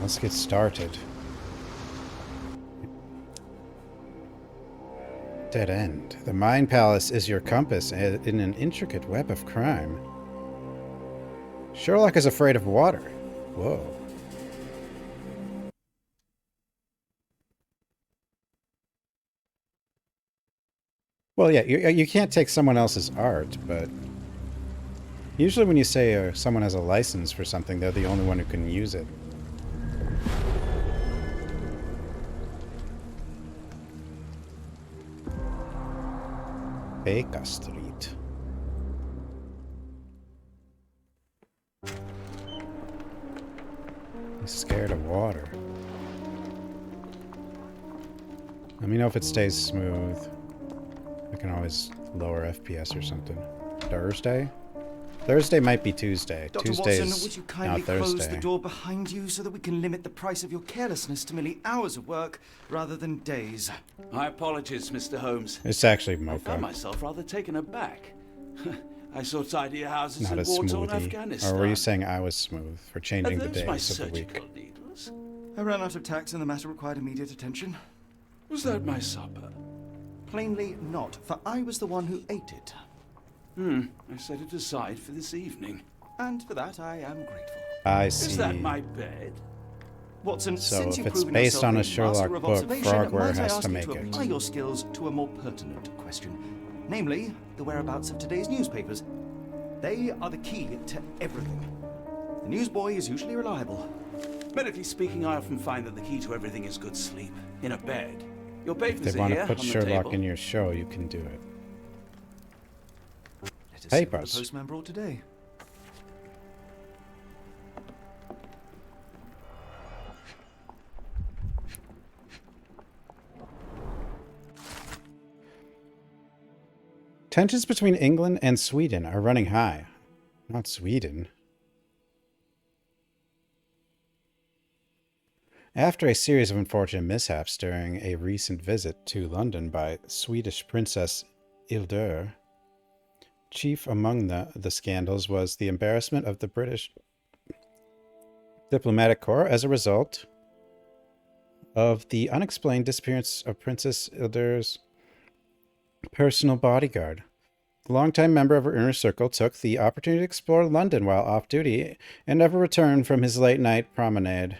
Let's get started. Dead end. The Mind Palace is your compass in an intricate web of crime. Sherlock is afraid of water. Whoa. Well, yeah, you can't take someone else's art, but usually when you say someone has a license for something, they're the only one who can use it. Baker Street. He's scared of water. Let me know if it stays smooth. I can always lower FPS or something. Thursday? Thursday might be Tuesday. Dr. Tuesday's Watson, would you kindly now Thursday. close the door behind you so that we can limit the price of your carelessness to merely hours of work rather than days? My apologies, Mr. Holmes. It's actually I found mocha, myself rather taken aback. I saw tidier houses not in a war-torn smoothie. Afghanistan. Or were you saying I was smooth for changing the Are those my days of the week? surgical needles? I ran out of tacks and the matter required immediate attention. Was that my supper? Plainly not, for I was the one who ate it. I set it aside for this evening. And for that I am grateful. I see. Is that my bed? Watson, So since if you've it's proven based yourself on a master Sherlock of book, observation, Frogware might I has ask to you make to it. apply your skills to a more pertinent question, namely the whereabouts of today's newspapers. They are the key to everything. The newsboy is usually reliable. Medically speaking, I often find that the key to everything is good sleep. In a bed. Your If papers they are want here to put on the Sherlock table. in your show, you can do it. Let us see what Papers. the postman brought today. Tensions between England and Sweden are running high. Not Sweden. After a series of unfortunate mishaps during a recent visit to London by Swedish Princess Hildur, chief among the scandals was the embarrassment of the British diplomatic corps as a result of the unexplained disappearance of Princess Hildur's personal bodyguard. The longtime member of her inner circle took the opportunity to explore London while off duty and never returned from his late night promenade.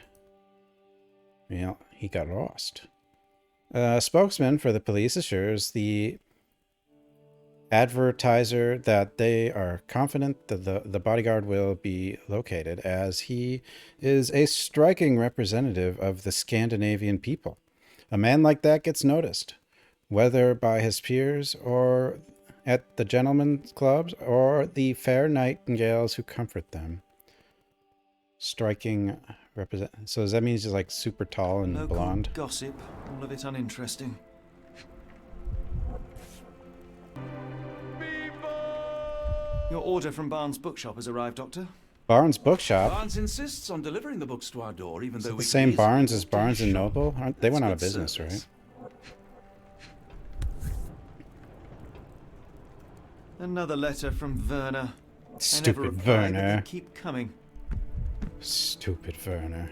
Well, he got lost. A spokesman for the police assures the advertiser that they are confident that the bodyguard will be located, as he is a striking representative of the Scandinavian people. A man like that gets noticed, whether by his peers or at the gentlemen's clubs or the fair nightingales who comfort them. Striking represent. So does that mean he's just like super tall and Local blonde? gossip, all of it uninteresting. Your order from Barnes' bookshop has arrived, Doctor. Barnes Bookshop. Barnes insists on delivering the books to our door, even Is though it the we same can Barnes easily as walk to Barnes the and shop. Noble? They went out of That's good business, right? service. Another letter from Werner. I never Stupid reply, but they Werner. keep coming. Stupid Werner.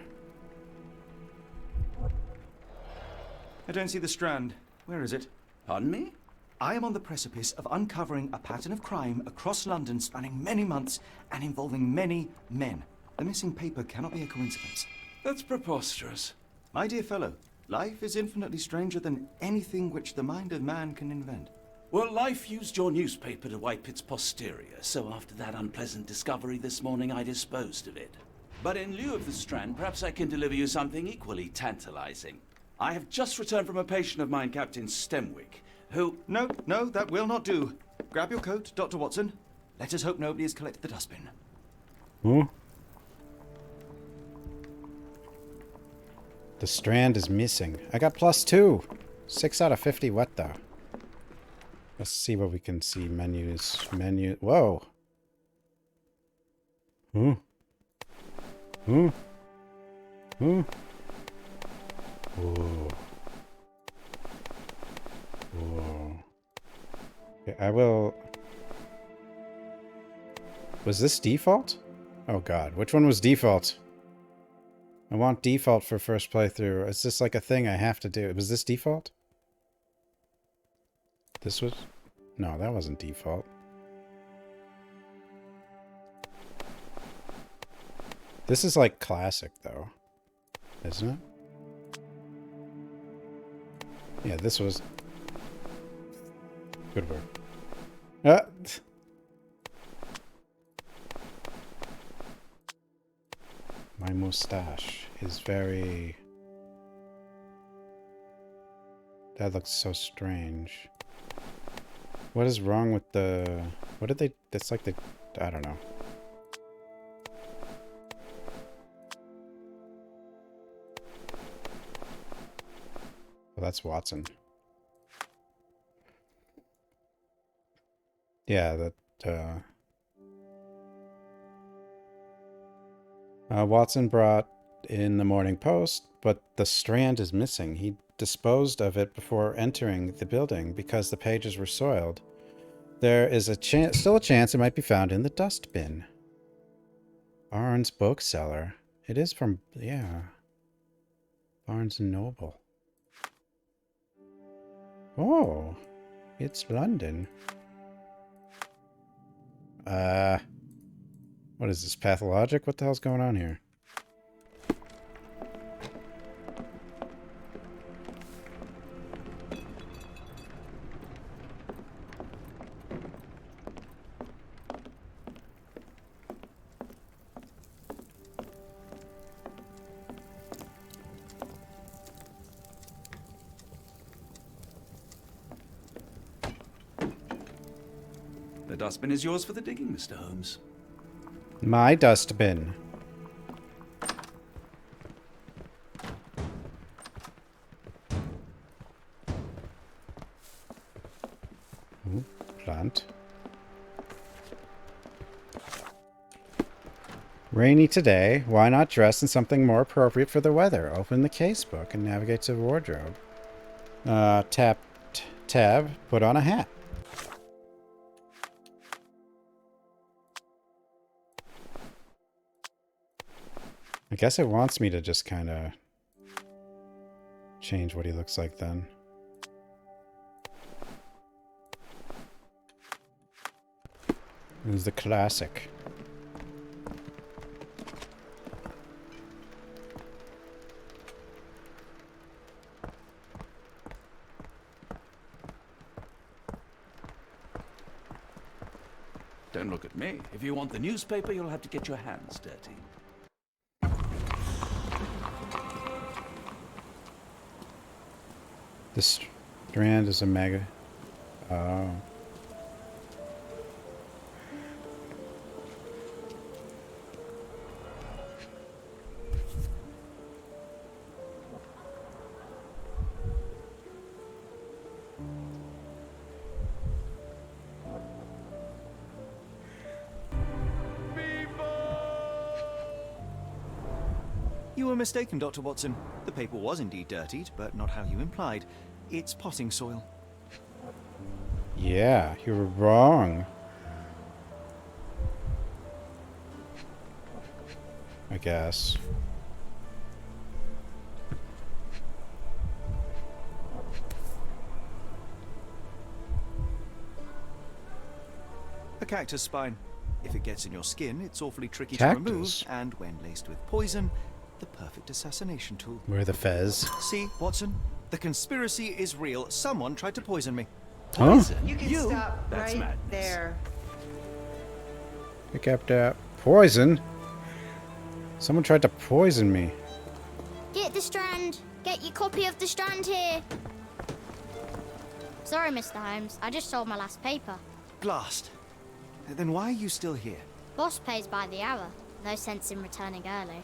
I don't see the Strand. Where is it? Pardon me? I am on the precipice of uncovering a pattern of crime across London spanning many months and involving many men. The missing paper cannot be a coincidence. That's preposterous. My dear fellow, life is infinitely stranger than anything which the mind of man can invent. Well, life used your newspaper to wipe its posterior, so after that unpleasant discovery this morning, I disposed of it. But in lieu of the Strand, perhaps I can deliver you something equally tantalizing. I have just returned from a patient of mine, Captain Stemwick, who... No, that will not do. Grab your coat, Dr. Watson. Let us hope nobody has collected the dustbin. Who? The Strand is missing. I got +2. 6 out of 50. What the? Let's see what we can see. Menus. Menu. Whoa. Who? Who? Who? Whoa. Whoa. Okay, I will... Was this default? Oh god, which one was default? I want default for first playthrough. Is this like a thing I have to do? Was this default? This was... No, that wasn't default. This is like classic, though. Isn't it? Yeah, this was... Good work. Ah! My mustache is very... That looks so strange. What is wrong with the... What did they... That's like the... I don't know. Well, that's Watson. Yeah, that... Watson brought in the Morning Post, but the strand is missing. He disposed of it before entering the building because the pages were soiled. There is still a chance it might be found in the dustbin. Barnes Bookseller. It is from, yeah, Barnes & Noble. Oh, it's London. What is this, pathologic? What the hell's going on here? The dustbin is yours for the digging, Mr. Holmes. My dustbin. Ooh, plant. Rainy today. Why not dress in something more appropriate for the weather? Open the casebook and navigate to the wardrobe. Tab. Put on a hat. I guess it wants me to just kind of change what he looks like then. It was the classic. Don't look at me. If you want the newspaper, you'll have to get your hands dirty. This strand is a mega... Oh. You were mistaken, Dr. Watson. The paper was indeed dirtied, but not how you implied. It's potting soil. Yeah, you were wrong. I guess. A cactus spine. If it gets in your skin, it's awfully tricky Cactus? to remove, and when laced with poison, the perfect assassination tool. We're the Fez. See, Watson? The conspiracy is real. Someone tried to poison me. Huh? Poison? You can You? stop That's right madness. there. Pick up that poison. Someone tried to poison me. Get the Strand. Get your copy of the Strand here. Sorry, Mr. Holmes. I just sold my last paper. Blast. Then why are you still here? Boss pays by the hour. No sense in returning early.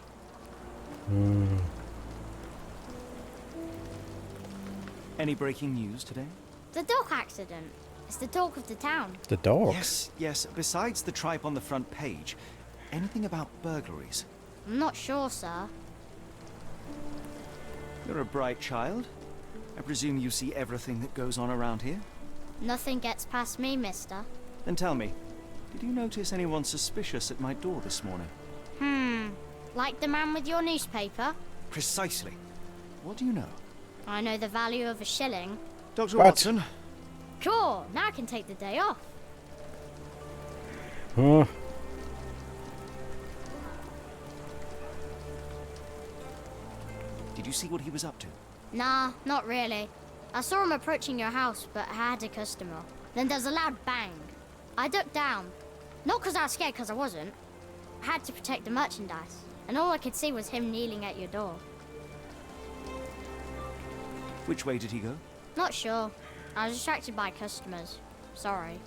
Any breaking news today? The dog accident. It's the talk of the town. The dog. Yes. Besides the tripe on the front page, anything about burglaries? I'm not sure, sir. You're a bright child. I presume you see everything that goes on around here? Nothing gets past me, mister. Then tell me, did you notice anyone suspicious at my door this morning? Like the man with your newspaper? Precisely. What do you know? I know the value of a shilling. Dr. What? Watson, Cool, now I can take the day off. Oh, did you see what he was up to? Nah, not really. I saw him approaching your house, but I had a customer. Then there's a loud bang. I ducked down. Not because I was scared, because I wasn't. I had to protect the merchandise. And all I could see was him kneeling at your door. Which way did he go? Not sure. I was distracted by customers. Sorry.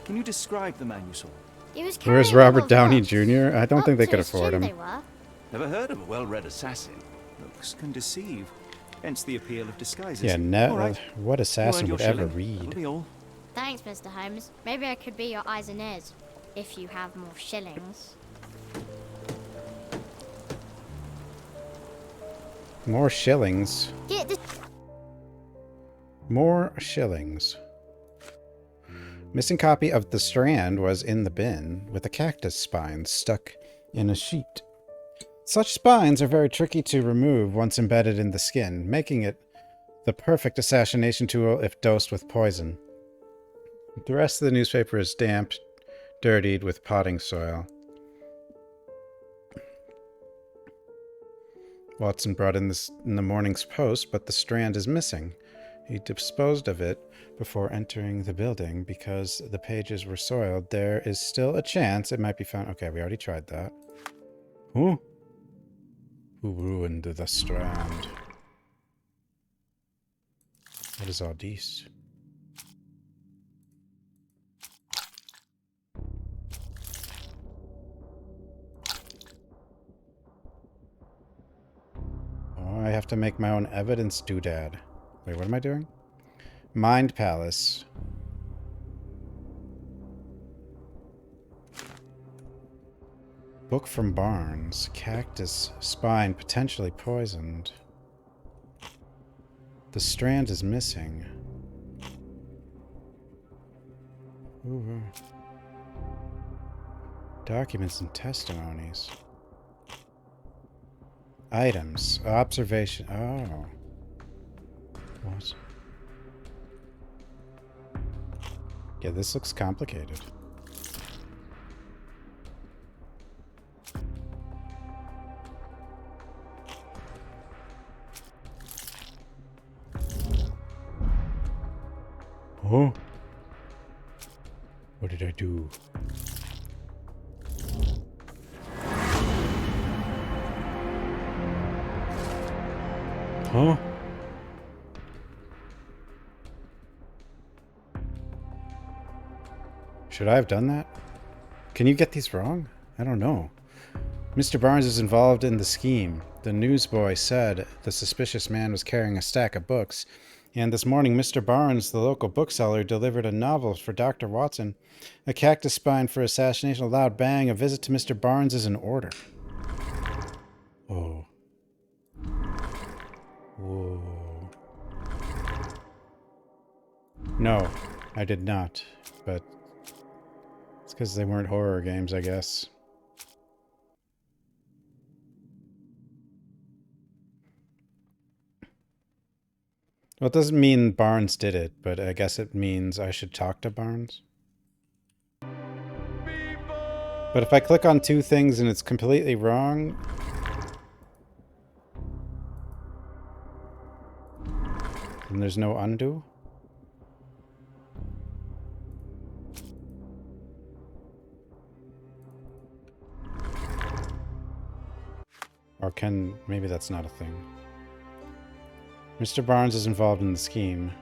Can you describe the man you saw? He was carrying where's a lot Robert of Downey rocks. Jr.? I don't Up think they to could his afford chin him. they were. Never heard of a well-read assassin. Looks can deceive. Hence the appeal of disguises. Yeah, All right. what assassin You would earned your ever shilling. That'll read? be all. Thanks, Mr. Holmes. Maybe I could be your eyes and ears. If you have more shillings. More shillings. Get the... More shillings. Missing copy of The Strand was in the bin, with a cactus spine stuck in a sheet. Such spines are very tricky to remove once embedded in the skin, making it the perfect assassination tool if dosed with poison. The rest of the newspaper is damp, dirtied with potting soil. Watson brought in this in the morning's post, but the Strand is missing. He disposed of it before entering the building because the pages were soiled. There is still a chance it might be found. Okay, we already tried that. Who? Who ruined the Strand? What is all this? Oh, I have to make my own evidence doodad. Wait, what am I doing? Mind Palace. Book from Barnes. Cactus spine potentially poisoned. The Strand is missing. Ooh. Documents and testimonies. Items. Observation. Oh. What? Yeah, this looks complicated. Oh. What did I do? Huh? Should I have done that? Can you get these wrong? I don't know. Mr. Barnes is involved in the scheme. The newsboy said the suspicious man was carrying a stack of books. And this morning, Mr. Barnes, the local bookseller, delivered a novel for Dr. Watson. A cactus spine for assassination, a loud bang. A visit to Mr. Barnes is in order. Oh. Whoa. No, I did not. But it's because they weren't horror games, I guess. Well, it doesn't mean Barnes did it, but I guess it means I should talk to Barnes. But if I click on two things and it's completely wrong... then there's no undo? Or can... maybe that's not a thing. Mr. Barnes is involved in the scheme.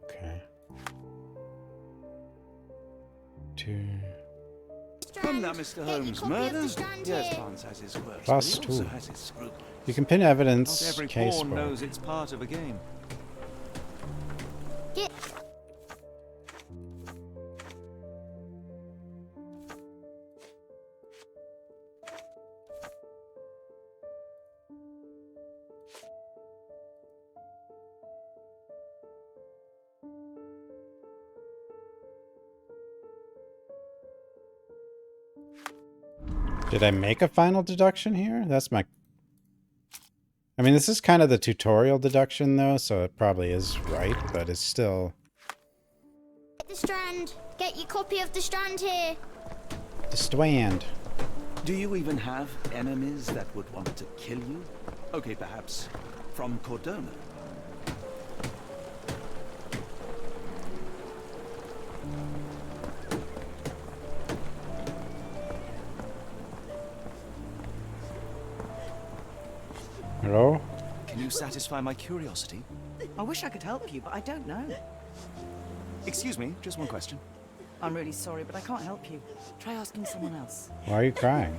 Okay. Two... From that Mr. Holmes' murder? Yes, Barnes has his quirks, Plus but he also two. has his scruples. You can pin Not evidence, every case pawn book. knows it's part of a game. Get... Did I make a final deduction here? That's my... I mean, this is kind of the tutorial deduction, though, so it probably is right, but it's still... The Strand. Get your copy of The Strand here. The Strand. Do you even have enemies that would want to kill you? Okay, perhaps from Cordona. Hello? Can you satisfy my curiosity? I wish I could help you, but I don't know. Excuse me, just one question. I'm really sorry, but I can't help you. Try asking someone else. Why are you crying?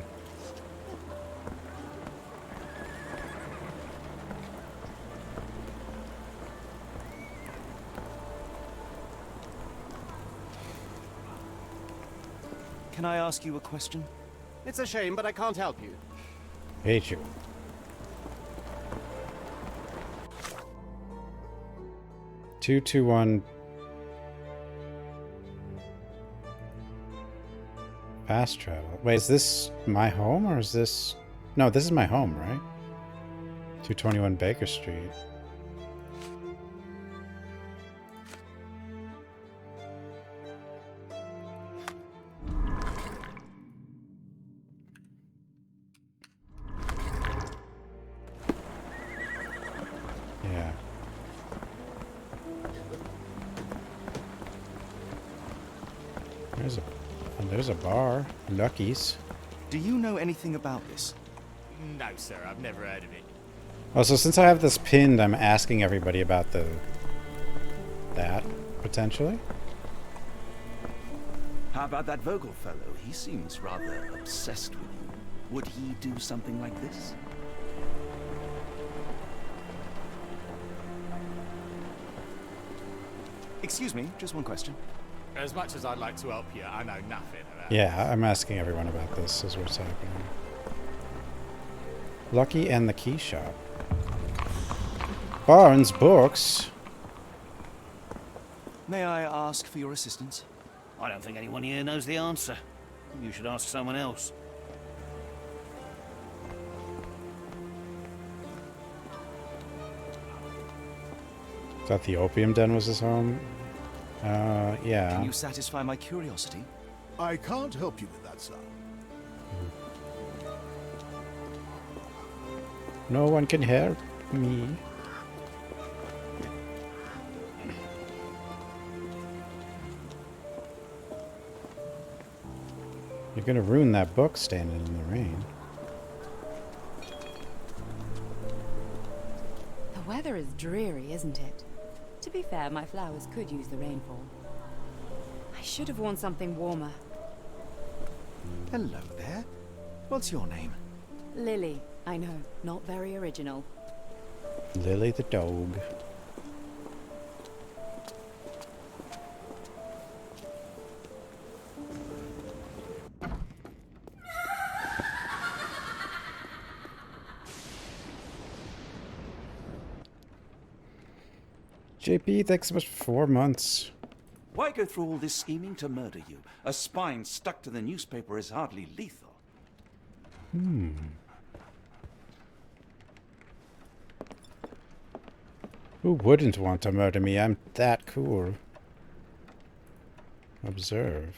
Can I ask you a question? It's a shame, but I can't help you. Hate you. Two, two, one. Fast travel. Wait, is this my home or is this... No, this is my home, right? 221 Baker Street. Yeah. There's a bar. Lucky's. Do you know anything about this? No, sir, I've never heard of it. Oh, so since I have this pinned, I'm asking everybody about that, potentially? How about that Vogel fellow? He seems rather obsessed with you. Would he do something like this? Excuse me, just one question. As much as I'd like to help you, I know nothing about Yeah, I'm asking everyone about this as what's happening. Lucky and the Key Shop. Barnes Books. May I ask for your assistance? I don't think anyone here knows the answer. You should ask someone else. Thought the opium den was his home. Yeah. Can you satisfy my curiosity? I can't help you with that, sir. No one can help me. You're gonna ruin that book standing in the rain. The weather is dreary, isn't it? To be fair, my flowers could use the rainfall. I should have worn something warmer. Hello there. What's your name? Lily, I know, not very original. Lily the dog. JP, thanks so much for 4 months. Why go through all this scheming to murder you? A spine stuck to the newspaper is hardly lethal. Who wouldn't want to murder me? I'm that cool. Observe.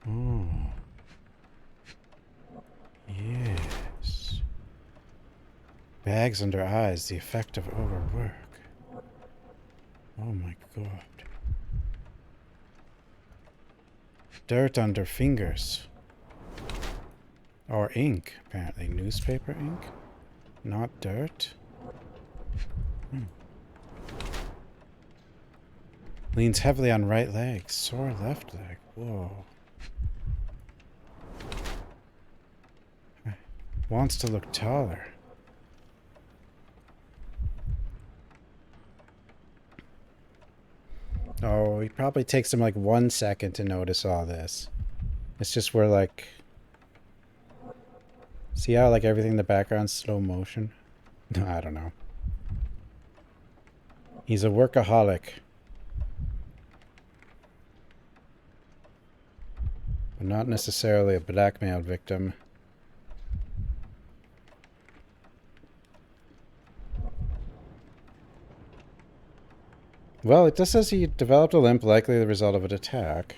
Oh. Yes. Bags under eyes, the effect of overwork. Oh my god. Dirt under fingers. Or ink, apparently. Newspaper ink? Not dirt? Leans heavily on right leg. Sore left leg. Whoa. Wants to look taller. Oh, it probably takes him like 1 second to notice all this. It's just where like... See how like everything in the background's slow motion? No, I don't know. He's a workaholic. but not necessarily a blackmail victim. Well, it just says he developed a limp, likely the result of an attack.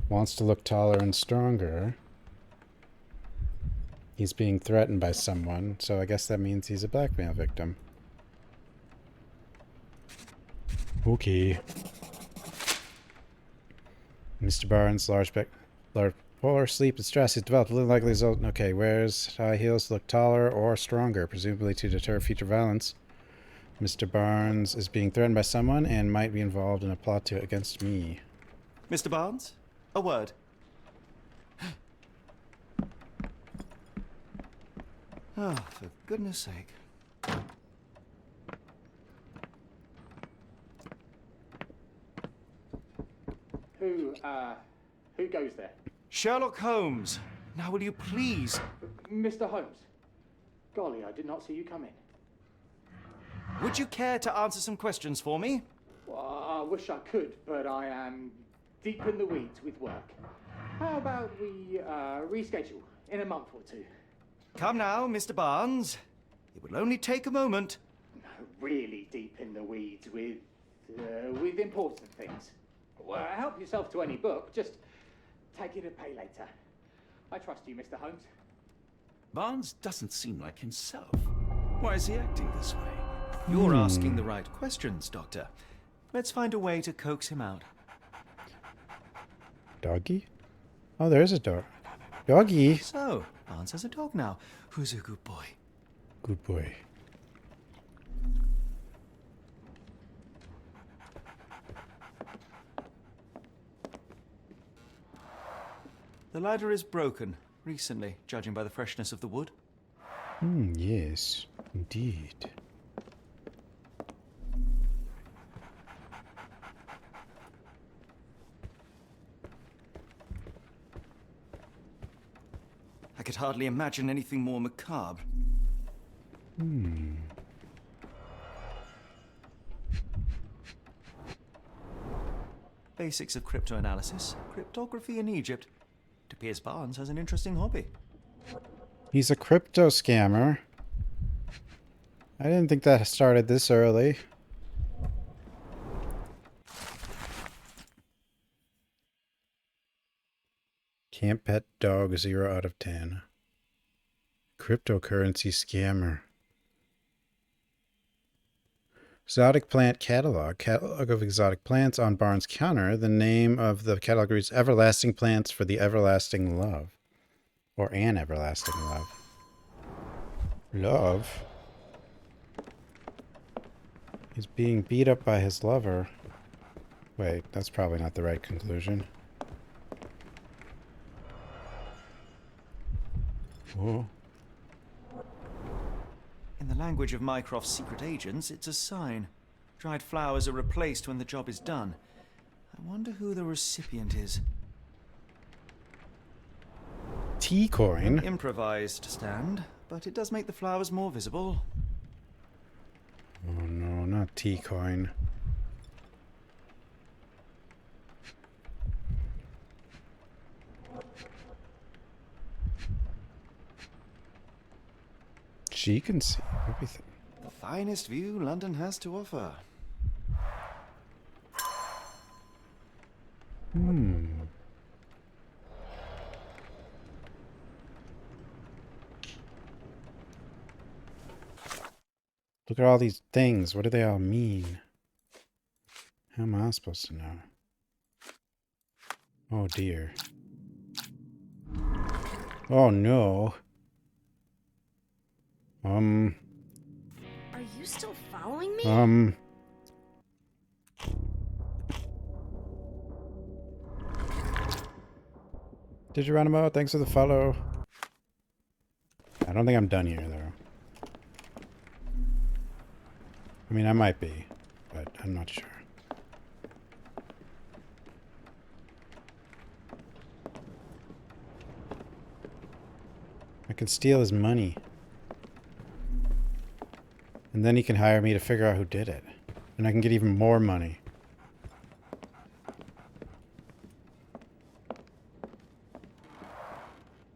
Wants to look taller and stronger. He's being threatened by someone, so I guess that means he's a blackmail victim. Okay. Mr. Barnes, large poor sleep and stress. He's developed a little likely result. Okay, wears high heels to look taller or stronger, presumably to deter future violence. Mr. Barnes is being threatened by someone and might be involved in a plot against me. Mr. Barnes, a word. Oh, for goodness sake. Who goes there? Sherlock Holmes. Now will you please... Mr. Holmes. Golly, I did not see you come in. Would you care to answer some questions for me? Well, I wish I could, but I am deep in the weeds with work. How about we reschedule in a month or two? Come now, Mr. Barnes. It will only take a moment. No, really deep in the weeds with important things. Well, help yourself to any book. Just take it to pay later. I trust you, Mr. Holmes. Barnes doesn't seem like himself. Why is he acting this way? You're asking the right questions, Doctor. Let's find a way to coax him out. Doggy? Oh, there's a dog. Doggy! So, Barnes has a dog now. Who's a good boy? Good boy. The ladder is broken, recently, judging by the freshness of the wood. Yes, indeed. I could hardly imagine anything more macabre. Basics of cryptoanalysis, cryptography in Egypt. It appears Barnes has an interesting hobby. He's a crypto scammer. I didn't think that started this early. Can't pet dog 0 out of 10. Cryptocurrency scammer. Exotic plant catalog. Catalog of exotic plants on Barnes' counter. The name of the catalog reads Everlasting Plants for the Everlasting Love. Or an everlasting love. Love? He's being beat up by his lover. Wait, that's probably not the right conclusion. Oh. In the language of Mycroft's secret agents, it's a sign. Dried flowers are replaced when the job is done. I wonder who the recipient is. T-coin? Improvised stand, but it does make the flowers more visible. Oh no, not T-coin. She can see everything. The finest view London has to offer. Look at all these things. What do they all mean? How am I supposed to know? Oh dear. Oh no. Are you still following me? Did you run him out? Thanks for the follow. I don't think I'm done here, though. I mean, I might be, but I'm not sure. I can steal his money. And then he can hire me to figure out who did it. And I can get even more money.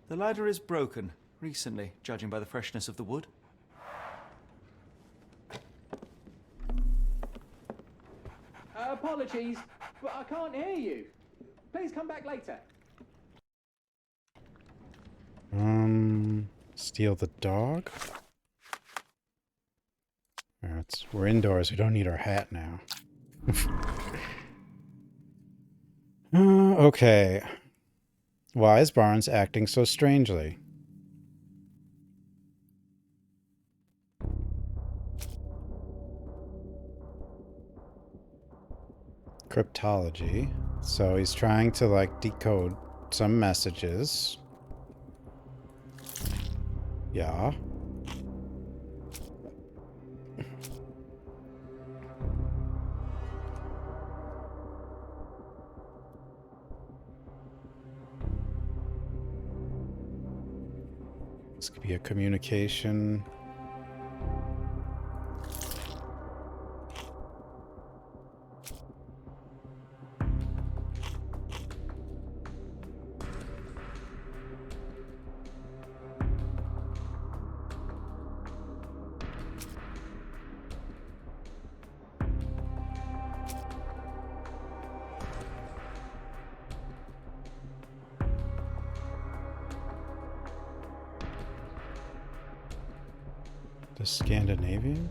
The ladder is broken, recently, judging by the freshness of the wood. Apologies, but I can't hear you. Please come back later. Steal the dog? We're indoors, we don't need our hat now. Okay. Why is Barnes acting so strangely? Cryptology. So he's trying to, like, decode some messages. Yeah. This could be a communication. The Scandinavian?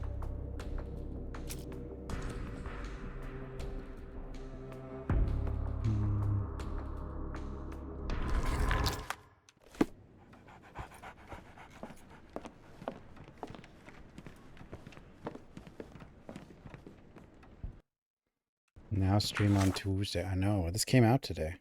Now stream on Tuesday. I know. This came out today.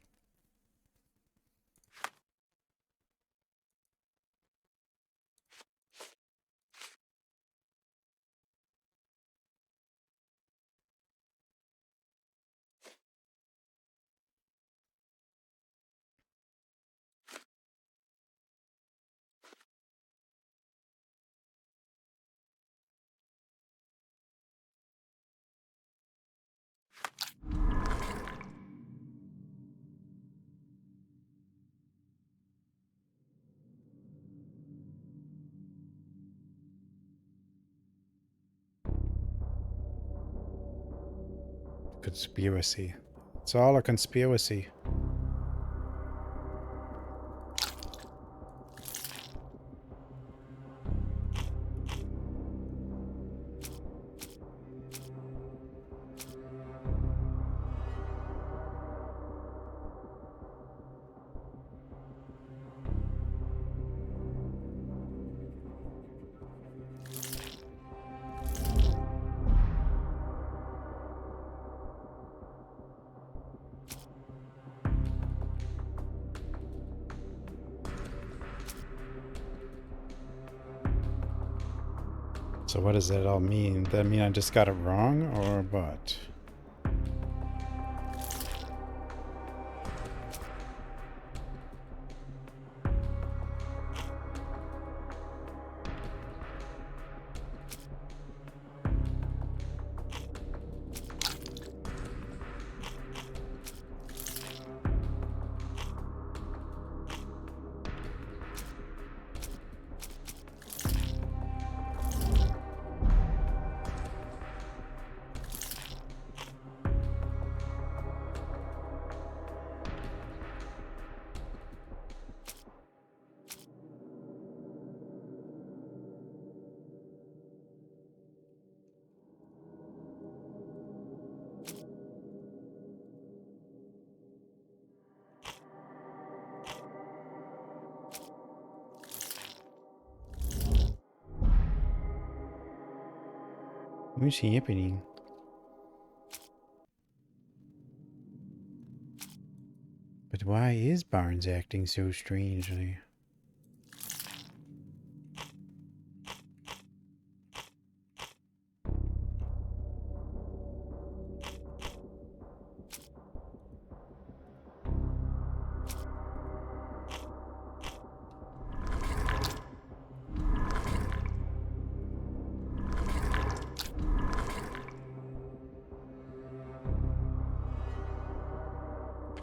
Conspiracy. It's all a conspiracy. So what does that all mean? Does that mean I just got it wrong, or what? What's happening? But why is Barnes acting so strangely?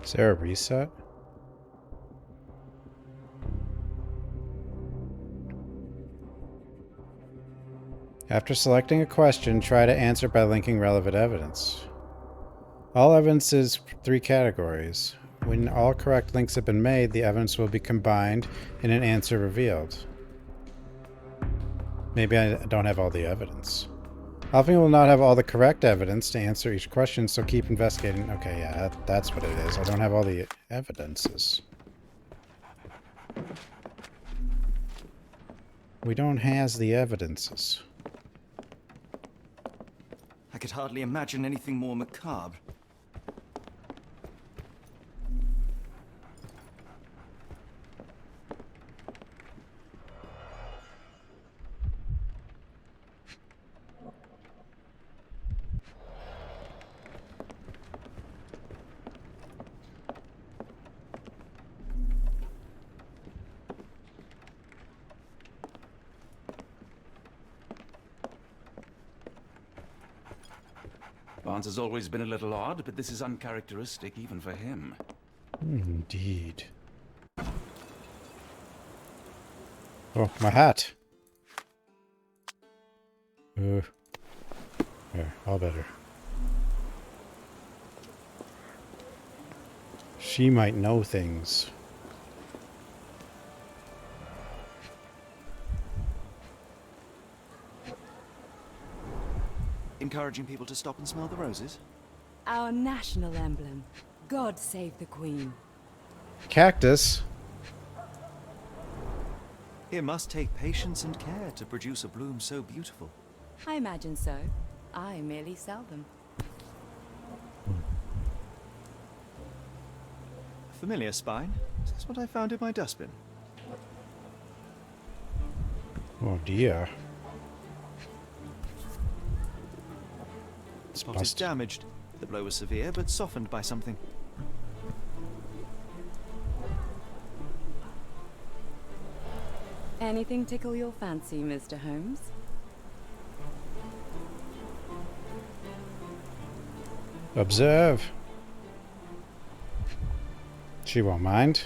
Is there a reset? After selecting a question, try to answer by linking relevant evidence. All evidence is 3 categories. When all correct links have been made, the evidence will be combined and an answer revealed. Maybe I don't have all the evidence. Often will not have all the correct evidence to answer each question, so keep investigating. Okay, yeah, that's what it is. I don't have all the evidences. We don't has the evidences. I could hardly imagine anything more macabre. Barnes has always been a little odd, but this is uncharacteristic even for him. Indeed. Oh, my hat. There, all better. She might know things. Encouraging people to stop and smell the roses? Our national emblem. God save the Queen. Cactus. It must take patience and care to produce a bloom so beautiful. I imagine so. I merely sell them. Familiar spine? Is this what I found in my dustbin? Oh dear. Spot is damaged. The blow was severe, but softened by something. Anything tickle your fancy, Mr. Holmes? Observe. She won't mind.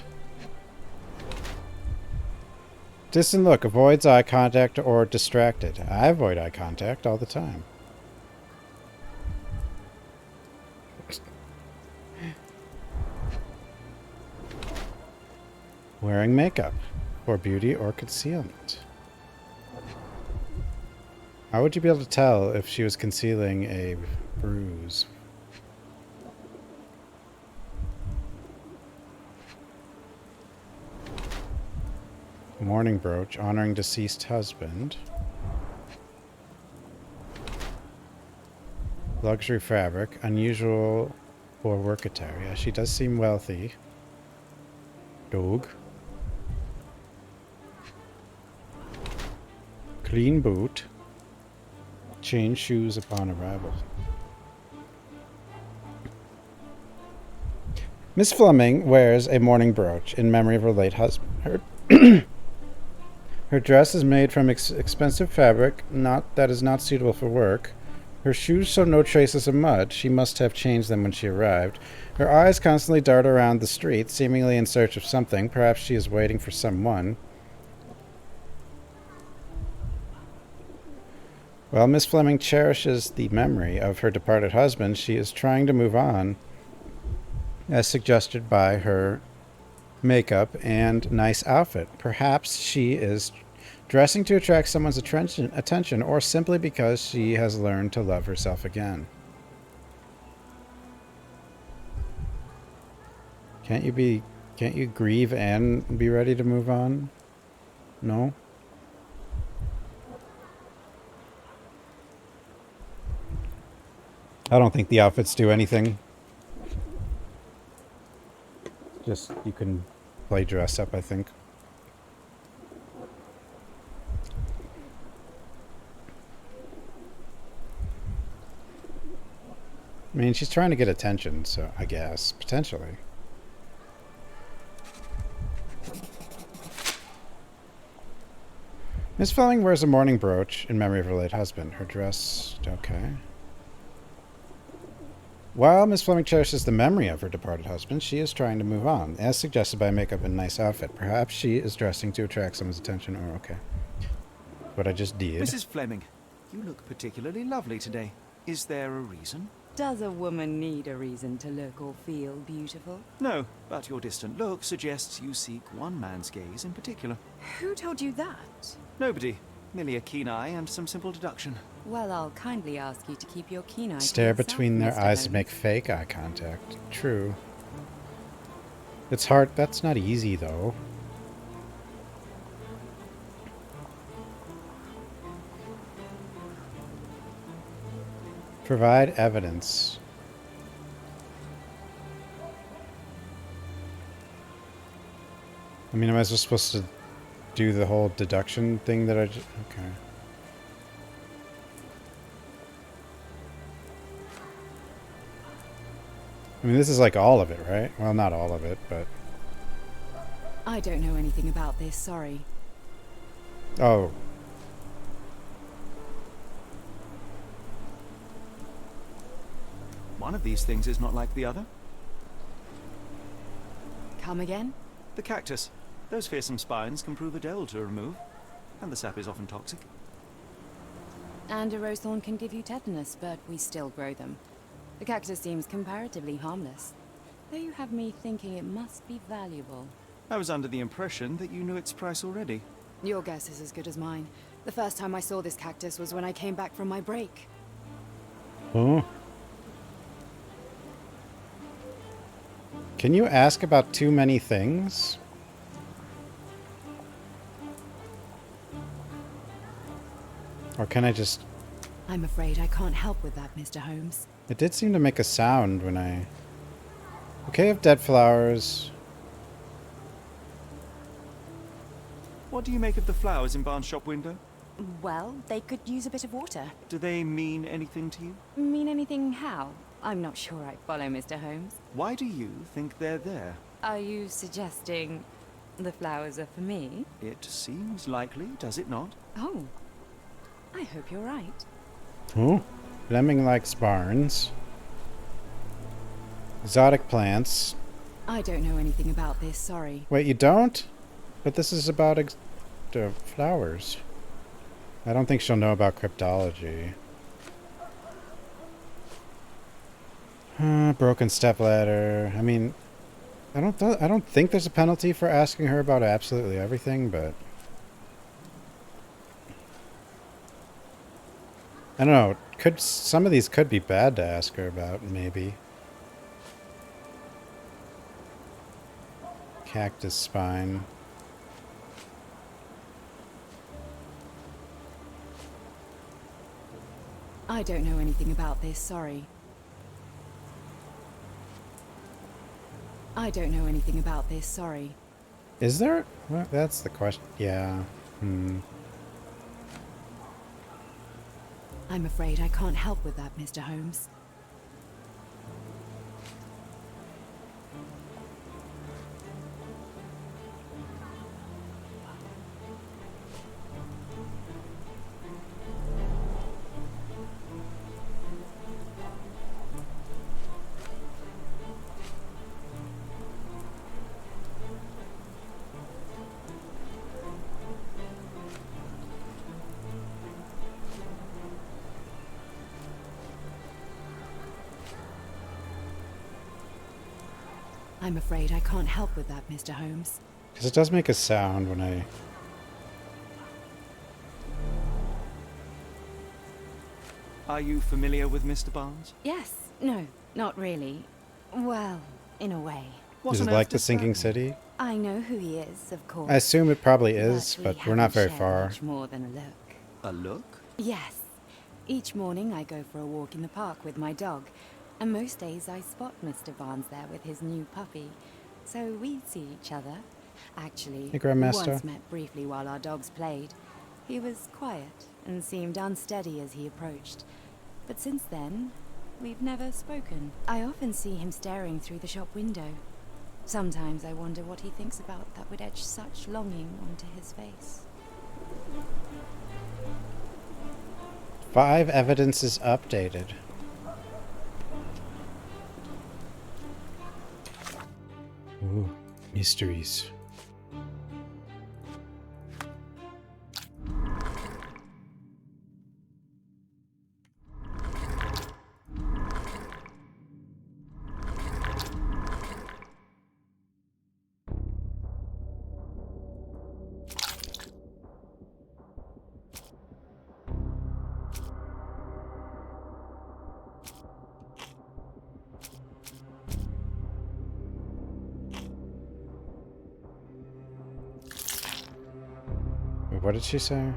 Distant look avoids eye contact or distracted. I avoid eye contact all the time. Wearing makeup for beauty or concealment. How would you be able to tell if she was concealing a bruise? Mourning brooch honoring deceased husband. Luxury fabric, unusual for work attire. Yeah, she does seem wealthy. Dog. Clean boot. Change shoes upon arrival. Miss Fleming wears a mourning brooch in memory of her late husband. Her dress is made from expensive fabric that is not suitable for work. Her shoes show no traces of mud. She must have changed them when she arrived. Her eyes constantly dart around the street, seemingly in search of something. Perhaps she is waiting for someone. While Miss Fleming cherishes the memory of her departed husband, she is trying to move on, as suggested by her makeup and nice outfit. Perhaps she is dressing to attract someone's attention, or simply because she has learned to love herself again. Can't you grieve and be ready to move on? No? I don't think the outfits do anything. Just, you can play dress up, I think. I mean, she's trying to get attention, so I guess, potentially. Miss Fleming wears a mourning brooch in memory of her late husband. Her dress, okay. While Miss Fleming cherishes the memory of her departed husband, she is trying to move on, as suggested by makeup and nice outfit. Perhaps she is dressing to attract someone's attention, or okay. What I just did. Mrs. Fleming, You look particularly lovely today. Is there a reason? Does a woman need a reason to look or feel beautiful? No, but your distant look suggests you seek one man's gaze in particular. Who told you that? Nobody. Merely a keen eye and some simple deduction. Well, I'll kindly ask you to keep your keen eye to Stare yourself, between their Mr. eyes Holmes. and make fake eye contact. True. It's hard. That's not easy, though. Provide evidence. I mean, am I just supposed to do the whole deduction thing that I just... Okay. I mean, this is like all of it, right? Well, not all of it, but... I don't know anything about this, sorry. Oh. One of these things is not like the other. Come again? The cactus. Those fearsome spines can prove a dell to remove, and the sap is often toxic. And a rose thorn can give you tetanus, but we still grow them. The cactus seems comparatively harmless, though you have me thinking it must be valuable. I was under the impression that you knew its price already. Your guess is as good as mine. The first time I saw this cactus was when I came back from my break. Oh. Can you ask about too many things? Or can I just... I'm afraid I can't help with that, Mr. Holmes. It did seem to make a sound when I... Bouquet of dead flowers. What do you make of the flowers in Barnes' shop window? Well, they could use a bit of water. Do they mean anything to you? Mean anything how? I'm not sure I follow, Mr. Holmes. Why do you think they're there? Are you suggesting the flowers are for me? It seems likely, does it not? Oh, I hope you're right. Oh. Lemming likes barns. Exotic plants. I don't know anything about this, sorry. Wait, you don't? But this is about flowers. I don't think she'll know about cryptology. Broken stepladder. I mean, I don't think there's a penalty for asking her about absolutely everything, but I don't know. Some of these could be bad to ask her about, maybe. Cactus spine. I don't know anything about this, sorry. I don't know anything about this, sorry. Is there? Well, that's the question. Yeah. I'm afraid I can't help with that, Mr. Holmes. I'm afraid I can't help with that, Mr. Holmes. Because it does make a sound when I... Are you familiar with Mr. Barnes? Yes. No, not really. Well, in a way. Is it like the Sinking City? I know who he is, of course. I assume it probably is, we but we're not very haven't far. shared much more than a look. A look? Yes. Each morning I go for a walk in the park with my dog, and most days I spot Mr. Barnes there with his new puppy. So we see each other. Actually, Hey, we Grandmaster. once met briefly while our dogs played. He was quiet and seemed unsteady as he approached. But since then, we've never spoken. I often see him staring through the shop window. Sometimes I wonder what he thinks about that would etch such longing onto his face. 5 evidences updated. Ooh, mysteries. what did she say?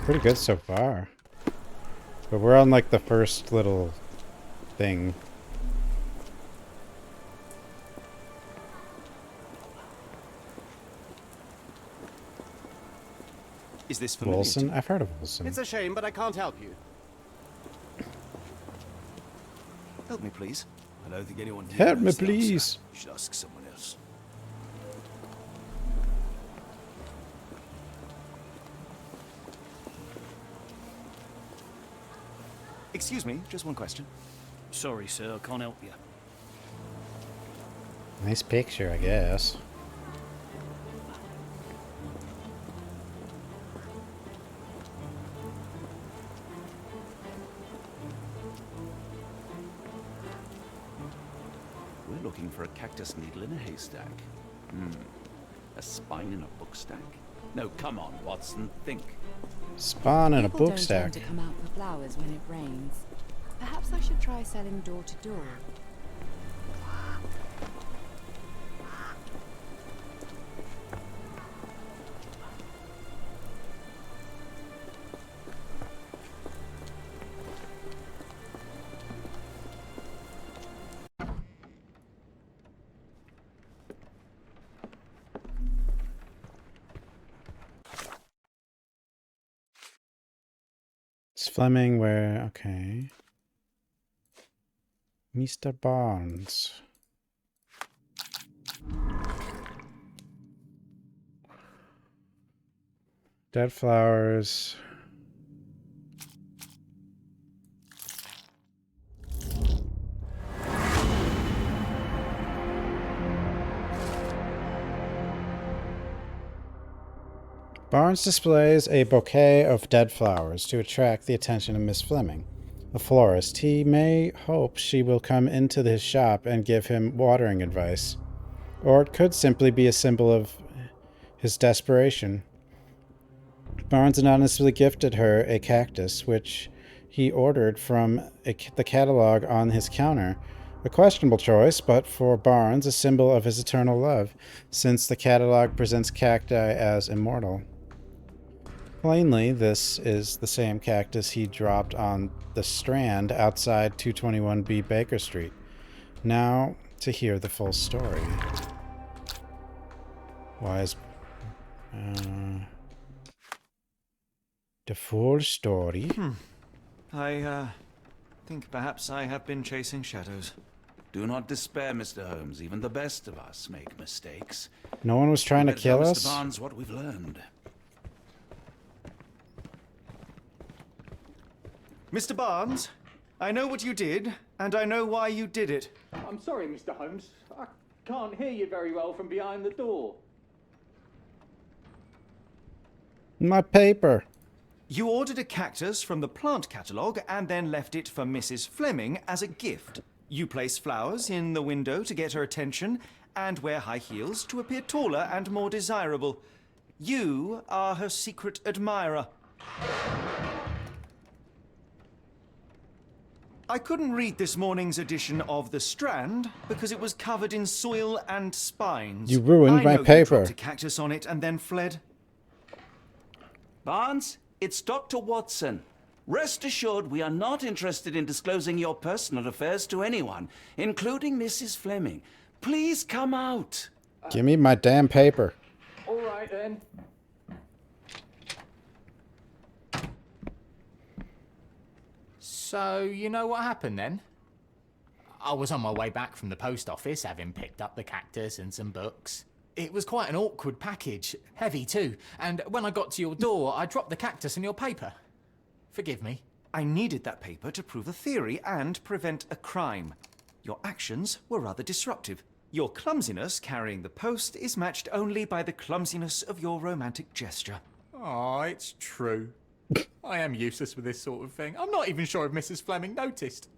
Pretty good so far. But we're on like the first little thing. Is this familiar? Wilson? I've heard of Wilson. It's a shame, but I can't help you. Help me, please. I don't think anyone Help me, please. You should ask someone else. Excuse me, just one question. Sorry, sir, I can't help you. Nice picture, I guess. We're looking for a cactus needle in a haystack. A spine in a book stack? No, come on, Watson, think. Spawn in a People book don't stack. tend to come out for flowers when it rains. Perhaps I should try selling door to door. It's Fleming where, okay. Mr. Barnes. Dead flowers. Barnes displays a bouquet of dead flowers to attract the attention of Miss Fleming, a florist. He may hope she will come into his shop and give him watering advice. Or it could simply be a symbol of his desperation. Barnes anonymously gifted her a cactus, which he ordered from the catalog on his counter. A questionable choice, but for Barnes, a symbol of his eternal love, since the catalog presents cacti as immortal. Plainly, this is the same cactus he dropped on the Strand outside 221B Baker Street. Now, to hear the full story. Why is... the full story? I think perhaps I have been chasing shadows. Do not despair, Mr. Holmes. Even the best of us make mistakes. No one was trying to Let's tell kill Mr. us? Barnes what we've learned. Mr. Barnes, I know what you did, and I know why you did it. I'm sorry, Mr. Holmes. I can't hear you very well from behind the door. My paper. You ordered a cactus from the plant catalogue and then left it for Mrs. Fleming as a gift. You place flowers in the window to get her attention and wear high heels to appear taller and more desirable. You are her secret admirer. I couldn't read this morning's edition of The Strand because it was covered in soil and spines. You ruined my I know paper. you dropped a cactus on it and then fled. Barnes, it's Dr. Watson. Rest assured, we are not interested in disclosing your personal affairs to anyone, including Mrs. Fleming. Please come out. Give me my damn paper. All right, then. So, you know what happened then? I was on my way back from the post office, having picked up the cactus and some books. It was quite an awkward package, heavy too, and when I got to your door, I dropped the cactus in your paper. Forgive me. I needed that paper to prove a theory and prevent a crime. Your actions were rather disruptive. Your clumsiness carrying the post is matched only by the clumsiness of your romantic gesture. Oh, it's true. I am useless with this sort of thing. I'm not even sure if Mrs. Fleming noticed.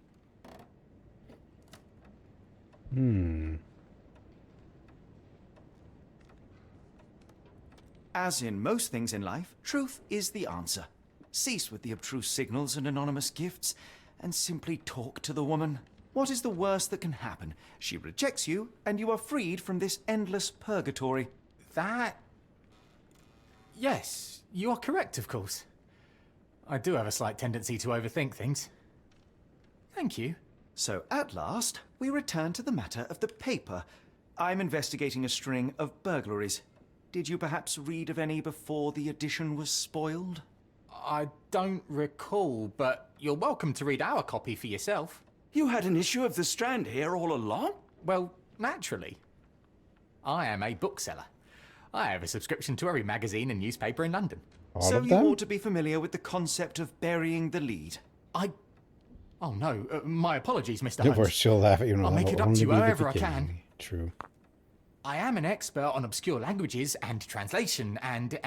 As in most things in life, truth is the answer. Cease with the abstruse signals and anonymous gifts, and simply talk to the woman. What is the worst that can happen? She rejects you, and you are freed from this endless purgatory. That... Yes, you are correct, of course. I do have a slight tendency to overthink things. Thank you. So at last, we return to the matter of the paper. I'm investigating a string of burglaries. Did you perhaps read of any before the edition was spoiled? I don't recall, but you're welcome to read our copy for yourself. You had an issue of The Strand here all along? Well, naturally. I am a bookseller. I have a subscription to every magazine and newspaper in London. So of you them? ought to be familiar with the concept of burying the lead. Oh no, my apologies, Mr. Where Holmes. she'll laugh at you and I'll make that'll it up to only you be the however I beginning. can. True. I am an expert on obscure languages and translation and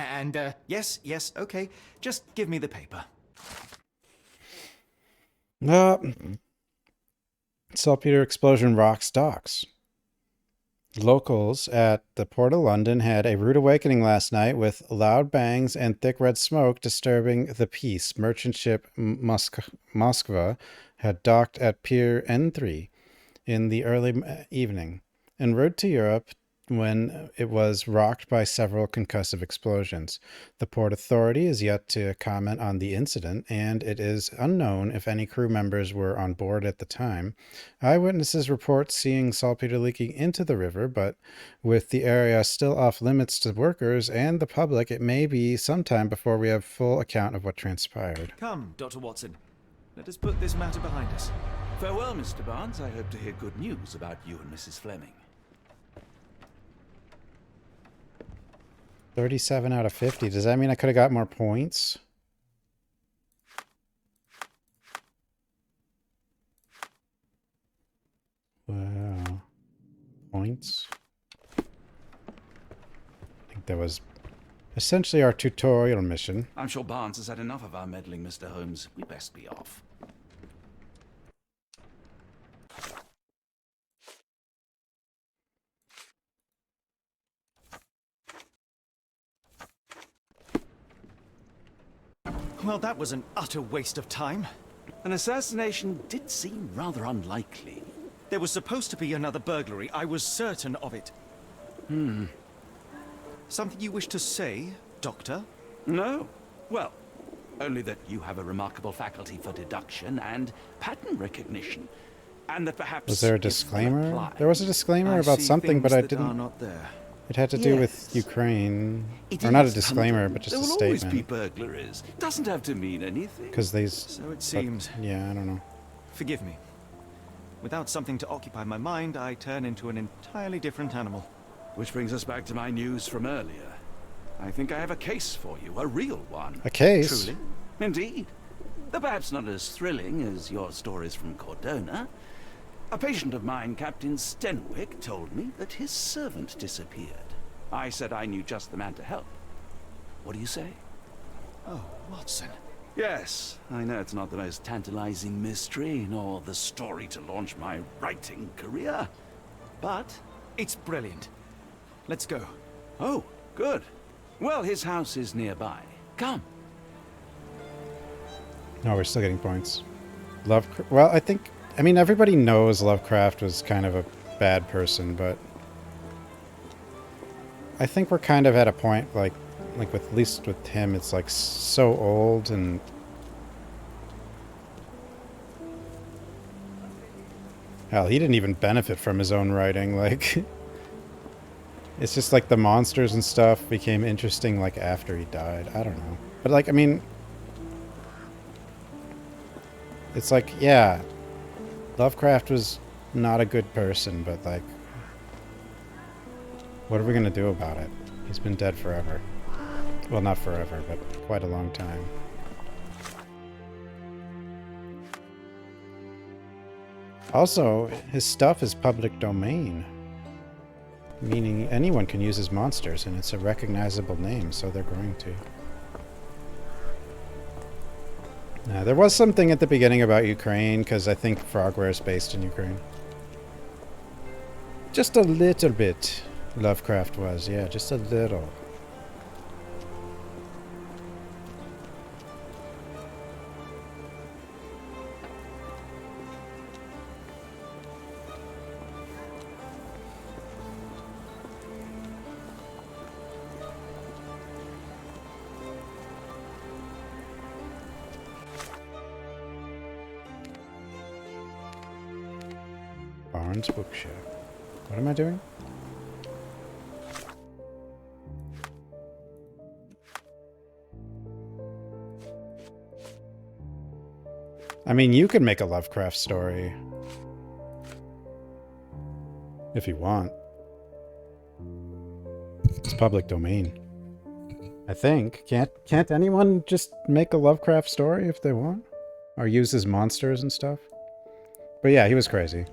Yes, okay. Just give me the paper. Saltpeter explosion rocks docks. Locals at the Port of London had a rude awakening last night with loud bangs and thick red smoke disturbing the peace. Merchant ship Moskva had docked at Pier N3 in the early evening, en route to Europe when it was rocked by several concussive explosions. The Port Authority is yet to comment on the incident, and it is unknown if any crew members were on board at the time. Eyewitnesses report seeing saltpeter leaking into the river, but with the area still off limits to workers and the public, it may be some time before we have full account of what transpired. Come, Dr. Watson. Let us put this matter behind us. Farewell, Mr. Barnes. I hope to hear good news about you and Mrs. Fleming. 37 out of 50. Does that mean I could have got more points? Wow. Points. I think that was essentially our tutorial mission. I'm sure Barnes has had enough of our meddling, Mr. Holmes. We best be off. Well, that was an utter waste of time. An assassination did seem rather unlikely. There was supposed to be another burglary. I was certain of it. Something you wish to say, Doctor? No. Well, only that you have a remarkable faculty for deduction and pattern recognition. And that perhaps... Was there a if well disclaimer? applied- There was a disclaimer I about see something, but I things that are didn't... not there. It had to do with Yes. Ukraine. It Or not a is, disclaimer, Hunter. but just there a will always be statement. burglaries. Doesn't have to mean anything. Because these... So it seems. Yeah, I don't know. Forgive me. Without something to occupy my mind, I turn into an entirely different animal. Which brings us back to my news from earlier. I think I have a case for you, a real one. A case? Truly. Indeed. Though perhaps not as thrilling as your stories from Cordona. A patient of mine, Captain Stenwick, told me that his servant disappeared. I said I knew just the man to help. What do you say? Oh, Watson. Yes, I know it's not the most tantalizing mystery, nor the story to launch my writing career. But... It's brilliant. Let's go. Oh, good. Well, his house is nearby. Come. No, we're still getting points. Lovecraft... Well, I mean, everybody knows Lovecraft was kind of a bad person, but... I think we're kind of at a point, like with, at least with him, it's like so old and... Hell, he didn't even benefit from his own writing, like... It's just like the monsters and stuff became interesting like after he died. I don't know. But like, I mean... It's like, yeah, Lovecraft was not a good person, but like... What are we gonna do about it? He's been dead forever. Well, not forever, but quite a long time. Also, his stuff is public domain. Meaning anyone can use his monsters, and it's a recognizable name, so they're going to. There was something at the beginning about Ukraine, because I think Frogware is based in Ukraine. Just a little bit. Lovecraft was, yeah, just a little. Barnes Bookshop. What am I doing? I mean, you could make a Lovecraft story. If you want. It's public domain. I think. Can't anyone just make a Lovecraft story if they want? Or use his monsters and stuff? But yeah, he was crazy.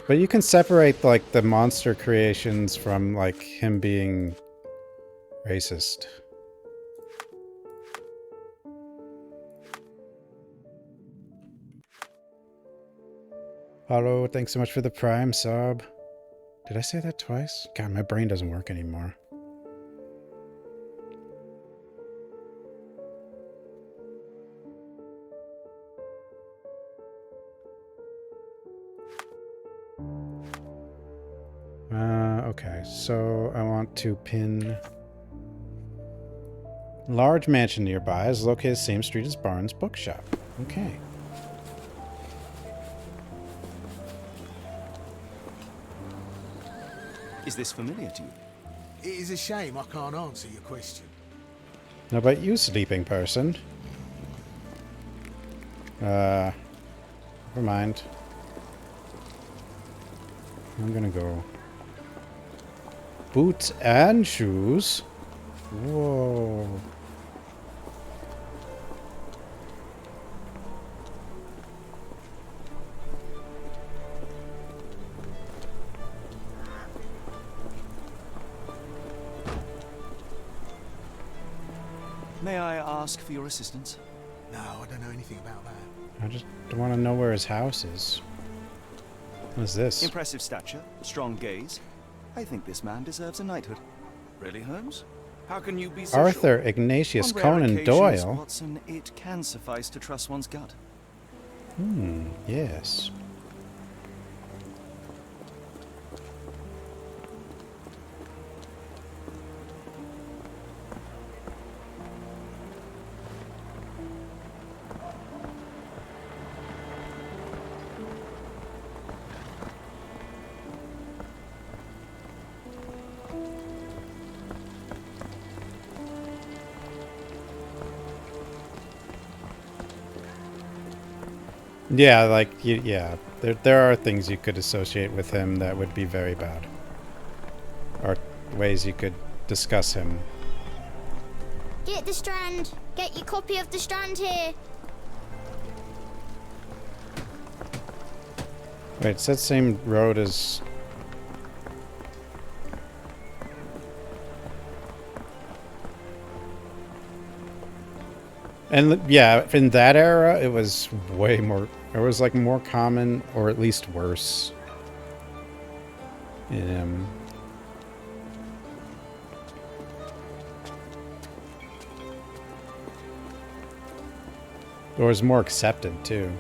But you can separate, like, the monster creations from, like, him being racist. Hello, thanks so much for the Prime sub. Did I say that twice? God, my brain doesn't work anymore. Okay, so I want to pin... Large mansion nearby is located same street as Barnes Bookshop. Okay. Is this familiar to you? It is a shame I can't answer your question. How about you, sleeping person? Never mind. I'm gonna go. Boots and shoes? Whoa. May I ask for your assistance? No, I don't know anything about that. I just want to know where his house is. What is this? Impressive stature, strong gaze. I think this man deserves a knighthood. Really, Holmes? How can you be so Arthur sure? Ignatius On rare Conan occasions, Doyle. Watson, it can suffice to trust one's gut. Yes. Yeah, like, yeah. There are things you could associate with him that would be very bad. Or ways you could discuss him. Get the Strand. Get your copy of the Strand here. Wait, it's that same road as... And yeah, in that era, it was way more... It was like more common, or at least worse. Or it was more accepted, too.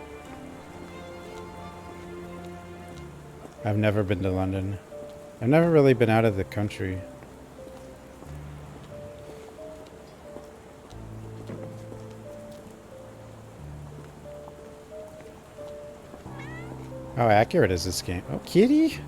I've never been to London. I've never really been out of the country. How accurate is this game? Oh, kitty!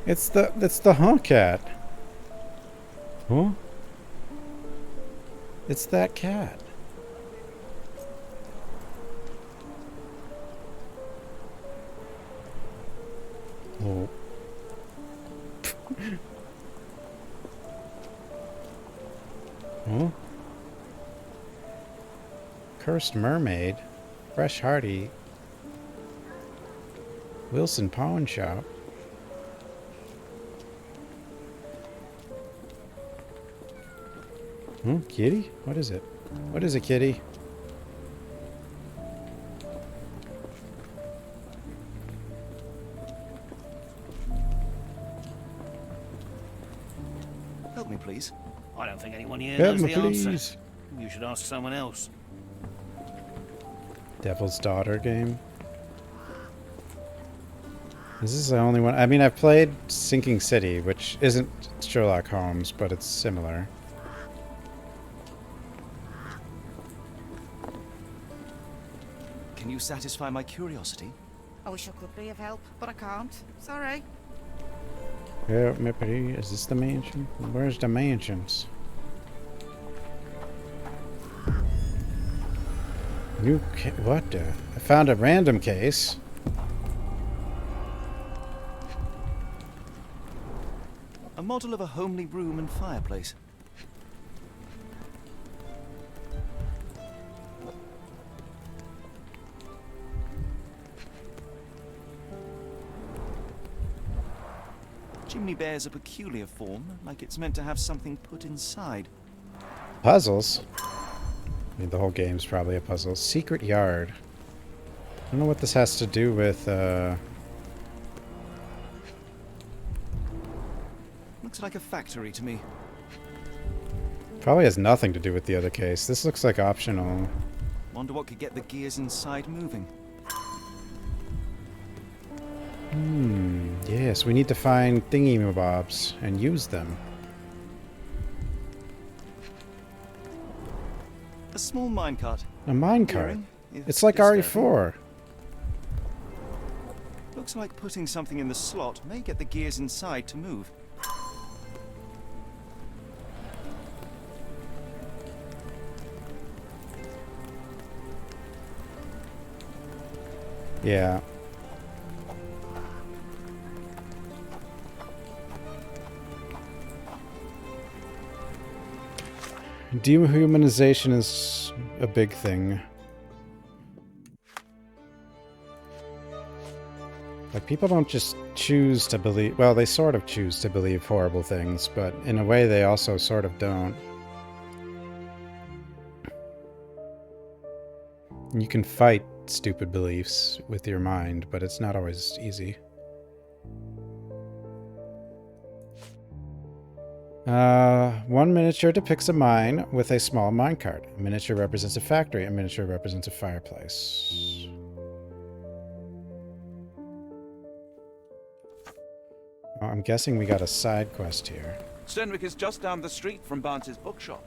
It's the honk cat. Huh? It's that cat. Oh. Huh? Cursed mermaid? Fresh Hardy. Wilson Pawn Shop. Kitty? What is it? What is a kitty? Help me, please. I don't think anyone here Help knows me, the please. answer. You should ask someone else. Devil's Daughter game. This is the only one. I mean, I've played Sinking City, which isn't Sherlock Holmes, but it's similar. Can you satisfy my curiosity? I wish I could be of help, but I can't. Sorry. Help me, please. Is this the mansion? Where's the mansions? What the? I found a random case. A model of a homely room and fireplace. Chimney bears a peculiar form, like it's meant to have something put inside. Puzzles? I mean, the whole game's probably a puzzle. Secret Yard. I don't know what this has to do with, Looks like a factory to me. Probably has nothing to do with the other case. This looks like optional. Wonder what could get the gears inside moving. Yes, we need to find thingy-mabobs and use them. A small minecart. A minecart. Hearing It's is like disturbing. RE4. Looks like putting something in the slot may get the gears inside to move. Yeah. Dehumanization is a big thing. Like, people don't just choose to believe... Well, they sort of choose to believe horrible things, but in a way they also sort of don't. You can fight stupid beliefs with your mind, but it's not always easy. One miniature depicts a mine with a small minecart. A miniature represents a factory. A miniature represents a fireplace. Oh, I'm guessing we got a side quest here. Stenwick is just down the street from Barnes's bookshop.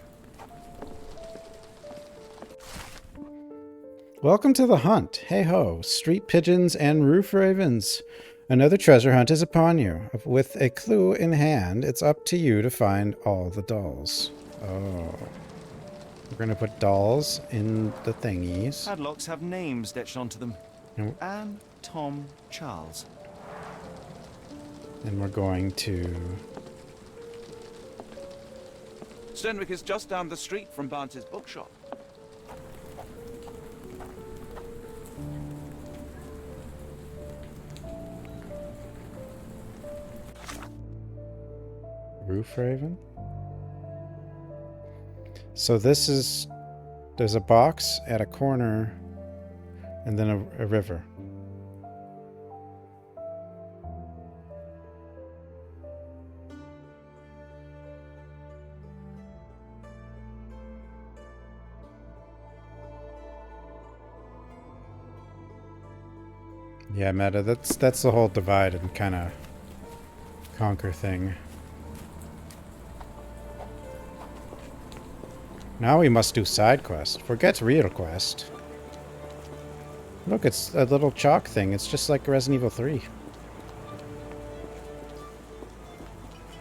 Welcome to the hunt. Hey ho, street pigeons and roof ravens. Another treasure hunt is upon you. With a clue in hand, it's up to you to find all the dolls. Oh. We're gonna put dolls in the thingies. Padlocks have names etched onto them. And, Anne, Tom, Charles. and we're going to... Stenwick is just down the street from Barnes's bookshop. Roof Raven? So this is... There's a box at a corner and then a river. Yeah, Meta, that's the whole divide and kind of conquer thing. Now we must do side quest. Forget real quest. Look, it's a little chalk thing. It's just like Resident Evil 3.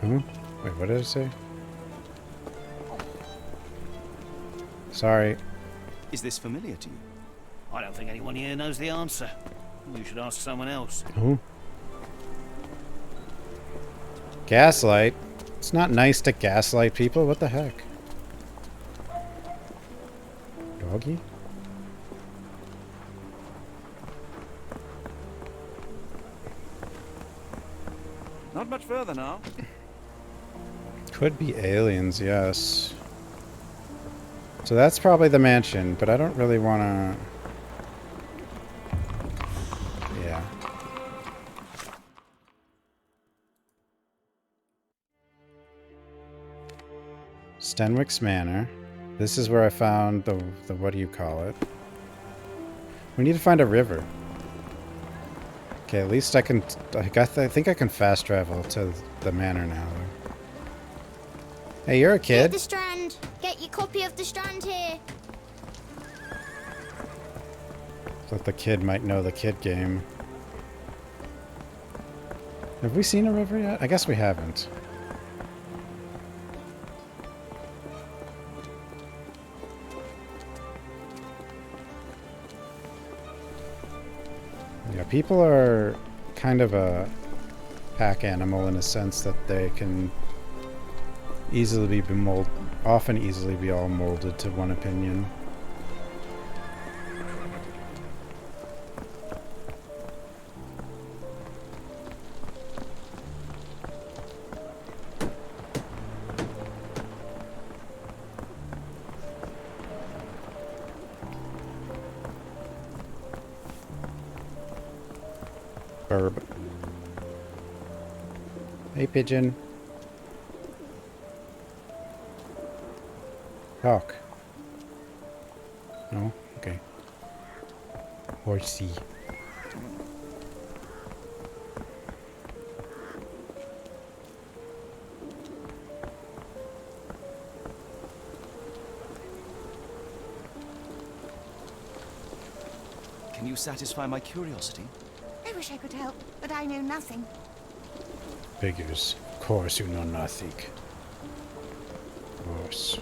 Wait, what did I say? Sorry. Is this familiar to you? I don't think anyone here knows the answer. You should ask someone else. Gaslight? It's not nice to gaslight people. What the heck? Doggy? Not much further now. Could be aliens, yes. So that's probably the mansion, but I don't really want to... Yeah. Stenwick's Manor. This is where I found the what do you call it? We need to find a river. Okay, at least I can... I think I can fast travel to the manor now. Hey, you're a kid. Get the Strand. Get your copy of the Strand here. Thought the kid might know the kid game. Have we seen a river yet? I guess we haven't. Yeah, people are kind of a pack animal in a sense that they can easily be often easily be all molded to one opinion. Burb. Hey, pigeon. Talk. No? Okay. Horsey. Can you satisfy my curiosity? I wish I could help, but I know nothing. Figures. Of course you know nothing. Of course.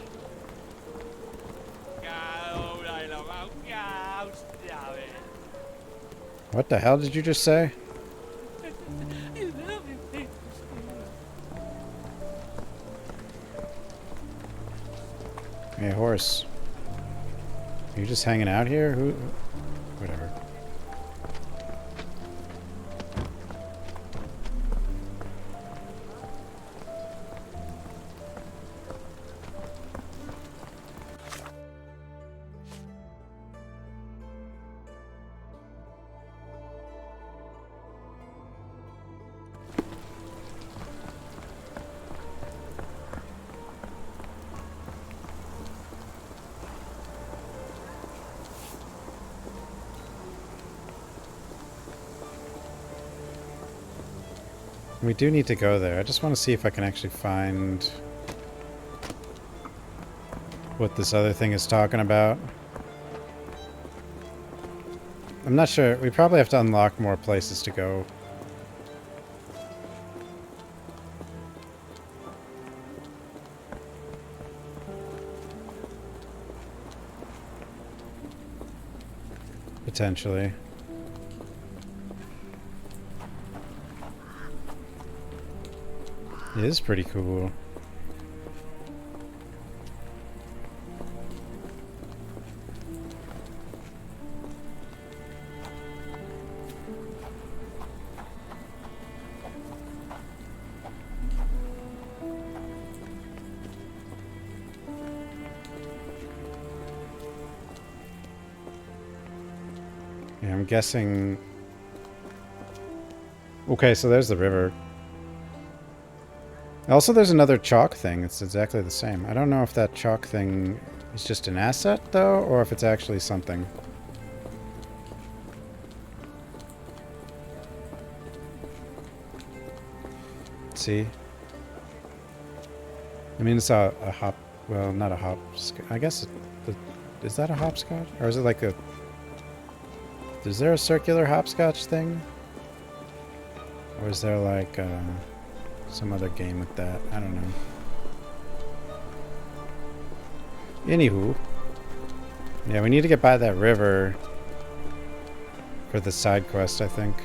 What the hell did you just say? Hey, horse. Are you just hanging out here? Who? Whatever. We do need to go there. I just want to see if I can actually find what this other thing is talking about. I'm not sure. We probably have to unlock more places to go. Potentially. It is pretty cool. Yeah, I'm guessing... Okay, so there's the river. Also, there's another chalk thing. It's exactly the same. I don't know if that chalk thing is just an asset, though, or if it's actually something. See? I mean, it's a hop... Well, not a hop... I guess... Is that a hopscotch? Or is it like a... Is there a circular hopscotch thing? Or is there like... some other game with that. I don't know. Anywho. Yeah, we need to get by that river for the side quest, I think.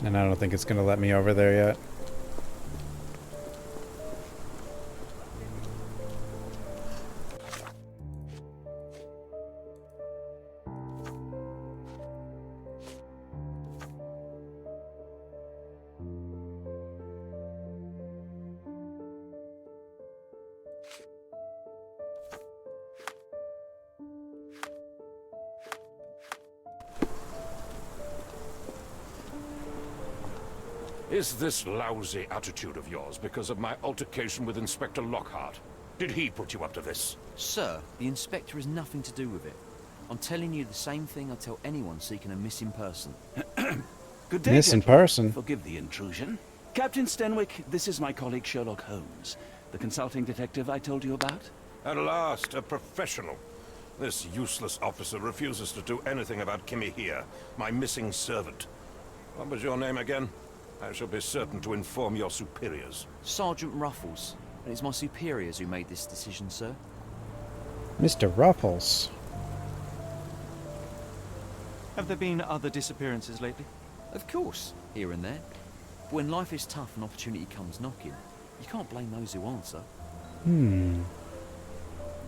And I don't think it's going to let me over there yet. Is this lousy attitude of yours because of my altercation with Inspector Lockhart? Did he put you up to this? Sir, the Inspector has nothing to do with it. I'm telling you the same thing I tell anyone seeking a missing person. Good day, Missing gentlemen. person. Forgive the intrusion. Captain Stenwick, this is my colleague Sherlock Holmes, the consulting detective I told you about. At last, a professional. This useless officer refuses to do anything about Kimmy here, my missing servant. What was your name again? I shall be certain to inform your superiors. Sergeant Ruffles. And it's my superiors who made this decision, sir. Mr. Ruffles. Have there been other disappearances lately? Of course, here and there. But when life is tough and opportunity comes knocking, you can't blame those who answer.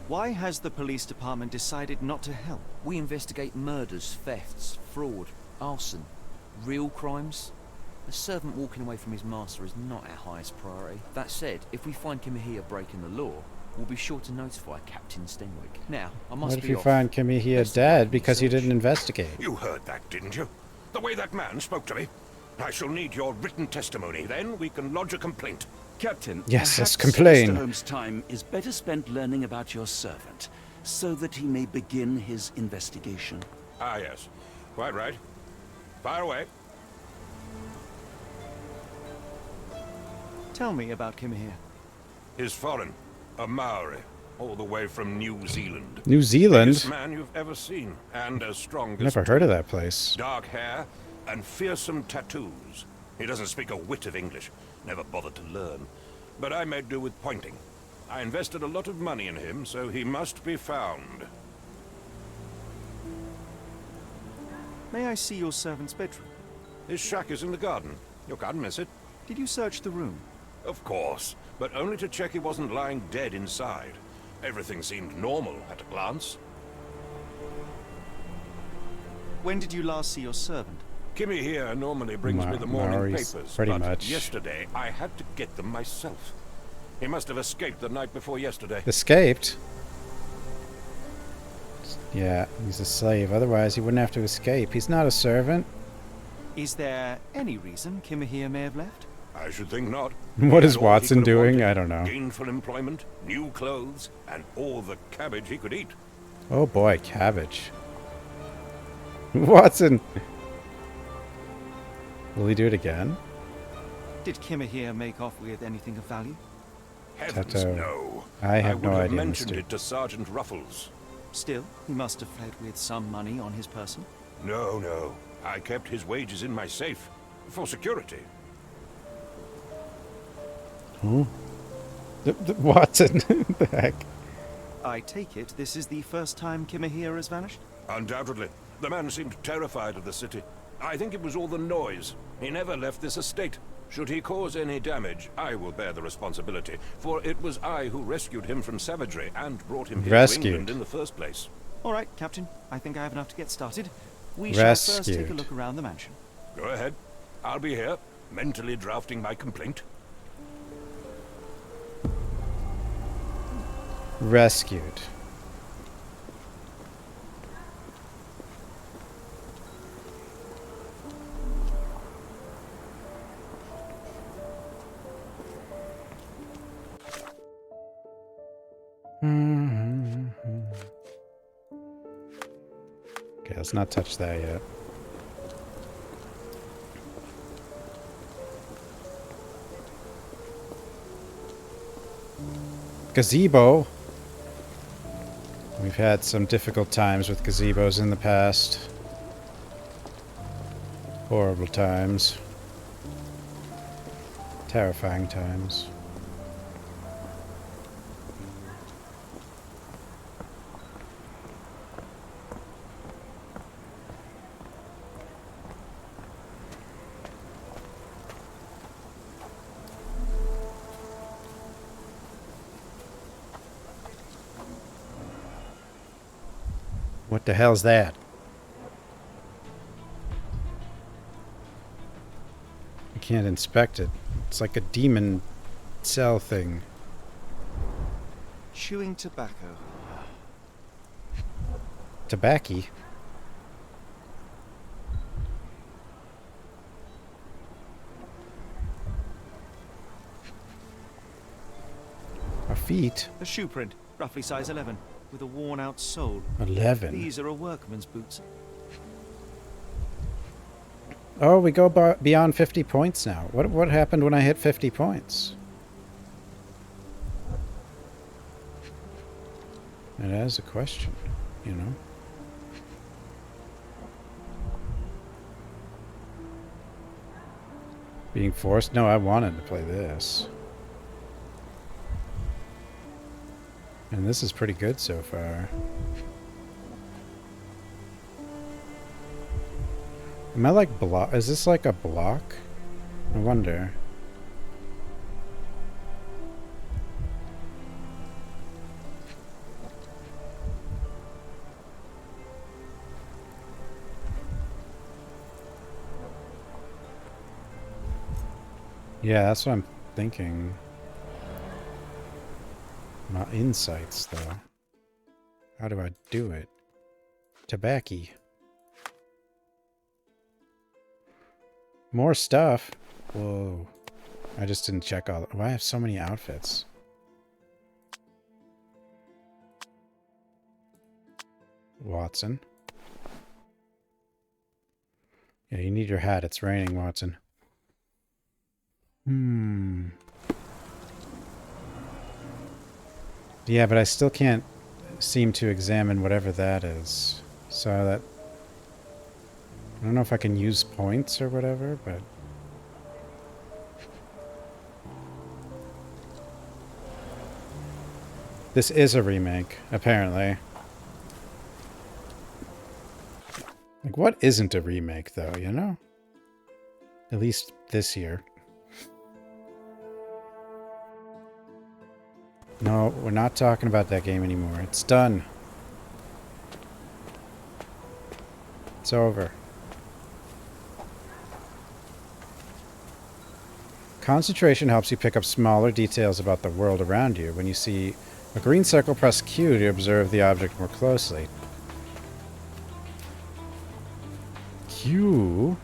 Why has the police department decided not to help? We investigate murders, thefts, fraud, arson, real crimes. A servant walking away from his master is not our highest priority. That said, if we find Kimahia breaking the law, we'll be sure to notify Captain Stenwick. Now, I must What if be you off. find Kimihia dead because you didn't investigate? You heard that, didn't you? The way that man spoke to me. I shall need your written testimony. Then we can lodge a complaint. Captain, Yes, let's perhaps complain. Mr. Holmes' time is better spent learning about your servant, so that he may begin his investigation. Ah, yes. Quite right. Fire away. Tell me about Kimahia. He's foreign. A Maori. All the way from New Zealand. New Zealand? Biggest man you've ever seen. And as strong as... Never heard of that place. Dark hair and fearsome tattoos. He doesn't speak a whit of English. Never bothered to learn. But I made do with pointing. I invested a lot of money in him, so he must be found. May I see your servant's bedroom? His shack is in the garden. You can't miss it. Did you search the room? Of course, but only to check he wasn't lying dead inside. Everything seemed normal at a glance. When did you last see your servant? Kimmy here normally brings me the morning Maori's papers, pretty but much. yesterday I had to get them myself. He must have escaped the night before yesterday. Escaped? Yeah, he's a slave. Otherwise, he wouldn't have to escape. He's not a servant. Is there any reason Kimahia may have left? I should think not. What He is had all he Watson could have doing? wanted. I don't know. Gainful employment, new clothes, and all the cabbage he could eat. Oh boy, cabbage. Watson! Will he do it again? Did Kimahia make off with anything of value? Heavens, Tato. no. I have would no have idea, mentioned mister. it to Sergeant Ruffles. Still, he must have fled with some money on his person. No, no. I kept his wages in my safe. For security. Who? Watson. The heck? I take it this is the first time Kimahia has vanished? Undoubtedly. The man seemed terrified of the city. I think it was all the noise. He never left this estate. Should he cause any damage, I will bear the responsibility, for it was I who rescued him from savagery and brought him here to England in the first place. All right, Captain. I think I have enough to get started. We shall first take a look around the mansion. Go ahead. I'll be here, mentally drafting my complaint. Rescued. Okay, let's not touch that yet. Gazebo. We've had some difficult times with gazebos in the past. Horrible times. Terrifying times. What the hell's that? I can't inspect it. It's like a demon cell thing. Chewing tobacco. Tobacco. feet. A shoe print, roughly size 11, with a worn-out sole. 11. These are a workman's boots. Oh, we go beyond 50 points now. What happened when I hit 50 points? And that is a question, you know? Being forced? No, I wanted to play this. And this is pretty good so far. Am I like block? Is this like a block? I wonder. Yeah, that's what I'm thinking. My insights, though. How do I do it? Tobacco. More stuff. Whoa. I just didn't check all. Why I have so many outfits? Watson. Yeah, you need your hat. It's raining, Watson. Yeah, but I still can't seem to examine whatever that is. So that... I don't know if I can use points or whatever, but... This is a remake, apparently. Like, what isn't a remake, though, you know? At least this year. No, we're not talking about that game anymore. It's done. It's over. Concentration helps you pick up smaller details about the world around you. When you see a green circle, press Q to observe the object more closely. Q?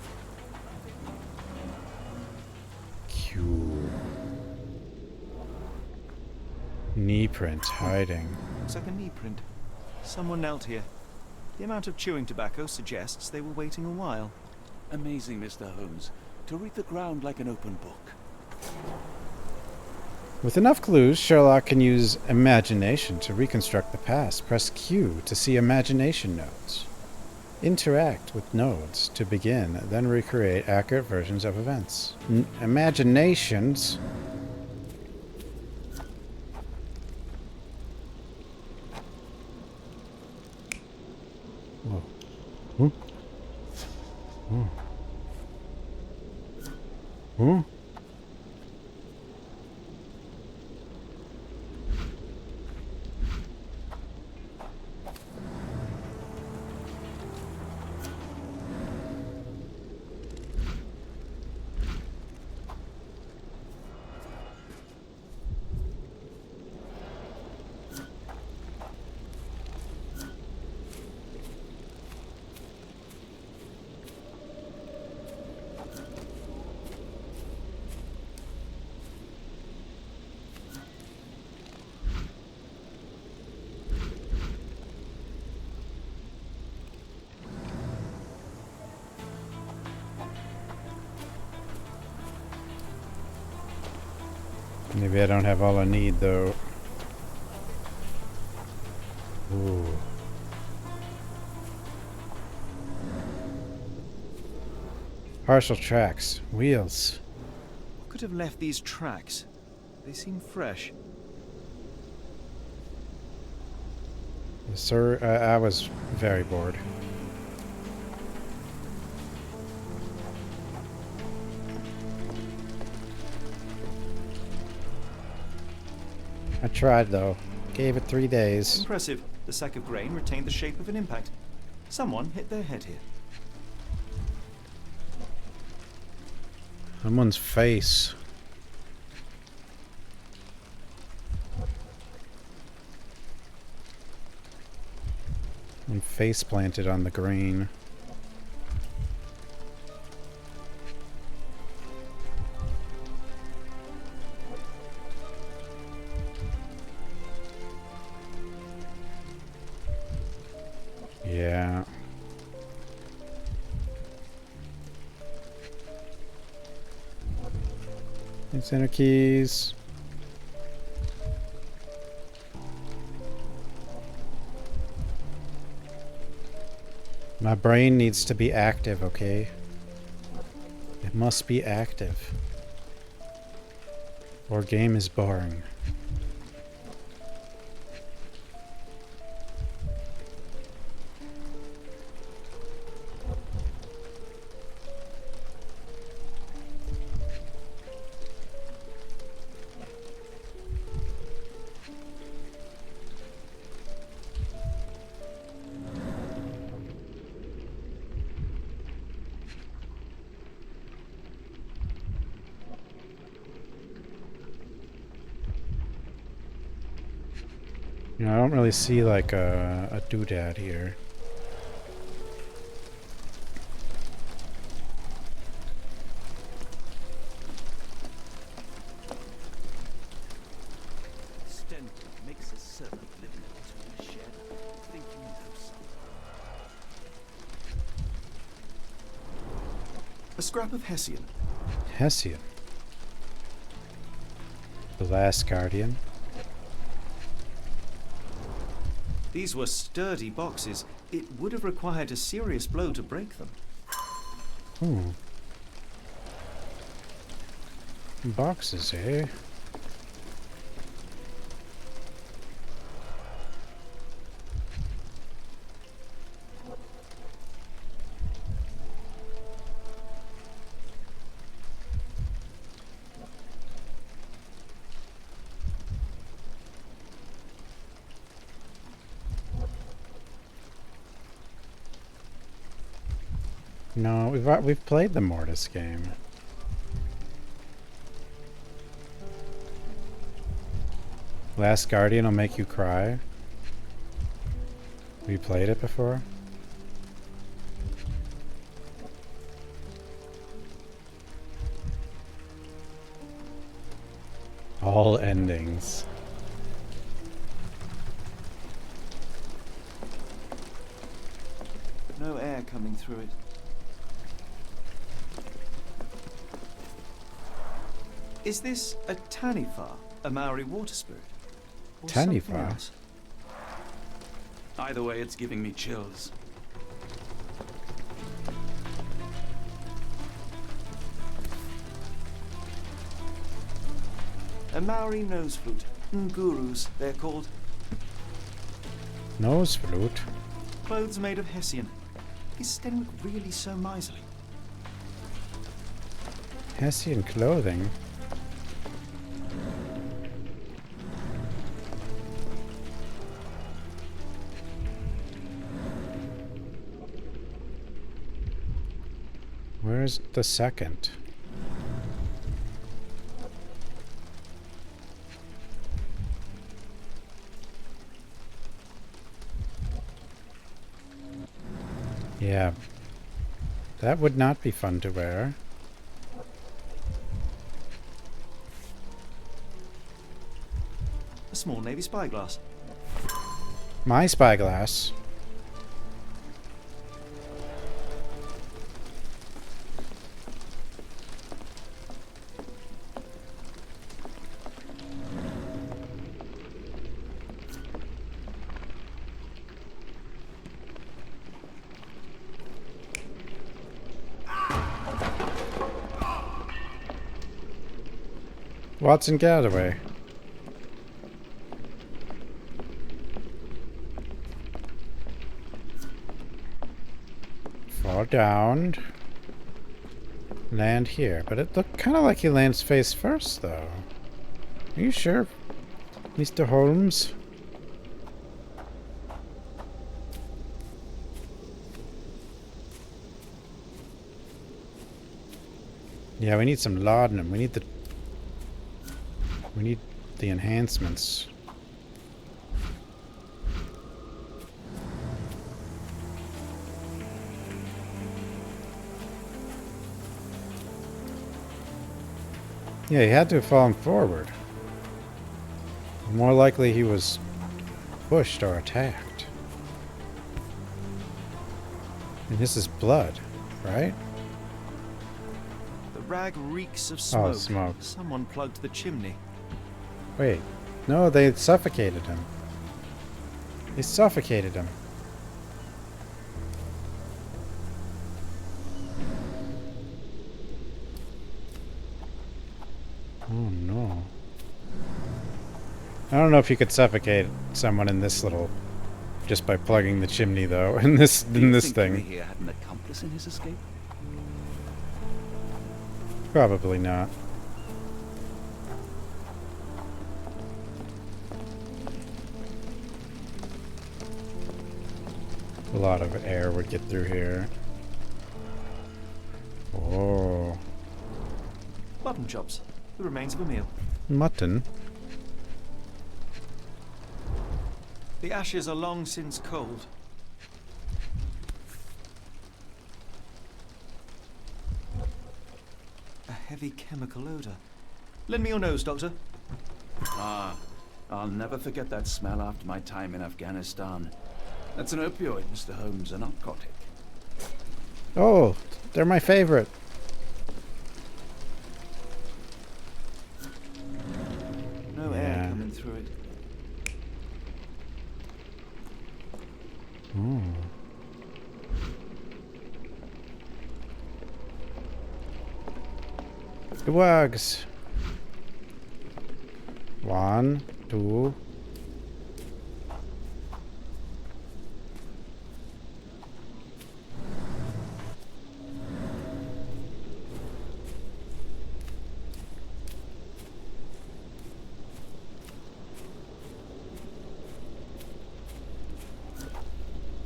Q. Knee print hiding. Looks like a knee print. Someone knelt here. The amount of chewing tobacco suggests they were waiting a while. Amazing, Mr. Holmes. To read the ground like an open book. With enough clues, Sherlock can use imagination to reconstruct the past. Press Q to see imagination nodes. Interact with nodes to begin, then recreate accurate versions of events. Imaginations? Whoa. Whoa. Whoa. Whoa. Maybe I don't have all I need, though. Ooh. Partial tracks. Wheels. What could have left these tracks? They seem fresh. Sir, I was very bored. I tried, though. Gave it 3 days. Impressive. The sack of grain retained the shape of an impact. Someone hit their head here. Someone's face. And face planted on the grain. Yeah. Center keys. My brain needs to be active, okay? It must be active. Or game is boring. You know, I don't really see like a doodad here. Stenton makes a servant live in a tool shed. Think he knows something. A scrap of Hessian. Hessian. The Last Guardian. These were sturdy boxes. It would have required a serious blow to break them. Boxes, eh? No, we've played the Mortis game. Last Guardian will make you cry. We played it before. All endings. No air coming through it. Is this a Tanifar, a Maori water spirit? Or something Tanifar? else? Either way, it's giving me chills. A Maori nose flute. Ngurus, they're called. Nose flute? Clothes made of Hessian. Is Stenwick really so miserly? Hessian clothing? Where's the second? Yeah. That would not be fun to wear. A small navy spyglass. My spyglass. Watson, get out of the way. Fall down. Land here. But it looked kind of like he lands face first, though. Are you sure, Mr. Holmes? Yeah, we need some laudanum. We need the enhancements. Yeah, he had to have fallen forward. More likely he was pushed or attacked. And this is blood, right? The rag reeks of smoke. Oh, smoke. Someone plugged the chimney. Wait. No, they suffocated him. They suffocated him. Oh no. I don't know if you could suffocate someone in this little, just by plugging the chimney though, in this thing. Here had an accomplice in his escape? Probably not. A lot of air would get through here. Oh. Mutton chops. The remains of a meal. Mutton? The ashes are long since cold. A heavy chemical odor. Lend me your nose, Doctor. Ah, I'll never forget that smell after my time in Afghanistan. That's an opioid, Mr. Holmes, a narcotic. Oh, they're my favorite. No air coming through it. Oh. The wags. 1, 2.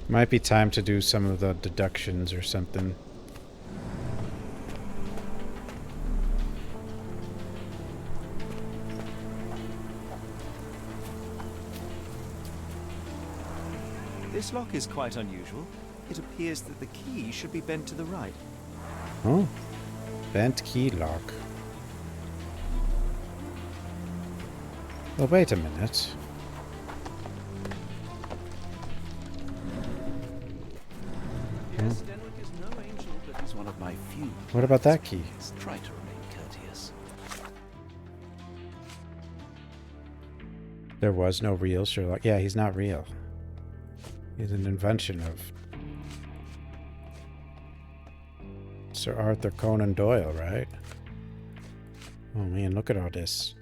Might be time to do some of the deductions or something. This lock is quite unusual. It appears that the key should be bent to the right. Oh, bent key lock. Well, wait a minute. Yes, Denwick is no angel, but he's one of my few. What about that key? Try to remain courteous. There was no real Sherlock. Yeah, he's not real. He's an invention of Sir Arthur Conan Doyle, right? Oh man, look at all this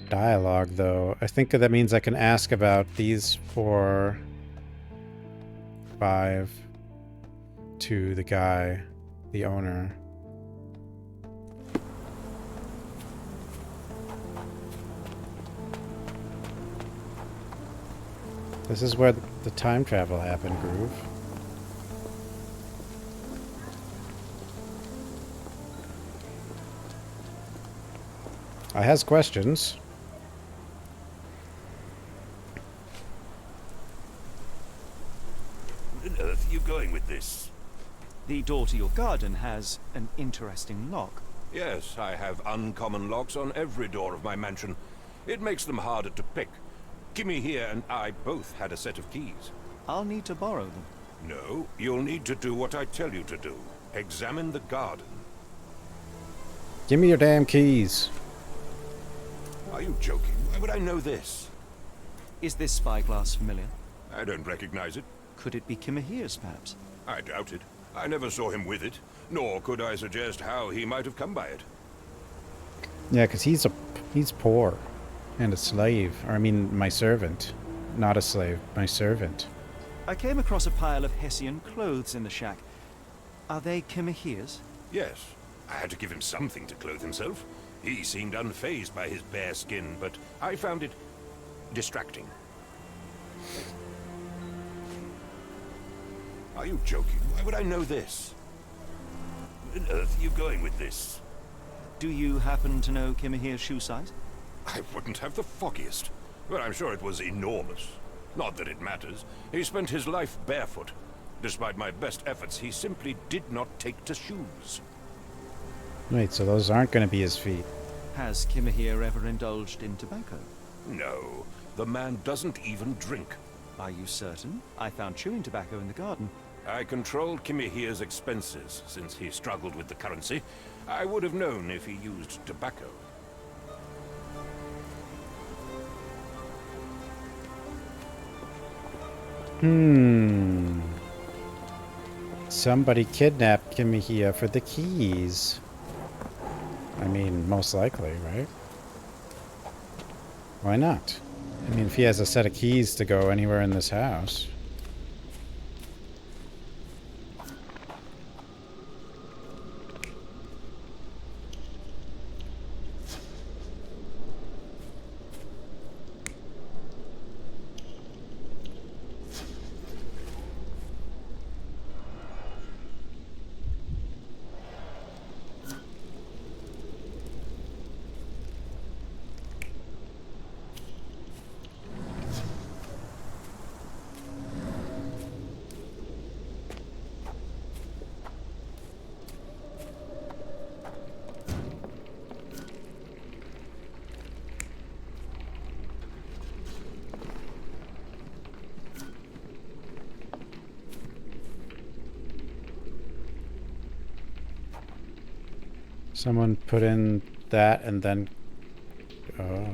dialogue, though. I think that means I can ask about these 4, 5 to the guy, the owner. This is where the time travel happened, Groove. I has questions. Where on earth are you going with this? The door to your garden has an interesting lock. Yes, I have uncommon locks on every door of my mansion. It makes them harder to pick. Kimmy here and I both had a set of keys. I'll need to borrow them. No, you'll need to do what I tell you to do. Examine the garden. Give me your damn keys. Are you joking? Why would I know this? Is this spyglass familiar? I don't recognize it. Could it be Kimahir's, perhaps? I doubt it. I never saw him with it, nor could I suggest how he might have come by it. Yeah, because he's poor. And a slave. Or I mean, my servant. Not a slave, my servant. I came across a pile of Hessian clothes in the shack. Are they Kimahir's? Yes. I had to give him something to clothe himself. He seemed unfazed by his bare skin, but I found it distracting. Are you joking? Why would I know this? Where on earth are you going with this? Do you happen to know Kimahir's shoe size? I wouldn't have the foggiest, but I'm sure it was enormous. Not that it matters. He spent his life barefoot. Despite my best efforts, he simply did not take to shoes. Wait, so those aren't going to be his feet. Has Kimahir ever indulged in tobacco? No, the man doesn't even drink. Are you certain? I found chewing tobacco in the garden. I controlled Kimihia's expenses since he struggled with the currency. I would have known if he used tobacco. Somebody kidnapped Kimihia for the keys. I mean, most likely, right? Why not? I mean, if he has a set of keys to go anywhere in this house. Someone put in that and then... Oh.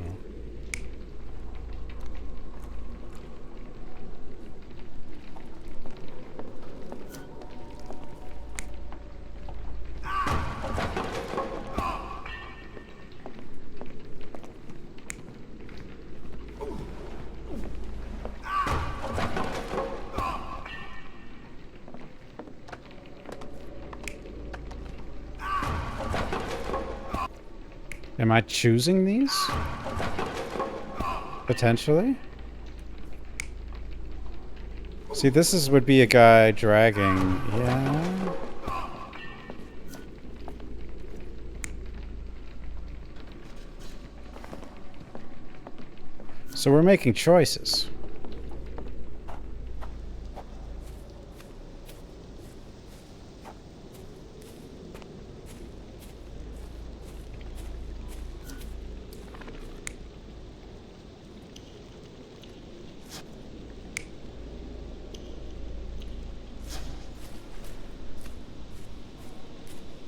Am I choosing these? Potentially? See, this would be a guy dragging... Yeah... So we're making choices.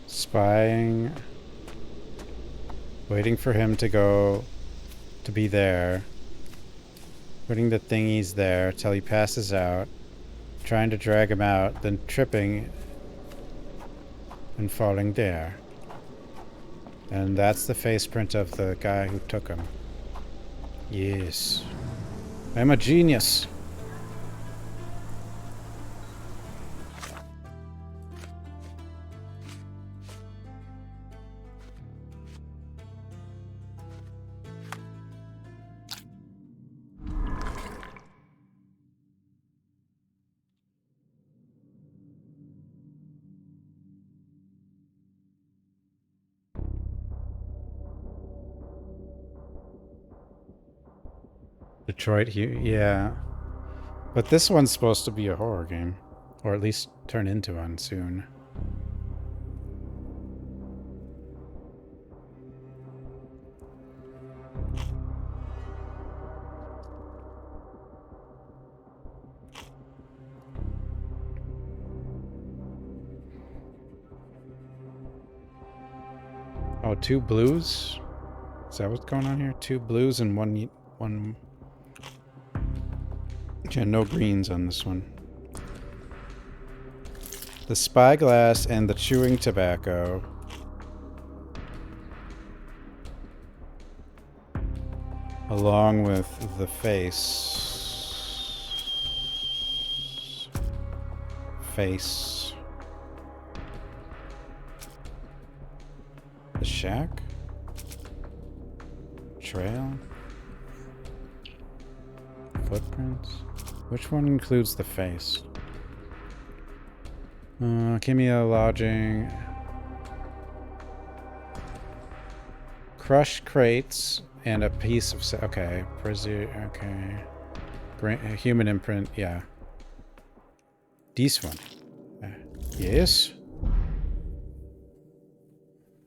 Spying, waiting for him to be there, putting the thingies there till he passes out, trying to drag him out, then tripping and falling there. And that's the face print of the guy who took him. Yes. I'm a genius. Detroit, yeah. But this one's supposed to be a horror game. Or at least turn into one soon. Oh, 2 blues? Is that what's going on here? 2 blues and one... Yeah, no greens on this one. The spyglass and the chewing tobacco. Along with the face. The shack? Trail? Footprints? Which one includes the face? Kimia lodging. Crushed crates and a piece of... Okay. Okay. Human imprint, yeah. This one. Yes?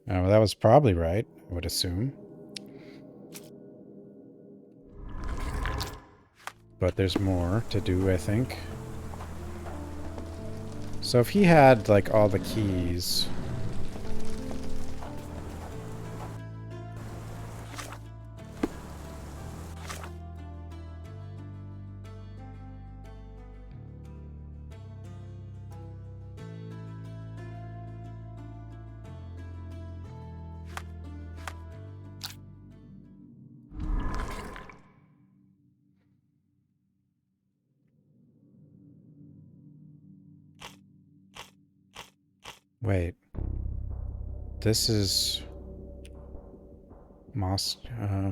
Oh, well, that was probably right, I would assume. but there's more to do, I think. So if he had, like, all the keys... Wait. This is...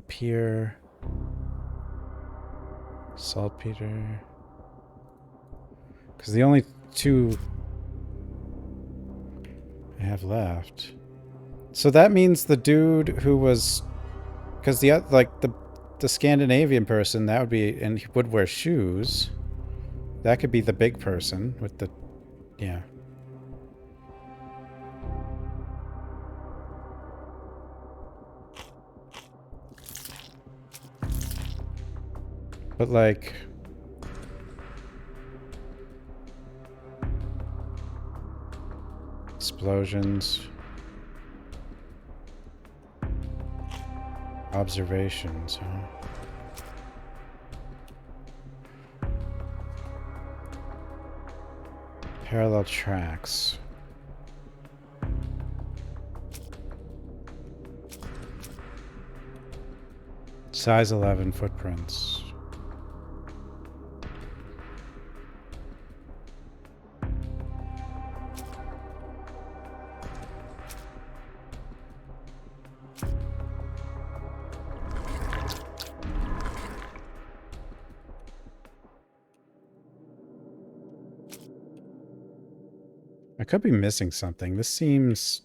Pier... Saltpeter... Because the only two I have left. So that means the dude who was... Because the Scandinavian person, that would be... And he would wear shoes. That could be the big person with the... Yeah. But like... Explosions. Observations, huh? Parallel tracks. Size 11 footprints. I could be missing something. This seems...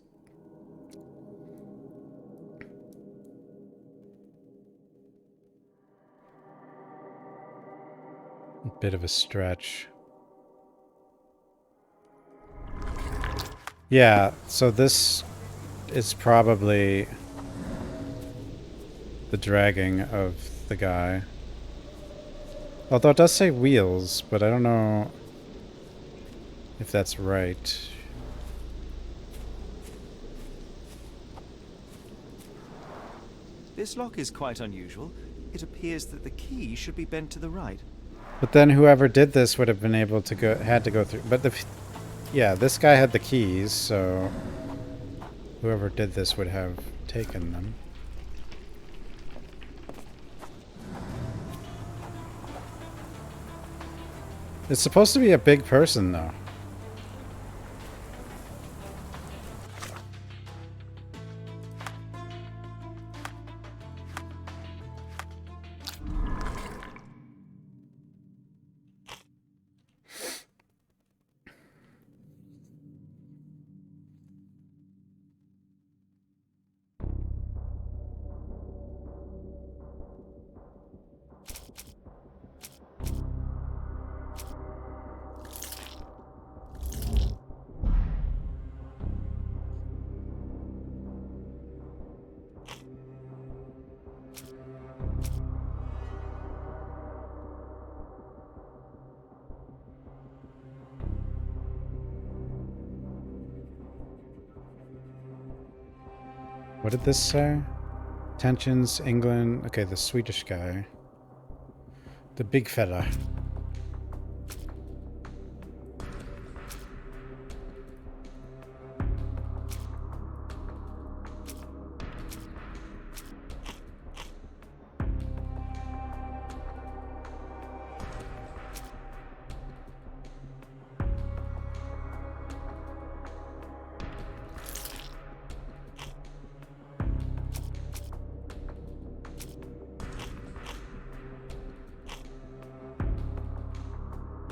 a bit of a stretch. Yeah, so this is probably the dragging of the guy. Although it does say wheels, but I don't know if that's right. This lock is quite unusual. It appears that the key should be bent to the right. But then whoever did this would have been able to had to go through. But yeah, this guy had the keys, so whoever did this would have taken them. It's supposed to be a big person, though. What did this say? Tensions, England. Okay, the Swedish guy. The big fella.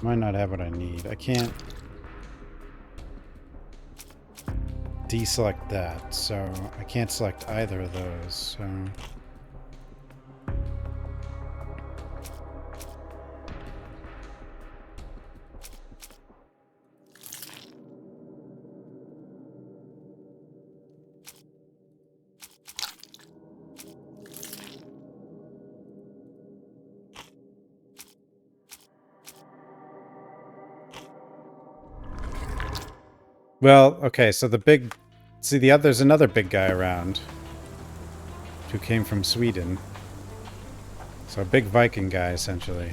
Might not have what I need. I can't deselect that, so I can't select either of those, so... Well, okay, so the big... See, there's another big guy around who came from Sweden. So a big Viking guy, essentially.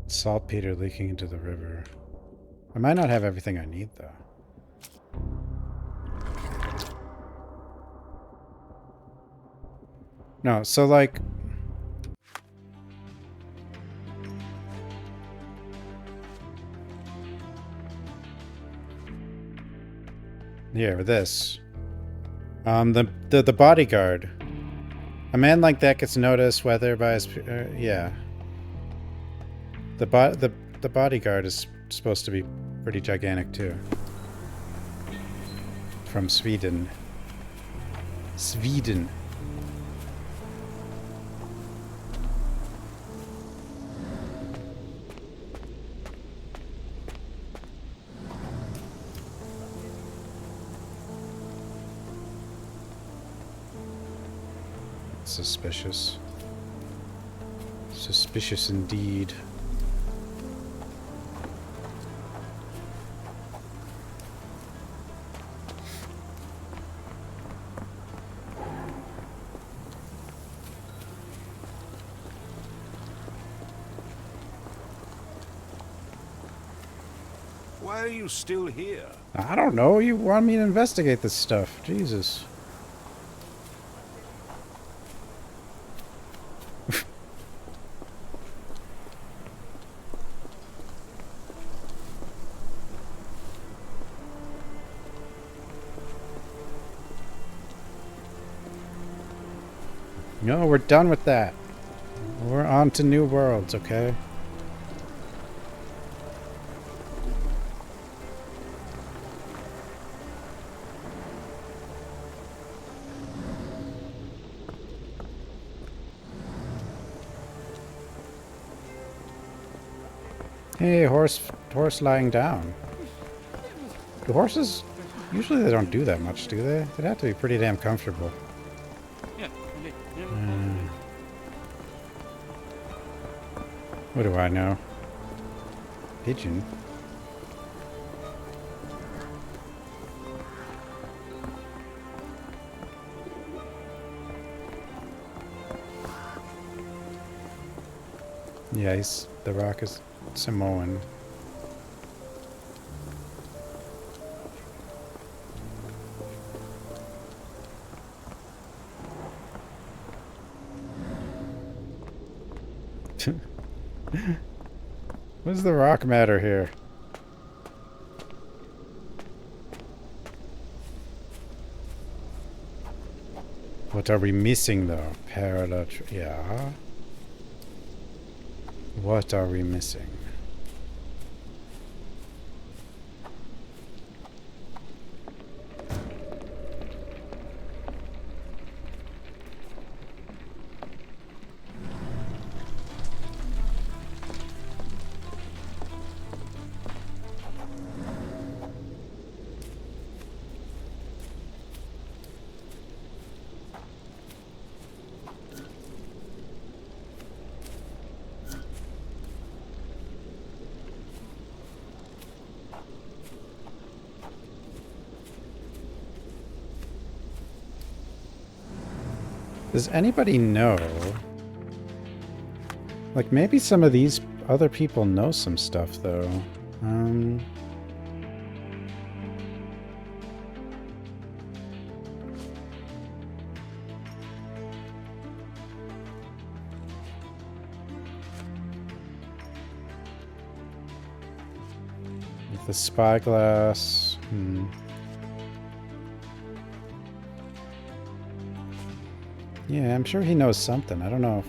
Saltpeter leaking into the river. I might not have everything I need, though. No, so like... Here, this. The bodyguard. A man like that gets noticed whether by his... yeah. The bodyguard is supposed to be pretty gigantic, too. From Sweden. Sweden. Suspicious. Suspicious indeed. Why are you still here? I don't know. You want me to investigate this stuff. Jesus. No, we're done with that. We're on to new worlds, okay? Hey, horse lying down. Do horses... Usually they don't do that much, do they? They'd have to be pretty damn comfortable. What do I know? Pigeon. Yeah, the rock is Samoan. What does the rock matter here? What are we missing though? Parallel, yeah. What are we missing? Does anybody know? Like, maybe some of these other people know some stuff, though. With the spyglass. Yeah, I'm sure he knows something. I don't know.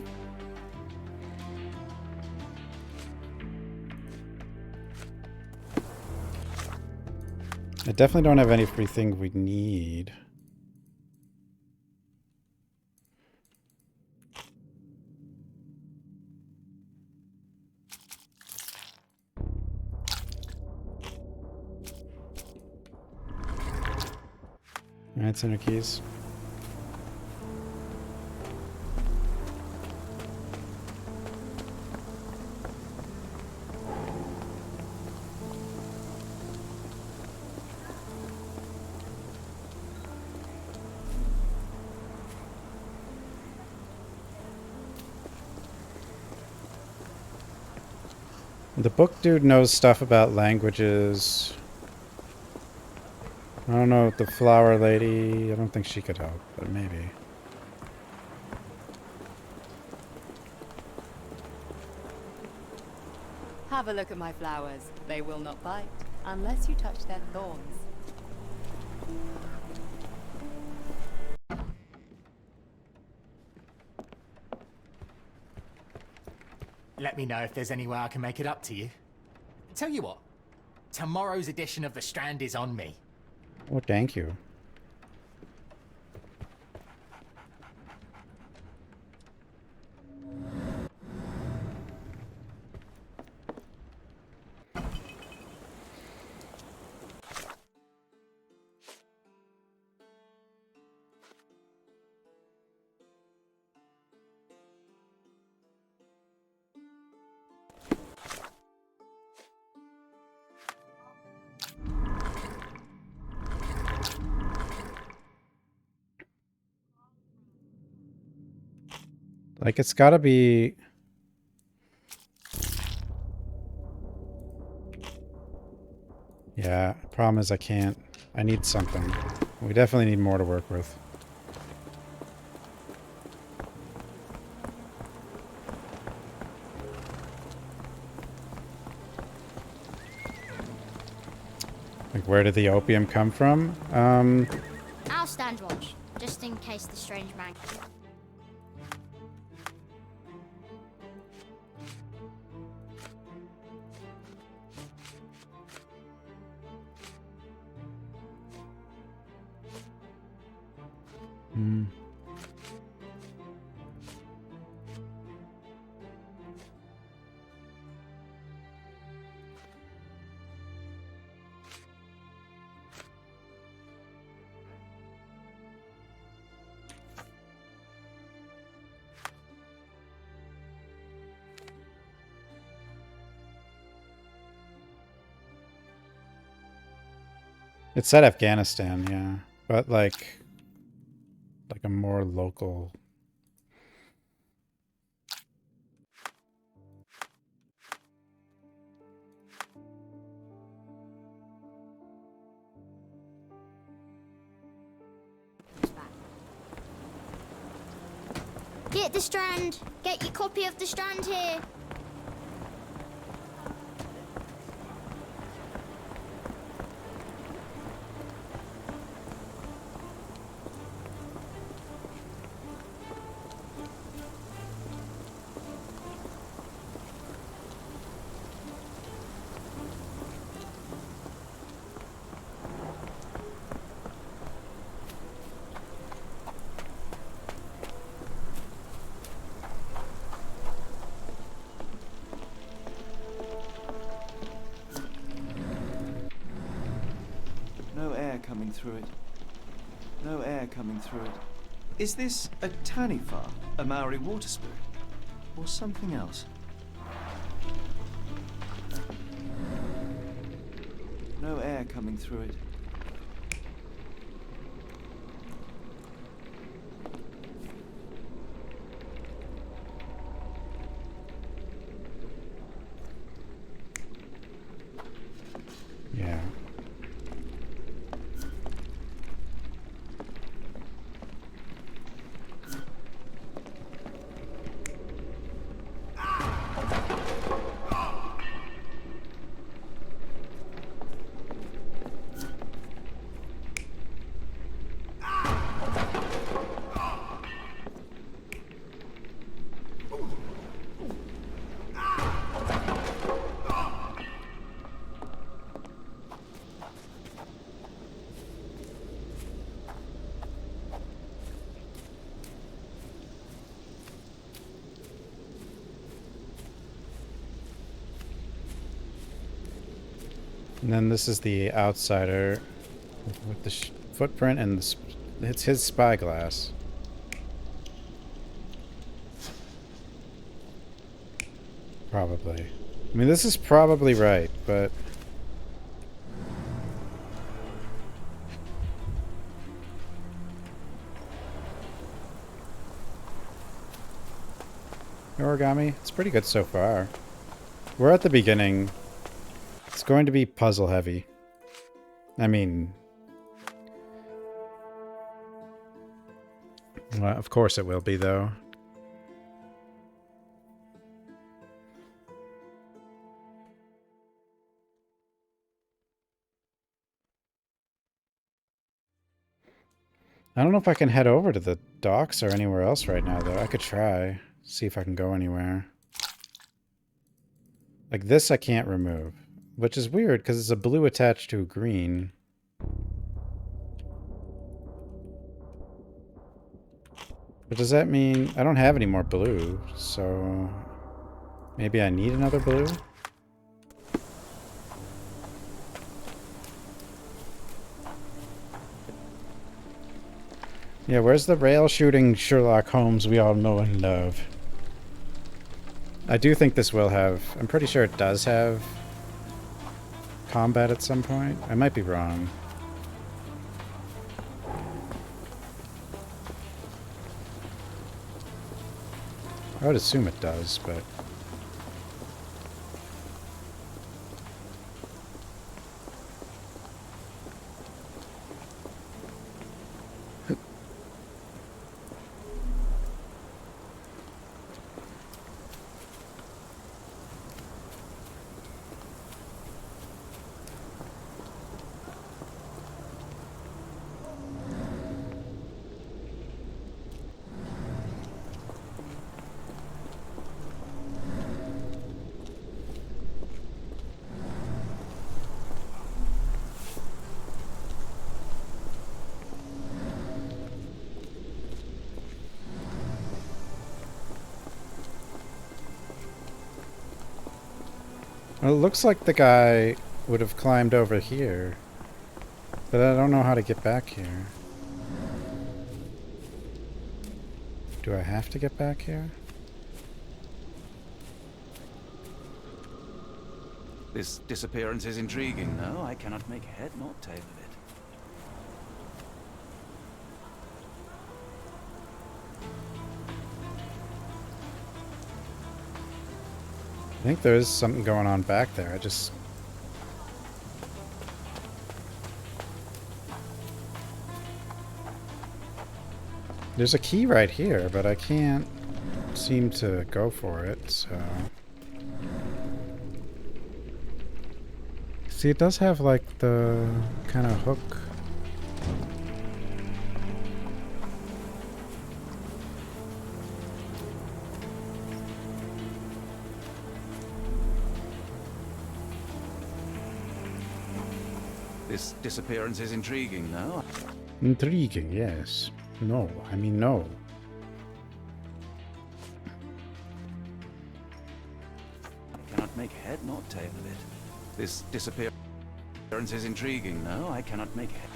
definitely don't have everything we need. Alright, center keys. The book dude knows stuff about languages. I don't know, the flower lady, I don't think she could help, but maybe. Have a look at my flowers. They will not bite unless you touch their thorns. Let me know if there's any way I can make it up to you. Tell you what, tomorrow's edition of The Strand is on me. Oh, thank you. Like, it's gotta be... Yeah, problem is I can't. I need something. We definitely need more to work with. Like, where did the opium come from? I'll stand watch, just in case the strange man... It said Afghanistan, yeah. But like a more local... Get the Strand! Get your copy of the Strand here! Coming through it. No air coming through it. Is this a Taniwha, a Maori water spirit, or something else? No air coming through it. Yeah. And then this is the outsider with the footprint and it's his spyglass. Probably. I mean, this is probably right, but... Origami, it's pretty good so far. We're at the beginning. It's going to be puzzle heavy. I mean... well, of course it will be, though. I don't know if I can head over to the docks or anywhere else right now, though. I could try. See if I can go anywhere. Like this I can't remove. Which is weird, because it's a blue attached to a green. But does that mean... I don't have any more blue, so... maybe I need another blue? Yeah, where's the rail-shooting Sherlock Holmes we all know and love? I do think this will have... I'm pretty sure it does have... combat at some point. I might be wrong. I would assume it does, but... Well, it looks like the guy would have climbed over here. But I don't know how to get back here. Do I have to get back here? This disappearance is intriguing. No, I cannot make head nor tail of it. I think there is something going on back there. I just... there's a key right here, but I can't seem to go for it, so... see, it does have, like, the kind of hook... This disappearance is intriguing, no? Intriguing, yes. No, I mean no. I cannot make head nor tail of it. This disappearance is intriguing, no? I cannot make head.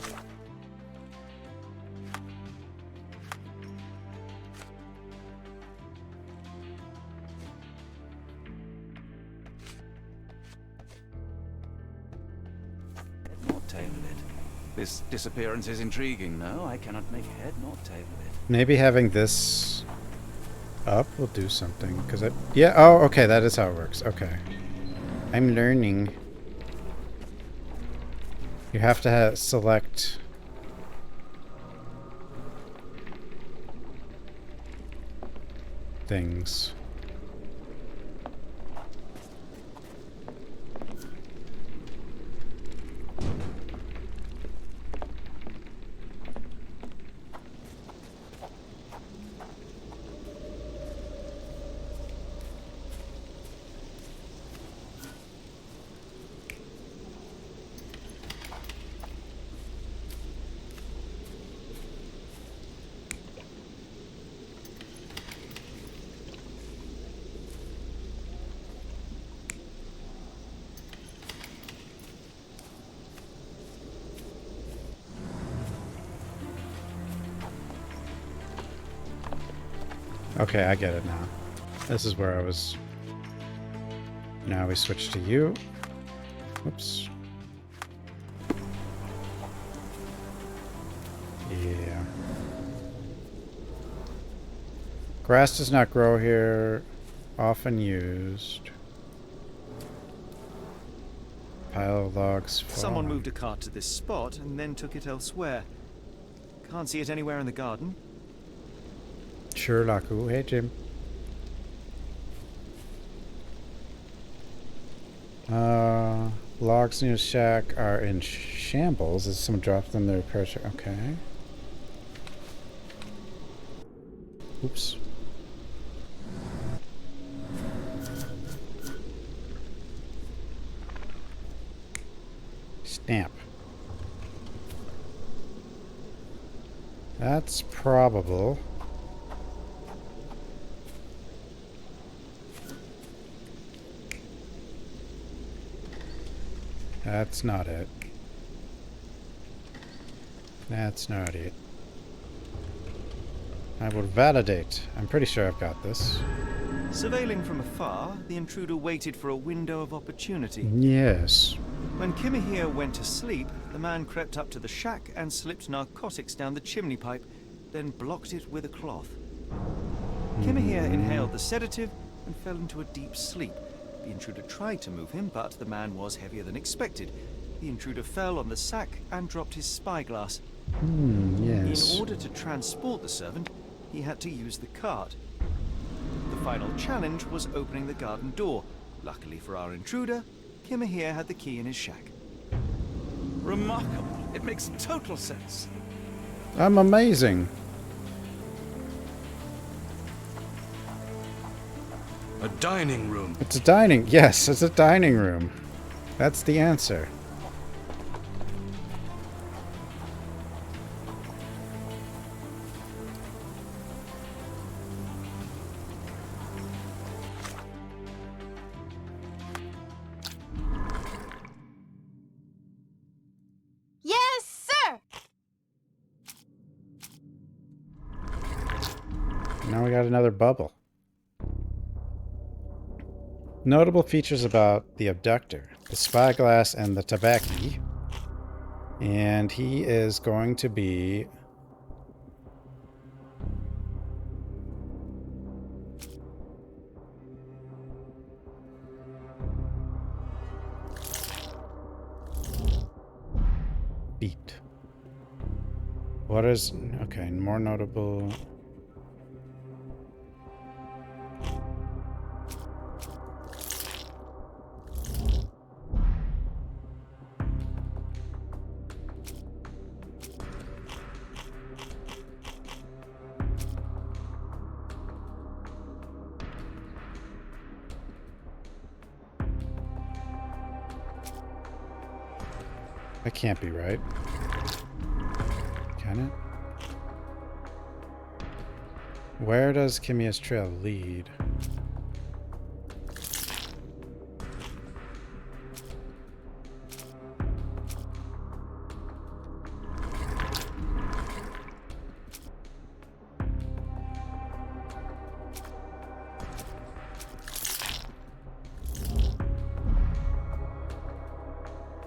This disappearance is intriguing. No, I cannot make head nor tail of it. Maybe having this up will do something, because I... yeah, oh, okay, that is how it works. Okay. I'm learning. You have to select... things. Okay, I get it now. This is where I was. Now we switch to you. Oops. Yeah. Grass does not grow here. Often used. Pile of logs. Someone moved a cart to this spot and then took it elsewhere. Can't see it anywhere in the garden. Sherlock. Ooh, hey, Jim. Logs near the shack are in shambles. As someone dropped them, their pressure. Okay. Oops. Stamp. That's probable. That's not it. That's not it. I will validate. I'm pretty sure I've got this. Surveilling from afar, the intruder waited for a window of opportunity. Yes. When Kimahir went to sleep, the man crept up to the shack and slipped narcotics down the chimney pipe, then blocked it with a cloth. Kimahir inhaled the sedative and fell into a deep sleep. The intruder tried to move him, but the man was heavier than expected. The intruder fell on the sack and dropped his spyglass. Yes. In order to transport the servant, he had to use the cart. The final challenge was opening the garden door. Luckily for our intruder, Kimahir had the key in his shack. Remarkable. It makes total sense. I'm amazing. A dining room. It's a dining. Yes, it's a dining room. That's the answer. Yes, sir! Now we got another bubble. Notable features about the abductor. The spyglass and the tobacco. And he is going to be... beat. What is... okay, more notable... That can't be right. Can it? Where does Kimia's trail lead?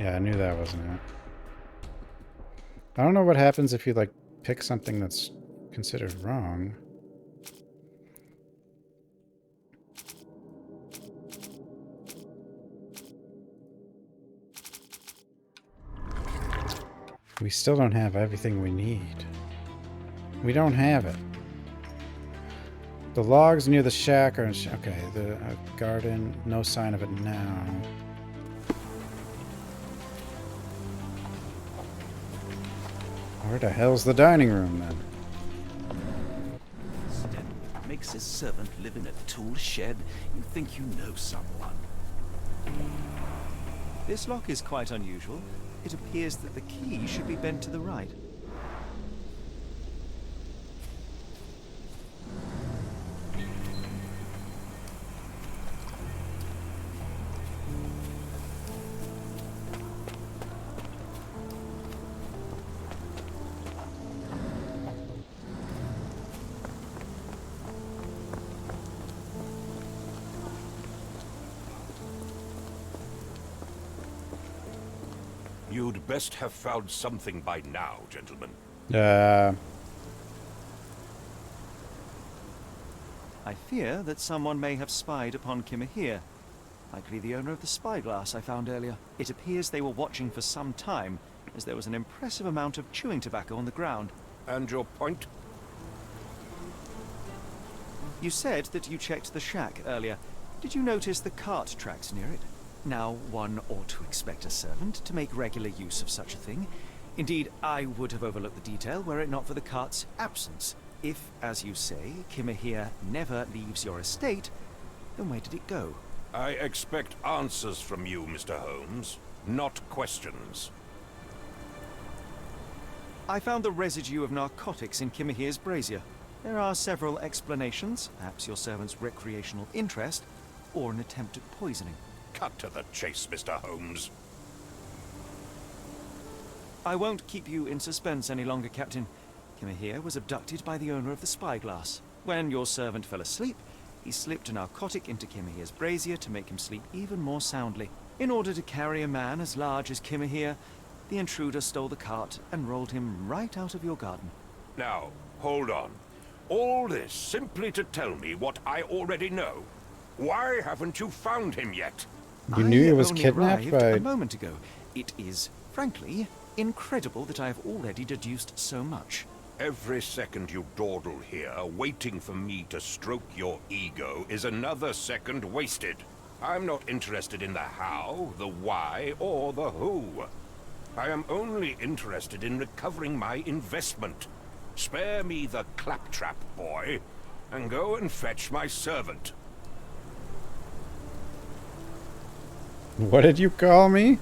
Yeah, I knew that wasn't it. I don't know what happens if you, like, pick something that's considered wrong. We still don't have everything we need. We don't have it. The logs near the shack are... okay, the garden, no sign of it now. Where the hell's the dining room, then? What makes a servant live in a tool shed? You think you know someone. This lock is quite unusual. It appears that the key should be bent to the right. would best have found something by now, gentlemen. I fear that someone may have spied upon Kimahir. Likely the owner of the spyglass I found earlier. It appears they were watching for some time, as there was an impressive amount of chewing tobacco on the ground. And your point? You said that you checked the shack earlier. Did you notice the cart tracks near it? Now, one ought to expect a servant to make regular use of such a thing. Indeed, I would have overlooked the detail were it not for the cart's absence. If, as you say, Kimahir never leaves your estate, then where did it go? I expect answers from you, Mr. Holmes, not questions. I found the residue of narcotics in Kimahir's brazier. There are several explanations, perhaps your servant's recreational interest, or an attempt at poisoning. Cut to the chase, Mr. Holmes. I won't keep you in suspense any longer, Captain. Kimahir was abducted by the owner of the spyglass. When your servant fell asleep, he slipped a narcotic into Kimahir's brazier to make him sleep even more soundly. In order to carry a man as large as Kimahir, the intruder stole the cart and rolled him right out of your garden. Now, hold on. All this simply to tell me what I already know. Why haven't you found him yet? You knew he was only kidnapped arrived by... a moment ago. It is, frankly, incredible that I have already deduced so much. Every second you dawdle here, waiting for me to stroke your ego, is another second wasted. I'm not interested in the how, the why, or the who. I am only interested in recovering my investment. Spare me the claptrap, boy, and go and fetch my servant. What did you call me?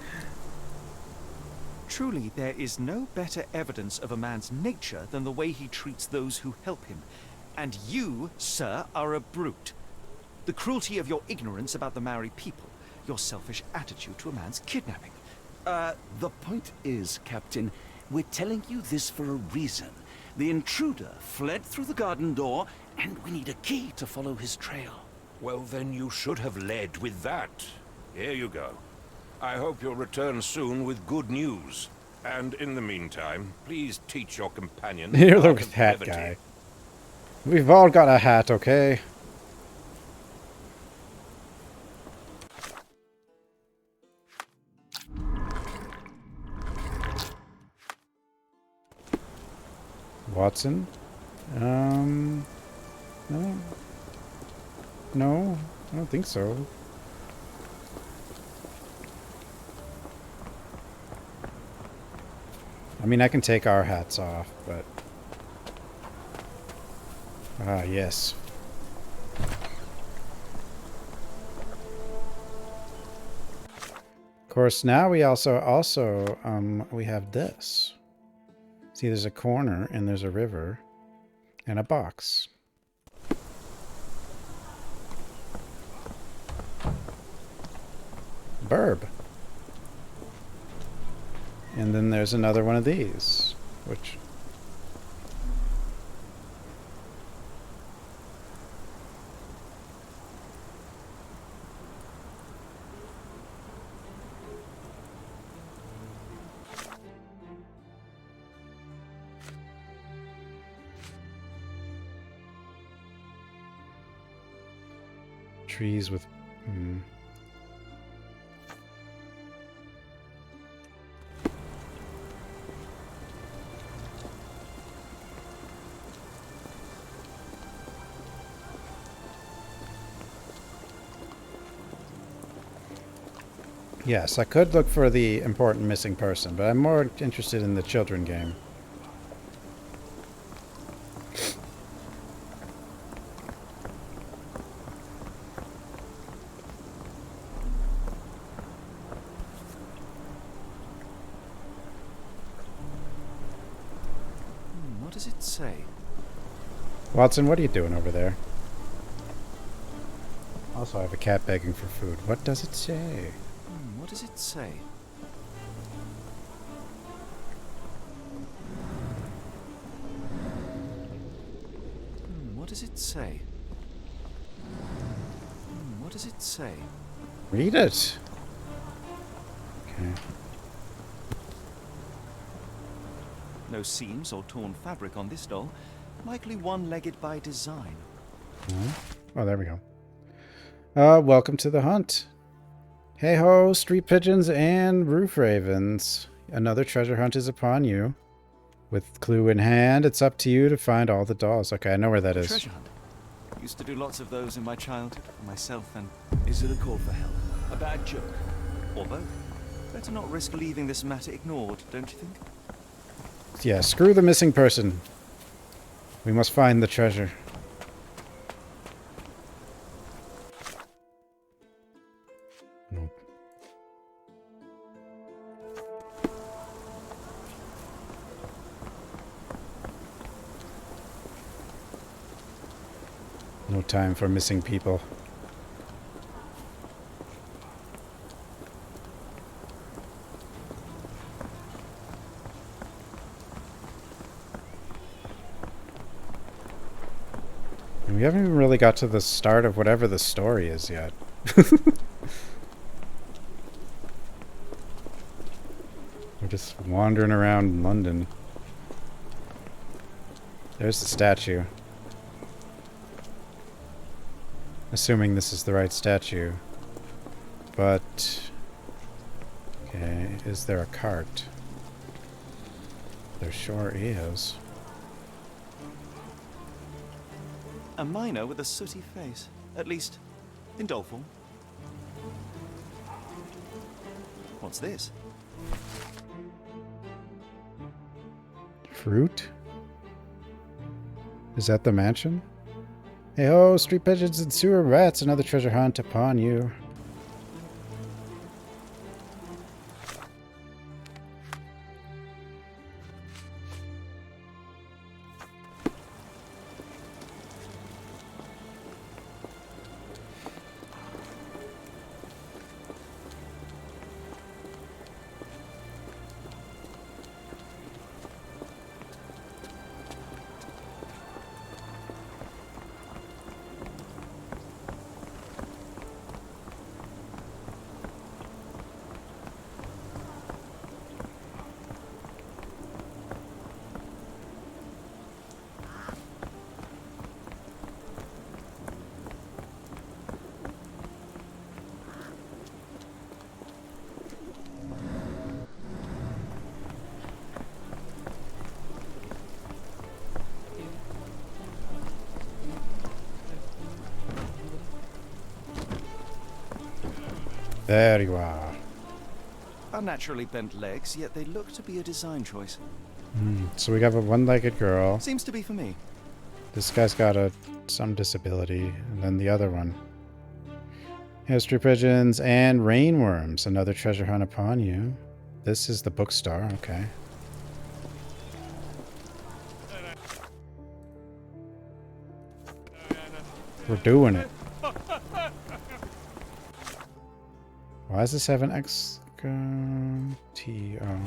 Truly, there is no better evidence of a man's nature than the way he treats those who help him. And you, sir, are a brute. The cruelty of your ignorance about the Maori people, your selfish attitude to a man's kidnapping. The point is, Captain, we're telling you this for a reason. The intruder fled through the garden door, and we need a key to follow his trail. Well, then you should have led with that. Here you go. I hope you'll return soon with good news. And in the meantime, please teach your companion... Here, look at that guy. We've all got a hat, okay? Watson? No. No, I don't think so. I mean, I can take our hats off, but... Ah, yes. Of course, now we also we have this. See, there's a corner, and there's a river, and a box. Burb. And then there's another one of these, which... Trees with... Yes, I could look for the important missing person, but I'm more interested in the children game. What does it say? Watson, what are you doing over there? Also, I have a cat begging for food. What does it say? What does it say? What does it say? What does it say? Read it. Okay. No seams or torn fabric on this doll. Likely one-legged by design. Oh, there we go. Welcome to the hunt. Hey ho, street pigeons and roof ravens. Another treasure hunt is upon you. With clue in hand, it's up to you to find all the dolls. Okay, I know where that is. Treasure hunt. Used to do lots of those in my childhood for myself and... Is it a call for help? A bad joke? Or both? Better not risk leaving this matter ignored, don't you think? Yeah, screw the missing person. We must find the treasure. Nope. No time for missing people. And we haven't even really got to the start of whatever the story is yet. We're just wandering around London. There's the statue. Assuming this is the right statue. But... okay, is there a cart? There sure is. A miner with a sooty face. At least, in doll form. What's this? Fruit? Is that the mansion? Hey ho, street pigeons and sewer rats, another treasure hunt upon you. There you are. Unnaturally bent legs, yet they look to be a design choice. So we got a one-legged girl. Seems to be for me. This guy's got some disability, and then the other one. History pigeons and rainworms, another treasure hunt upon you. This is the bookstore, okay. We're doing it. Why does this have an X? T. Oh. Okay.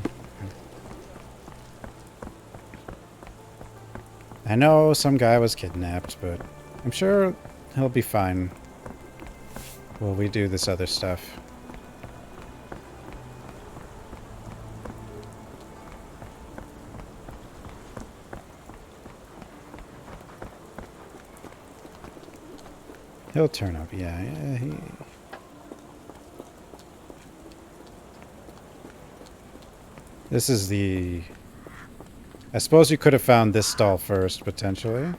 I know some guy was kidnapped, but I'm sure he'll be fine while we do this other stuff. He'll turn up, yeah. This is the... I suppose you could have found this stall first, potentially.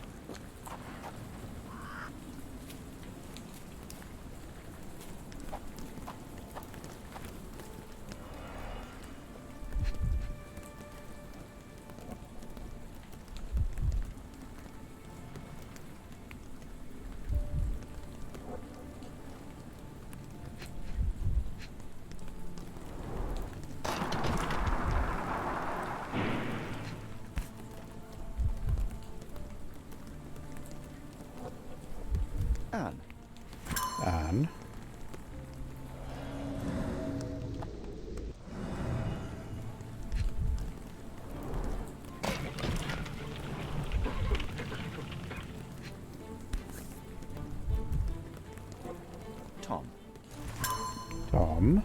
Anne. Tom. Tom.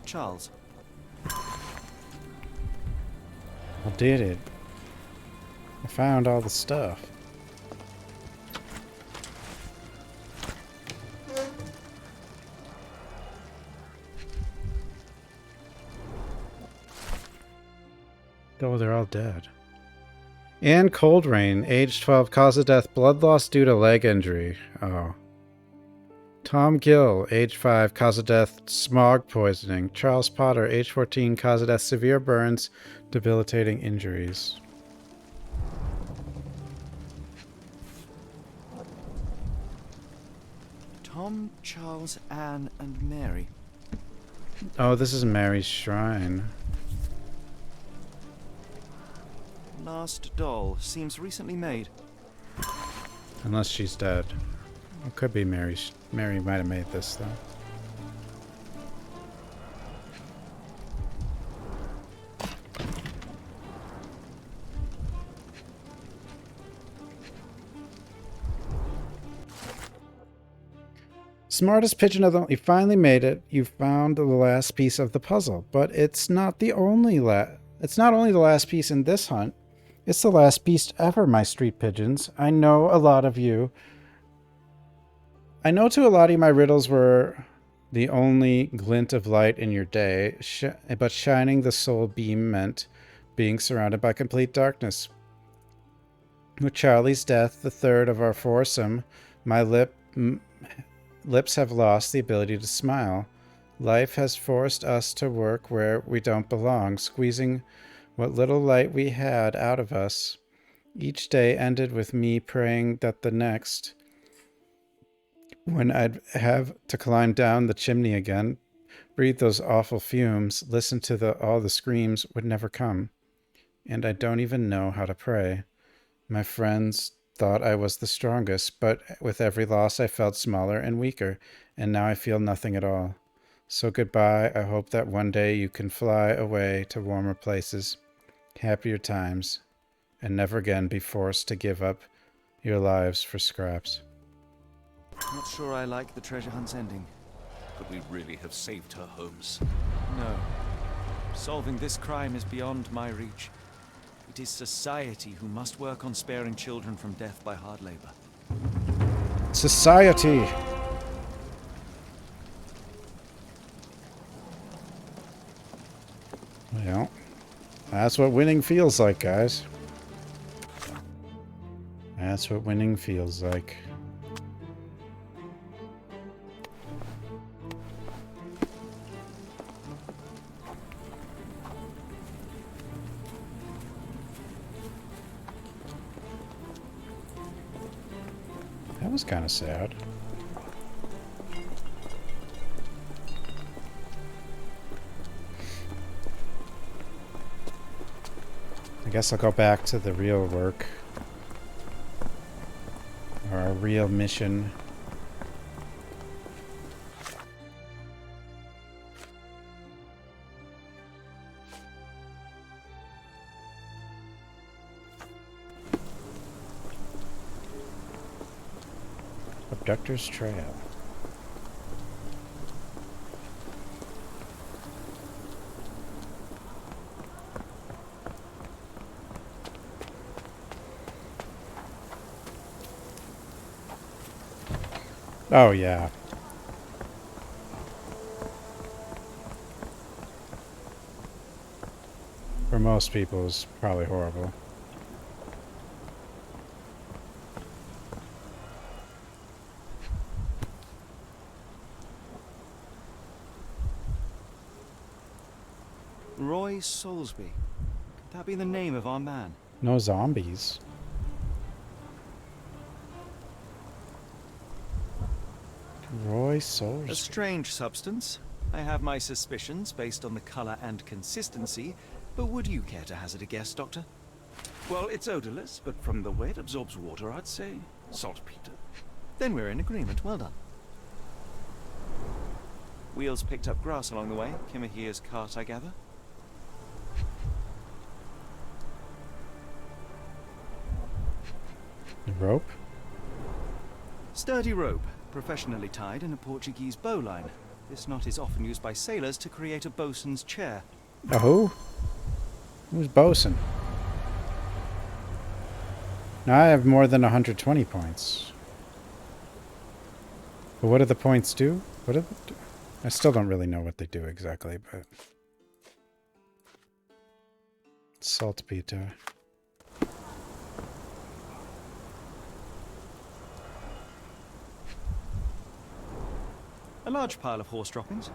Charles. I did it. I found all the stuff. Oh, they're all dead. And Cold Rain, age 12, cause of death, blood loss due to leg injury. Oh. Tom Gill, age 5, cause of death, smog poisoning. Charles Potter, age 14, cause of death, severe burns, debilitating injuries. Tom, Charles, Anne, and Mary. Oh, this is Mary's shrine. Last doll seems recently made. Unless she's dead. It could be Mary. Mary might have made this, though. Smartest pigeon of the... You finally made it. You found the last piece of the puzzle. But it's not the only It's not only the last piece in this hunt. It's the last piece ever, my street pigeons. I know a lot of you. I know to a lot of you my riddles were the only glint of light in your day, but shining the soul beam meant being surrounded by complete darkness. With Charlie's death, the third of our foursome, my lips have lost the ability to smile. Life has forced us to work where we don't belong, squeezing what little light we had out of us. Each day ended with me praying that the next, when I'd have to climb down the chimney again, breathe those awful fumes, listen to all the screams, would never come. And I don't even know how to pray. My friends thought I was the strongest, but with every loss I felt smaller and weaker, and now I feel nothing at all. So goodbye. I hope that one day you can fly away to warmer places, happier times, and never again be forced to give up your lives for scraps. Not sure I like the treasure hunt's ending. Could we really have saved her, Holmes? No. Solving this crime is beyond my reach. It is society who must work on sparing children from death by hard labor. Society! Well, that's what winning feels like, guys. That's what winning feels like. That was kind of sad. I guess I'll go back to the real work. Or a real mission. Abductor's Trail. Oh, yeah. For most people, it's probably horrible. Roy Soulsby. Could that be the name of our man? No zombies. Roy Soulsby. A strange substance. I have my suspicions based on the color and consistency, but would you care to hazard a guess, Doctor? Well, it's odorless, but from the way it absorbs water, I'd say saltpeter. Then we're in agreement. Well done. Wheels picked up grass along the way. Kimahia's cart, I gather. The rope? Sturdy rope, professionally tied in a Portuguese bowline. This knot is often used by sailors to create a bosun's chair. A who? Who's bosun? Now I have more than 120 points. But what do the points do? What do they do? I still don't really know what they do exactly, but... Saltpeter. A large pile of horse droppings.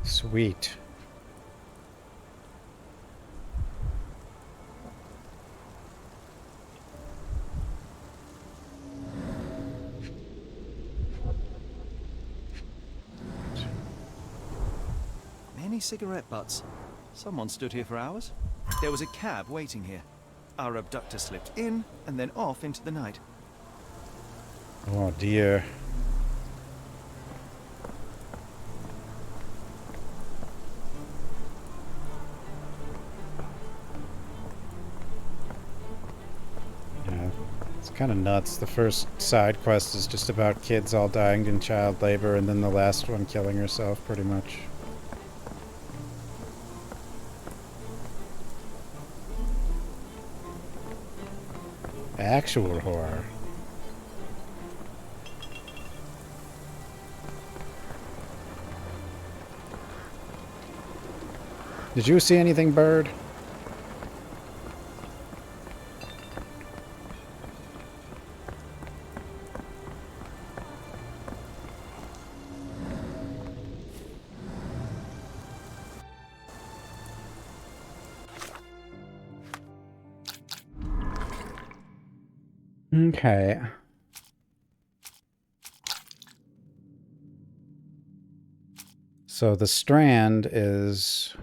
Sweet. Many cigarette butts. Someone stood here for hours. There was a cab waiting here. Our abductor slipped in and then off into the night. Oh dear. Yeah, it's kind of nuts. The first side quest is just about kids all dying in child labor, and then the last one killing herself, pretty much. Actual horror. Did you see anything, Bird? Okay. So the Strand is...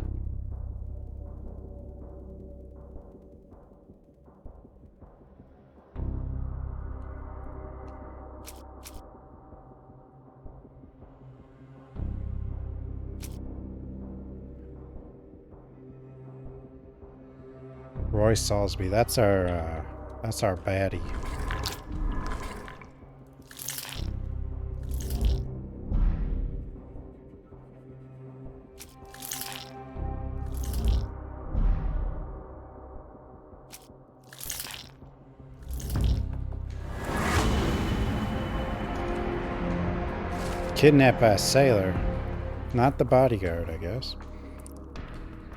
Roy Salisbury. That's our baddie. Kidnapped by a sailor. Not the bodyguard, I guess.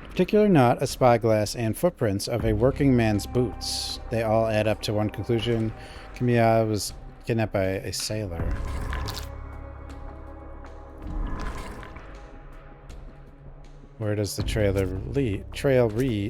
Particular knot, a spyglass, and footprints of a working man's boots. They all add up to one conclusion. Camilla was kidnapped by a sailor. Where does the trail lead? Trail lead.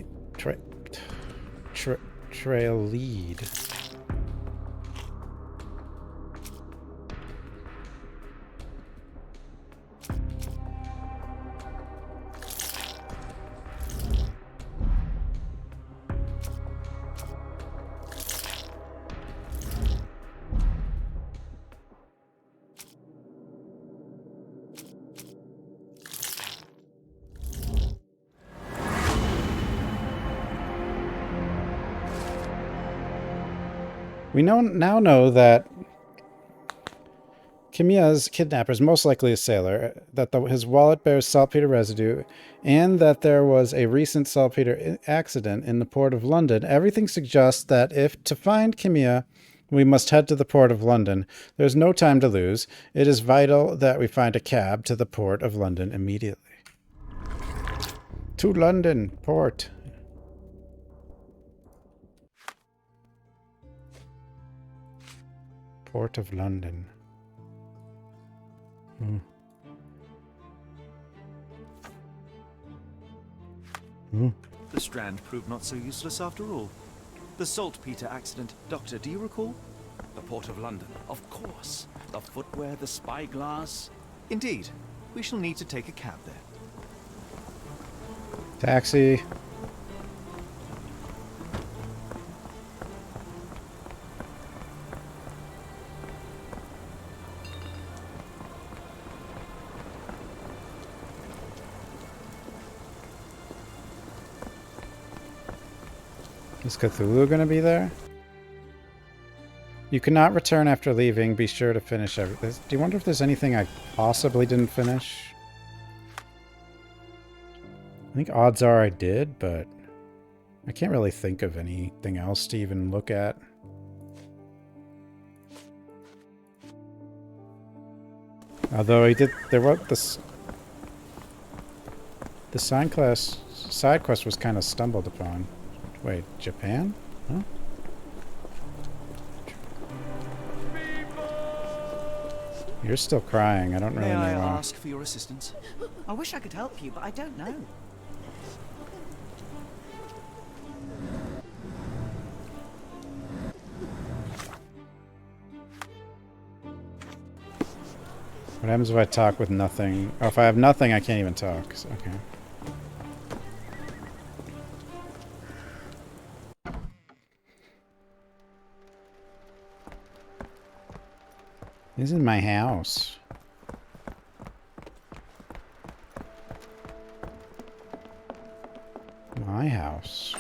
We now know that Kamiya's kidnapper is most likely a sailor, that his wallet bears saltpeter residue, and that there was a recent saltpeter accident in the port of London. Everything suggests that if to find Kamiya, we must head to the port of London. There's no time to lose. It is vital that we find a cab to the port of London immediately. To London, port. Port of London. The Strand proved not so useless after all. The saltpeter accident. Doctor, do you recall? The Port of London, of course. The footwear, the spyglass. Indeed. We shall need to take a cab there. Taxi. Is Cthulhu going to be there? You cannot return after leaving. Be sure to finish everything. Do you wonder if there's anything I possibly didn't finish? think odds are I did, but I can't really think of anything else to even look at. Although I did, there was this. The side quest was kind of stumbled upon. Wait, Japan? Huh? You're still crying. I don't really know why. May I ask for your assistance? I wish I could help you, but I don't know. What happens if I talk with nothing? Oh, if I have nothing, I can't even talk. So, okay. This is my house. My house.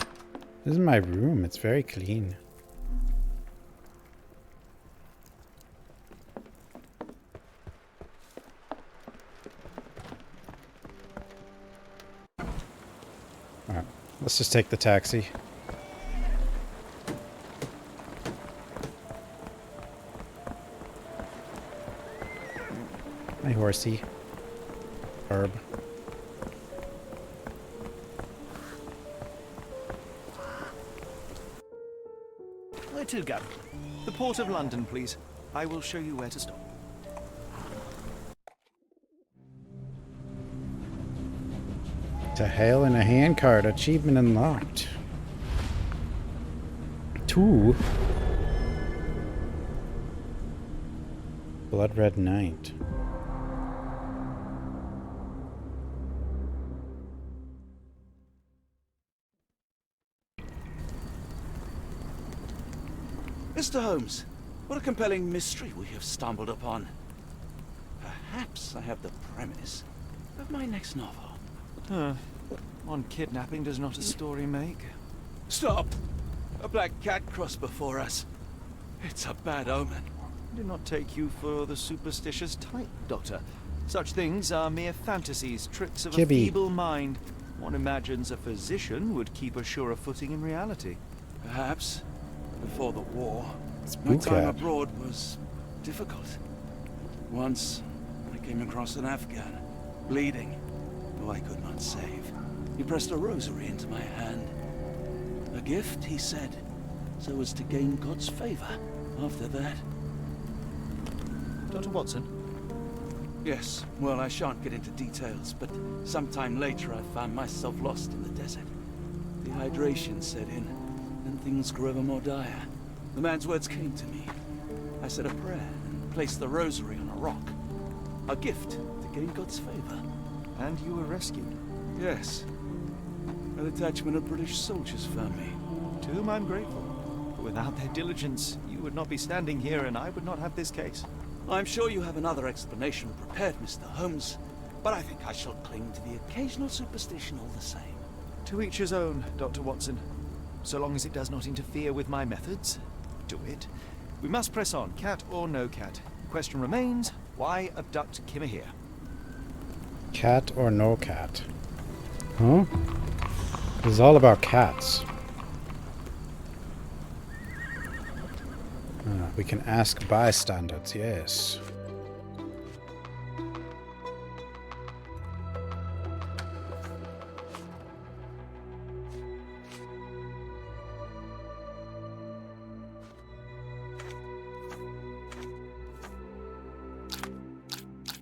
This is my room. It's very clean. Alright, let's just take the taxi. Hi, horsey. Herb. Where to go? The Port of London, please. I will show you where to stop. To hail in a handcart. Achievement unlocked. 2. Blood Red Knight. Mr. Holmes, what a compelling mystery we have stumbled upon. Perhaps I have the premise of my next novel. One kidnapping does not a story make. Stop! A black cat crossed before us. It's a bad omen. Do not take you for the superstitious type, Doctor. Such things are mere fantasies, tricks of a Kibby. feeble mind. One imagines a physician would keep a surer footing in reality. Perhaps. Before the war, Spook my time cat. abroad was difficult. Once, I came across an Afghan, bleeding, who I could not save. He pressed a rosary into my hand. A gift, he said, so as to gain God's favor. After that... Dr. Watson? Yes, well, I shan't get into details, but sometime later I found myself lost in the desert. Dehydration set in, and things grew ever more dire. The man's words came to me. I said a prayer and placed the rosary on a rock. A gift to gain God's favor. And you were rescued? Yes. A detachment of British soldiers found me. To whom I'm grateful. But without their diligence, you would not be standing here and I would not have this case. I'm sure you have another explanation prepared, Mr. Holmes, but I think I shall cling to the occasional superstition all the same. To each his own, Dr. Watson. So long as it does not interfere with my methods, do it. We must press on, cat or no cat. The question remains, why abduct Kimahir? Cat or no cat? Huh? This is all about cats. We can ask bystanders, yes.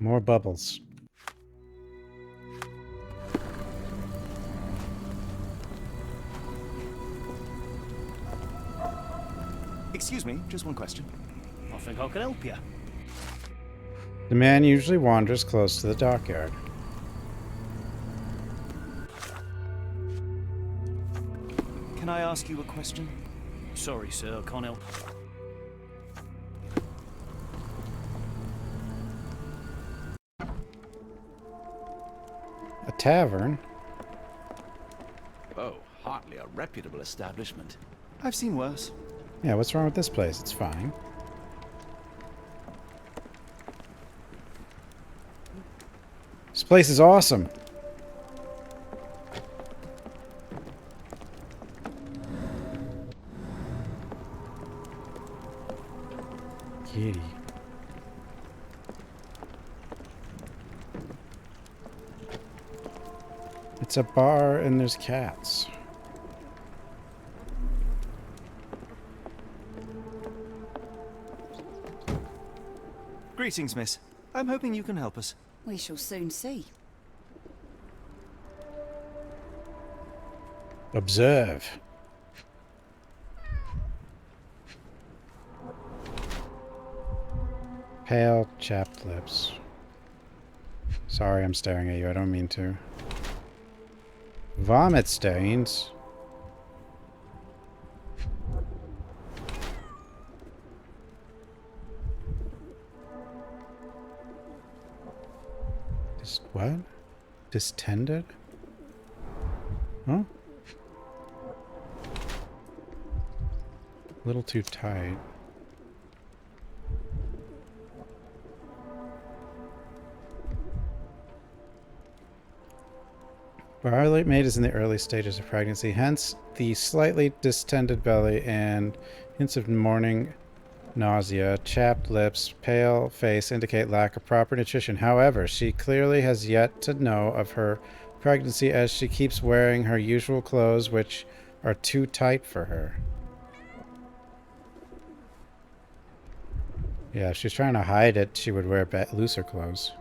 More bubbles. Excuse me, just one question. I think I can help you. The man usually wanders close to the dockyard. Can I ask you a question? Sorry, sir, I can't help. A tavern? Oh, hardly a reputable establishment. I've seen worse. Yeah, what's wrong with this place? It's fine. This place is awesome. It's a bar and there's cats. Greetings, miss. I'm hoping you can help us. We shall soon see. Observe. Pale, chapped lips. Sorry, I'm staring at you. I don't mean to. Vomit stains. What? Distended? Huh? A little too tight. Barley maid is in the early stages of pregnancy, hence the slightly distended belly and hints of morning nausea. Chapped lips, pale face indicate lack of proper nutrition. However, she clearly has yet to know of her pregnancy as she keeps wearing her usual clothes, which are too tight for her. Yeah, if she's trying to hide it, she would wear looser clothes.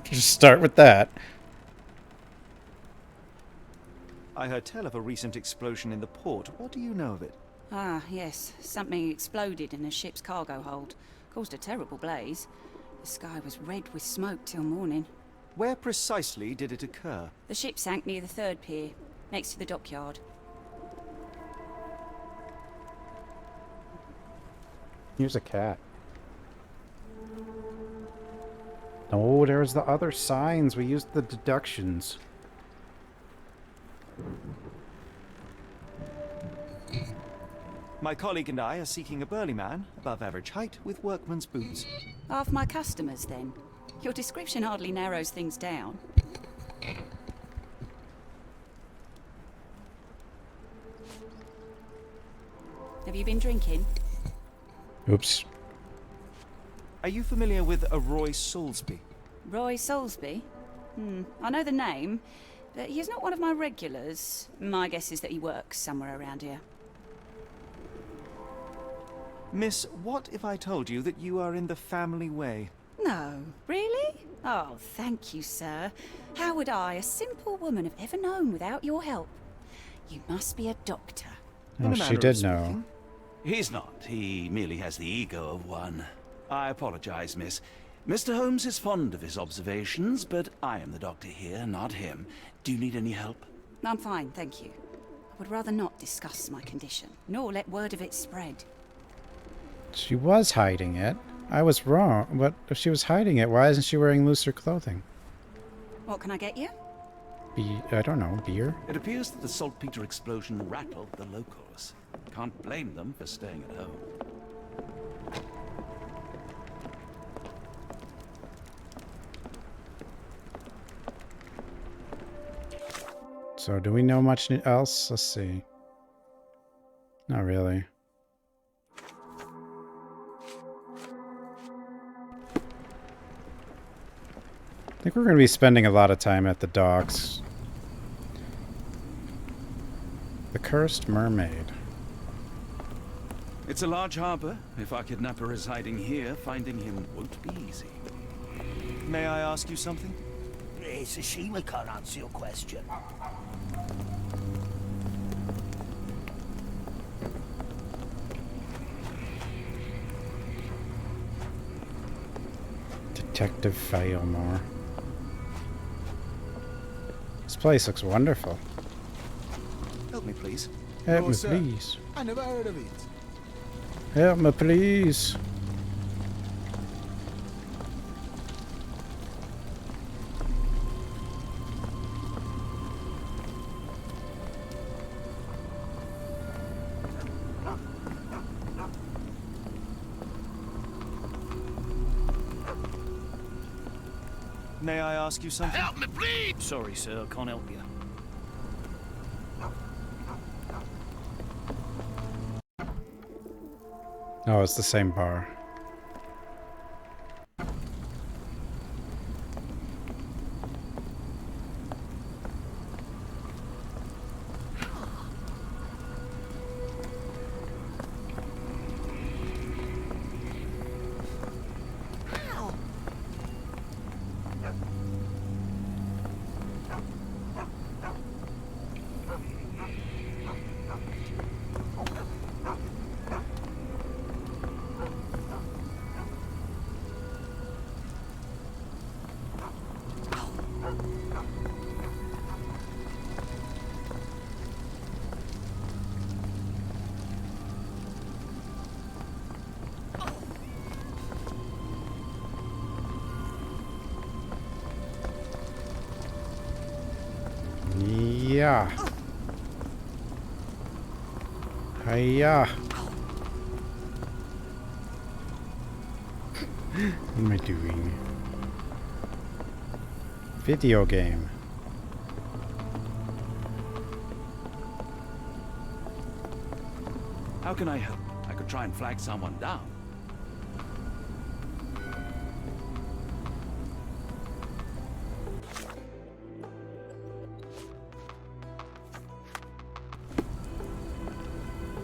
Just start with that. I heard tell of a recent explosion in the port. What do you know of it? Ah, yes. Something exploded in a ship's cargo hold. Caused a terrible blaze. The sky was red with smoke till morning. Where precisely did it occur? The ship sank near the third pier, next to the dockyard. Here's a cat. Oh, there's the other signs. We used the deductions. My colleague and I are seeking a burly man, above average height, with workman's boots. Half my customers, then. Your description hardly narrows things down. Have you been drinking? Oops. Are you familiar with a Roy Soulsby? Roy Soulsby? I know the name, but he's not one of my regulars. My guess is that he works somewhere around here. Miss, what if I told you that you are in the family way? No, really? Oh, thank you, sir. How would I, a simple woman, have ever known without your help? You must be a doctor. Oh, she did know. He's not. He merely has the ego of one. I apologize, miss. Mr. Holmes is fond of his observations, but I am the doctor here, not him. Do you need any help? I'm fine, thank you. I would rather not discuss my condition, nor let word of it spread. She was hiding it. I was wrong. But if she was hiding it, why isn't she wearing looser clothing? What can I get you? I don't know, beer? It appears that the saltpeter explosion rattled the locals. Can't blame them for staying at home. So, do we know much else? Let's see. Not really. I think we're going to be spending a lot of time at the docks. The Cursed Mermaid. It's a large harbor. If our kidnapper is hiding here, finding him won't be easy. May I ask you something? It's a shame we can't answer your question. Detective Failmore. This place looks wonderful. Help me, please. Help No, me, sir. please. I never heard of it. Help me, please. May I ask you something? Help me, please! Sorry, sir, I can't help you. Oh, it's the same bar. Yeah. Hiya. What am I doing? Video game. How can I help? I could try and flag someone down.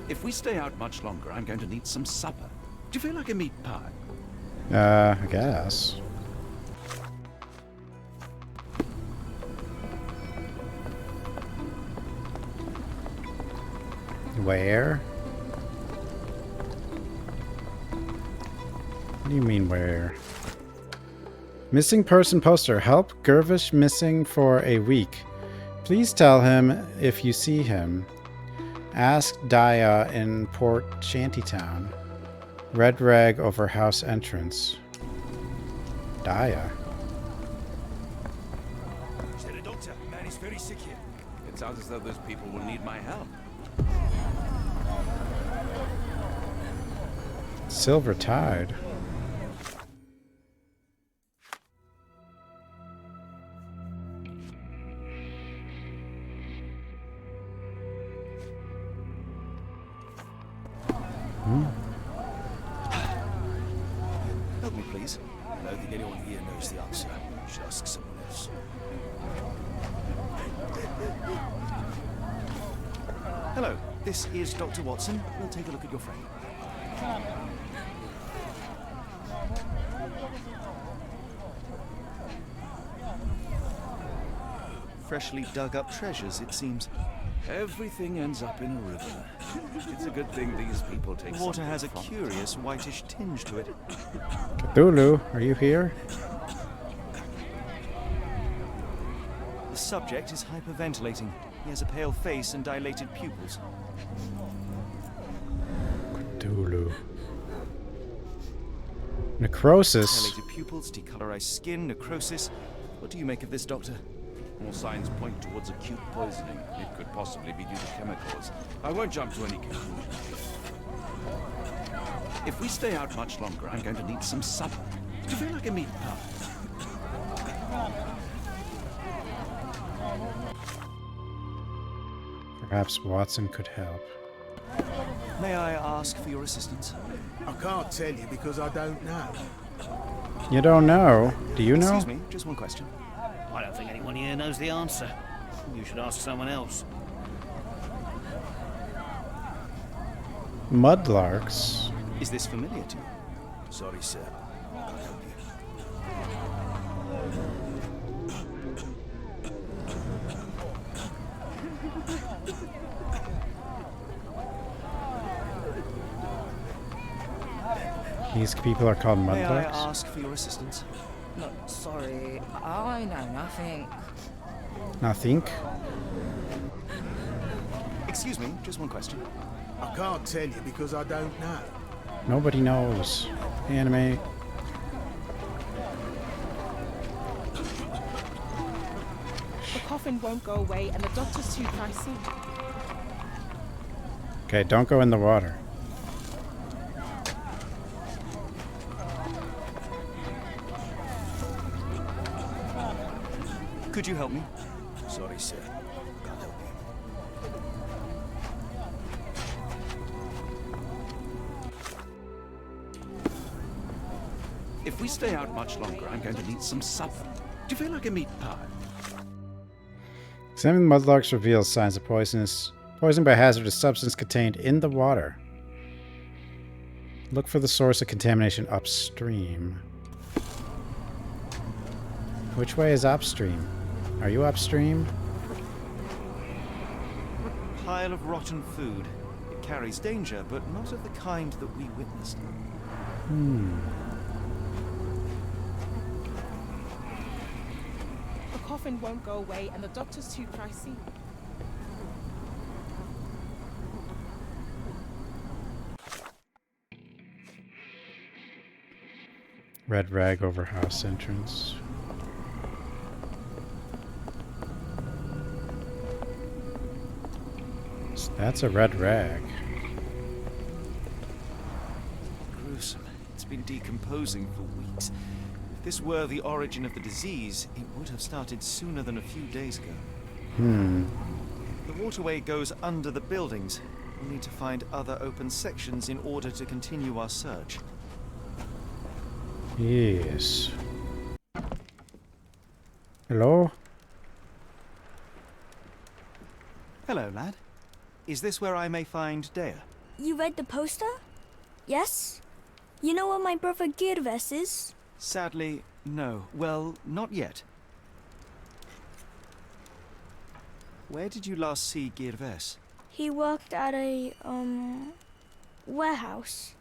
If we stay out much longer, I'm going to need some supper. Do you feel like a meat pie? I guess. Where? What do you mean where? Missing person poster. Help Gervish missing for a week. Please tell him if you see him. Ask Daya in Port Shantytown. Red rag over house entrance. Daya. Said a doctor. Man is very sick here. It sounds as though those people will need my help. Silver Tide. Help me, please. I don't think anyone here knows the answer. You should ask someone else. Hello, this is Dr. Watson. We'll take a look at your friend. Freshly dug up treasures, it seems. Everything ends up in a river. It's a good thing these people take The water something has a from it. curious whitish tinge to it. Cthulhu, are you here? The subject is hyperventilating. He has a pale face and dilated pupils. Cthulhu. Necrosis. Dilated pupils, decolorized skin, necrosis. What do you make of this, Doctor? All signs point towards acute poisoning. It could possibly be due to chemicals. I won't jump to any conclusions. If we stay out much longer, I'm going to need some supper. Do you feel like a meat pie? Perhaps Watson could help. May I ask for your assistance? I can't tell you because I don't know. You don't know? Do you know? Excuse me, just one question. I don't think anyone here knows the answer. You should ask someone else. Mudlarks. Is this familiar to you? Sorry, sir. Can't help you. These people are called May I mudlarks? ask for your assistance? No, sorry, I know nothing. Nothing. Excuse me, just one question. I can't tell you because I don't know. Nobody knows. Anime. The coffin won't go away and the doctor's too pricey. Okay, don't go in the water. Could you help me? Sorry, sir. Can't help you. If we stay out much longer, I'm going to need some supper. Do you feel like a meat pie? Examining the mudlarks reveals signs of poison by a hazardous substance contained in the water. Look for the source of contamination upstream. Which way is upstream? Are you upstream? Pile of rotten food. It carries danger, but not of the kind that we witnessed. The coffin won't go away and the doctor's too pricey. Red rag over house entrance. So that's a red rag. Gruesome. It's been decomposing for weeks. If this were the origin of the disease, it would have started sooner than a few days ago. The waterway goes under the buildings. We'll need to find other open sections in order to continue our search. Yes. Hello? Hello, lad. Is this where I may find Dea? You read the poster? Yes? You know where my brother Girves is? Sadly, no. Well, not yet. Where did you last see Girves? He worked at a, warehouse.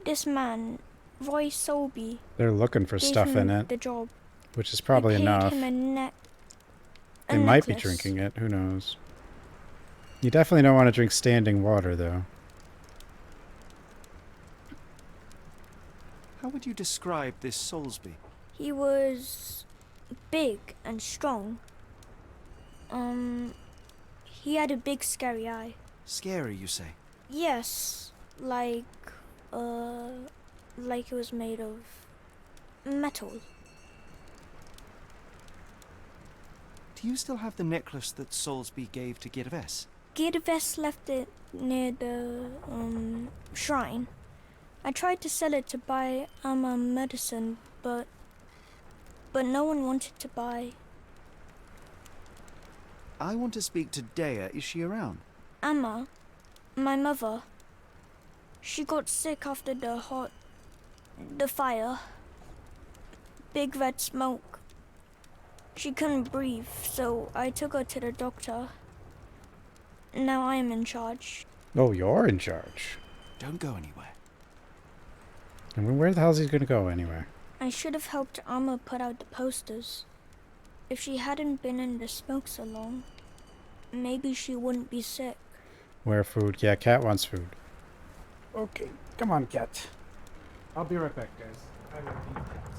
This man, Roy Solby, They're looking for gave stuff in him it, the job. which is probably They paid enough. him a They might be necklace. drinking it. Who knows? You definitely don't want to drink standing water, though. How would you describe this Soulsby? He was big and strong. He had a big scary eye. Scary, you say? Yes, like it was made of metal. Do you still have the necklace that Soulsby gave to Girves? Girves left it near the shrine. I tried to sell it to buy medicine, but no one wanted to buy. I want to speak to Dea. Is she around? Amma, my mother, she got sick after the fire. Big red smoke. She couldn't breathe, so I took her to the doctor. Now I am in charge. Oh, you're in charge. Don't go anywhere. And where the hell is he going to go anyway? I should have helped Amma put out the posters. If she hadn't been in the smoke so long, maybe she wouldn't be sick. Where food? Yeah, Cat wants food. Okay, come on, Cat. I'll be right back, guys. I gotta feed cats.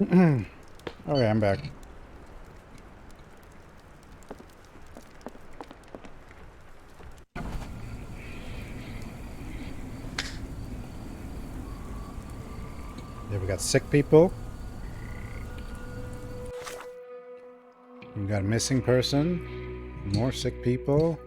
Okay, I'm back. Yeah, we got sick people. We got a missing person. More sick people.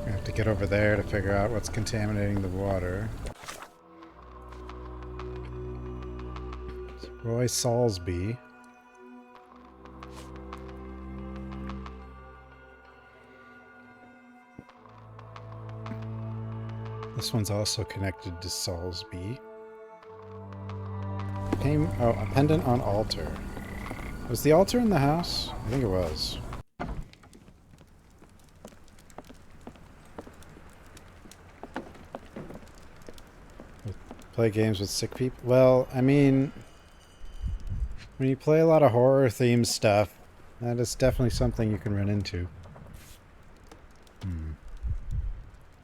We have to get over there to figure out what's contaminating the water. It's Roy Salsby. This one's also connected to Salsby. Oh, a pendant on altar. Was the altar in the house? I think it was. Play games with sick people? Well, I mean, when you play a lot of horror-themed stuff, that is definitely something you can run into.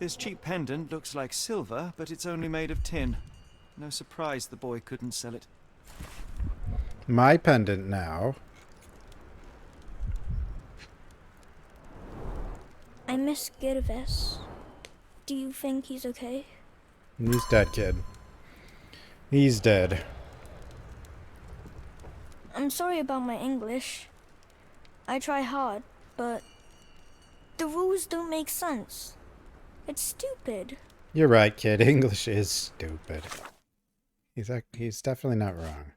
This cheap pendant looks like silver, but it's only made of tin. No surprise the boy couldn't sell it. My pendant now. I miss Gervais. Do you think he's okay? He's dead, kid. He's dead. I'm sorry about my English. I try hard, but the rules don't make sense. It's stupid. You're right, kid. English is stupid. He's definitely not wrong.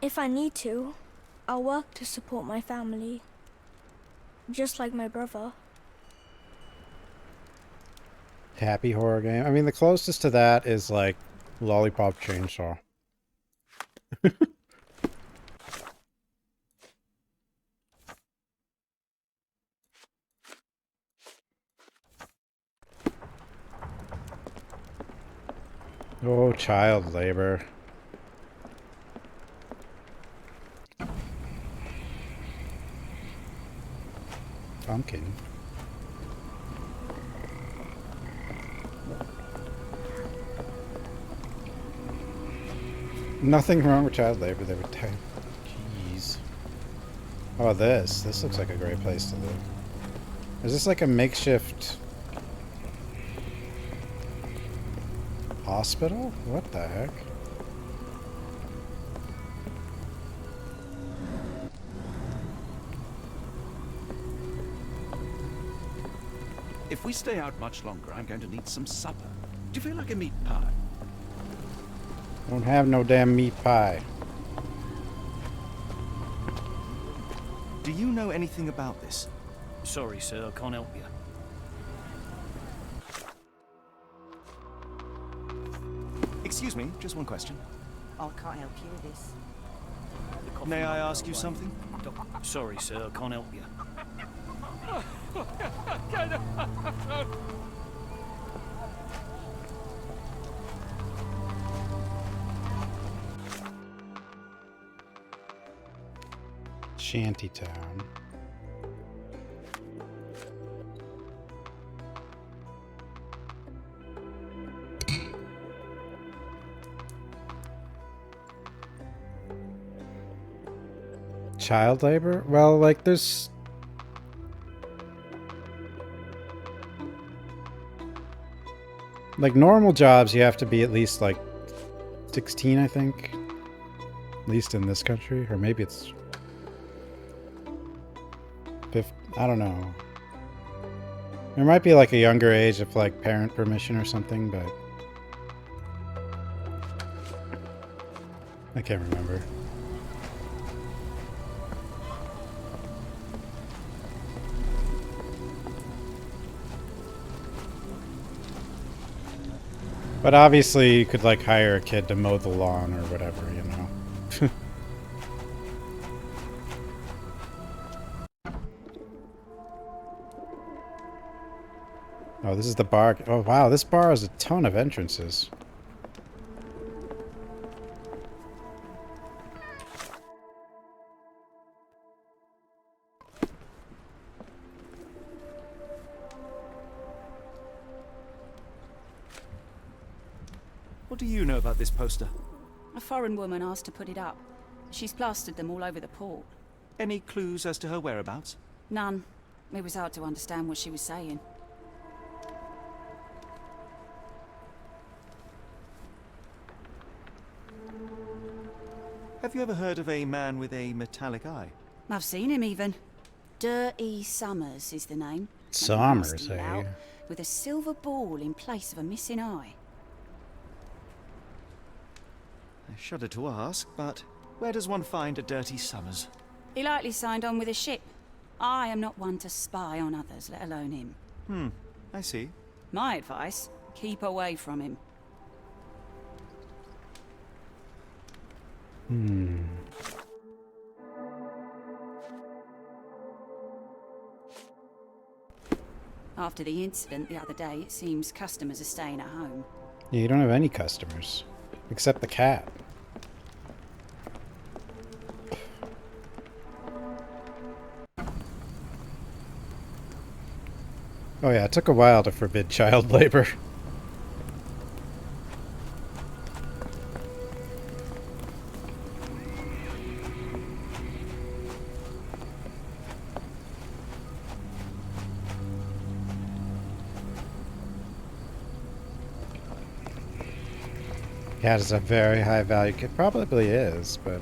If I need to, I'll work to support my family. Just like my brother. Happy horror game. I mean, the closest to that is like Lollipop Chainsaw. Oh, child labor. Pumpkin. Nothing wrong with child labor. They would type. Jeez. Oh, this looks like a great place to live. Is this like a makeshift hospital? What the heck? If we stay out much longer, I'm going to need some supper. Do you feel like a meat pie? Don't have no damn meat pie. Do you know anything about this? Sorry, sir, I can't help you. Excuse me, just one question. I can't help you with this. May I ask you something? Sorry, sir, I can't help you. Shantytown. Child labor? Well, like there's like normal jobs you have to be at least like 16, I think. At least in this country, or maybe it's I don't know. There might be like a younger age of like parent permission or something, but I can't remember. But obviously, you could like hire a kid to mow the lawn or whatever, you know. Oh, this is the bar. Oh, wow, this bar has a ton of entrances. What do you know about this poster? A foreign woman asked to put it up. She's plastered them all over the port. Any clues as to her whereabouts? None. It was hard to understand what she was saying. Have you ever heard of a man with a metallic eye? I've seen him even. Dirty Summers is the name. Summers, Nasty eh? lout, with a silver ball in place of a missing eye. I shudder to ask, but where does one find a Dirty Summers? He likely signed on with a ship. I am not one to spy on others, let alone him. I see. My advice, keep away from him. After the incident the other day, it seems customers are staying at home. Yeah, you don't have any customers. Except the cat. Oh yeah, it took a while to forbid child labor. Cat is a very high value. It probably is, but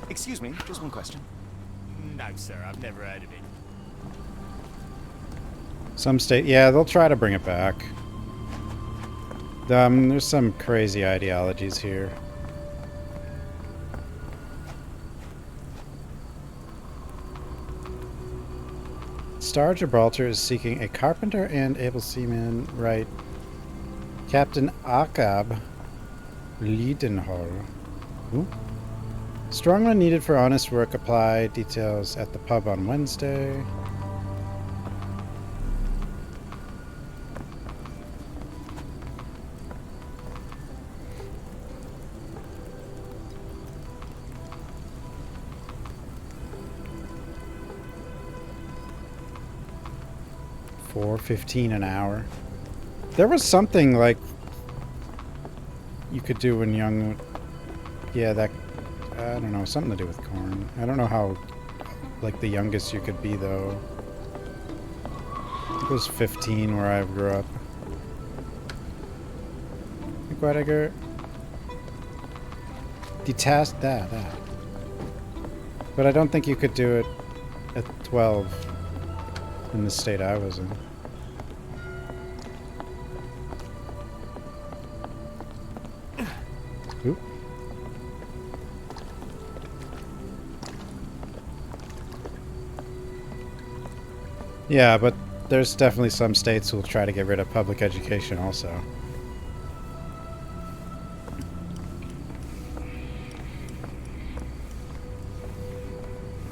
Excuse me, just one question. No, sir, I've never heard of it. some state, yeah, they'll try to bring it back. There's some crazy ideologies here. Star Gibraltar is seeking a carpenter and able seaman, right? Captain Akab Liedenhall. Ooh. Strongly needed for honest work. Apply details at the pub on Wednesday. $4.15 an hour. There was something like you could do when young. Yeah, that. I don't know, something to do with corn. I don't know how, like, the youngest you could be, though. It was 15 where I grew up. Like, what I got? Detached that. But I don't think you could do it at 12 in the state I was in. Oop. Yeah, but there's definitely some states who will try to get rid of public education also.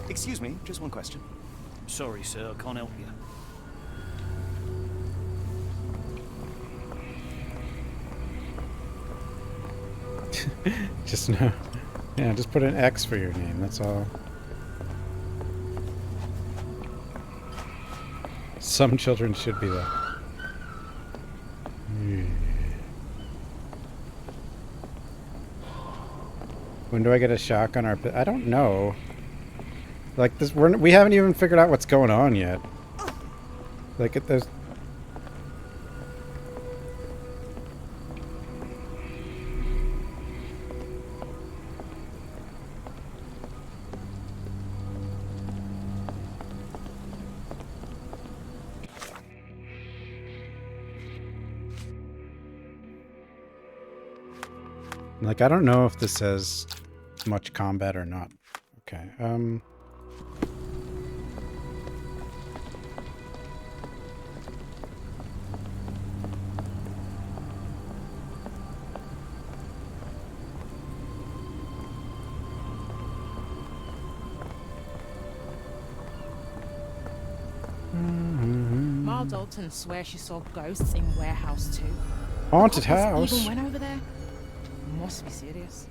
Excuse me, just one question. Sorry, sir, I can't help you. Just no. Yeah, just put an X for your name, that's all. Some children should be that. When do I get a shock on our... I don't know. Like, this, we haven't even figured out what's going on yet. Like, there's... Like, I don't know if this has much combat or not. Okay. Ma Dalton swears she saw ghosts in Warehouse 2. Haunted The coppers house? even went over there. Must be serious.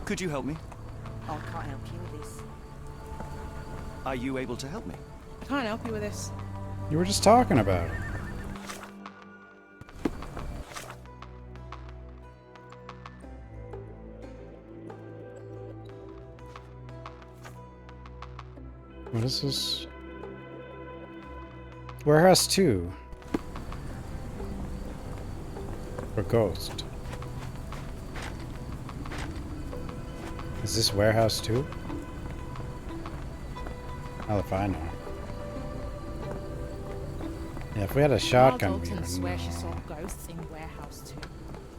Could you help me? Oh, I can't help you with this. Are you able to help me? I can't help you with this. You were just talking about it. What is this? Warehouse 2. For Ghost. Is this Warehouse 2? Hell if I know. Yeah, if we had a shotgun, Ma we Dalton would swears she know. saw ghosts in Warehouse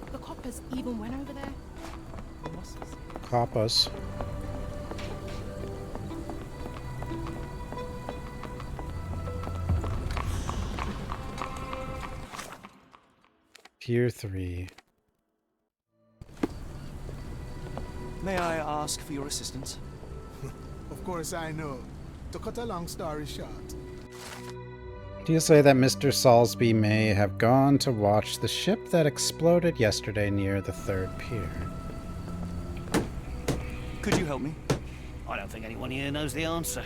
2. The coppers even went over there. Must be serious. Coppas. Tier 3. May I ask for your assistance? Of course I know. To cut a long story short, Do you say that Mr. Salsby may have gone to watch the ship that exploded yesterday near the 3rd pier? Could you help me? I don't think anyone here knows the answer.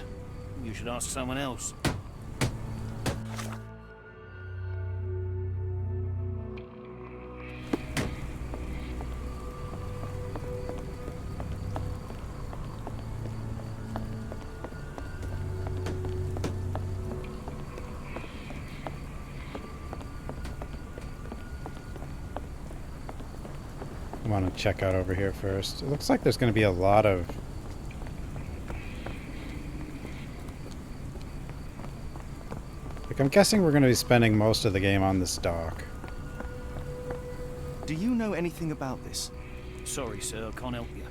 You should ask someone else. I want to check out over here first. It looks like there's going to be a lot of... Like, I'm guessing we're going to be spending most of the game on this dock. Do you know anything about this? Sorry, sir, I can't help you.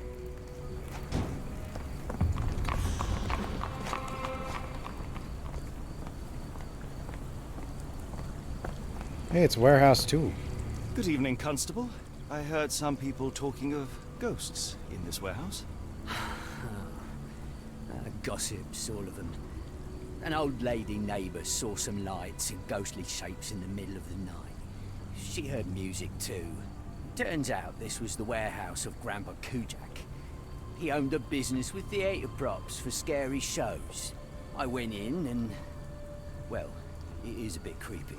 Hey, it's Warehouse 2. Good evening, Constable. I heard some people talking of ghosts in this warehouse. Gossips, all of them. An old lady neighbour saw some lights and ghostly shapes in the middle of the night. She heard music too. Turns out this was the warehouse of Grandpa Kujak. He owned a business with theatre props for scary shows. I went in and... well, it is a bit creepy.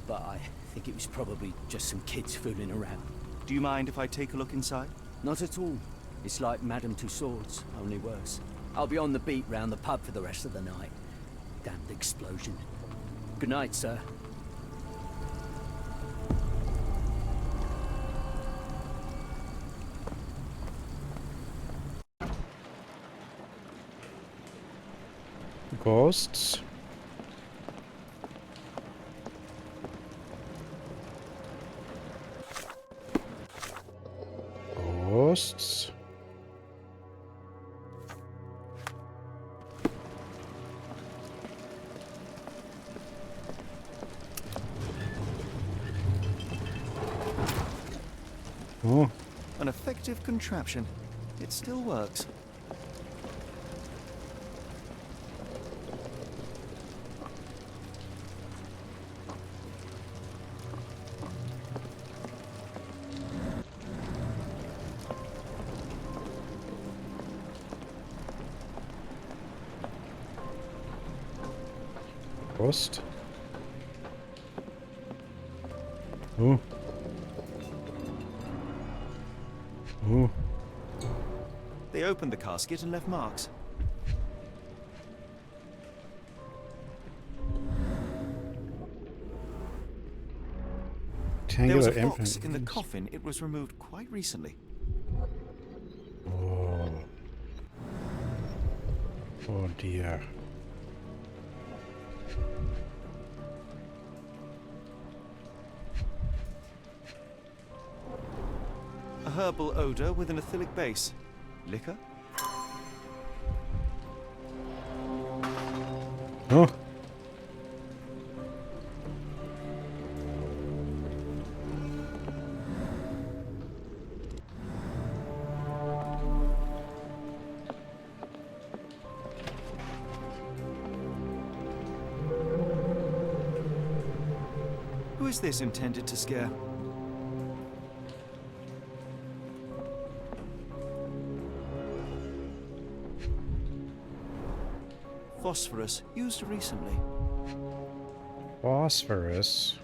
But I think it was probably just some kids fooling around. Do you mind if I take a look inside? Not at all. It's like Madame Tussauds, only worse. I'll be on the beat round the pub for the rest of the night. Damned explosion. Good night, sir. Ghosts? Ghosts? Oh. An effective contraption. It still works. Ghost? Oh. Oh. They opened the casket and left marks. There was a box in the coffin. It was removed quite recently. Oh. Oh dear. herbal odor with an acylic base. Liquor? Oh. Who is this intended to scare? Phosphorus, used recently. Phosphorus.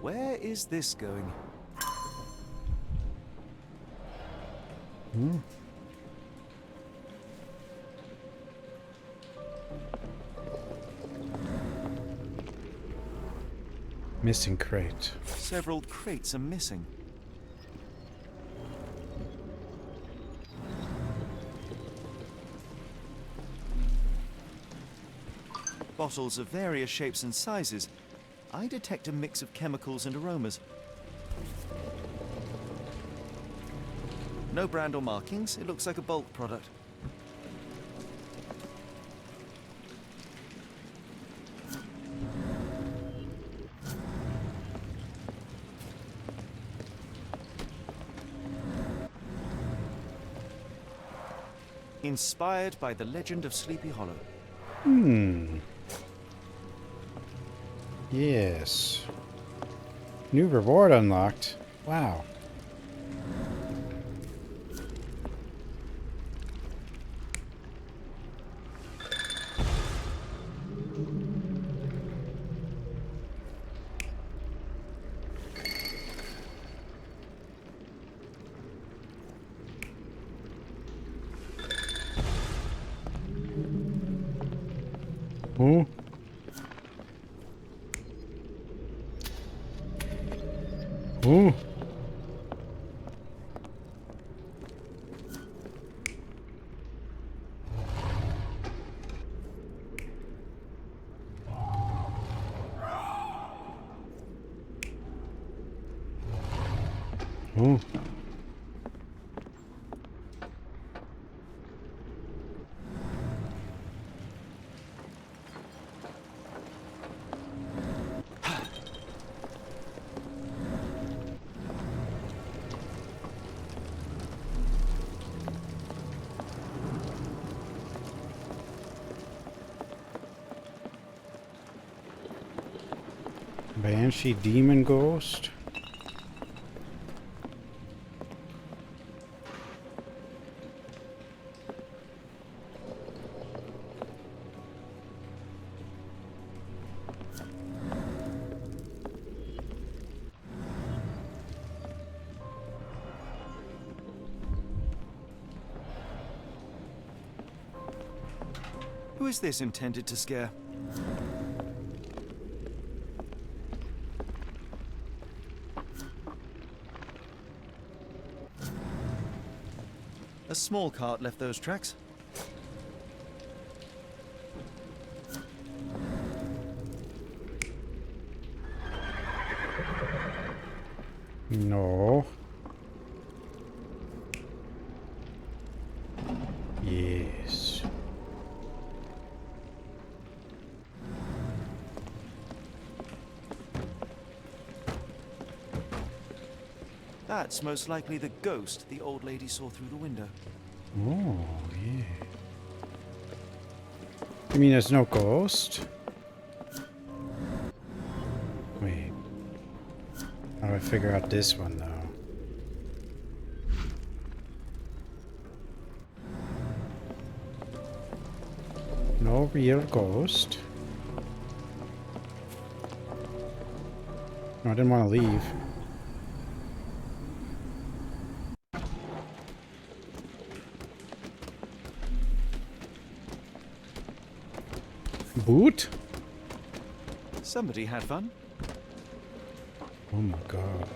Where is this going? Hmm. Missing crate. Several crates are missing. Bottles of various shapes and sizes. I detect a mix of chemicals and aromas. No brand or markings. It looks like a bulk product. Inspired by the legend of Sleepy Hollow. Hmm. Yes. New reward unlocked. Wow. Oh. Oh. Oh. Banshee demon ghost. Who is this intended to scare? A small cart left those tracks. No. Yes. That's most likely the ghost the old lady saw through the window. Oh, yeah. You mean there's no ghost? Wait. How do I figure out this one, though? No real ghost. No, I didn't want to leave. Boot? Somebody had fun. Oh my god.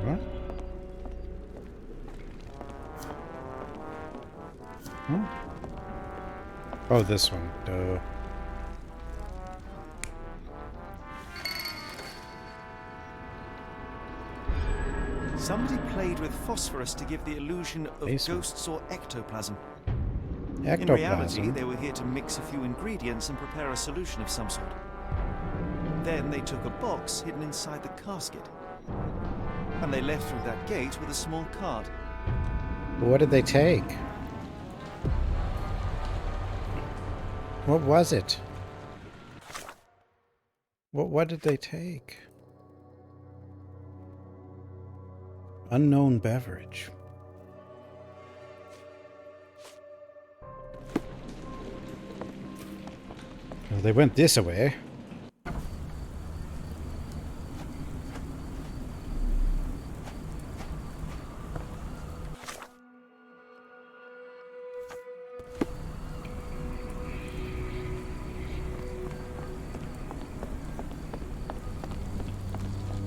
What? Oh, this one. Duh. Somebody played with phosphorus to give the illusion of Basement. ghosts or ectoplasm. In Ectoplasm. reality, they were here to mix a few ingredients and prepare a solution of some sort. Then they took a box hidden inside the casket. And they left through that gate with a small cart. What did they take? What was it? What did they take? Unknown beverage. Well, they went this way.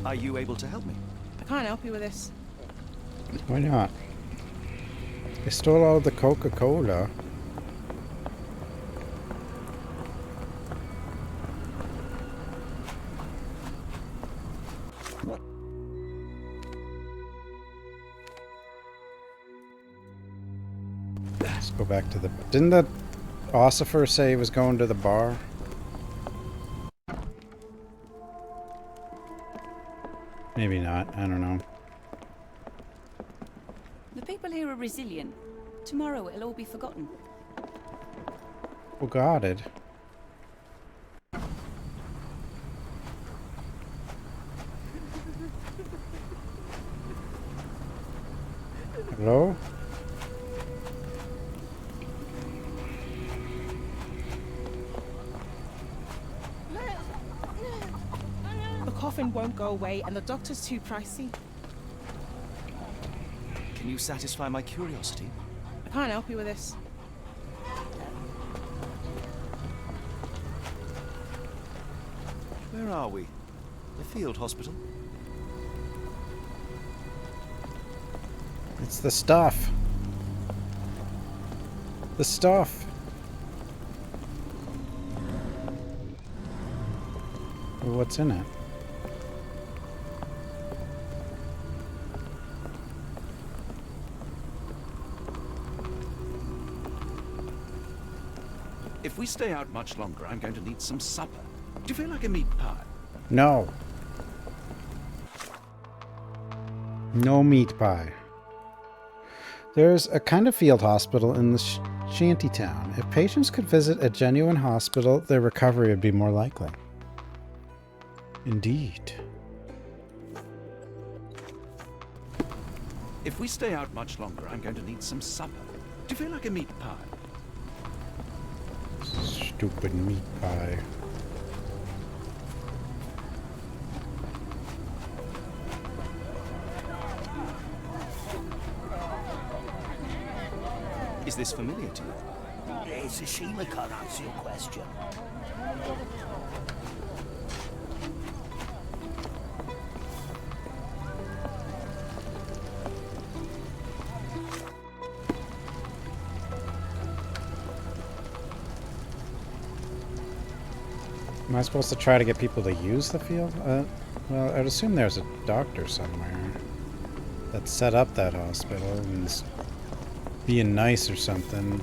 Are you able to help me? I can't help you with this. Why not? They stole all the Coca-Cola. Let's go back to the... Didn't the ossifer say he was going to the bar? Maybe not. I don't know. The people here are resilient. Tomorrow it'll all be forgotten. Oh, got it. Hello? The coffin won't go away and the doctor's too pricey. Can you satisfy my curiosity? I can't help you with this. Where are we? The field hospital? It's the stuff. The stuff. Well, what's in it? If we stay out much longer, I'm going to need some supper. Do you feel like a meat pie? No. No meat pie. There's a kind of field hospital in the shanty town. If patients could visit a genuine hospital, their recovery would be more likely. Indeed. If we stay out much longer, I'm going to need some supper. Do you feel like a meat pie? Stupid meat pie. Is this familiar to you? It's a shame I can't answer your question. Am I supposed to try to get people to use the field? Well, I'd assume there's a doctor somewhere that set up that hospital and is being nice or something.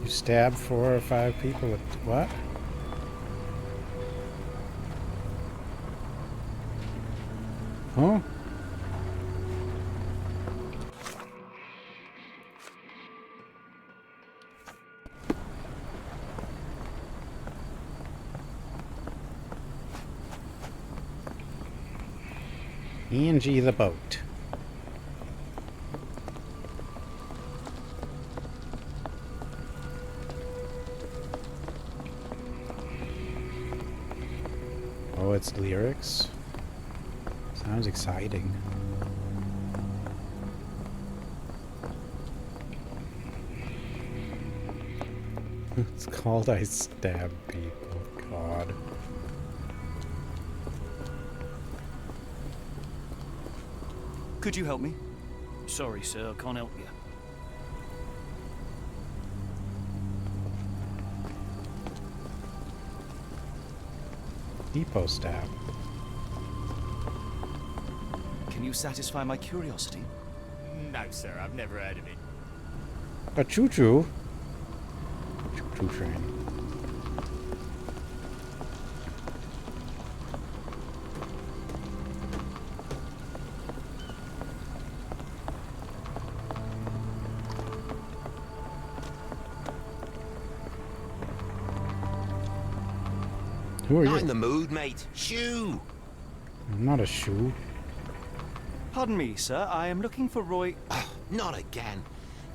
You stabbed 4 or 5 people with what? Huh? Angie the boat. Oh, it's lyrics. Sounds exciting. It's called I Stab People. God. Could you help me? Sorry, sir, I can't help you. Depot stab. Can you satisfy my curiosity? No, sir, I've never heard of it. A choo-choo? Choo-choo train. Who are you? Not in the mood, mate. Shoo! I'm not a shoe. Pardon me, sir. I am looking for Roy. Not again.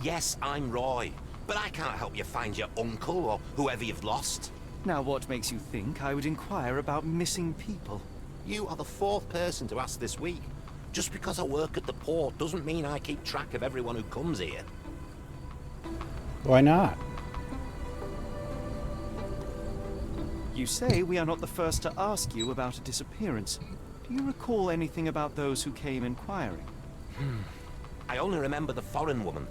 Yes, I'm Roy, but I can't help you find your uncle or whoever you've lost. Now, what makes you think I would inquire about missing people? You are the 4th person to ask this week. Just because I work at the port doesn't mean I keep track of everyone who comes here. Why not? You say we are not the first to ask you about a disappearance. Do you recall anything about those who came inquiring? I only remember the foreign woman.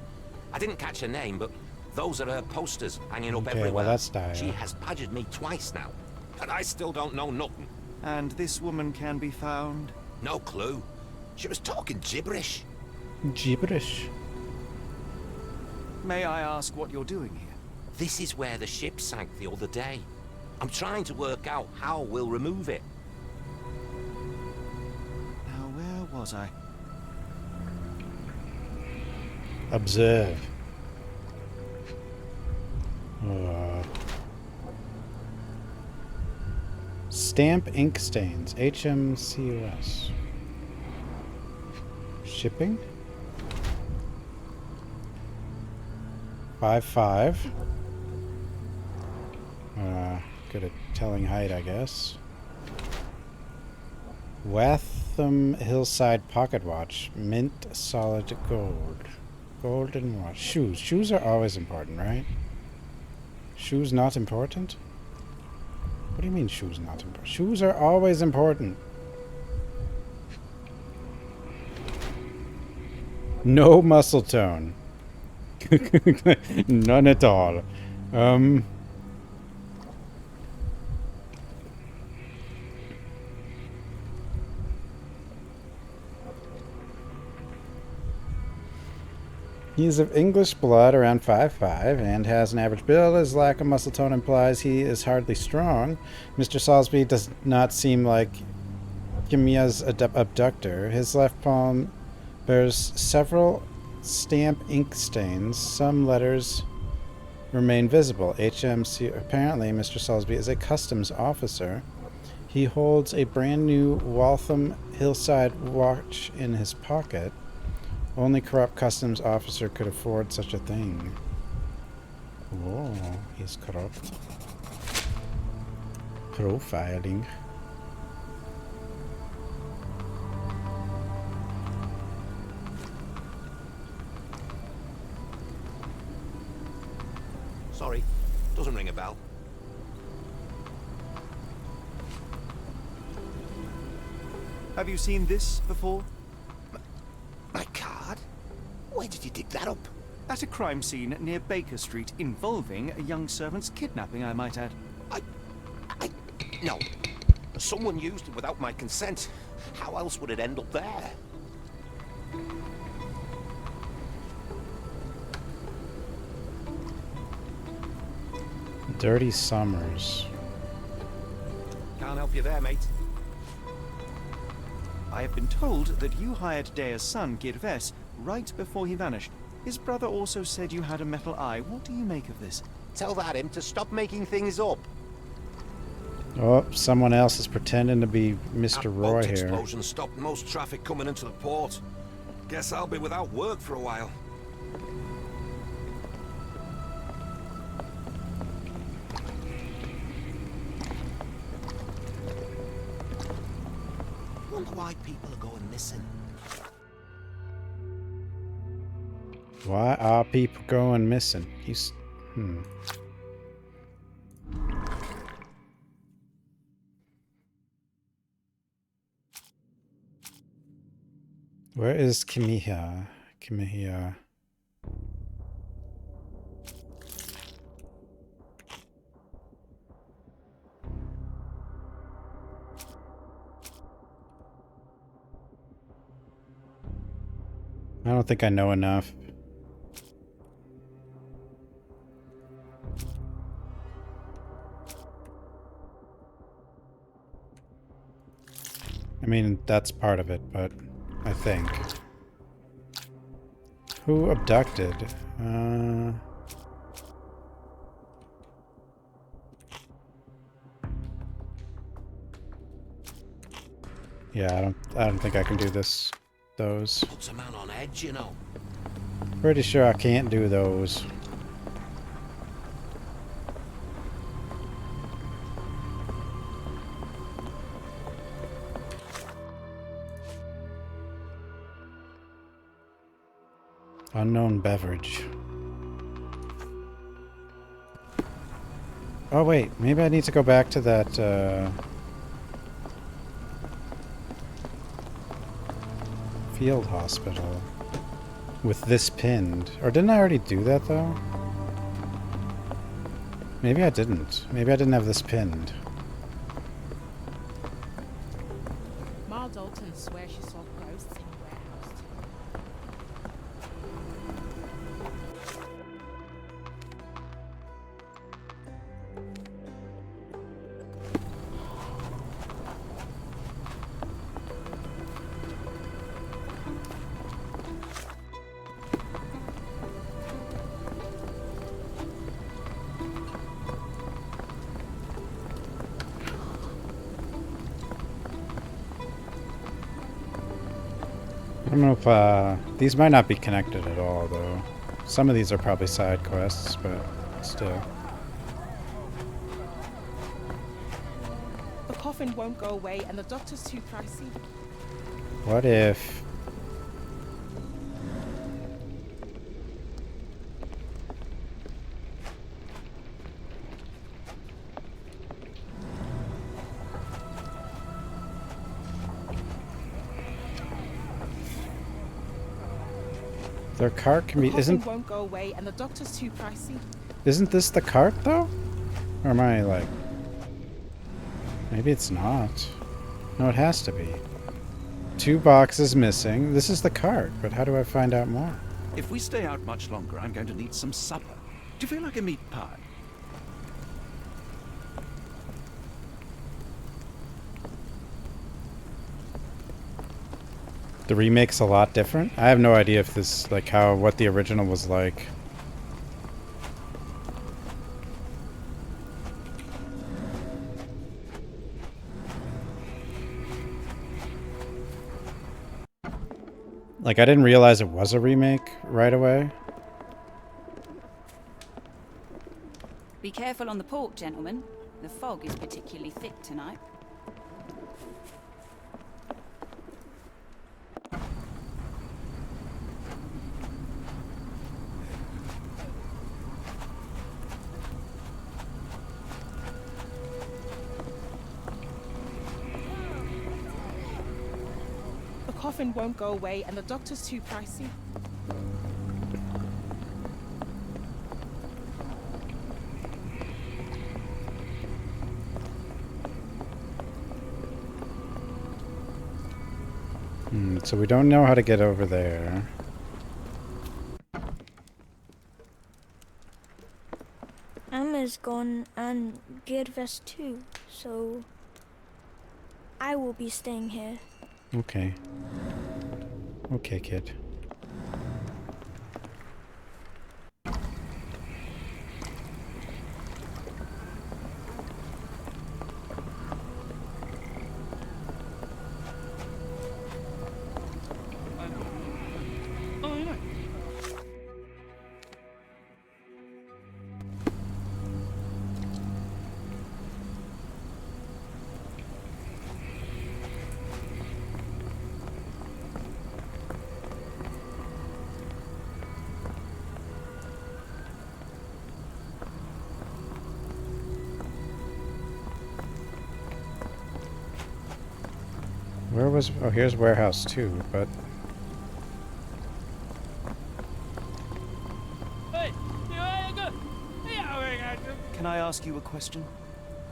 I didn't catch her name, but those are her posters hanging up Okay, everywhere. well that's dire. She has badgered me twice now, and I still don't know nothing. And this woman can be found? No clue. She was talking gibberish. Gibberish. May I ask what you're doing here? This is where the ship sank the other day. I'm trying to work out how we'll remove it. Now, where was I? Observe. Stamp ink stains. HMCOS. Shipping? 5-5. Good at telling height, I guess. Watham Hillside Pocket Watch. Mint solid gold. Golden watch. Shoes. Shoes are always important, right? Shoes not important? What do you mean shoes not important? Shoes are always important. No muscle tone. None at all. He is of English blood, around 5'5", and has an average build. His lack of muscle tone implies he is hardly strong. Mr. Salisbury does not seem like Kimiya's abductor. His left palm bears several stamp ink stains. Some letters remain visible. HMC. Apparently, Mr. Salisbury is a customs officer. He holds a brand new Waltham Hillside watch in his pocket. Only corrupt customs officer could afford such a thing. Whoa, he's corrupt. Profiling. Sorry, doesn't ring a bell. Have you seen this before? My card? Where did you dig that up? At a crime scene near Baker Street involving a young servant's kidnapping, I might add. No. Someone used it without my consent. How else would it end up there? Dirty Summers. Can't help you there, mate. I have been told that you hired Dea's son, Girves, right before he vanished. His brother also said you had a metal eye. What do you make of this? Tell that him to stop making things up. Oh, someone else is pretending to be Mr. Roy Boat here. explosion stopped most traffic coming into the port. Guess I'll be without work for a while. Wonder why people are going missing. Why are people going missing? Where is Kimiya? Kimiya. I don't think I know enough. I mean, that's part of it, but I think. Who abducted? Yeah, I don't think I can do those. Puts a man on edge, you know. Pretty sure I can't do those. Unknown beverage. Oh wait, maybe I need to go back to that field hospital with this pinned. Or didn't I already do that though? Maybe I didn't. Maybe I didn't have this pinned. Ma Dalton swears she saw ghosts in the warehouse too. I don't know if, these might not be connected at all, though. Some of these are probably side quests, but still. The coffin won't go away and the doctor's too pricey. What if... Their cart can be... Coffin won't go away and the doctor's too pricey. Isn't this the cart, though? Or am I, like... Maybe it's not. No, it has to be. 2 boxes missing. This is the cart, but how do I find out more? If we stay out much longer, I'm going to need some supper. Do you feel like a meat pie? The remake's a lot different? I have no idea if this, like, what the original was like. Like, I didn't realize it was a remake right away. Be careful on the port, gentlemen. The fog is particularly thick tonight. The coffin won't go away and the doctor's too pricey. So we don't know how to get over there. Emma's gone and Gervas too, so I will be staying here. Okay. Okay, kid. Where was... Oh, here's warehouse 2, but Can I ask you a question?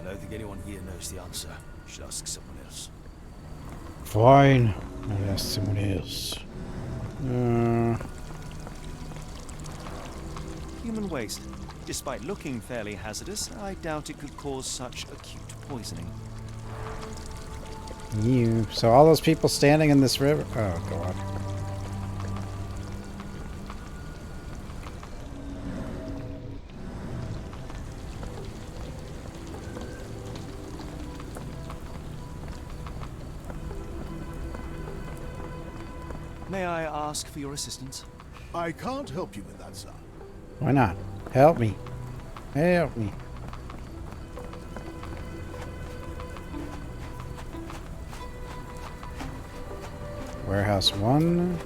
I don't think anyone here knows the answer. You should ask someone else. Fine. I'll ask someone else. Human waste. Despite looking fairly hazardous, I doubt it could cause such acute poisoning. You. So all those people standing in this river. Oh, God. May I ask for your assistance? I can't help you with that, sir. Why not? Help me. Help me. Warehouse 1.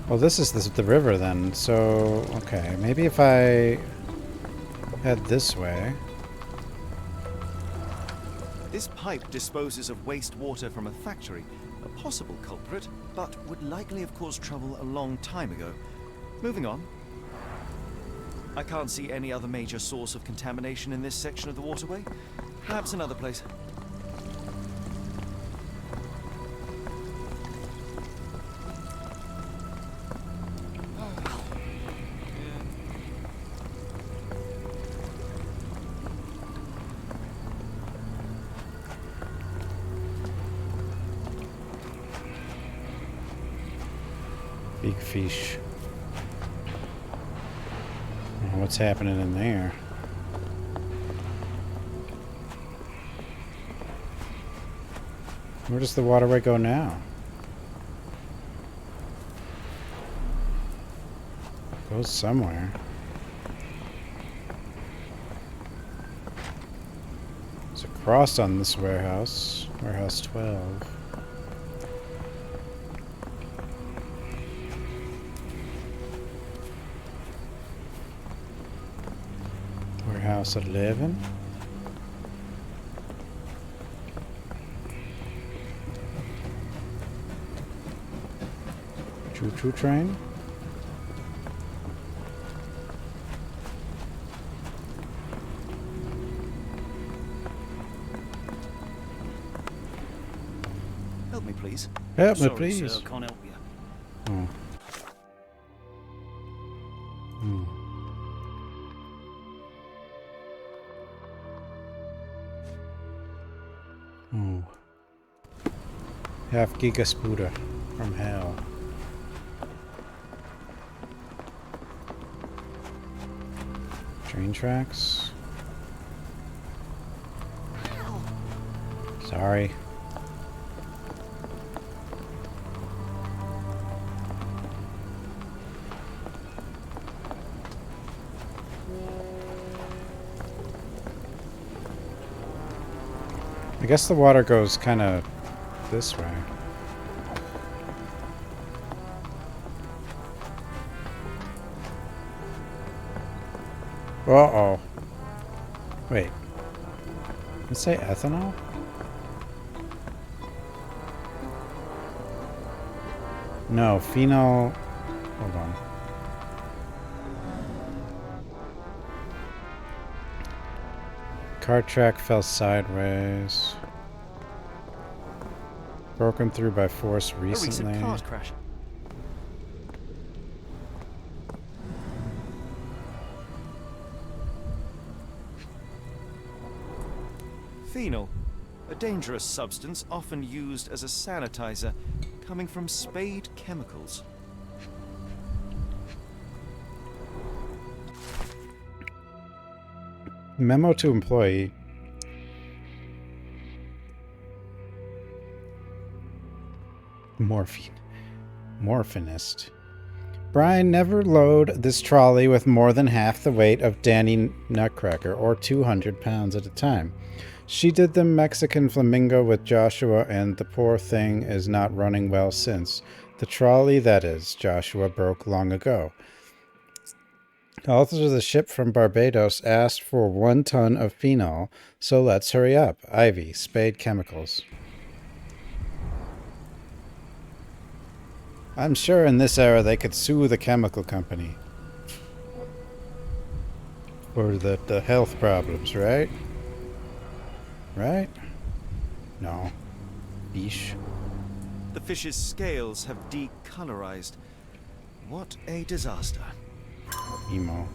Well, this is the river then. So, okay. Maybe if I head this way. This pipe disposes of wastewater from a factory. A possible culprit, but would likely have caused trouble a long time ago. Moving on. I can't see any other major source of contamination in this section of the waterway. Perhaps another place. Big fish. What's happening in there? Where does the waterway go now? Goes somewhere. There's a cross on this warehouse. Warehouse 12. Warehouse 11. Choo-choo train. Help me, please. Help me, Sorry, please. sir, I can't help you. Oh. Hmm. Oh. Half gigaspuda from hell. Train tracks. Sorry. I guess the water goes kind of this way. Uh-oh. Wait. Did it say ethanol? No, phenol... Hold on. Car track fell sideways. Broken through by force recently. A recent car crash. Phenol, a dangerous substance often used as a sanitizer, coming from Spade Chemicals. Memo to employee. Morphinist. Brian, never load this trolley with more than half the weight of Danny Nutcracker, or 200 pounds at a time. She did the Mexican flamingo with Joshua, and the poor thing is not running well since. The trolley, that is, Joshua broke long ago. The authors of the ship from Barbados asked for 1 ton of phenol, so let's hurry up. Ivy, Spade Chemicals. I'm sure in this era they could sue the chemical company for the health problems, right? Right? No. Fish. The fish's scales have decolorized. What a disaster. Emo.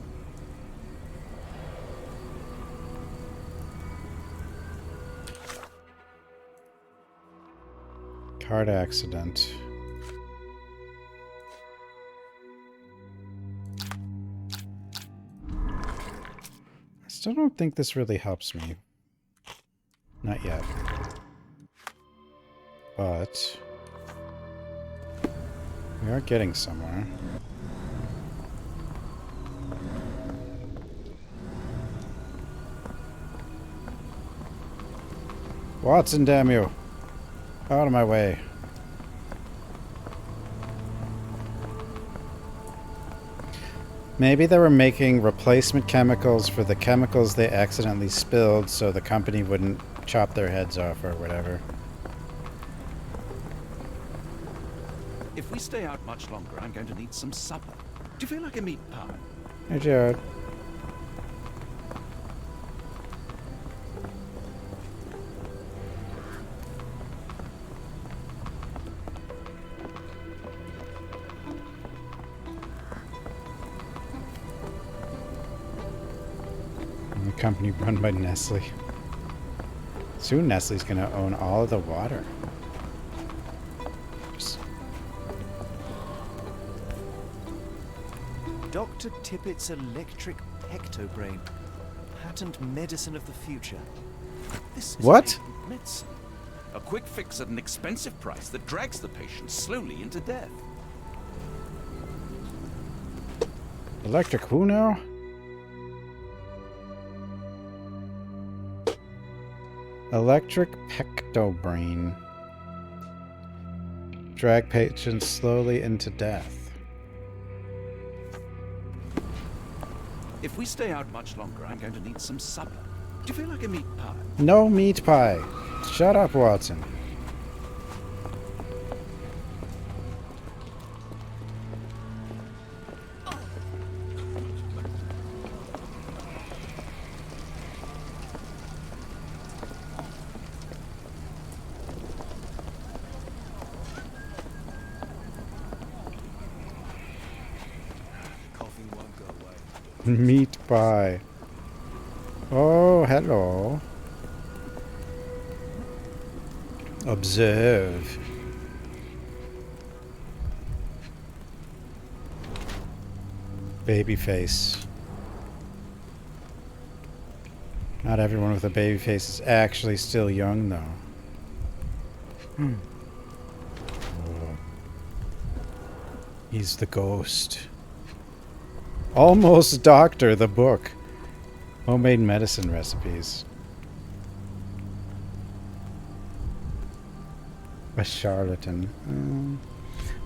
Card accident. I still don't think this really helps me. Not yet. But we are getting somewhere. Watson, damn you! Out of my way. Maybe they were making replacement chemicals for the chemicals they accidentally spilled so the company wouldn't chop their heads off or whatever. If we stay out much longer, I'm going to need some supper. Do you feel like a meat pie? Hey, Jared. A company run by Nestle. Soon Nestle's gonna own all of the water. Dr. Tippett's electric pectobrain. Patent medicine of the future. This is what? patent medicine. A quick fix at an expensive price that drags the patient slowly into death. Electric who now? Electric pectobrain. Drag patients slowly into death. If we stay out much longer, I'm going to need some supper. Do you feel like a meat pie? No meat pie. Shut up, Watson. Meat pie. Oh, hello. Observe. Baby face. Not everyone with a baby face is actually still young, though. Oh. He's the ghost. Almost Doctor, the book. Homemade medicine recipes. A charlatan.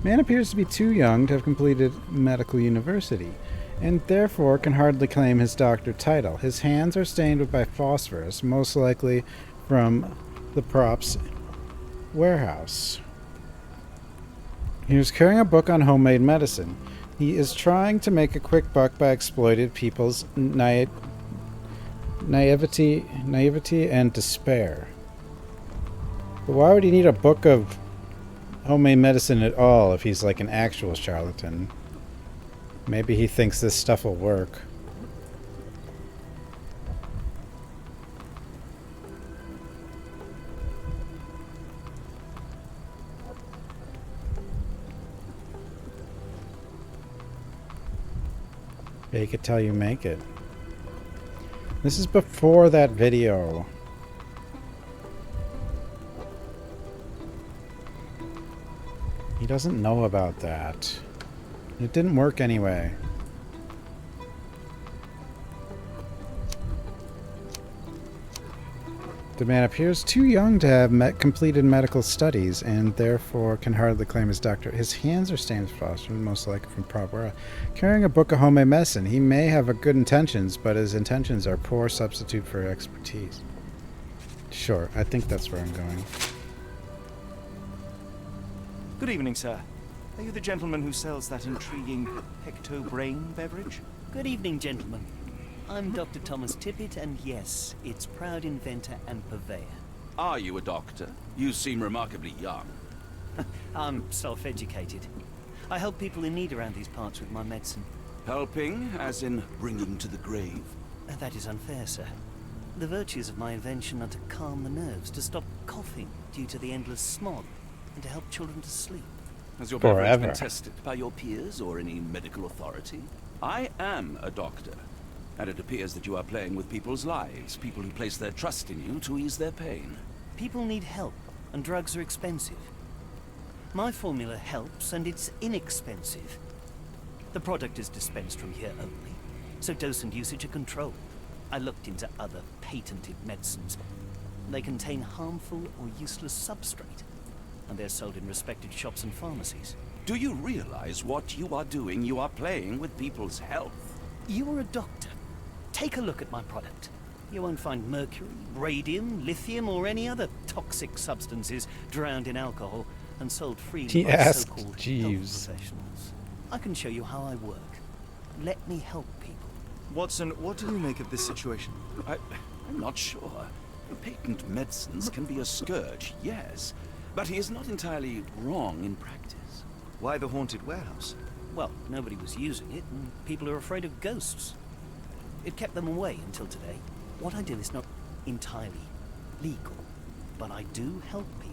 Man appears to be too young to have completed medical university, and therefore can hardly claim his doctor title. His hands are stained by phosphorus, most likely from the props warehouse. He was carrying a book on homemade medicine. He is trying to make a quick buck by exploiting people's naivety and despair. But why would he need a book of homemade medicine at all if he's like an actual charlatan? Maybe he thinks this stuff will work. Fake it till you make it. This is before that video. He doesn't know about that. It didn't work anyway. The man appears too young to have completed medical studies and therefore can hardly claim his doctor. His hands are stained with phosphorus, most likely from Probera. Carrying a book of homemade medicine. He may have good intentions, but his intentions are poor substitute for expertise. Sure, I think that's where I'm going. Good evening, sir. Are you the gentleman who sells that intriguing pecto-brain beverage? Good evening, gentlemen. I'm Dr. Thomas Tippett, and yes, its proud inventor and purveyor. Are you a doctor? You seem remarkably young. I'm self-educated. I help people in need around these parts with my medicine. Helping, as in bringing to the grave? That is unfair, sir. The virtues of my invention are to calm the nerves, to stop coughing due to the endless smog, and to help children to sleep. Has your beverage Forever. been tested by your peers or any medical authority? I am a doctor, and it appears that you are playing with people's lives, people who place their trust in you to ease their pain. People need help, and drugs are expensive. My formula helps, and it's inexpensive. The product is dispensed from here only, so dose and usage are controlled. I looked into other patented medicines. They contain harmful or useless substrate, and they're sold in respected shops and pharmacies. Do you realize what you are doing? You are playing with people's health. You are a doctor. Take a look at my product. You won't find mercury, radium, lithium, or any other toxic substances drowned in alcohol and sold freely He by asked so-called Jeeves. health professionals. I can show you how I work. Let me help people. Watson, what do you make of this situation? I'm not sure. Patent medicines can be a scourge, yes, but he is not entirely wrong in practice. Why the haunted warehouse? Well, nobody was using it, and people are afraid of ghosts. It kept them away until today. What I do is not entirely legal, but I do help people.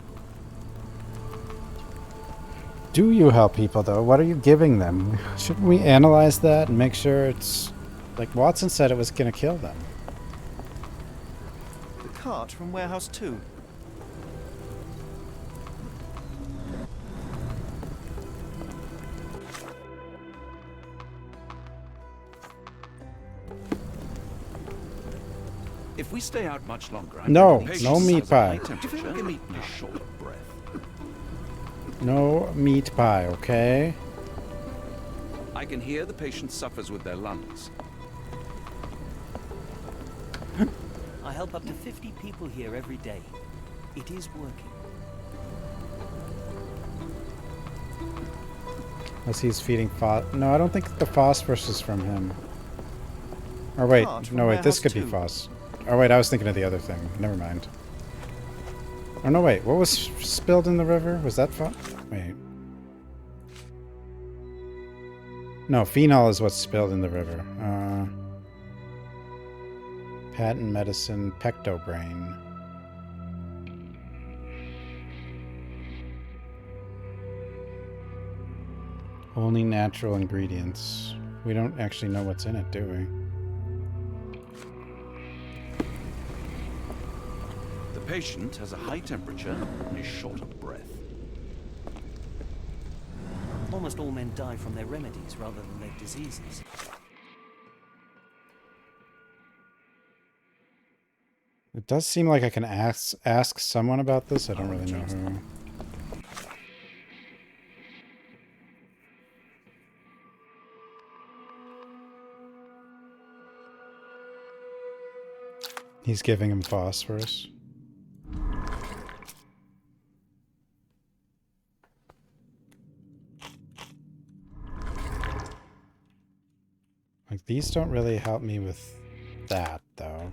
Do you help people, though? What are you giving them? Shouldn't we analyze that and make sure it's... Like Watson said, it was going to kill them. The cart from Warehouse 2. If we stay out much longer, No, patience no meat has a high pie. temperature. Give me a short of breath. No meat pie, okay? I can hear the patient suffers with their lungs. I help up to 50 people here every day. It is working. Unless he's feeding No, I don't think the phosphorus is from him. Or wait, no wait, this could be phos. Oh wait, I was thinking of the other thing. Never mind. Oh no, wait, what was spilled in the river? Was that wait. No, phenol is what's spilled in the river. Patent medicine, pectobrain. Only natural ingredients. We don't actually know what's in it, do we? The patient has a high temperature and is short of breath. Almost all men die from their remedies rather than their diseases. It does seem like I can ask someone about this. I don't really know who. He's giving him phosphorus. Like, these don't really help me with that, though.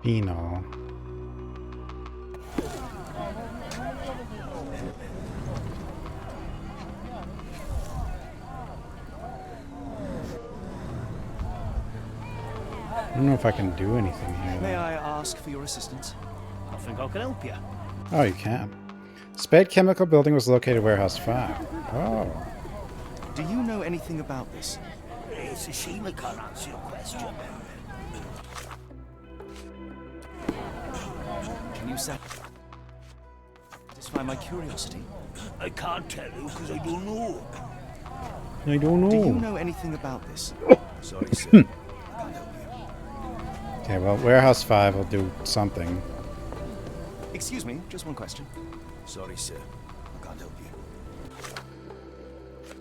Phenol. I don't know if I can do anything here. May I ask for your assistance? I think I can help you. Oh, you can. Spade Chemical Building was located at Warehouse 5. Oh. Do you know anything about this? Tsushima can't answer your question. Can you satisfy my curiosity? I can't tell you because I don't know. I don't know. Do you know anything about this? Sorry, sir. I can't help you. Okay, well, Warehouse 5 will do something. Excuse me, just one question. Sorry, sir. I can't help you.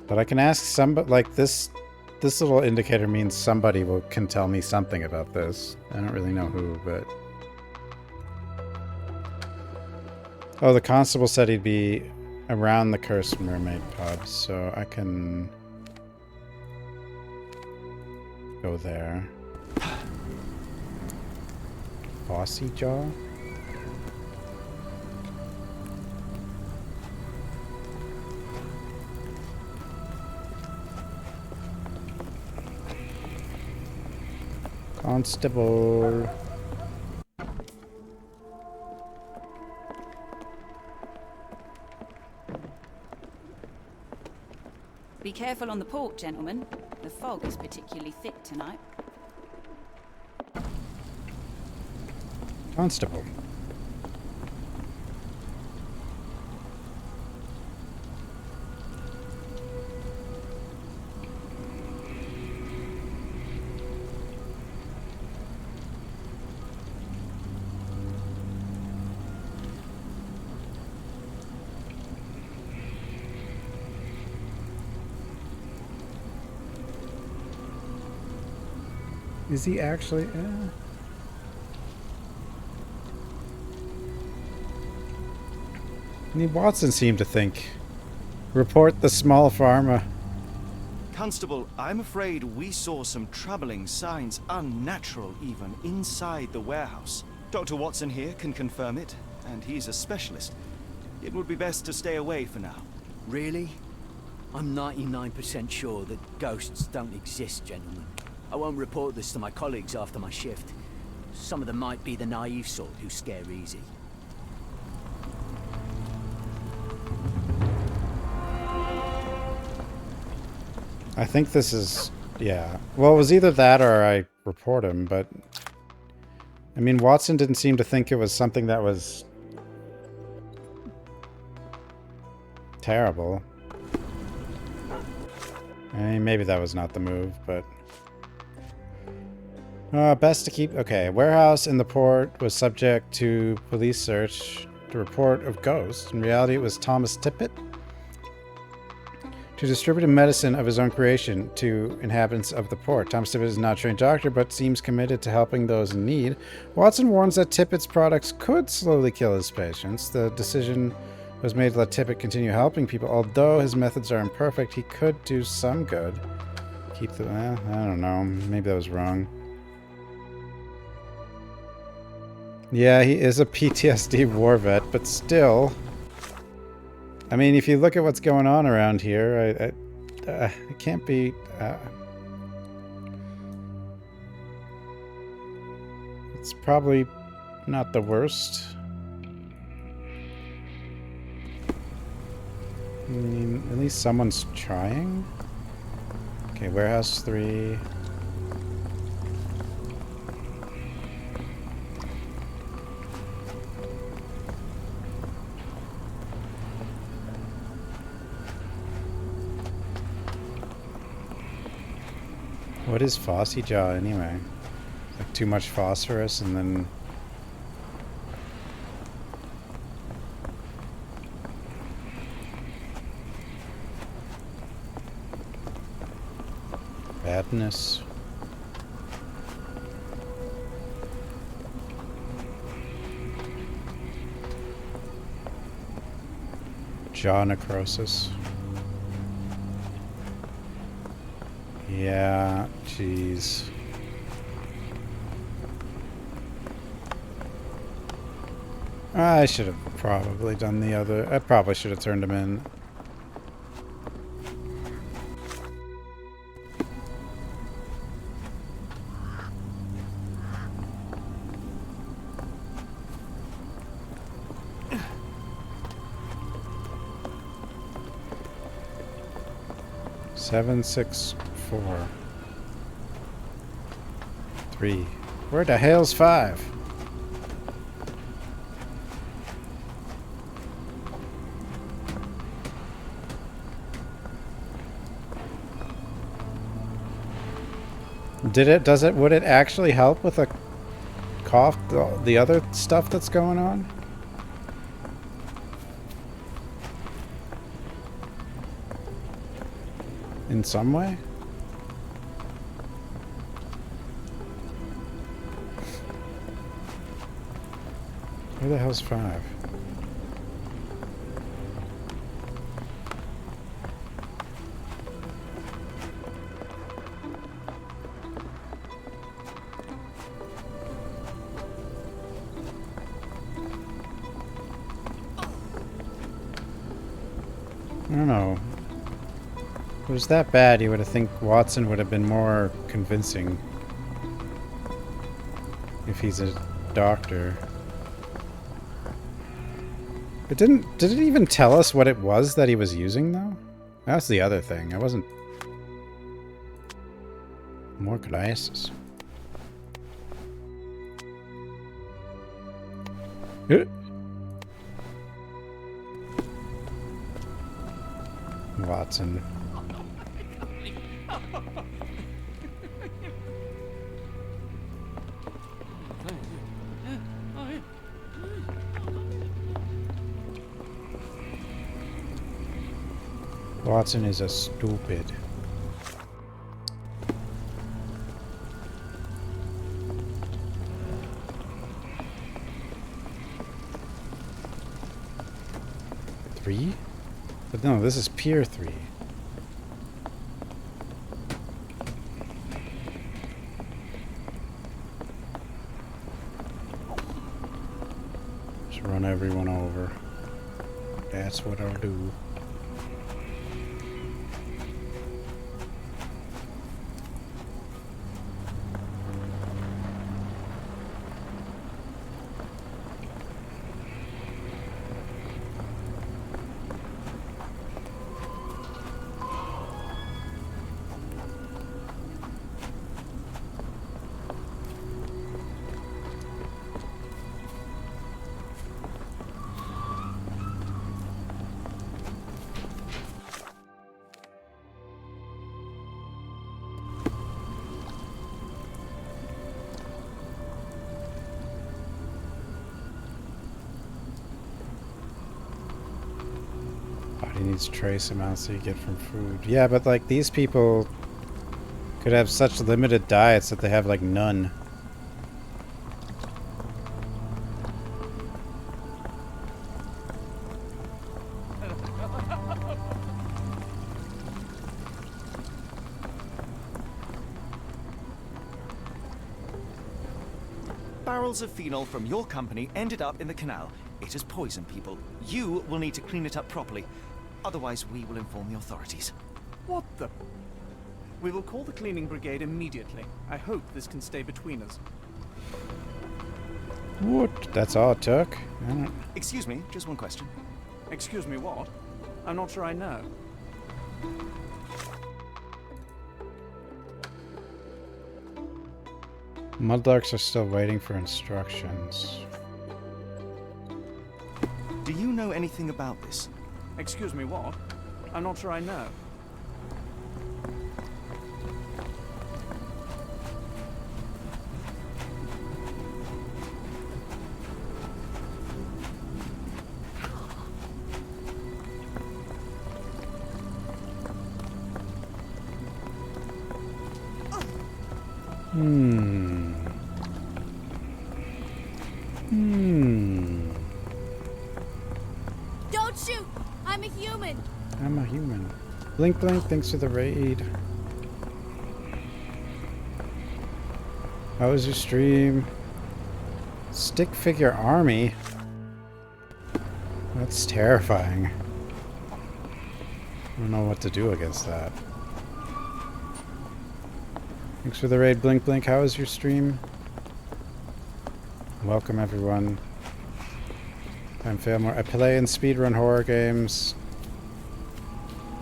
But I can ask somebody, like, this little indicator means somebody can tell me something about this. I don't really know who, but... Oh, the constable said he'd be around the Cursed Mermaid pub, so I can go there. Bossy Jaw? Constable. Be careful on the port, gentlemen. The fog is particularly thick tonight. Constable. Is he actually? I mean, Watson seemed to think. Report the small pharma. Constable, I'm afraid we saw some troubling signs, unnatural even, inside the warehouse. Dr. Watson here can confirm it, and he's a specialist. It would be best to stay away for now. Really? I'm 99% sure that ghosts don't exist, gentlemen. I won't report this to my colleagues after my shift. Some of them might be the naive sort who scare easy. I think this is... yeah. Well, it was either that or I report him, but... I mean, Watson didn't seem to think it was something that was... terrible. I mean, maybe that was not the move, but... best to keep... Okay, warehouse in the port was subject to police search to report of ghosts. In reality, it was Thomas Tippett to distribute a medicine of his own creation to inhabitants of the port. Thomas Tippett is not a trained doctor, but seems committed to helping those in need. Watson warns that Tippett's products could slowly kill his patients. The decision was made to let Tippett continue helping people. Although his methods are imperfect, he could do some good. Keep the... I don't know. Maybe that was wrong. Yeah, he is a PTSD war vet, but still... I mean, if you look at what's going on around here, it can't be... it's probably not the worst. I mean, at least someone's trying. Okay, warehouse 3... What is Fossy Jaw anyway? Like too much phosphorus and then... badness. Jaw necrosis. Yeah, jeez. I should have probably done the other. I probably should have turned him in. Seven, 6, 4, 3. Where the hell's 5? Would it actually help with a cough, the other stuff that's going on? In some way? Where the hell's 5? I don't know. If it was that bad, you would have think Watson would have been more convincing. If he's a doctor. It did it even tell us what it was that he was using, though? That's the other thing. I wasn't... More glasses. Watson. Watson is a stupid. Three? But no, this is Pier 3. Just run everyone over. That's what I'll do. Needs trace amounts that you get from food. Yeah, but like these people could have such limited diets that they have like none. Barrels of phenol from your company ended up in the canal. It has poisoned people. You will need to clean it up properly. Otherwise, we will inform the authorities. What the? We will call the cleaning brigade immediately. I hope this can stay between us. What? That's all it took? Excuse me, just one question. Excuse me, what? I'm not sure I know. Mudlarks are still waiting for instructions. Do you know anything about this? Excuse me, what? I'm not sure I know. Don't shoot! I'm a human! I'm a human. Blink Blink, thanks for the raid. How was your stream? Stick figure army? That's terrifying. I don't know what to do against that. Thanks for the raid, Blink Blink. How was your stream? Welcome, everyone. I'm Failmore. I play and speedrun horror games.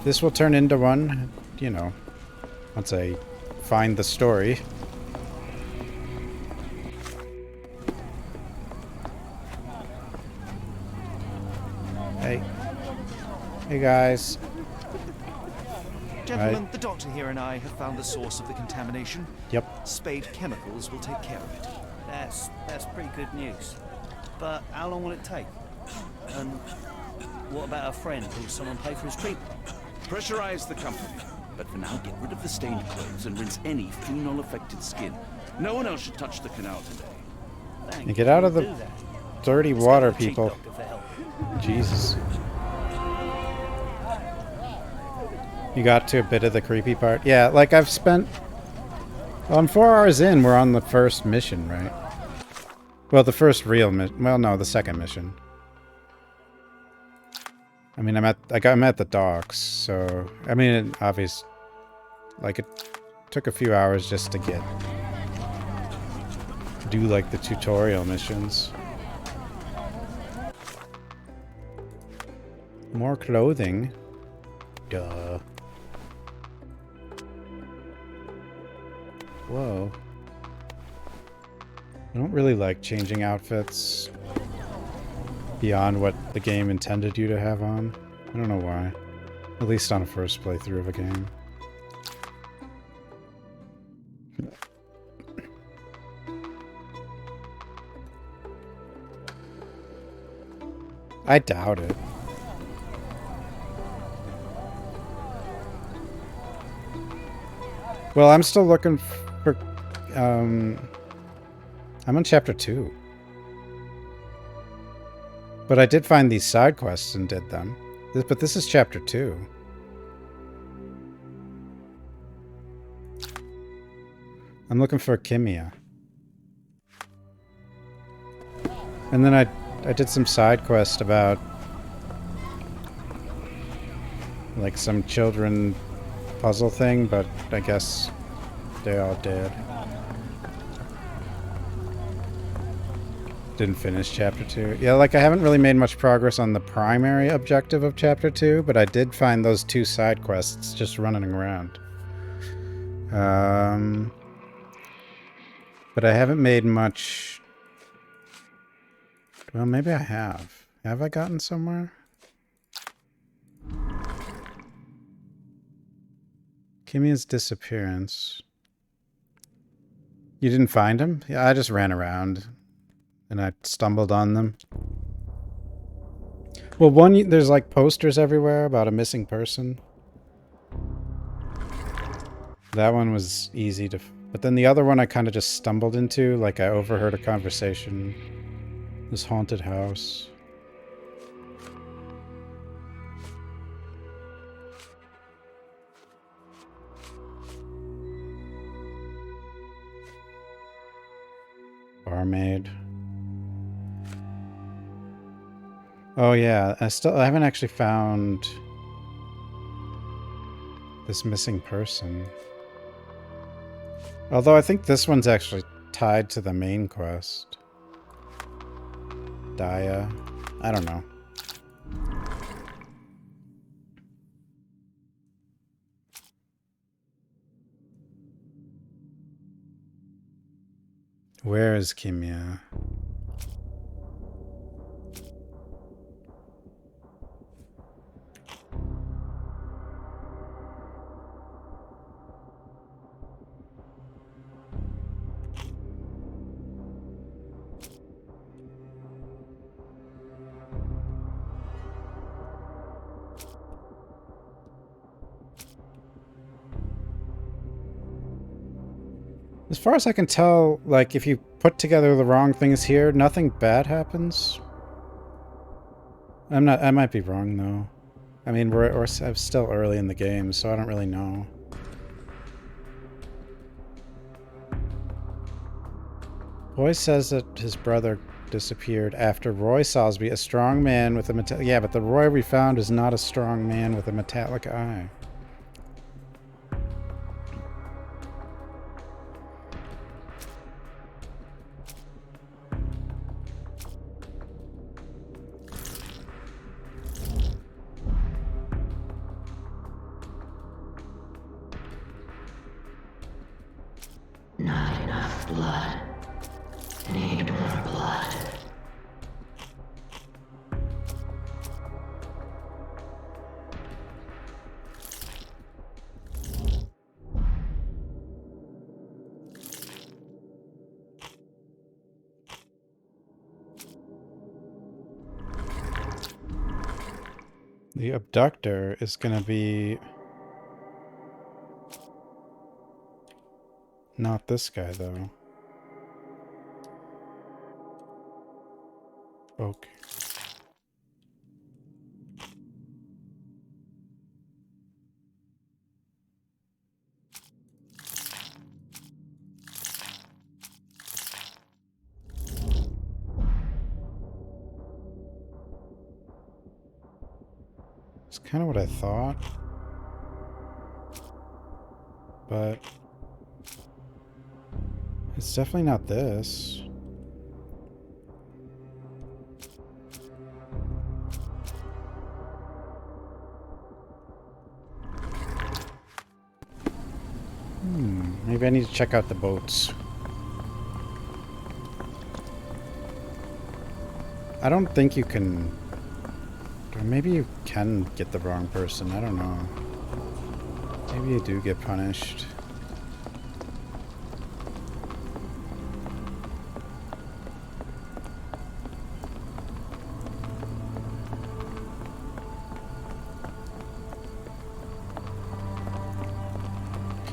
This will turn into one, you know, once I find the story. Hey. Hey, guys. Gentlemen, the doctor here and I have found the source of the contamination. Yep. Spade Chemicals will take care of it. That's pretty good news. But how long will it take? And what about our friend? Will someone pay for his treatment? Pressurize the company. But for now, get rid of the stained clothes and rinse any phenol-affected skin. No one else should touch the canal today. And get out of the dirty water, people. Jesus. You got to a bit of the creepy part? Yeah, like I've spent... Well, I'm 4 hours in, we're on the first mission, right? Well, the first real mission. Well, no, the second mission. I mean, I'm at the docks, so... I mean, obvious... Like, it took a few hours just to get... Do, like, the tutorial missions. More clothing. Duh. Whoa. I don't really like changing outfits beyond what the game intended you to have on. I don't know why. At least on a first playthrough of a game. I doubt it. Well, I'm still looking for... I'm on chapter 2. But I did find these side quests and did them. But this is chapter 2. I'm looking for Kimia. And then I did some side quest about... like some children puzzle thing, but I guess they all did. Didn't finish chapter 2. Yeah, like I haven't really made much progress on the primary objective of chapter 2, but I did find those 2 side quests just running around. But I haven't made much... Well, maybe I have. Have I gotten somewhere? Kimia's disappearance. You didn't find him? Yeah, I just ran around. And I stumbled on them. Well, there's like posters everywhere about a missing person. That one was easy to... But then the other one I kind of just stumbled into. Like I overheard a conversation. This haunted house. Barmaid. Oh yeah, I haven't actually found this missing person. Although I think this one's actually tied to the main quest. Daya. I don't know. Where is Kimia? As far as I can tell, like, if you put together the wrong things here, nothing bad happens. I might be wrong, though. I mean, we're still early in the game, so I don't really know. Roy says that his brother disappeared after Roy Salisbury, a strong man with a yeah, but the Roy we found is not a strong man with a metallic eye. Not enough blood. Need more blood. The abductor is gonna be... not this guy, though. Okay. It's kind of what I thought. But... it's definitely not this. Maybe I need to check out the boats. I don't think you can... or maybe you can get the wrong person. I don't know. Maybe you do get punished.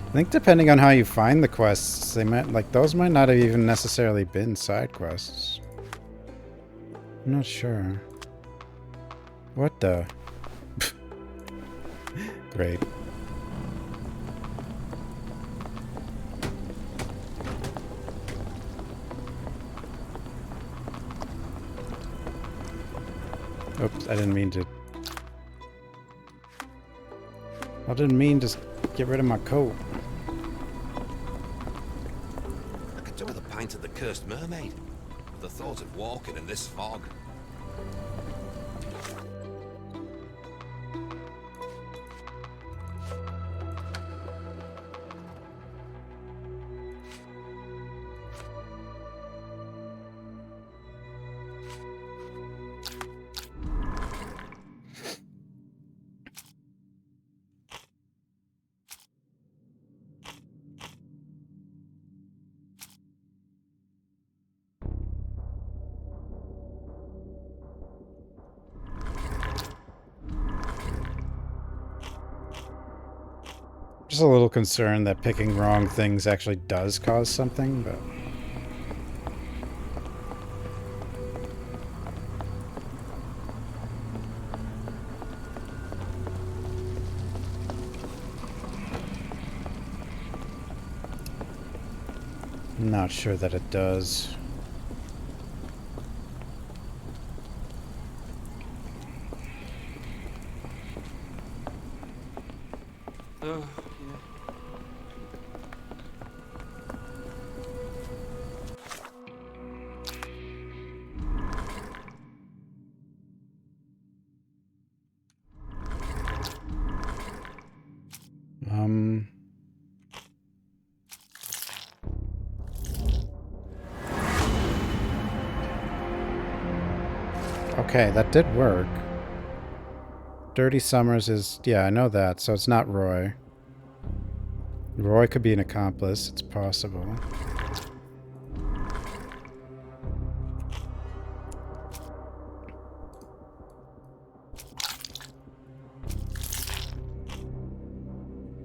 I think depending on how you find the quests, they might, like, those might not have even necessarily been side quests. I'm not sure. What the? Great. Oops, I didn't mean to... I didn't mean to get rid of my coat. I could do with a pint of the cursed mermaid. The thought of walking in this fog. Just a little concerned that picking wrong things actually does cause something, but... I'm not sure that it does. Okay, that did work. Dirty Summers is... yeah, I know that, so it's not Roy. Roy could be an accomplice, it's possible.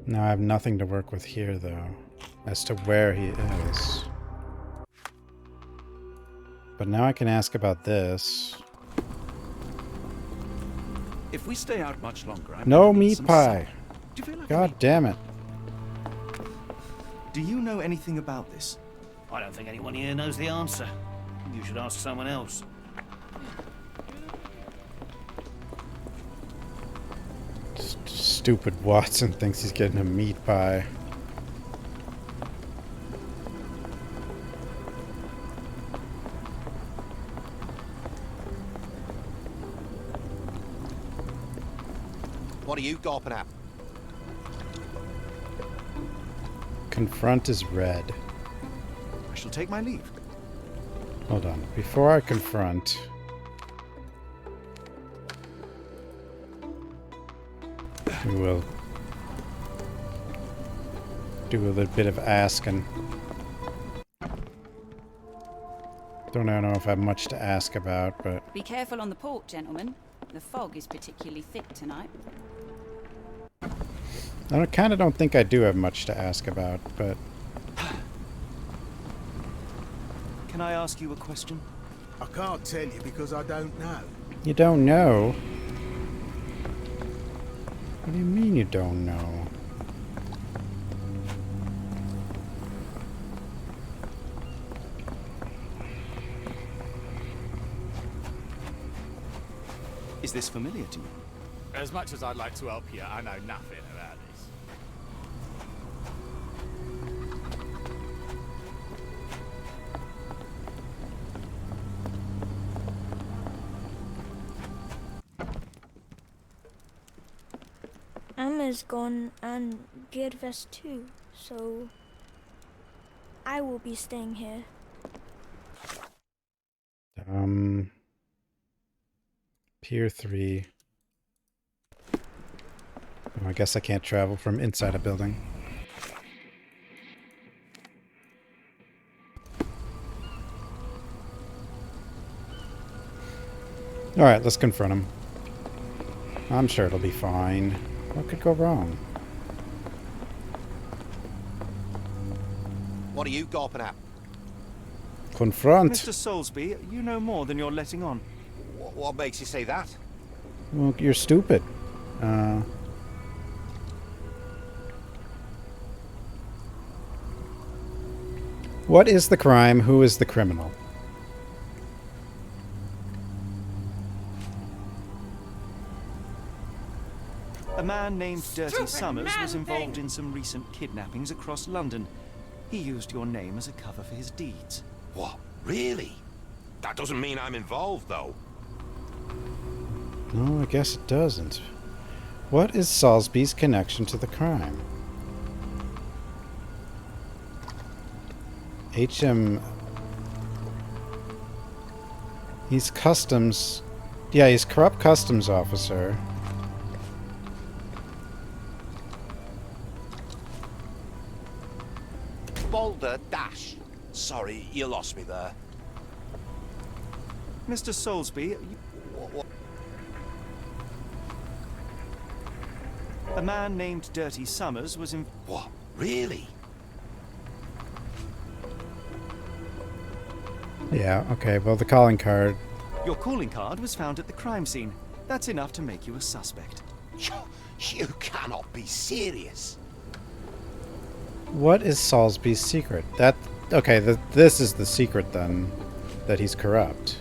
Now I have nothing to work with here, though, as to where he is. But now I can ask about this. If we stay out much longer, I'm No gonna need meat some pie. supper. Do you feel like God damn it. Do you know anything about this? I don't think anyone here knows the answer. You should ask someone else. Stupid Watson thinks he's getting a meat pie. What are you gawping at? Confront is red. I shall take my leave. Hold on. Before I confront... we will do a little bit of asking. Don't know if I have much to ask about, but... Be careful on the port, gentlemen. The fog is particularly thick tonight. I kind of don't think I do have much to ask about, but... Can I ask you a question? I can't tell you because I don't know. You don't know? What do you mean you don't know? Is this familiar to you? As much as I'd like to help you, I know nothing about this. Emma's gone and Gearvest too, so I will be staying here. Pier 3. Oh, I guess I can't travel from inside a building. Alright, let's confront him. I'm sure it'll be fine. What could go wrong? What are you gawping at? Confront! Mr. Soulsby, you know more than you're letting on. What makes you say that? Well, you're stupid. What is the crime? Who is the criminal? A man named Dirty Summers was involved in some recent kidnappings across London. He used your name as a cover for his deeds. What? Really? That doesn't mean I'm involved, though. No, I guess it doesn't. What is Soulsby's connection to the crime? HM... He's customs... Yeah, he's corrupt customs officer. Boulder Dash. Sorry, you lost me there. Mr. Soulsby, a man named Dirty Summers was in... What? Really? Yeah, okay, well, the calling card. Your calling card was found at the crime scene. That's enough to make you a suspect. You cannot be serious. What is Soulsby's secret? That... Okay, this is the secret, then. That he's corrupt.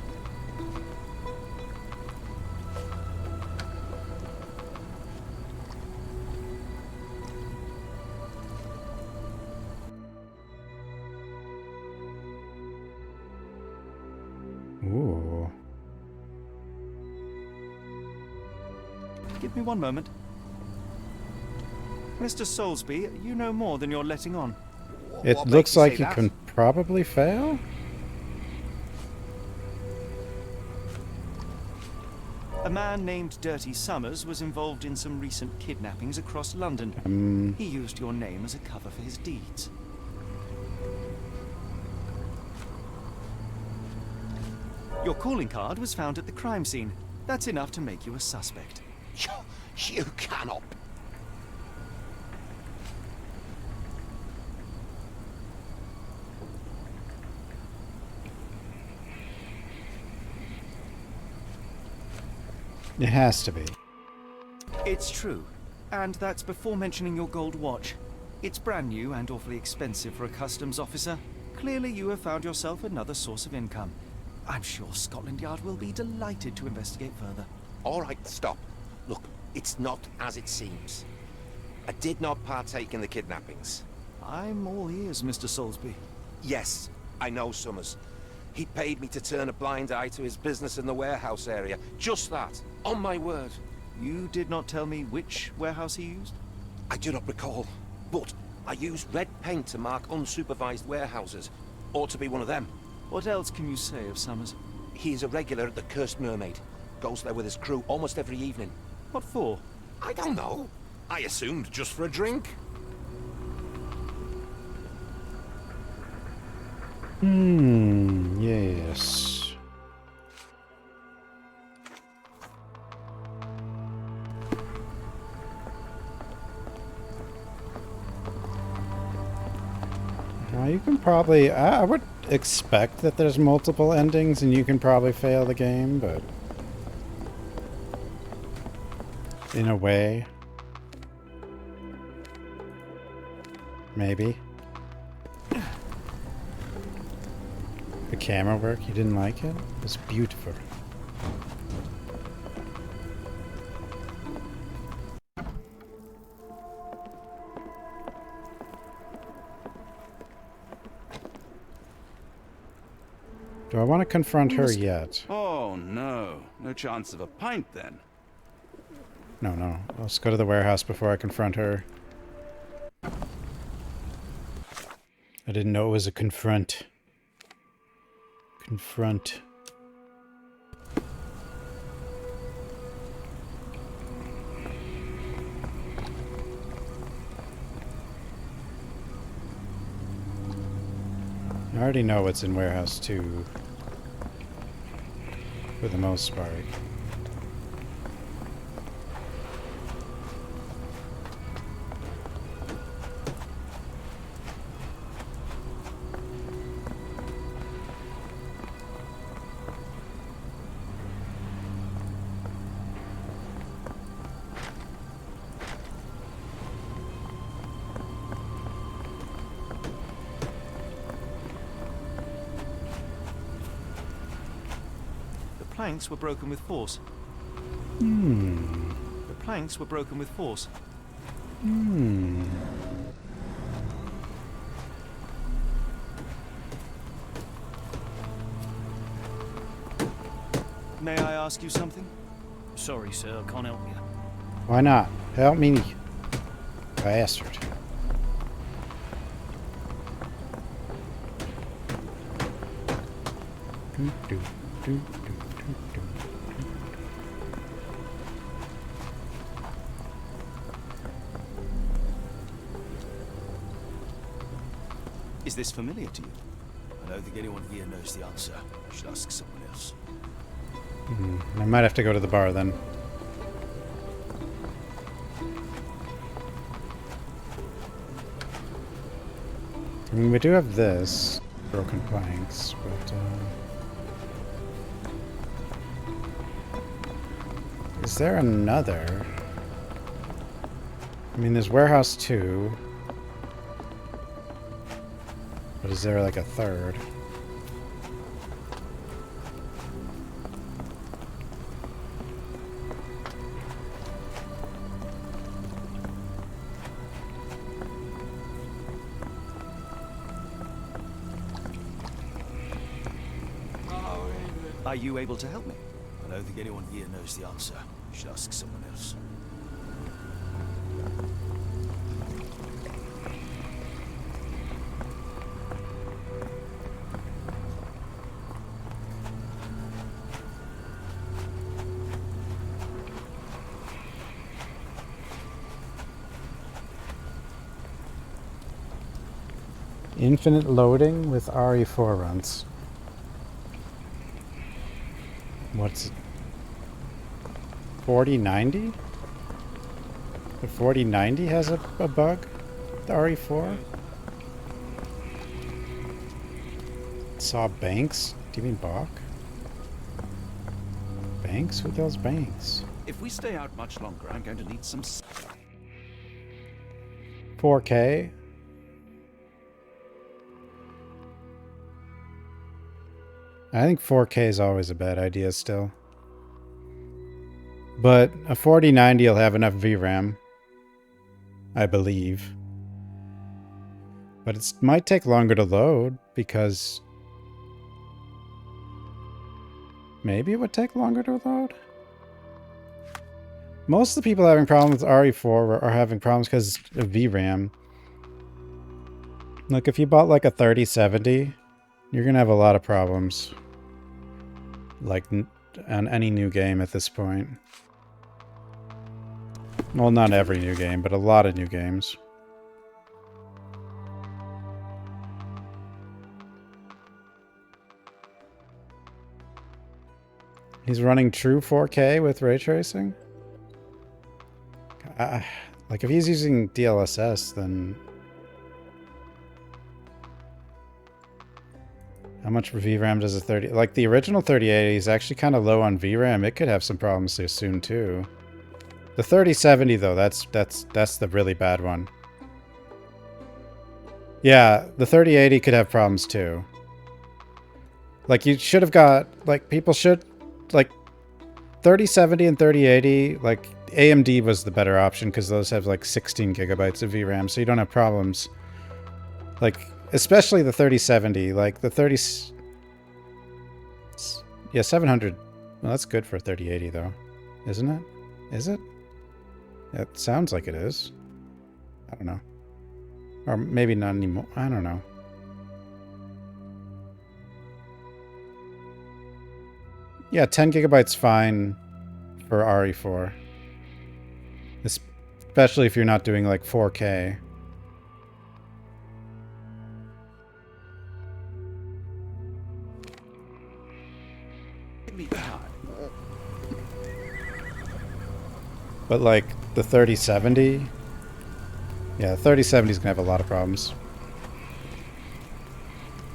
Ooh. Give me one moment. Mr. Soulsby, you know more than you're letting on. It looks like you can probably fail? A man named Dirty Summers was involved in some recent kidnappings across London. He used your name as a cover for his deeds. Your calling card was found at the crime scene. That's enough to make you a suspect. You cannot... It has to be. It's true. And that's before mentioning your gold watch. It's brand new and awfully expensive for a customs officer. Clearly you have found yourself another source of income. I'm sure Scotland Yard will be delighted to investigate further. All right, stop. Look, it's not as it seems. I did not partake in the kidnappings. I'm all ears, Mr. Soulsby. Yes, I know Summers. He paid me to turn a blind eye to his business in the warehouse area. Just that, on my word. You did not tell me which warehouse he used? I do not recall, but I used red paint to mark unsupervised warehouses. Ought to be one of them. What else can you say of Summers? He is a regular at the Cursed Mermaid. Goes there with his crew almost every evening. What for? I don't know. I assumed just for a drink. Yes. You can probably... I would expect that there's multiple endings and you can probably fail the game, but... in a way... maybe. The camera work, you didn't like it? It's beautiful. Do I want to confront her yet? Oh, no. No chance of a pint, then. No. Let's go to the warehouse before I confront her. I didn't know it was a confront. Confront. I already know what's in warehouse 2. For the most part. The planks were broken with force. The planks were broken with force. May I ask you something? Sorry, sir, I can't help you. Why not? Help me, bastard. Is this familiar to you? I don't think anyone here knows the answer. You should ask someone else. I might have to go to the bar then. I mean, we do have this. Broken planks, but... is there another? I mean, there's warehouse 2. But is there like a third? Are you able to help me? I don't think anyone here knows the answer. You should ask someone else. Infinite loading with RE4 runs. What's it? 4090? The 4090 has a bug? The RE4? Saw Banks? Do you mean Bach? Banks? Who the hell's Banks? If we stay out much longer, I'm going to need some... 4K? I think 4K is always a bad idea still. But a 4090 will have enough VRAM. I believe. But it might take longer to load because... maybe it would take longer to load? Most of the people having problems with RE4 are having problems because of VRAM. Look, if you bought like a 3070, you're going to have a lot of problems. Like on any new game at this point. Well, not every new game, but a lot of new games. He's running true 4K with ray tracing? Like if he's using DLSS, then How much VRAM does a 30... Like, the original 3080 is actually kind of low on VRAM. It could have some problems there soon, too. The 3070, though, that's the really bad one. Yeah, the 3080 could have problems, too. Like, you should have got... Like, people should... Like, 3070 and 3080, like, AMD was the better option, because those have, like, 16 gigabytes of VRAM, so you don't have problems. Like... Especially the 3070, like the 30... Yeah, 700. Well, that's good for a 3080, though. Isn't it? Is it? It sounds like it is. I don't know. Or maybe not anymore. I don't know. Yeah, 10 gigabytes fine for RE4. Especially if you're not doing like 4K. But like the 3070, yeah, 3070 is gonna have a lot of problems.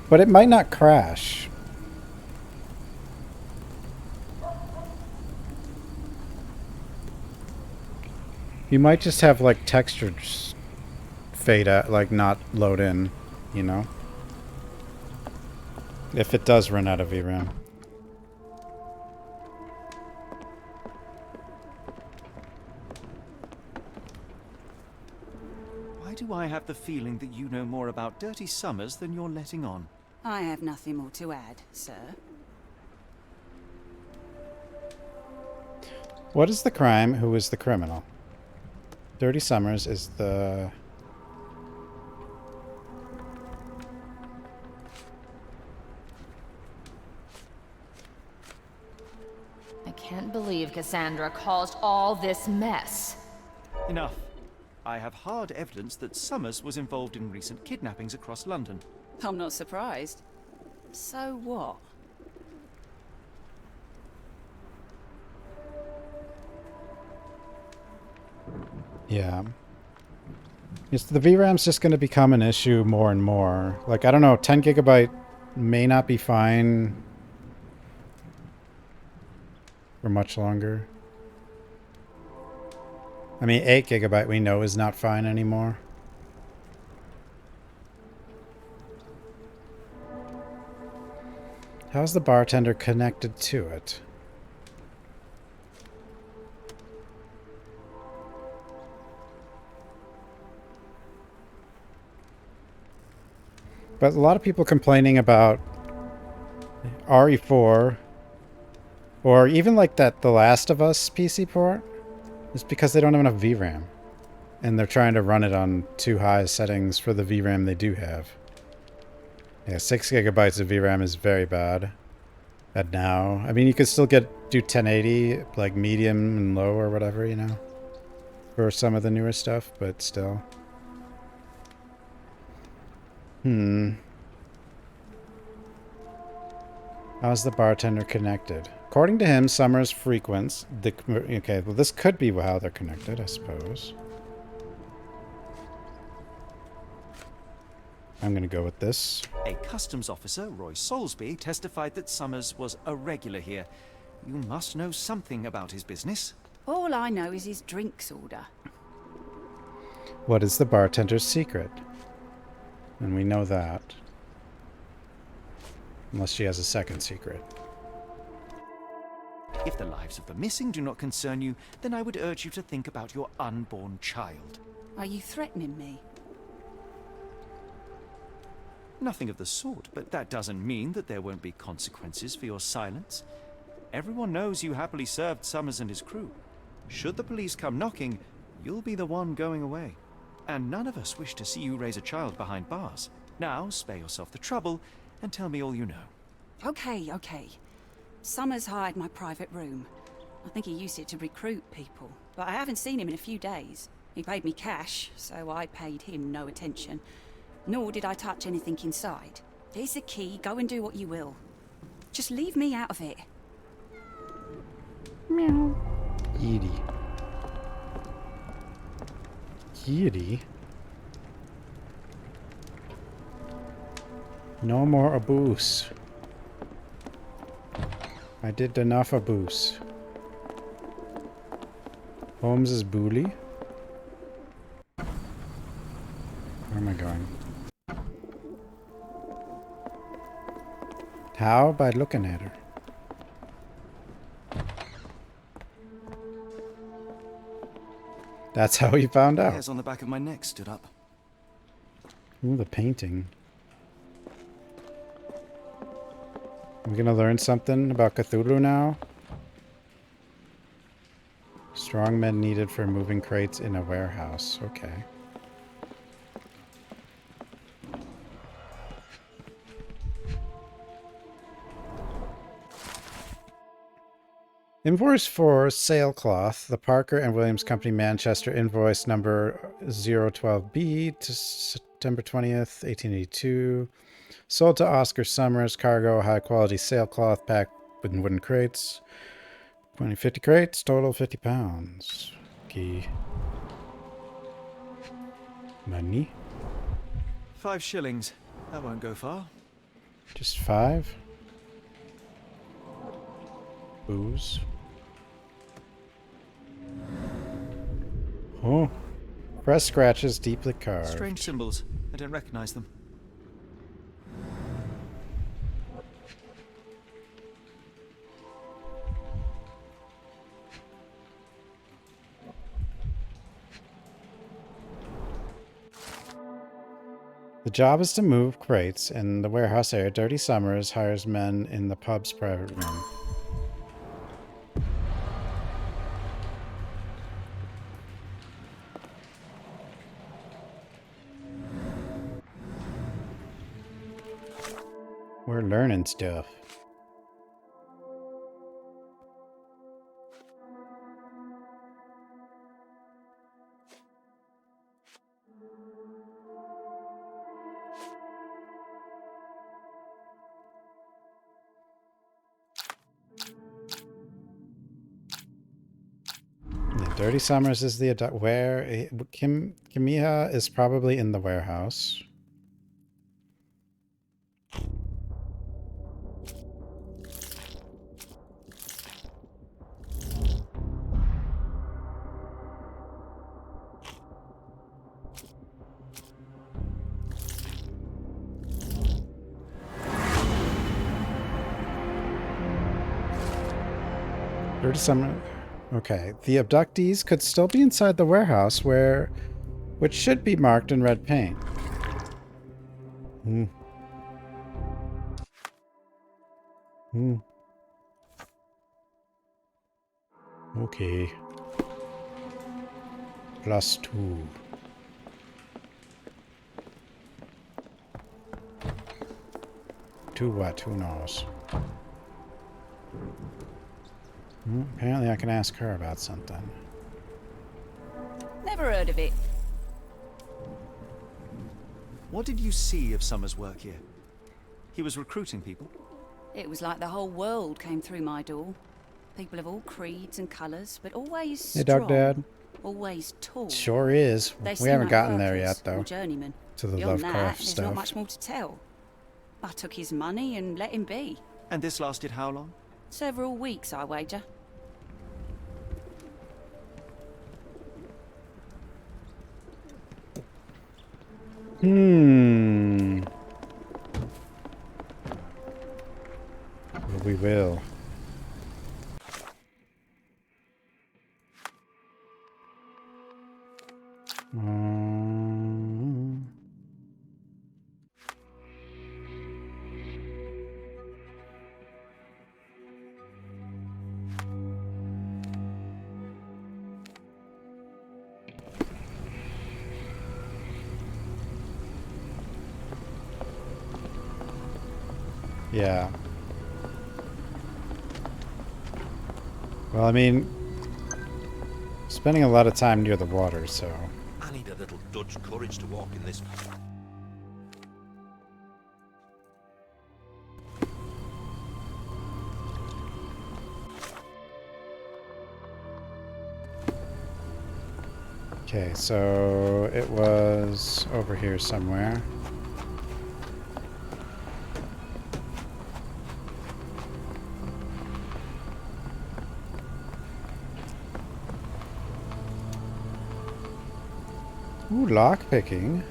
But it might not crash. You might just have like textures fade out, like not load in, you know? If it does run out of VRAM. Why do I have the feeling that you know more about Dirty Summers than you're letting on? I have nothing more to add, sir. What is the crime? Who is the criminal? Dirty Summers is the... I can't believe Cassandra caused all this mess. Enough. I have hard evidence that Summers was involved in recent kidnappings across London. I'm not surprised. So what? Yeah. It's, the VRAM's just going to become an issue more and more. Like, I don't know, 10 gigabyte may not be fine for much longer. I mean, 8 gigabyte we know is not fine anymore. How's the bartender connected to it? But a lot of people complaining about RE4 or even like that The Last of Us PC port is because they don't have enough VRAM. And they're trying to run it on too high settings for the VRAM they do have. Yeah, 6 gigabytes of VRAM is very bad at now. I mean, you could still do 1080, like medium and low or whatever, you know, for some of the newer stuff, but still. How's the bartender connected? According to him, Summers frequents the... Okay, well, this could be how they're connected, I suppose. I'm going to go with this. A customs officer, Roy Soulsby, testified that Summers was a regular here. You must know something about his business. All I know is his drinks order. What is the bartender's secret? And we know that. Unless she has a second secret. If the lives of the missing do not concern you, then I would urge you to think about your unborn child. Are you threatening me? Nothing of the sort, but that doesn't mean that there won't be consequences for your silence. Everyone knows you happily served Summers and his crew. Should the police come knocking, you'll be the one going away. And none of us wish to see you raise a child behind bars. Now, spare yourself the trouble and tell me all you know. Okay. Summers hired my private room. I think he used it to recruit people, but I haven't seen him in a few days. He paid me cash, so I paid him no attention. Nor did I touch anything inside. Here's the key, go and do what you will. Just leave me out of it. Meow. Edie. Edie? No more abuse. I did enough of booze. Holmes is bully. Where am I going? How? By looking at her. That's how he found out. Hairs on the back of my neck stood up. Ooh, the painting. I'm gonna learn something about Cthulhu now. Strong men needed for moving crates in a warehouse. Okay. Invoice for sailcloth. The Parker and Williams Company, Manchester, invoice number 012B to September 20th, 1882. Sold to Oscar Summers. Cargo, high quality sailcloth packed in wooden crates. 50 crates, total 50 pounds. Okay. Money. 5 shillings. That won't go far. Just 5. Booze. Oh. Press scratches deeply carved. Strange symbols. I don't recognize them. The job is to move crates in the warehouse area. Dirty Summers hires men in the pub's private room. We're learning stuff. Dirty Summers is the where Kamiha is probably in the warehouse. Dirty Summer. Okay, the abductees could still be inside the warehouse which should be marked in red paint. Okay. +2. To what? Who knows? Apparently I can ask her about something. Never heard of it. What did you see of Summers' work here? He was recruiting people? It was like the whole world came through my door. People of all creeds and colours, but always Hey, strong. Dog Dad. Always tall. Sure is. They We seem haven't like gotten there workers yet, though. or journeymen. To the Beyond Lovecraft that, there's stuff. not much more to tell. I took his money and let him be. And this lasted how long? Several weeks, I wager. Well, we will. Yeah. Well, I mean, spending a lot of time near the water, so... I need a little Dutch courage to walk in this. Okay, so it was over here somewhere. Ooh, lockpicking.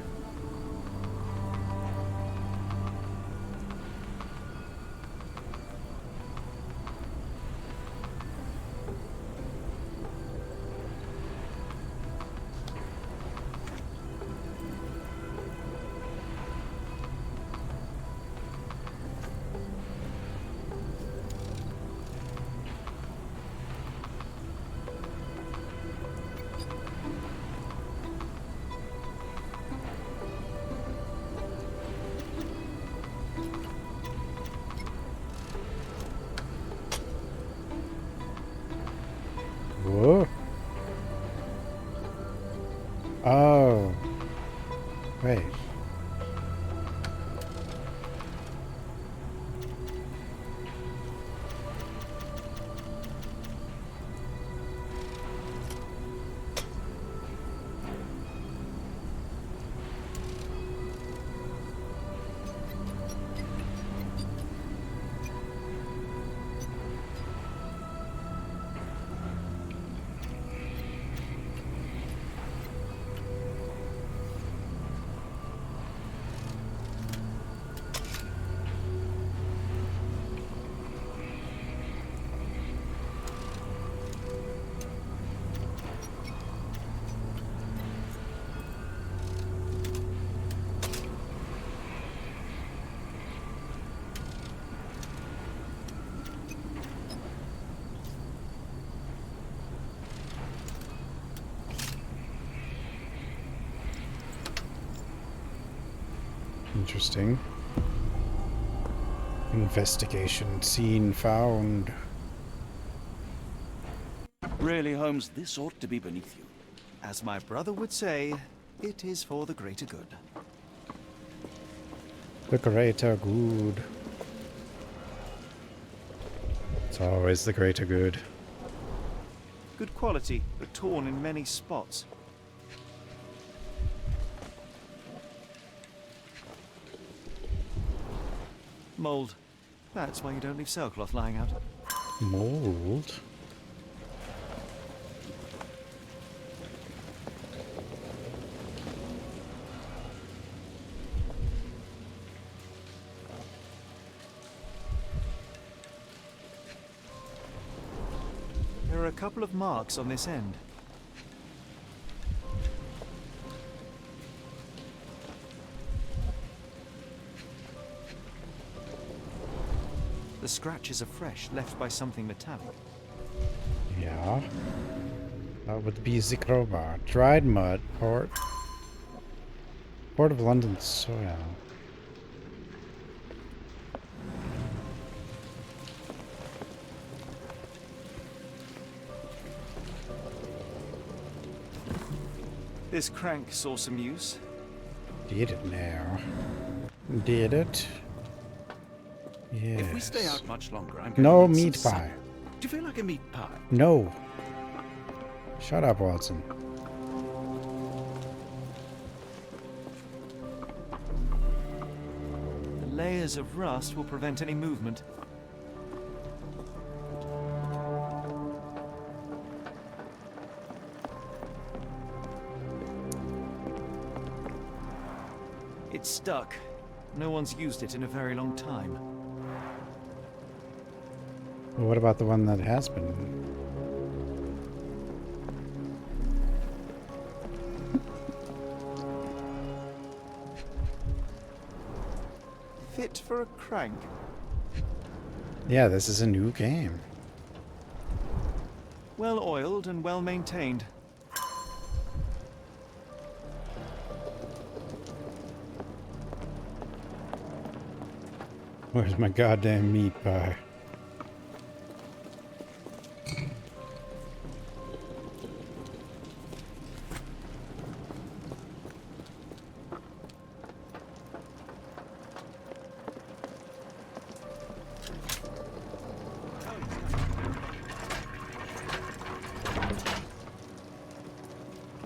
Whoa. Oh. Wait. Interesting. Investigation scene found. Really, Holmes, this ought to be beneath you. As my brother would say, it is for the greater good. The greater good. It's always the greater good. Good quality, but torn in many spots. Mold. That's why you don't leave sailcloth lying out. Mold? There are a couple of marks on this end. The scratches are fresh, left by something metallic. Yeah. That would be the crowbar. Dried mud. Port of London soil. This crank saw some use. Did it now? Did it? Yes. If we stay out much longer, I'm going No to need meat some pie. supper. Do you feel like a meat pie? No. Shut up, Watson. The layers of rust will prevent any movement. It's stuck. No one's used it in a very long time. Well, what about the one that has been? Fit for a crank. Yeah, this is a new game. Well oiled and well maintained. Where's my goddamn meat pie?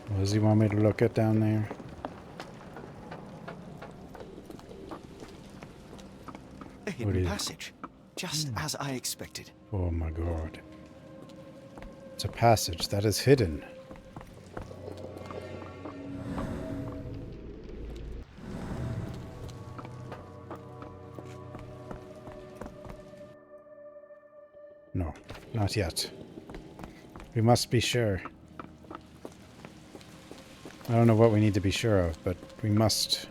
What does he want me to look at down there? A hidden passage. Just as I expected. Oh my god. It's a passage that is hidden. No, not yet. We must be sure. I don't know what we need to be sure of, but we must.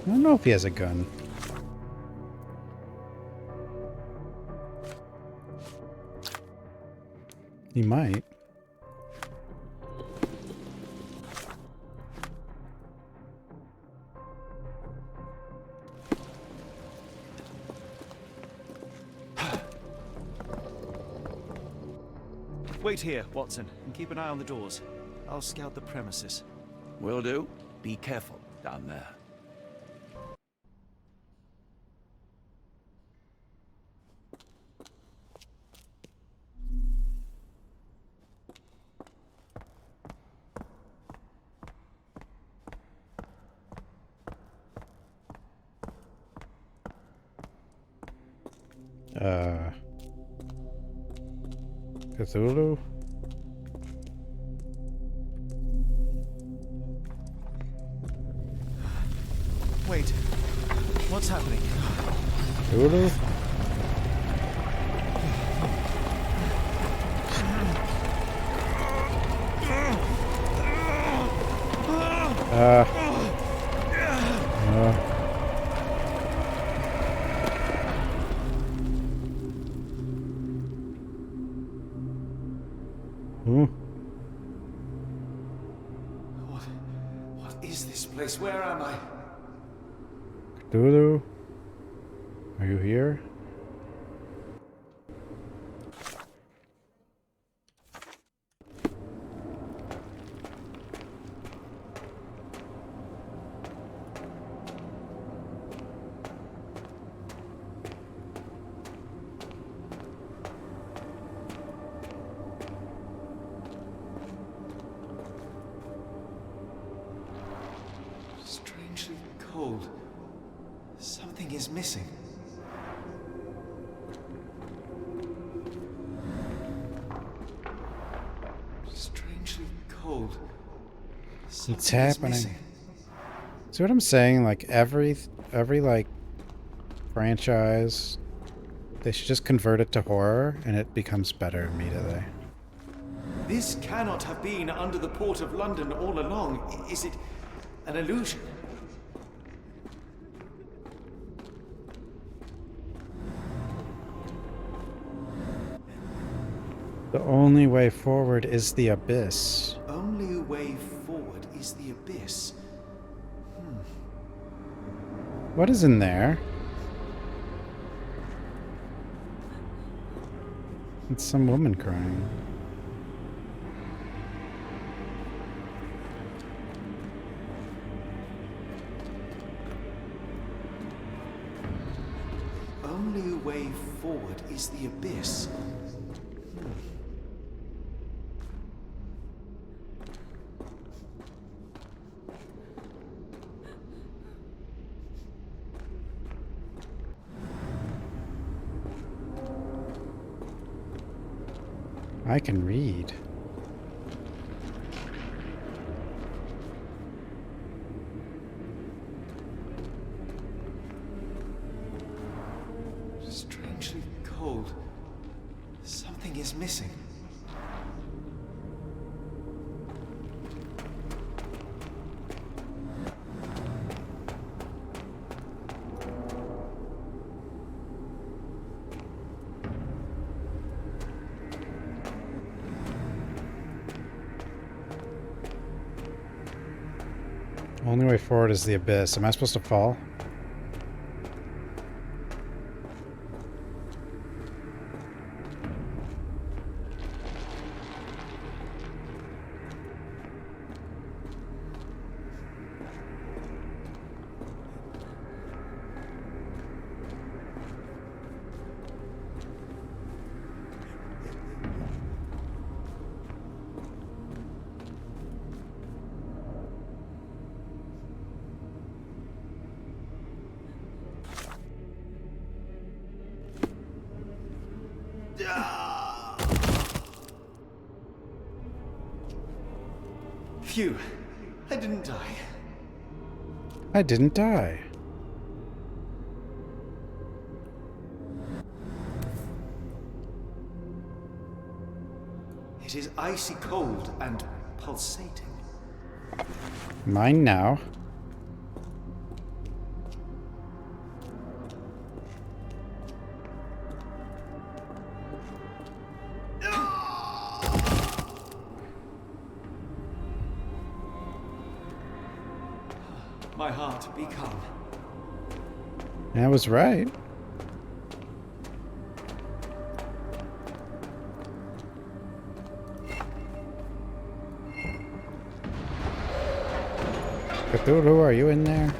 I don't know if he has a gun. He might. Wait here, Watson, and keep an eye on the doors. I'll scout the premises. Will do. Be careful down there. Cthulhu? Wait, what's happening? Cthulhu? What is this place? Where am I? Cthulhu? Are you here? Strangely cold. Something is missing. Strangely cold. It's happening. See what I'm saying? Like every like franchise, they should just convert it to horror and it becomes better immediately. This cannot have been under the port of London all along. Is it an illusion? The only way forward is the abyss. Only way forward is the abyss. What is in there? It's some woman crying. Only way forward is the abyss. I can read. Strangely cold. Something is missing. Only way forward is the abyss. Am I supposed to fall? Phew. I didn't die. I didn't die. It is icy cold and pulsating. Mine now. My heart, be calm. I was right. Cthulhu, are you in there?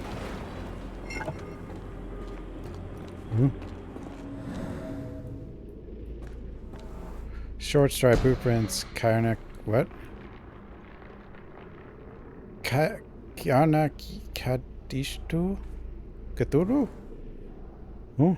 Short stripe blueprints, Karnak, what? Karnak Kadishtu? Cthulhu? Oh.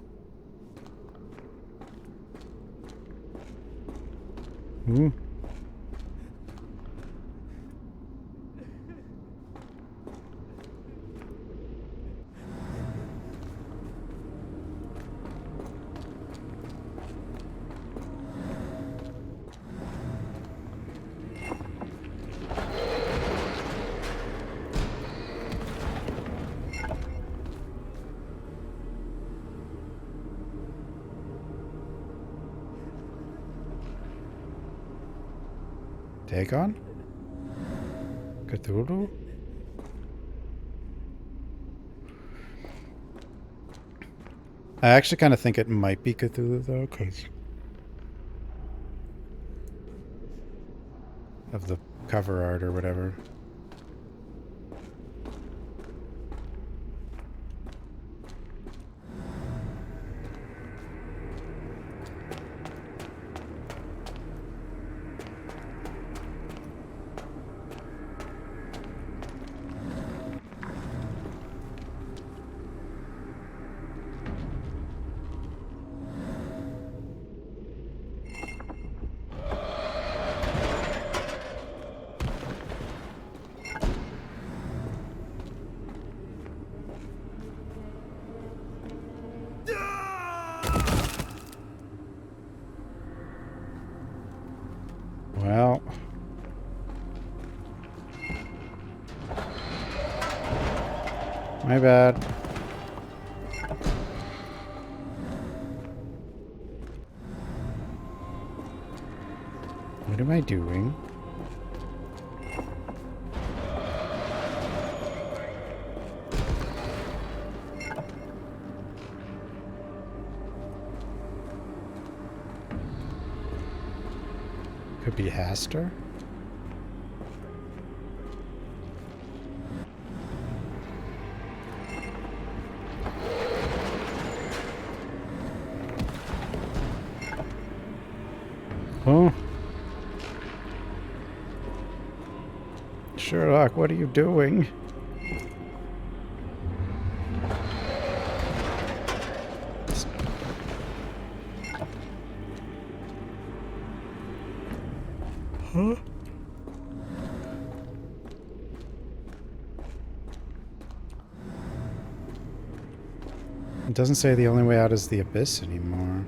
Dagon? Cthulhu? I actually kind of think it might be Cthulhu, though, because of the cover art or whatever. Well, my bad. What am I doing? Could be Haster. Oh. Sherlock, what are you doing? Huh? It doesn't say the only way out is the abyss anymore.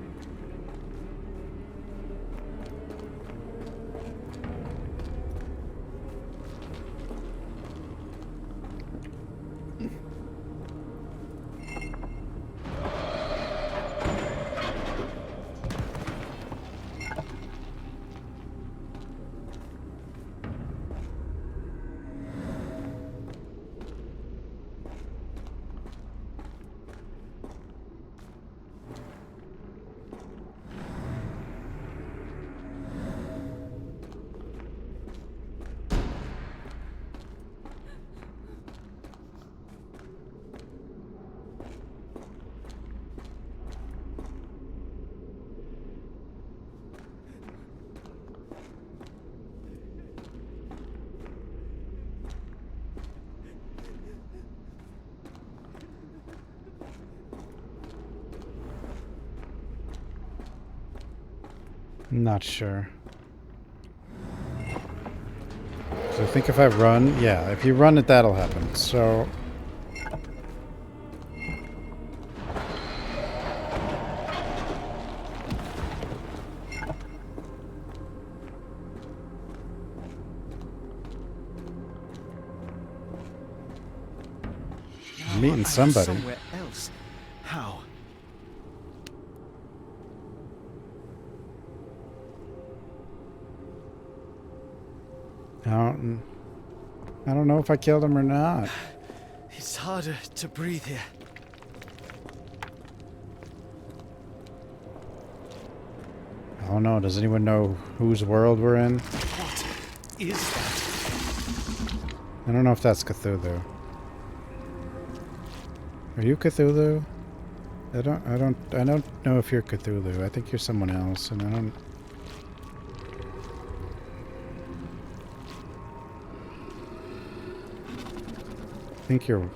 Not sure. So I think if I run, yeah, if you run it, that'll happen. So... I'm meeting somebody. Somewhere else. How? I don't know if I killed him or not. It's harder to breathe here. I don't know. Does anyone know whose world we're in? What is that? I don't know if that's Cthulhu. Are you Cthulhu? I don't know if you're Cthulhu. I think you're someone else, and I don't... I think you're...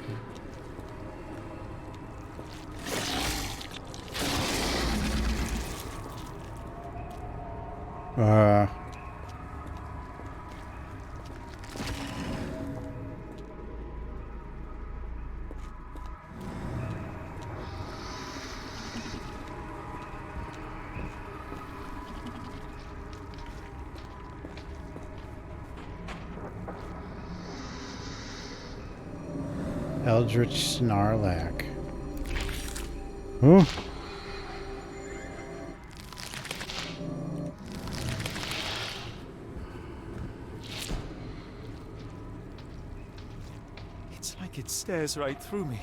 Eldritch Snarlack. Huh? It's like it stares right through me.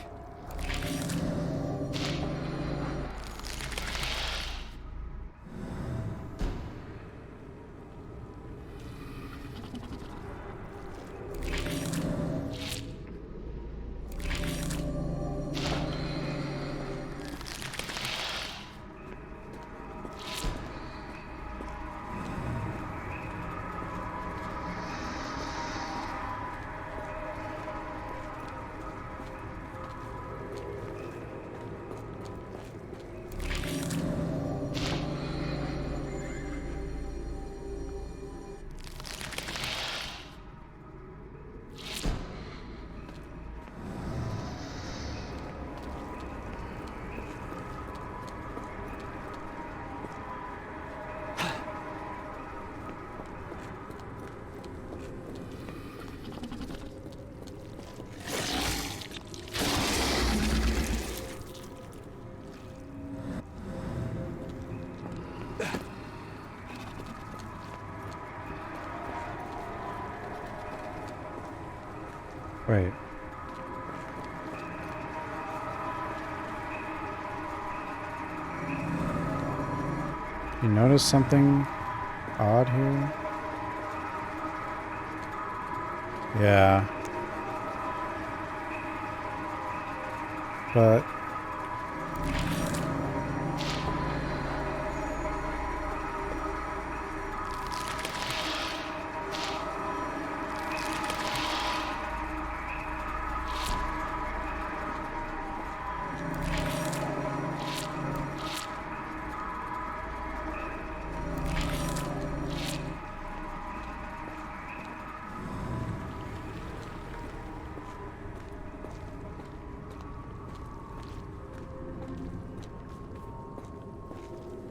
Wait. You notice something odd here? Yeah. But...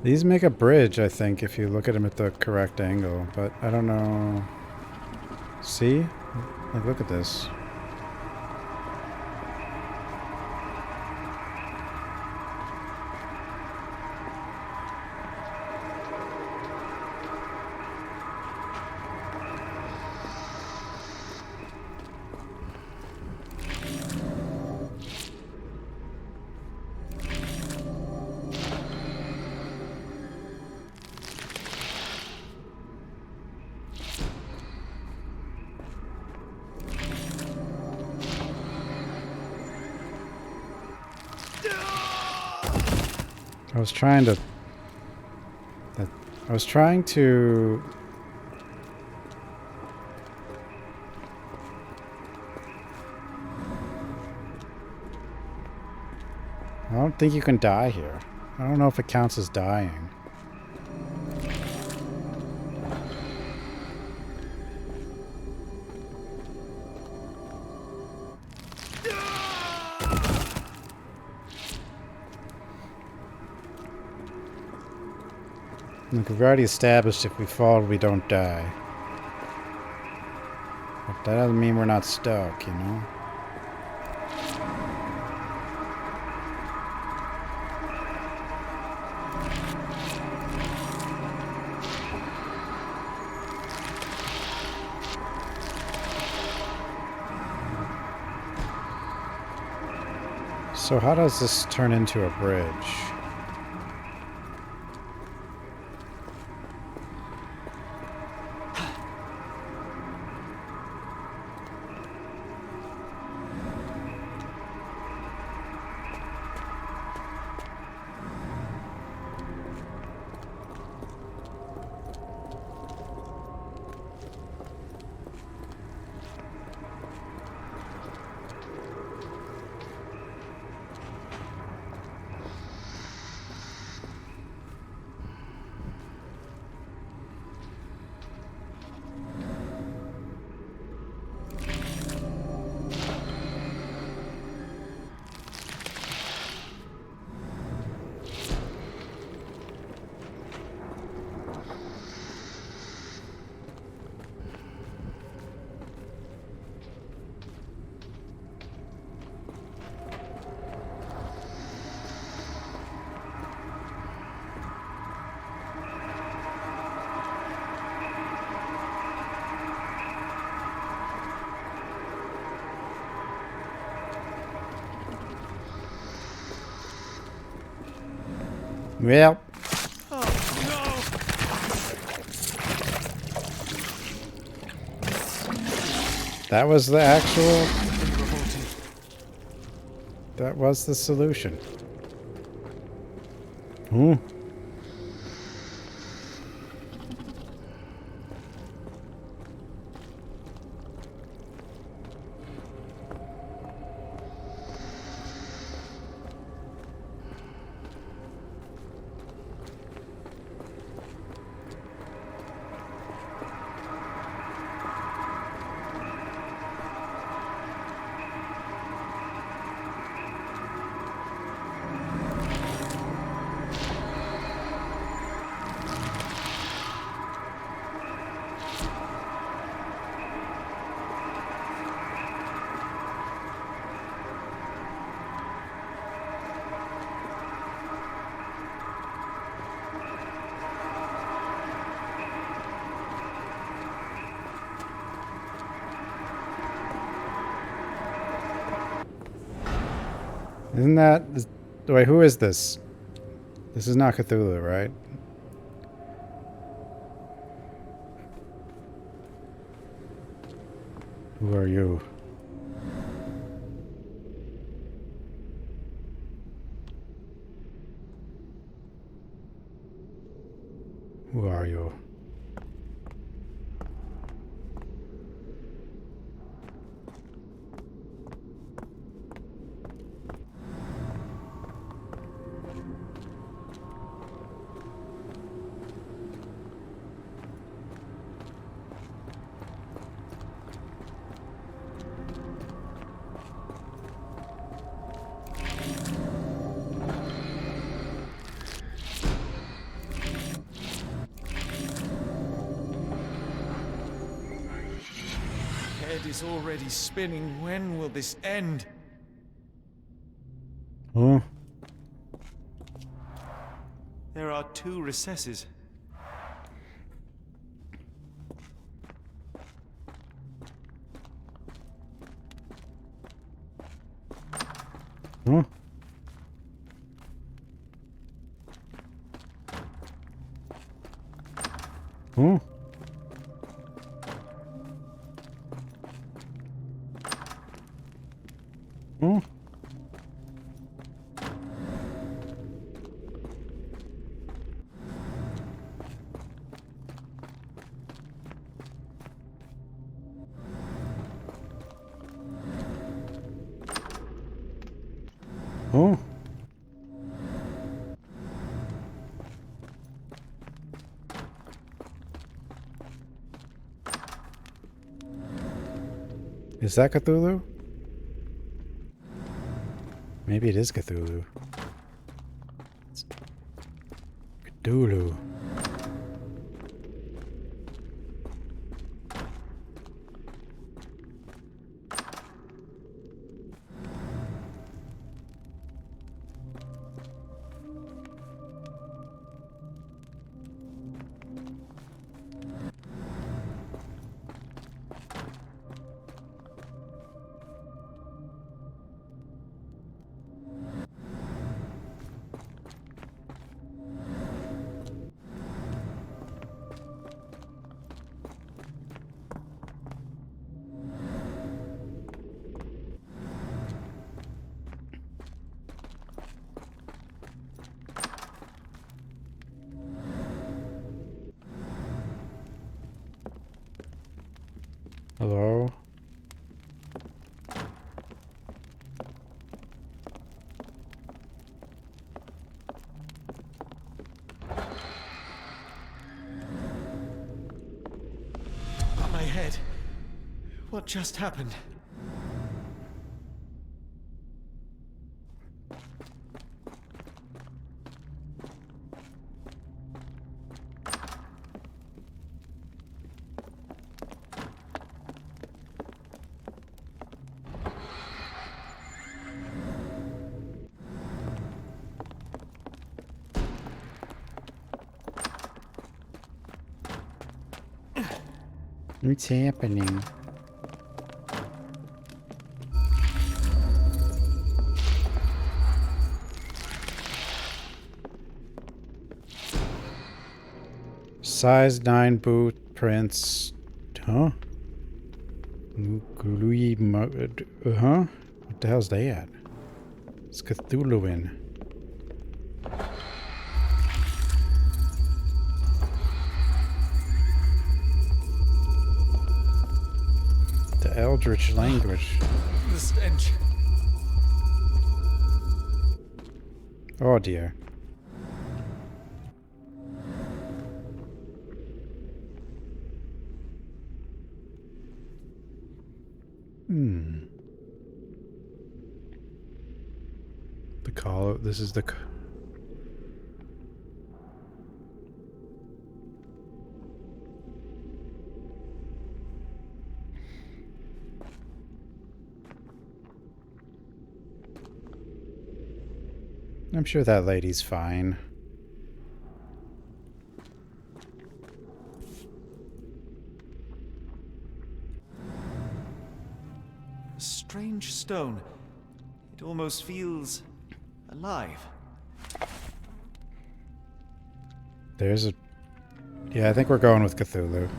These make a bridge, I think, if you look at them at the correct angle, but I don't know. See? Like, look at this. I was trying to... I don't think you can die here. I don't know if it counts as dying. Look, we've already established if we fall, we don't die. But that doesn't mean we're not stuck, you know? So how does this turn into a bridge? Well. That was the actual... That was the solution. Hmm. Isn't that... Wait, who is this? This is not Cthulhu, right? Who are you? Who are you? Is already spinning. When will this end? Huh? There are 2 recesses. Huh? Huh? Huh? Huh? Is that Cthulhu? Maybe it is Cthulhu. It's Cthulhu. Hello? My head. What just happened? What's happening? Size 9 boot prints. Huh? Huh? What the hell's that? It's Cthulhuin. The Eldritch language. The stench. Oh dear. The call. This is the. I'm sure that lady's fine. A strange stone. It almost feels alive. There's a... Yeah, I think we're going with Cthulhu.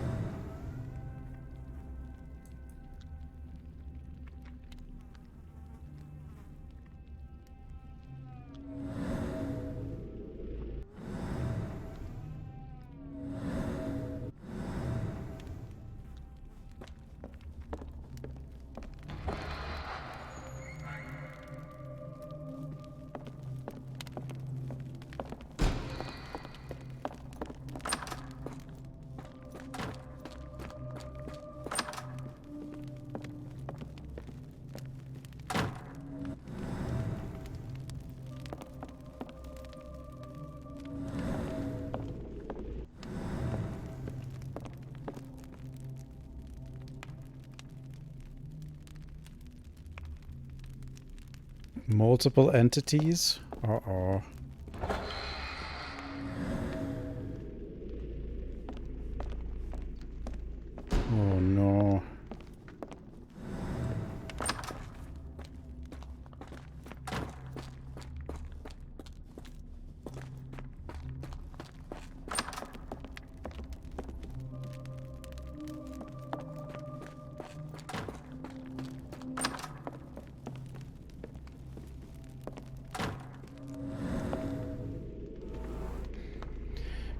Multiple entities? Uh-oh. Oh no.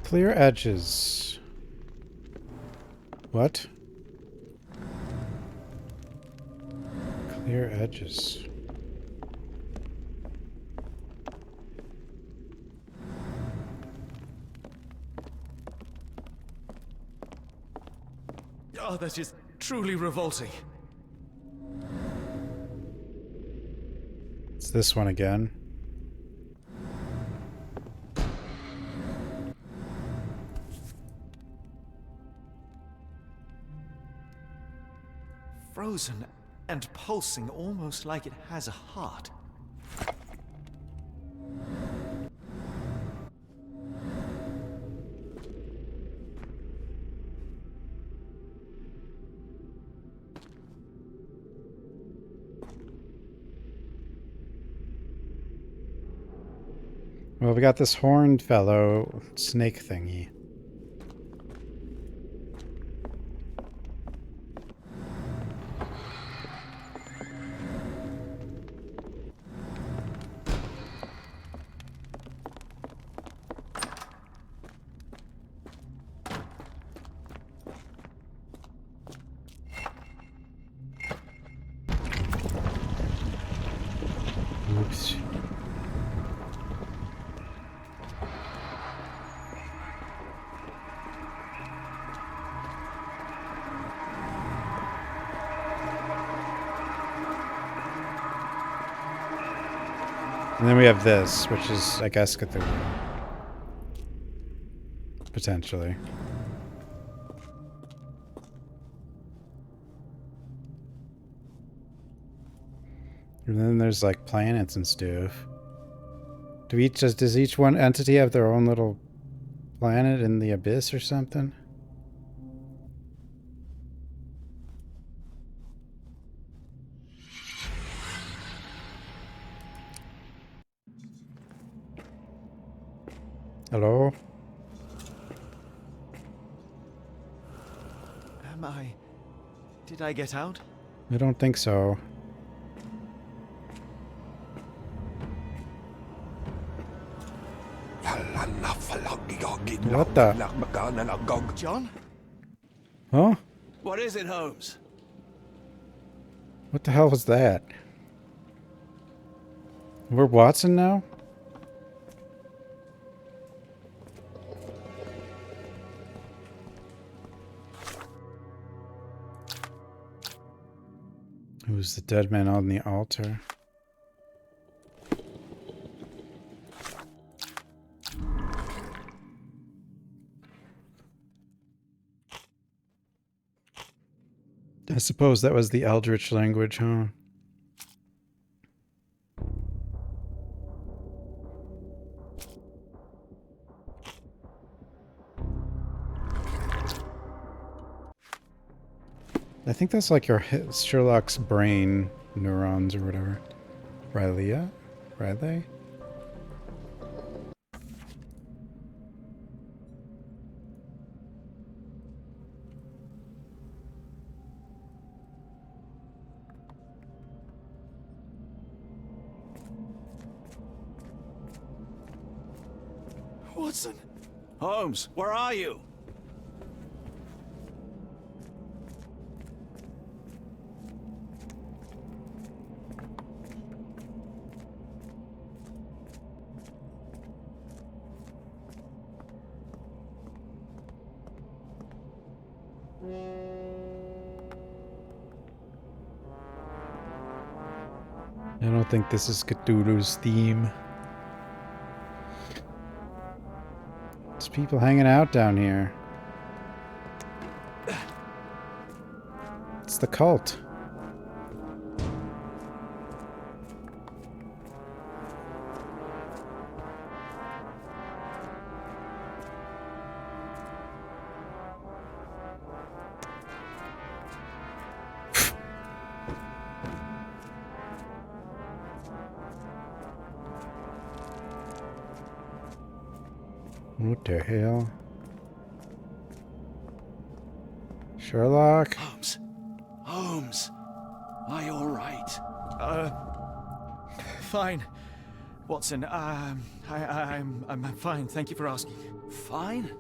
Clear edges. What? Clear edges. Oh, that is truly revolting. It's this one again. Frozen and pulsing almost like it has a heart. Well, we got this horned fellow snake thingy. And then we have this, which is, I guess, Cthulhu. Potentially. And then there's like planets and stuff. Does each one entity have their own little planet in the abyss or something? Hello? Did I get out? I don't think so. What the? John? Huh? What is it, Holmes? What the hell was that? We're Watson now? Who's the dead man on the altar? I suppose that was the Eldritch language, huh? I think that's like your Sherlock's brain neurons or whatever. Riley? Watson! Holmes, where are you? I don't think this is Cthulhu's theme. There's people hanging out down here. It's the cult. What the hell? Sherlock? Holmes! Are you alright? Fine. Watson, I'm fine. Thank you for asking. Fine?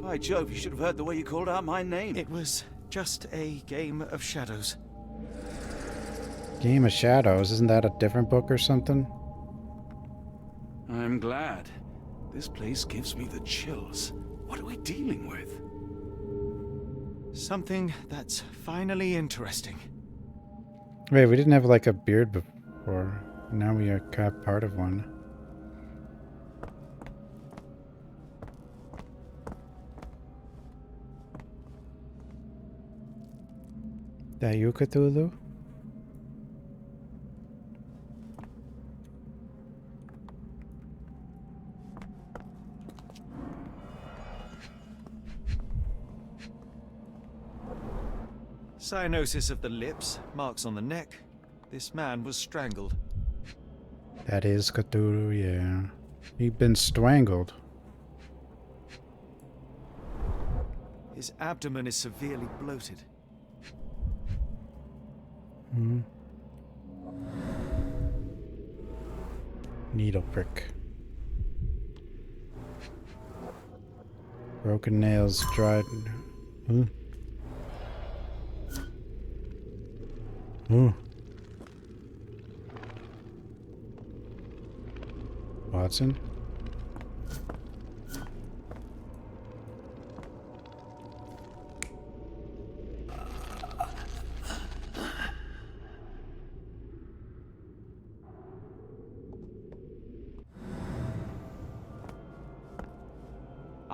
By Jove, you should have heard the way you called out my name. It was just a game of shadows. Game of Shadows? Isn't that a different book or something? I'm glad. This place gives me the chills. What are we dealing with? Something that's finally interesting. Wait, we didn't have like a beard before. Now we are kind of part of one. That you, Cthulhu? Cyanosis of the lips, marks on the neck. This man was strangled. That is Cthulhu, yeah. He'd been strangled. His abdomen is severely bloated. Hmm. Needle prick. Broken nails, dried... Huh? Watson?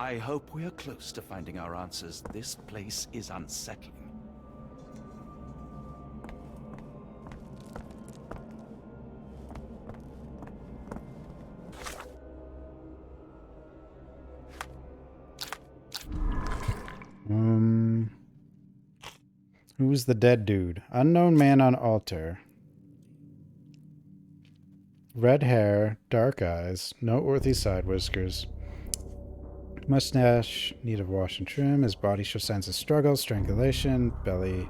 I hope we are close to finding our answers. This place is unsettling. Who's the dead dude? Unknown man on altar. Red hair, dark eyes, noteworthy side whiskers. Mustache, need of wash and trim. His body shows signs of struggle, strangulation, belly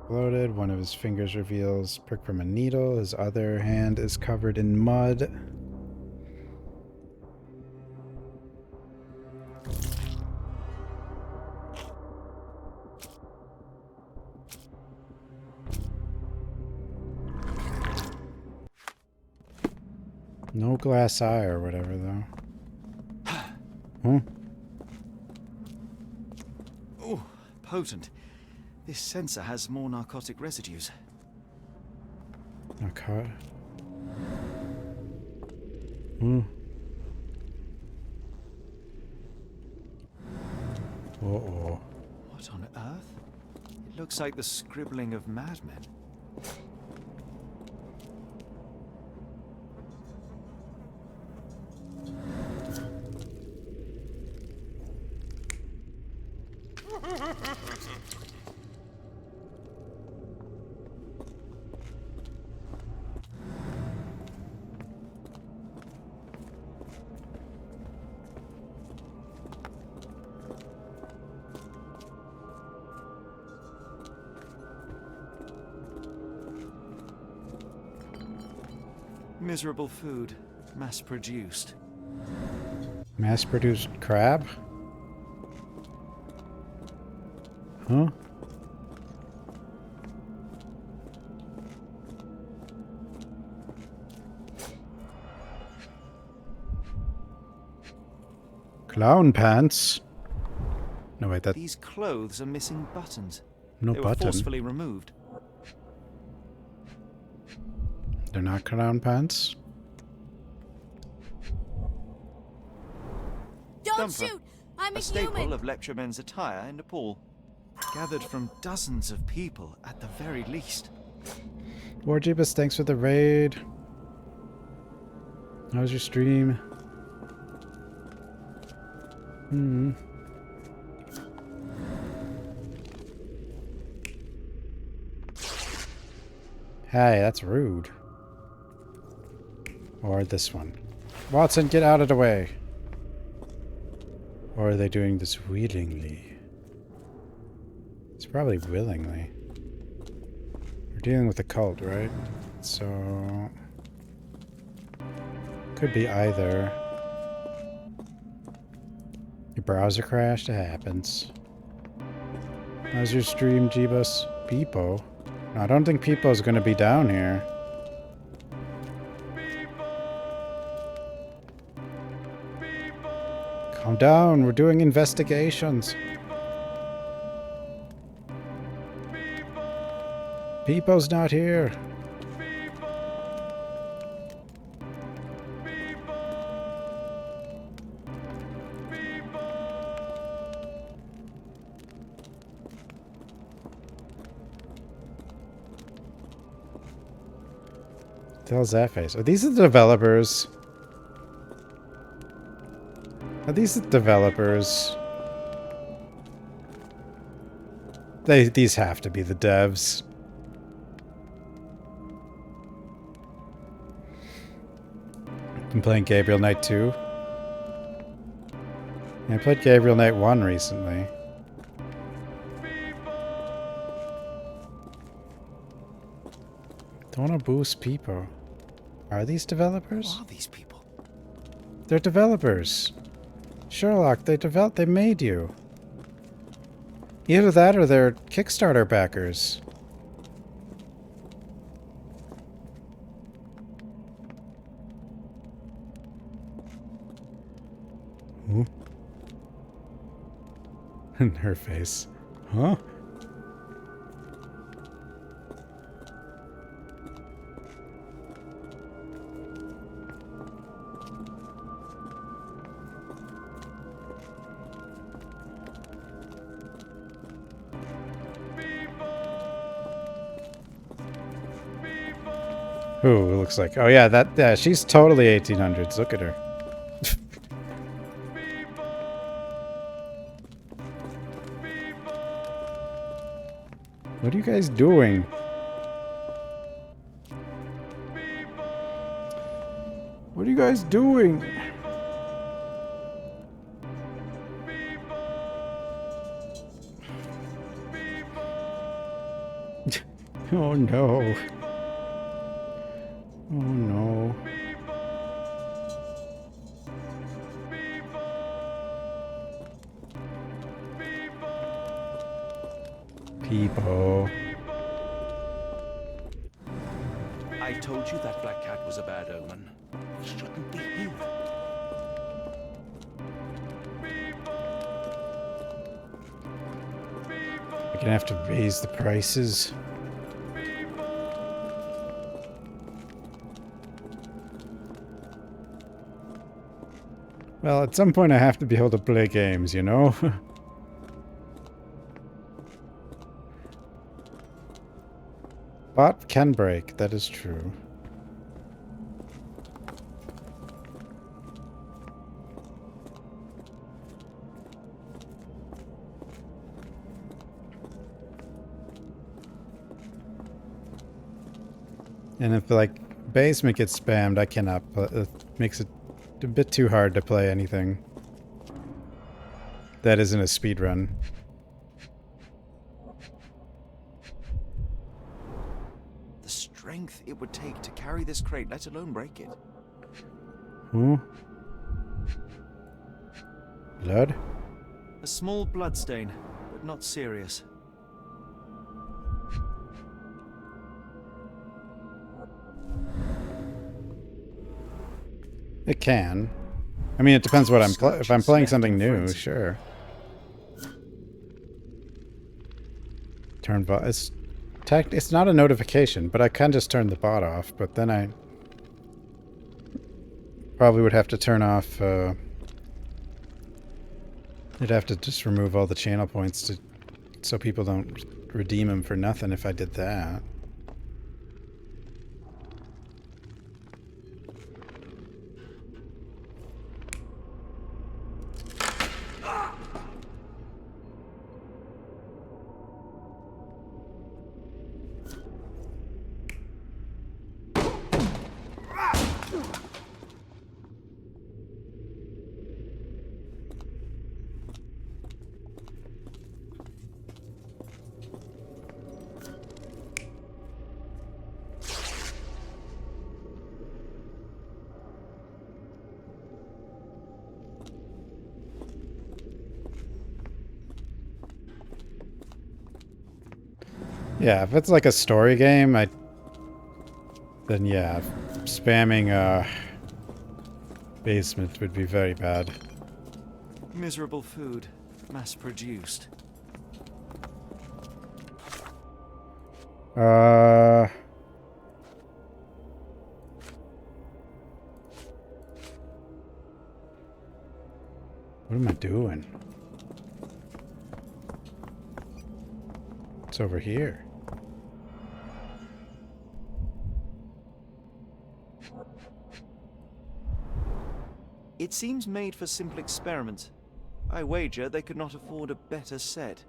bloated. One of his fingers reveals prick from a needle. His other hand is covered in mud. No glass eye or whatever, though. Huh? Oh, potent. This sensor has more narcotic residues. Narcotic? Hmm. Uh-oh. What on earth? It looks like the scribbling of madmen. Miserable food, mass-produced. Mass-produced crab? Huh? Clown pants? No, wait, that... These clothes are missing buttons. No they were button. forcefully removed. They're not clown pants? Don't shoot! I'm a staple of lecturemen's attire in Nepal. Gathered from dozens of people, at the very least. Warjeebus, thanks for the raid. How was your stream? Hey, that's rude. Or this one. Watson, get out of the way. Or are they doing this willingly? It's probably willingly. We're dealing with a cult, right? So... could be either. Your browser crashed? It happens. How's your stream, Jeebus? Peepo? No, I don't think Peepo's gonna be down here. Calm down, we're doing investigations. Peepo's not here. What the hell's that face? Are these the developers? Are these the developers? These have to be the devs. I'm playing Gabriel Knight 2. Yeah, I played Gabriel Knight 1 recently. Don't want to boost people. Are these developers? Who are these people? They're developers. Sherlock, they made you. Either that or they're Kickstarter backers. Ooh. Her face. Huh? Who looks like? Oh yeah, she's totally 1800s. Look at her. What are you guys doing? What are you guys doing? Oh no. Oh no. People. I told you that black cat was a bad omen. It shouldn't be here. We're gonna have to raise the prices. Well, at some point I have to be able to play games, you know? Bot can break, that is true. And if, like, basement gets spammed, I cannot it makes it a bit too hard to play anything that isn't a speed run. The strength it would take to carry this crate, let alone break it. Who? Blood? A small bloodstain, but not serious. It can. I mean, it depends what if I'm playing something new, sure. Turn bot. It's not a notification, but I can just turn the bot off. But then I probably would have to turn off. I'd have to just remove all the channel points so people don't redeem them for nothing if I did that. Yeah, if it's like a story game, then yeah, spamming basement would be very bad. Miserable food, mass-produced. What am I doing? It's over here. It seems made for simple experiments. I wager they could not afford a better set.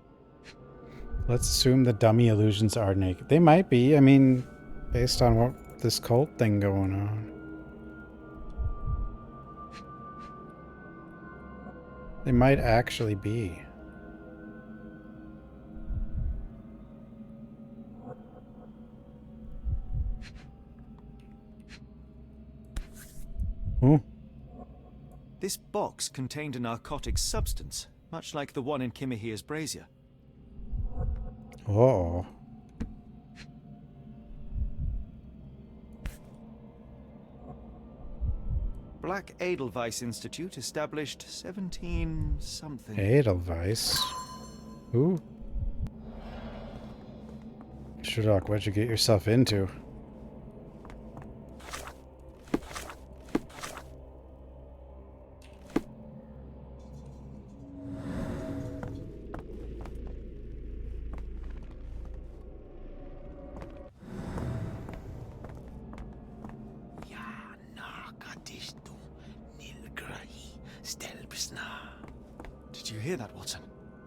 Let's assume the dummy illusions are naked. They might be, I mean, based on what this cult thing going on. They might actually be. Ooh. This box contained a narcotic substance, much like the one in Kimahir's brazier. Oh. Black Edelweiss Institute established 17-something. Edelweiss? Who? Sherlock, what'd you get yourself into? hear that, Watson?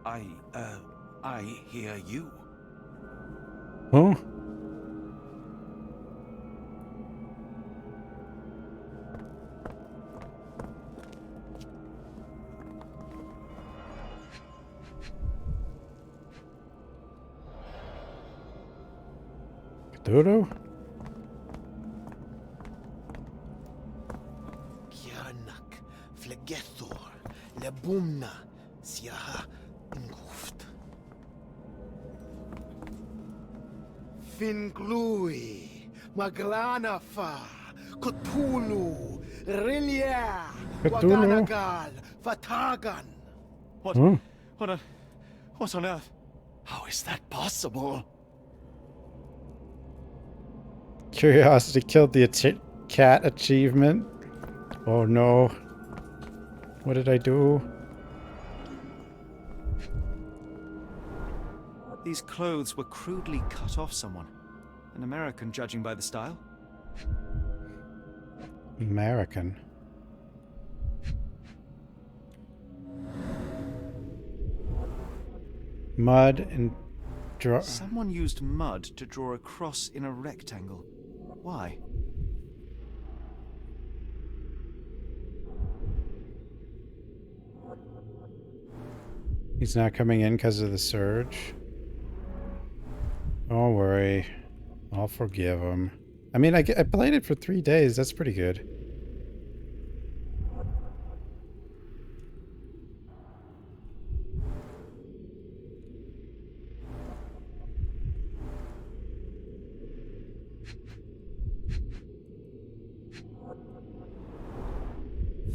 I hear you. Huh? Cthulhu? Kianak, Flegethor, Lebumna, Siaha, Nguft. Finglui, Maglanafa, Cthulhu, Rilia, Cthulhu? Waganagal, Fatagan. What? Huh? What on earth? How is that possible? Curiosity killed the cat achievement. Oh no. What did I do? These clothes were crudely cut off someone. An American, judging by the style. American. Mud and draw. Someone used mud to draw a cross in a rectangle. Why? He's not coming in because of the surge. Don't worry. I'll forgive him. I mean, I played it for 3 days. That's pretty good.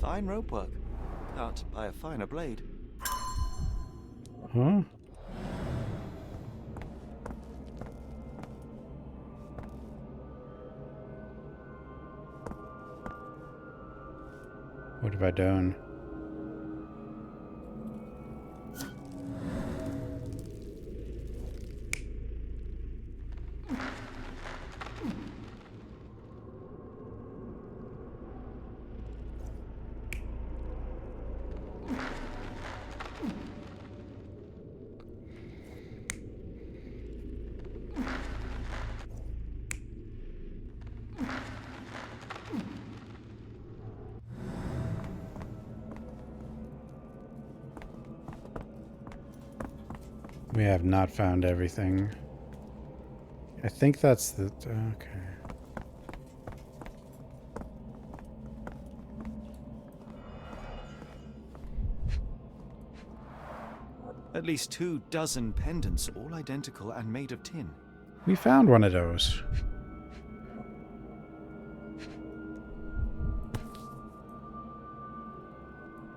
Fine rope work. Cut by a finer blade. Huh? What have I done? We have not found everything. I think that's the... Okay. At least 24 pendants, all identical and made of tin. We found one of those.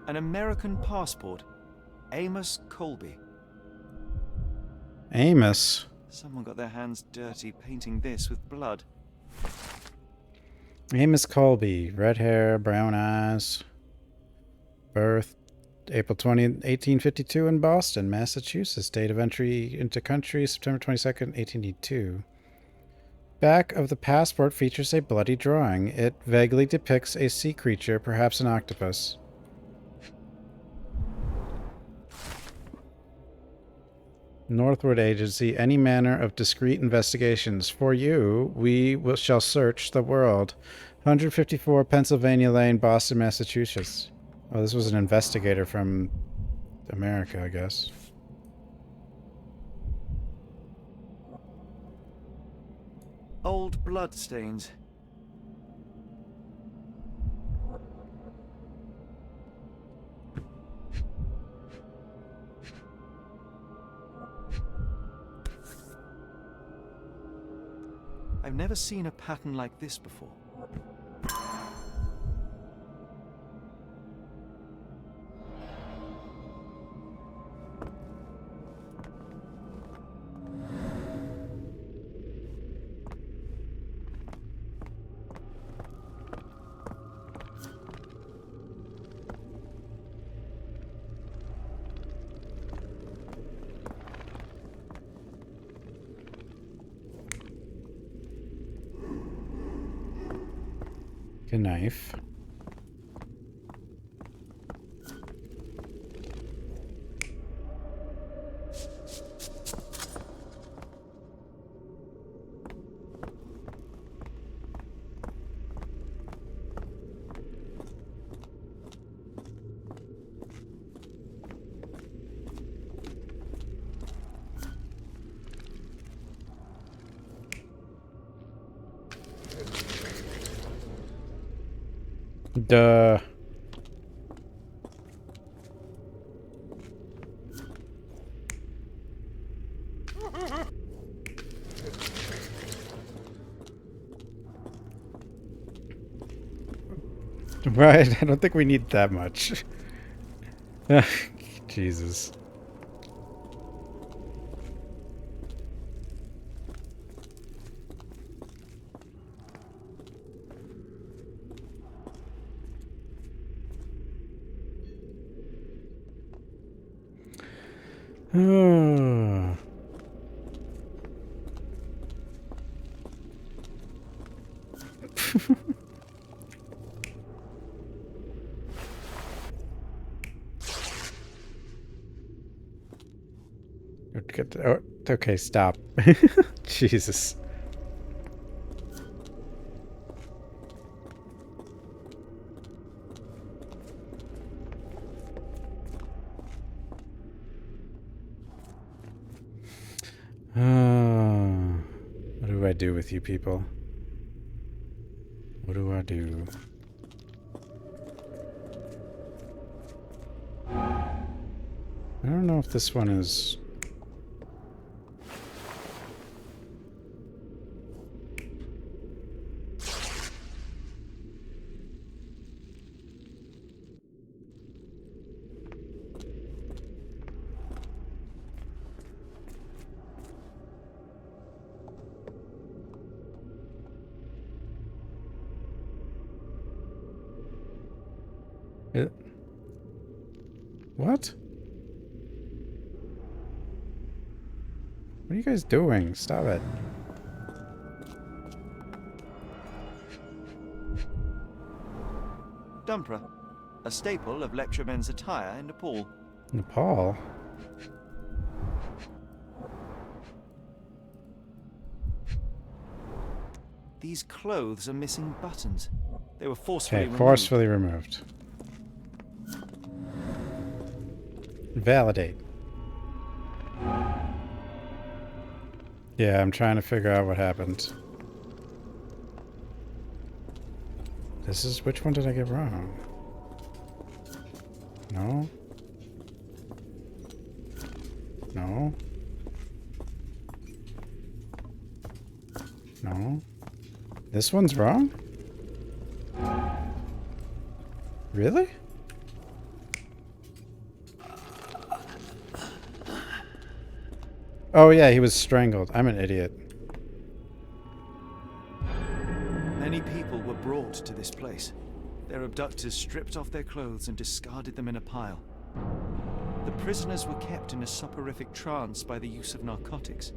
An American passport. Amos Colby. Amos. Someone got their hands dirty painting this with blood. Amos Colby. Red hair, brown eyes. Birth April 20th, 1852 in Boston, Massachusetts. Date of entry into country September 22nd, 1882. Back of the passport features a bloody drawing. It vaguely depicts a sea creature, perhaps an octopus. Northward Agency, any manner of discreet investigations. For you, shall search the world. 154 Pennsylvania Lane, Boston, Massachusetts. Oh, this was an investigator from America, I guess. Old blood stains. I've never seen a pattern like this before. A knife. Duh. Right, I don't think we need that much. Jesus. Oh. Oh, okay, stop. Jesus. What do I do with you people? What do I do? I don't know if this one is... What? What are you guys doing? Stop it. Dumpra, a staple of lecturemen's attire in Nepal. Nepal? These clothes are missing buttons. They were forcefully Okay, removed. forcefully removed. Validate. Yeah, I'm trying to figure out what happened. This is... which one did I get wrong? No? No? No? This one's wrong? Really? Oh yeah, he was strangled. I'm an idiot. Many people were brought to this place. Their abductors stripped off their clothes and discarded them in a pile. The prisoners were kept in a soporific trance by the use of narcotics.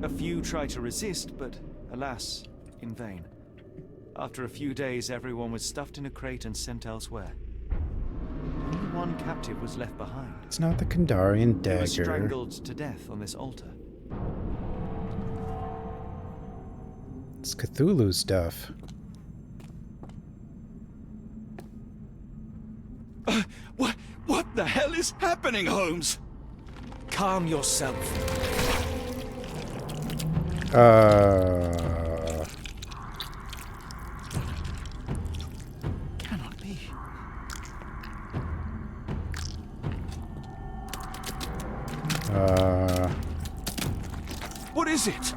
A few tried to resist, but alas, in vain. After a few days, everyone was stuffed in a crate and sent elsewhere. Only one captive was left behind. It's not the Kandarian He was dagger. strangled to death on this altar. It's Cthulhu stuff. What the hell is happening, Holmes? Calm yourself. Cannot be. What is it?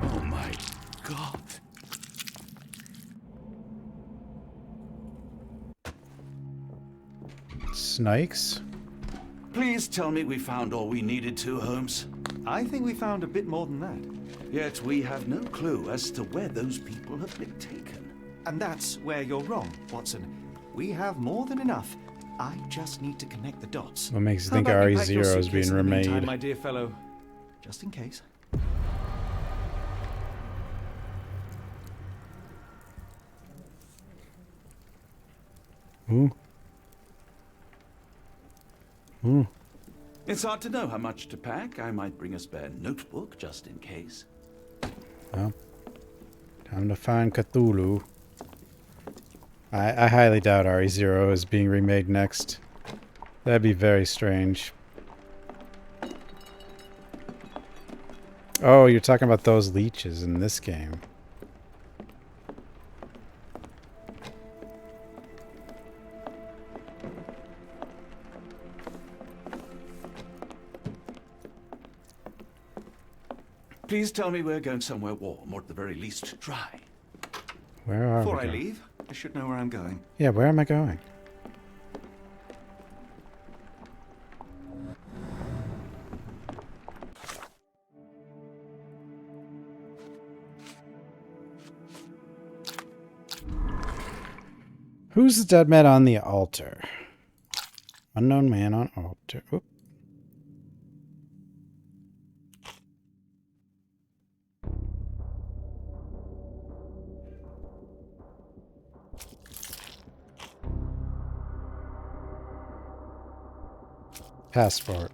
Oh my God. Snakes? Please tell me we found all we needed to, Holmes. I think we found a bit more than that. Yet we have no clue as to where those people have been taken. And that's where you're wrong, Watson. We have more than enough. I just need to connect the dots. What makes you How think about you pack your RE0 is suitcase being in the remade? meantime, my dear fellow, just in case. Ooh. Ooh. It's hard to know how much to pack. I might bring a spare notebook just in case. Well, time to find Cthulhu. I highly doubt RE0 is being remade next. That'd be very strange. Oh, you're talking about those leeches in this game. Please tell me we're going somewhere warm, or at the very least, dry. Where are Before we I going? leave, I should know where I'm going. Yeah, where am I going? Who's the dead man on the altar? Unknown man on altar. Oop. Passport.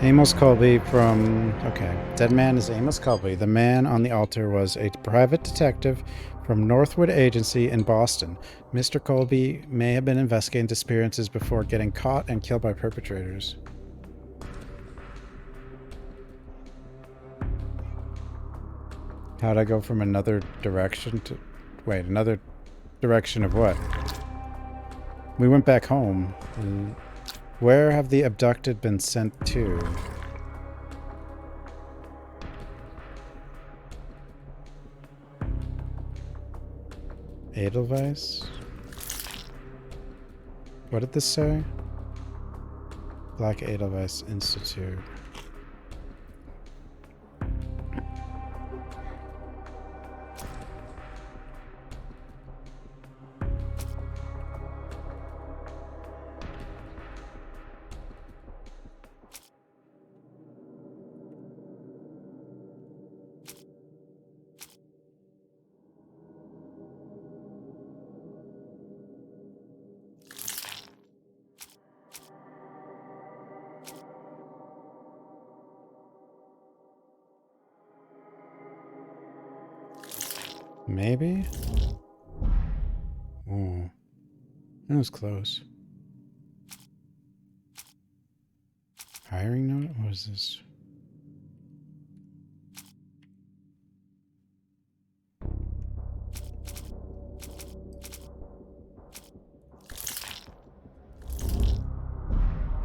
Amos Colby from... Okay. Dead man is Amos Colby. The man on the altar was a private detective from Northwood Agency in Boston. Mr. Colby may have been investigating disappearances before getting caught and killed by perpetrators. How'd I go from another direction to... Wait, another direction of what? We went back home. Where have the abducted been sent to? Edelweiss? What did this say? Black Edelweiss Institute. Maybe? Oh, that was close. Hiring note? What is this?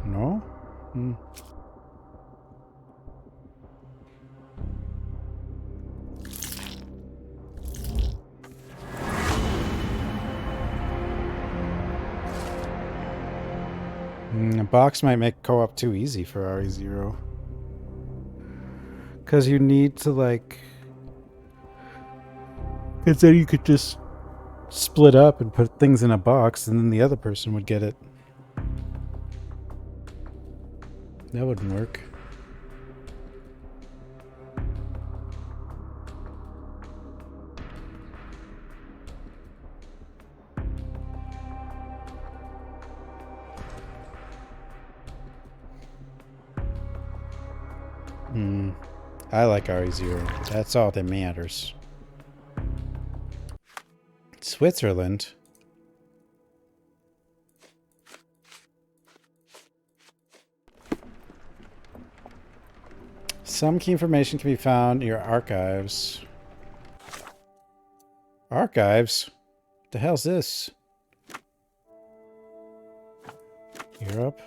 No? Hmm. A box might make co-op too easy for RE0. Because you need to, like... Because then you could just split up and put things in a box and then the other person would get it. That wouldn't work. I like RE0. That's all that matters. Switzerland? Some key information can be found in your archives. Archives? What the hell's this? Europe?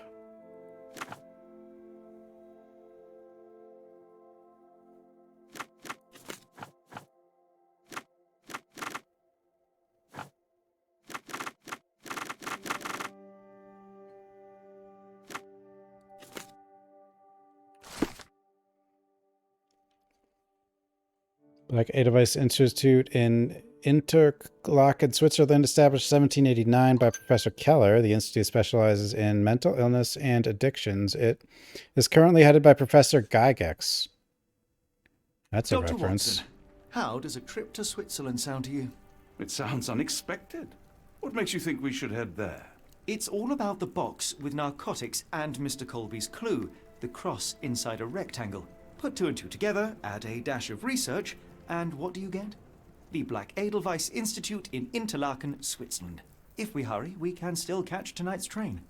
Black Edelweiss Institute in Interlaken, Switzerland, established 1789 by Professor Keller. The institute specializes in mental illness and addictions. It is currently headed by Professor Gygax. That's a Dr. reference. Watson, how does a trip to Switzerland sound to you? It sounds unexpected. What makes you think we should head there? It's all about the box with narcotics and Mr. Colby's clue, the cross inside a rectangle. Put two and two together, add a dash of research, and what do you get? The Black Edelweiss Institute in Interlaken, Switzerland. If we hurry, we can still catch tonight's train.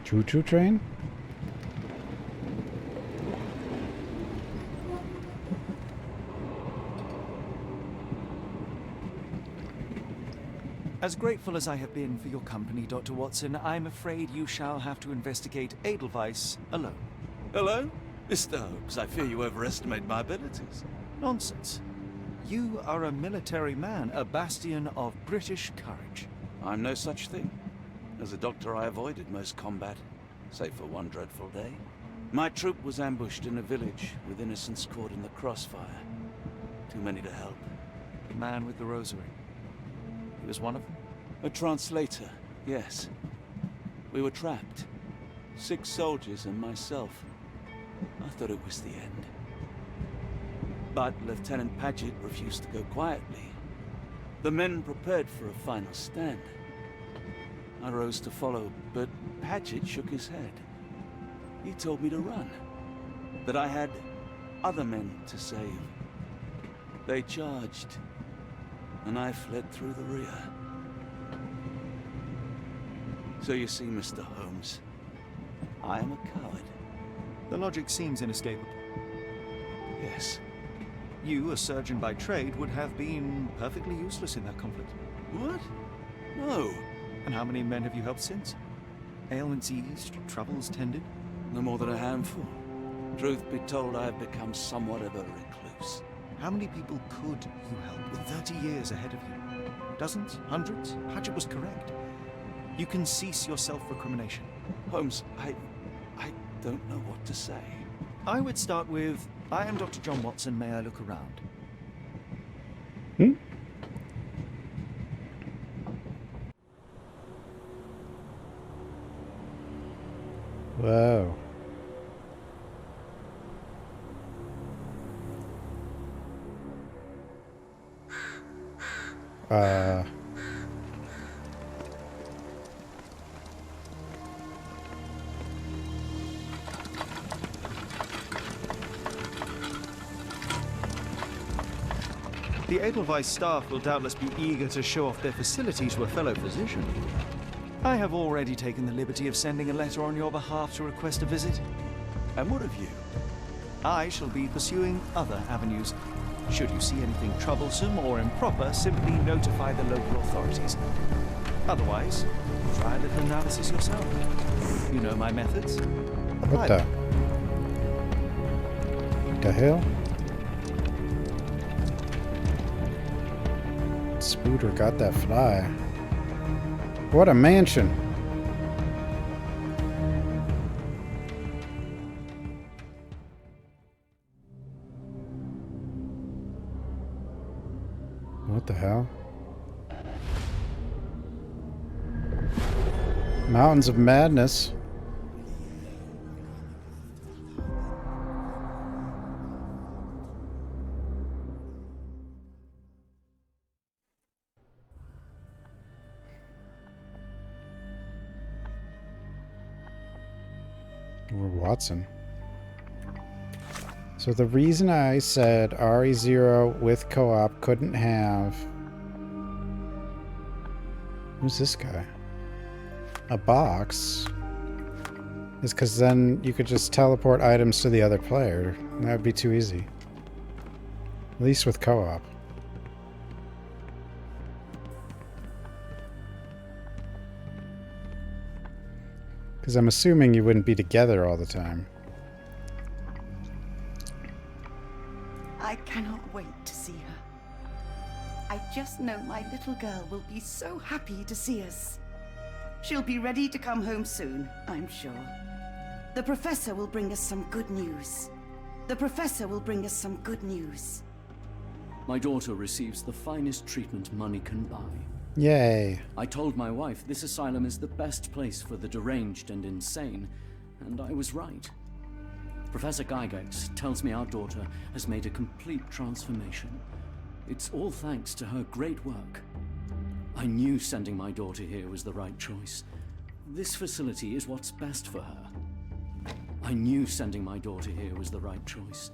Choo-choo train? As grateful as I have been for your company, Dr. Watson, I'm afraid you shall have to investigate Edelweiss alone. Hello? Mr. Holmes, I fear you overestimate my abilities. Nonsense. You are a military man, a bastion of British courage. I'm no such thing. As a doctor, I avoided most combat, save for one dreadful day. My troop was ambushed in a village, with innocents caught in the crossfire. Too many to help. The man with the rosary. He was one of them? A translator, yes. We were trapped. 6 soldiers and myself. I thought it was the end. But Lieutenant Paget refused to go quietly. The men prepared for a final stand. I rose to follow, but Paget shook his head. He told me to run. That I had other men to save. They charged, and I fled through the rear. So you see, Mr. Holmes, I am a coward. The logic seems inescapable. Yes. You, a surgeon by trade, would have been perfectly useless in that conflict. What? No. And how many men have you helped since? Ailments eased, troubles tended? No more than a handful. Truth be told, I have become somewhat of a recluse. How many people could you help with 30 years ahead of you? Dozens? Hundreds? Paget was correct. You can cease your self-recrimination. Holmes, I don't know what to say. I would start with, I am Dr. John Watson, may I look around? Whoa. The Edelweiss staff will doubtless be eager to show off their facility to a fellow physician. I have already taken the liberty of sending a letter on your behalf to request a visit. And what of you? I shall be pursuing other avenues. Should you see anything troublesome or improper, simply notify the local authorities. Otherwise, try a little analysis yourself. You know my methods. What the? What the hell? Spooter got that fly. What a mansion! What the hell? Mountains of Madness. Or Watson. So the reason I said RE0 with co-op couldn't have... Who's this guy? A box is because then you could just teleport items to the other player. That would be too easy. At least with co-op. Because I'm assuming you wouldn't be together all the time. I cannot wait to see her. I just know my little girl will be so happy to see us. She'll be ready to come home soon, I'm sure. The professor will bring us some good news. The professor will bring us some good news. My daughter receives the finest treatment money can buy. Yay. I told my wife this asylum is the best place for the deranged and insane, and I was right. Professor Gygax tells me our daughter has made a complete transformation. It's all thanks to her great work. I knew sending my daughter here was the right choice. This facility is what's best for her. I knew sending my daughter here was the right choice.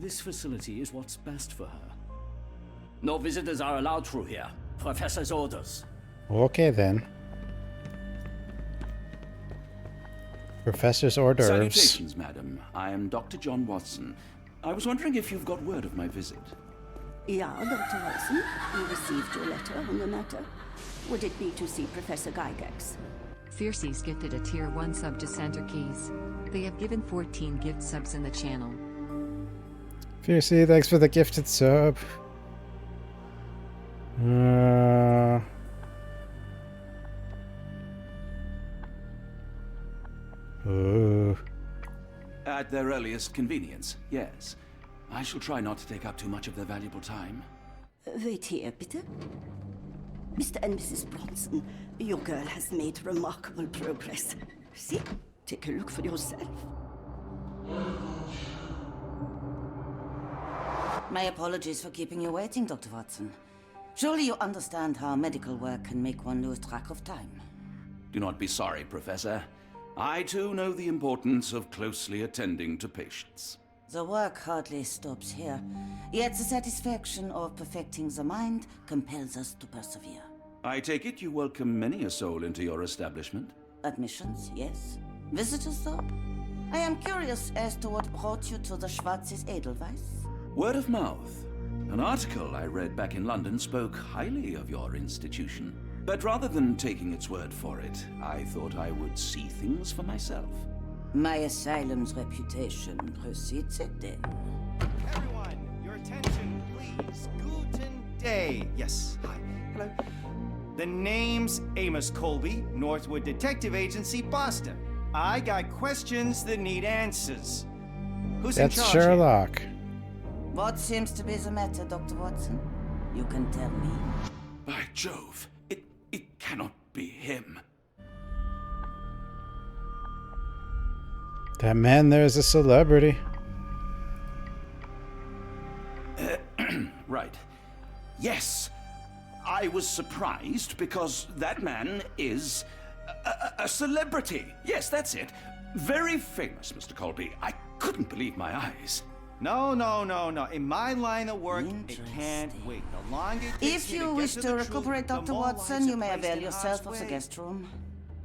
This facility is what's best for her. No visitors are allowed through here. Professor's orders. Okay then. Professor's hors d'oeuvres. Salutations, madam. I am Dr. John Watson. I was wondering if you've got word of my visit. Yeah, Dr. Watson. We received your letter on the matter. would it be to see Professor Gygax? Fiercey's gifted a Tier 1 sub to Sandra Keys. They have given 14 gift subs in the channel. Fiercey, thanks for the gifted sub. At their earliest convenience, yes. I shall try not to take up too much of their valuable time. Wait here, bitte. Mr. and Mrs. Bronson, your girl has made remarkable progress. See? Take a look for yourself. My apologies for keeping you waiting, Dr. Watson. Surely you understand how medical work can make one lose track of time. Do not be sorry, Professor. I too know the importance of closely attending to patients. The work hardly stops here, yet the satisfaction of perfecting the mind compels us to persevere. I take it you welcome many a soul into your establishment? Admissions, yes. Visitors, though? I am curious as to what brought you to the Schwarzes Edelweiss. Word of mouth. An article I read back in London spoke highly of your institution. But rather than taking its word for it, I thought I would see things for myself. My asylum's reputation precedes it, then. Everyone, your attention, please. Guten day. Yes, hi. Hello. The name's Amos Colby, Northwood Detective Agency, Boston. I got questions that need answers. Who's in charge? That's Sherlock. What seems to be the matter, Dr. Watson? You can tell me. By Jove, it cannot be him. That man there is a celebrity. Right. Yes. I was surprised because that man is a celebrity. Yes, that's it. Very famous, Mr. Colby. I couldn't believe my eyes. No. In my line of work, it can't wait. The longer it takes If me you to wish get to the recuperate, truth, the Dr. more Watson, lives you are may placed avail in yourself harm's of the way. guest room.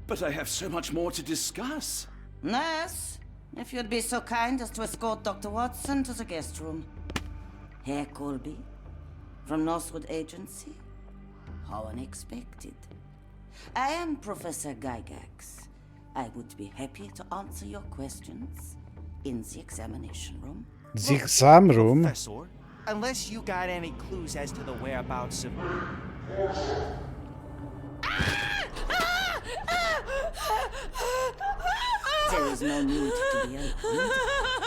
But I have so much more to discuss. Nurse, if you'd be so kind as to escort Dr. Watson to the guest room. Herr Colby, from Northwood Agency. How unexpected. I am Professor Gygax. I would be happy to answer your questions in the examination room. The exam room? Professor, unless you got any clues as to the whereabouts of... There is no need to be alarmed.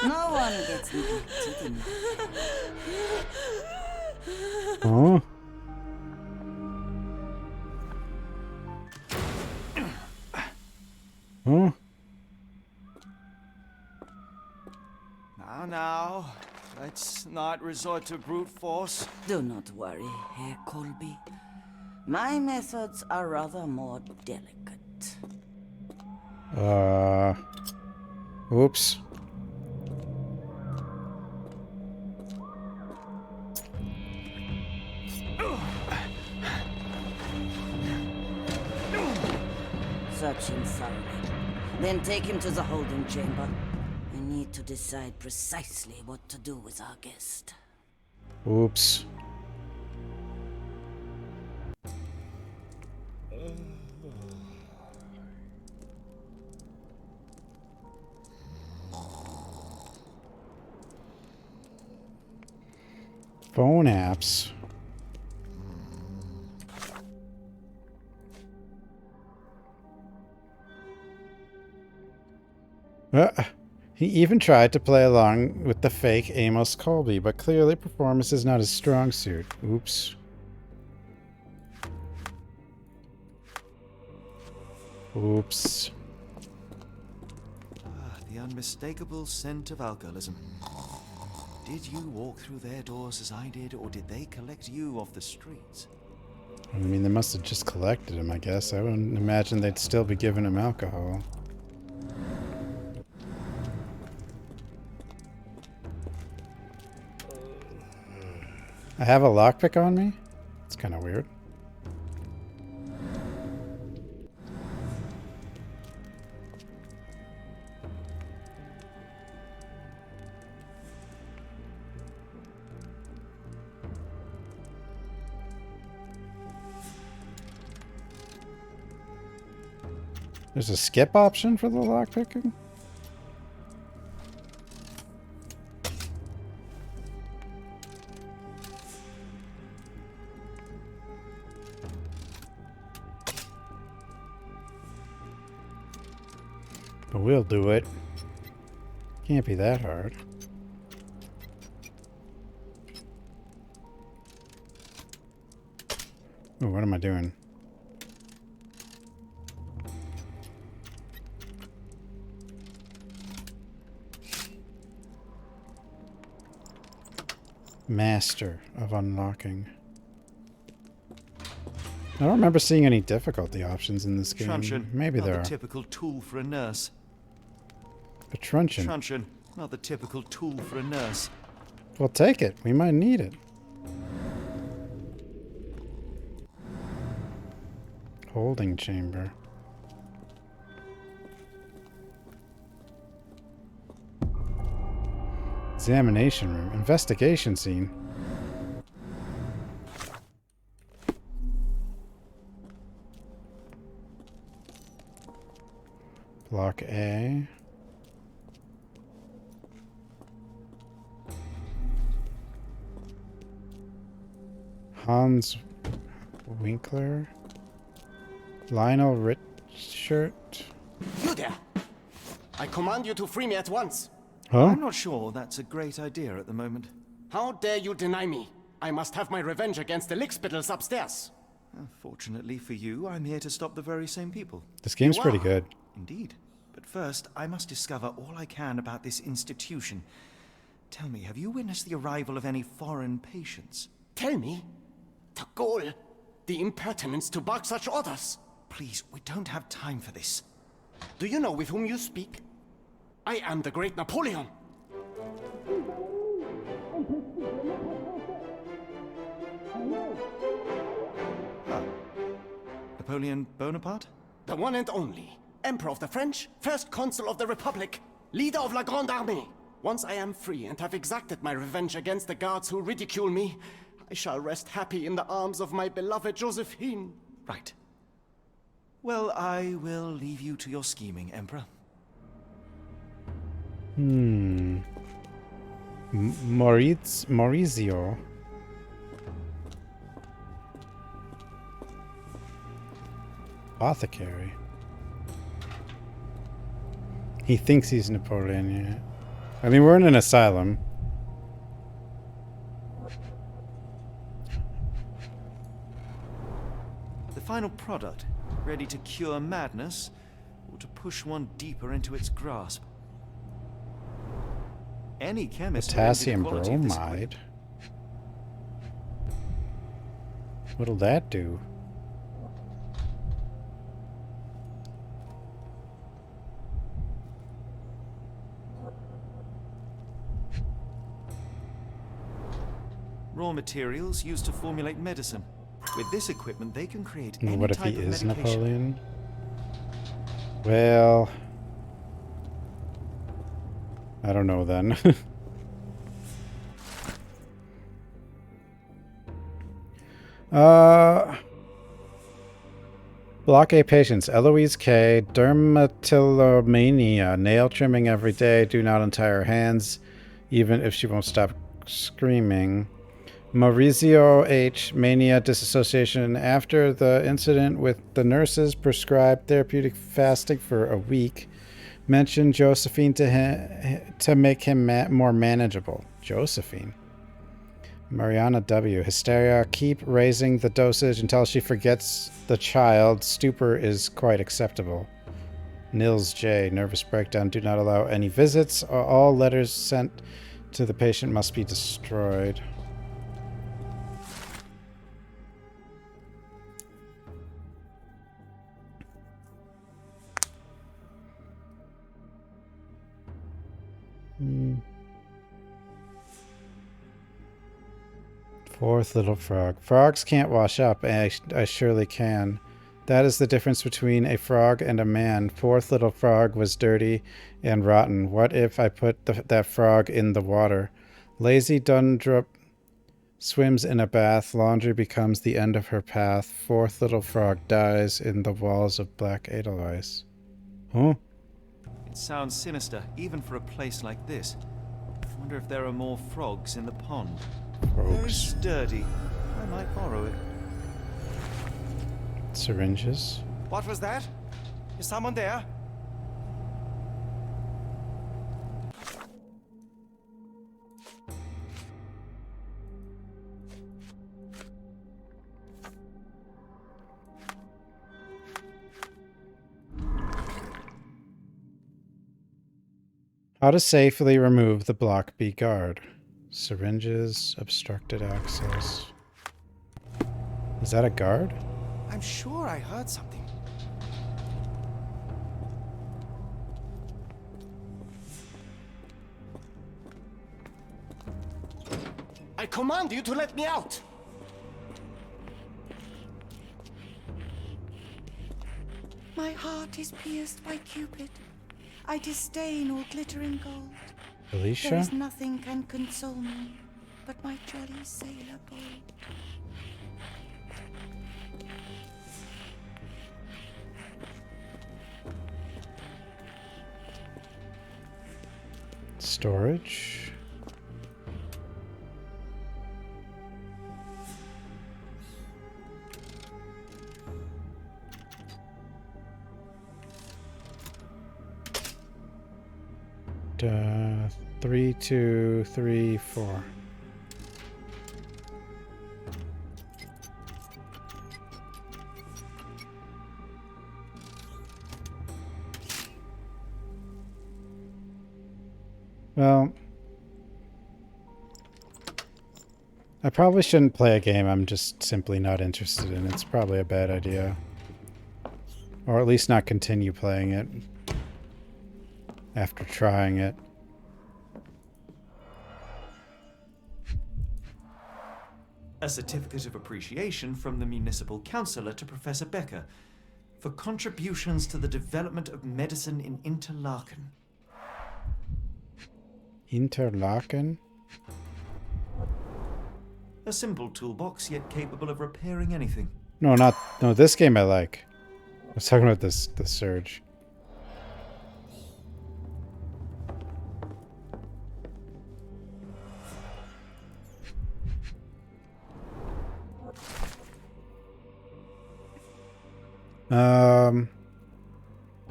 No one gets neglected in Oh. Oh. Now, let's not resort to brute force. Do not worry, Herr Colby. My methods are rather more delicate. Oops. Search him thoroughly. Then take him to the holding chamber. I need to decide precisely what to do with our guest. Oops. Phone apps. He even tried to play along with the fake Amos Colby, but clearly performance is not his strong suit. Oops. Oops. The unmistakable scent of alcoholism. Did you walk through their doors as I did, or did they collect you off the streets? I mean, they must have just collected him, I guess. I wouldn't imagine they'd still be giving him alcohol. I have a lockpick on me? It's kind of weird. There's a skip option for the lockpicking? But we'll do it. Can't be that hard. Oh, what am I doing? Master of unlocking. I don't remember seeing any difficulty options in this game. Truncheon. Maybe Not there the are. typical tool for a nurse. A truncheon. Truncheon. Not the typical tool for a nurse. Well, take it. We might need it. Holding chamber. Examination room. Investigation scene. Block A. Hans Winkler. Lionel Richert. You there! I command you to free me at once. Huh? I'm not sure that's a great idea at the moment. How dare you deny me? I must have my revenge against the lickspittles upstairs. Fortunately for you, I'm here to stop the very same people. This game's pretty good. Indeed. But first, I must discover all I can about this institution. Tell me, have you witnessed the arrival of any foreign patients? Tell me? The gall, the impertinence to bark such orders. Please, we don't have time for this. Do you know with whom you speak? I am the great Napoleon. Napoleon Bonaparte? The one and only. Emperor of the French, first consul of the Republic, leader of La Grande Armée. Once I am free and have exacted my revenge against the guards who ridicule me, I shall rest happy in the arms of my beloved Josephine. Right. Well, I will leave you to your scheming, Emperor. Maurizio. Apothecary. He thinks he's Napoleon, yeah. I mean, we're in an asylum. The final product, ready to cure madness, or to push one deeper into its grasp. Any chemist Potassium bromide. What'll that do? Raw materials used to formulate medicine. With this equipment, they can create any What if he type of is medication. Napoleon? Well, I don't know then. Block A patients. Eloise K. Dermatillomania. Nail trimming every day. Do not untie her hands, even if she won't stop screaming. Maurizio H. Mania disassociation. After the incident with the nurses, prescribed therapeutic fasting for a week. Mentioned Josephine to make him more manageable. Josephine. Mariana W. Hysteria. Keep raising the dosage until she forgets the child. Stupor is quite acceptable. Nils J. Nervous breakdown. Do not allow any visits. All letters sent to the patient must be destroyed. Fourth little frog. Frogs can't wash up. I surely can. That is the difference between a frog and a man. Fourth little frog was dirty and rotten. What if I put that frog in the water? Lazy Dundrup swims in a bath. Laundry becomes the end of her path. Fourth little frog dies in the walls of black Edelweiss. Oh. It sounds sinister, even for a place like this. I wonder if there are more frogs in the pond. Very sturdy. I might borrow it. Syringes. What was that? Is someone there? How to safely remove the Block B guard. Syringes, obstructed access. Is that a guard? I'm sure I heard something. I command you to let me out! My heart is pierced by Cupid. I disdain all glittering gold. Alicia? There is nothing can console me but my jolly sailor bold. Storage. Uh, 3, 2, 3, 4. Well, I probably shouldn't play a game I'm just simply not interested in. It's probably a bad idea. Or at least not continue playing it after trying it. A certificate of appreciation from the municipal councillor to Professor Becker for contributions to the development of medicine in Interlaken. Interlaken? A simple toolbox, yet capable of repairing anything. No, this game I like. I was talking about the Surge.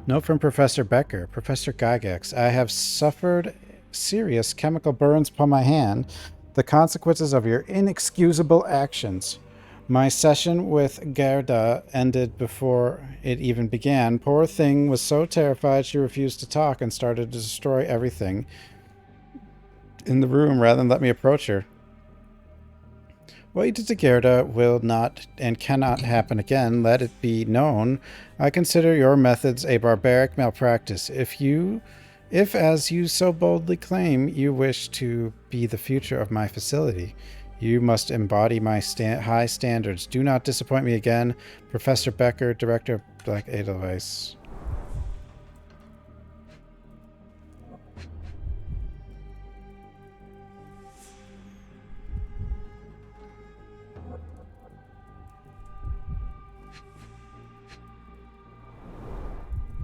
Note from Professor Becker. Professor Gygax, I have suffered serious chemical burns upon my hand, the consequences of your inexcusable actions. My session with Gerda ended before it even began. Poor thing was so terrified she refused to talk and started to destroy everything in the room rather than let me approach her. What you did to Gerda will not and cannot happen again. Let it be known. I consider your methods a barbaric malpractice. If, as you so boldly claim, you wish to be the future of my facility, you must embody my high standards. Do not disappoint me again. Professor Becker, Director of Black Edelweiss.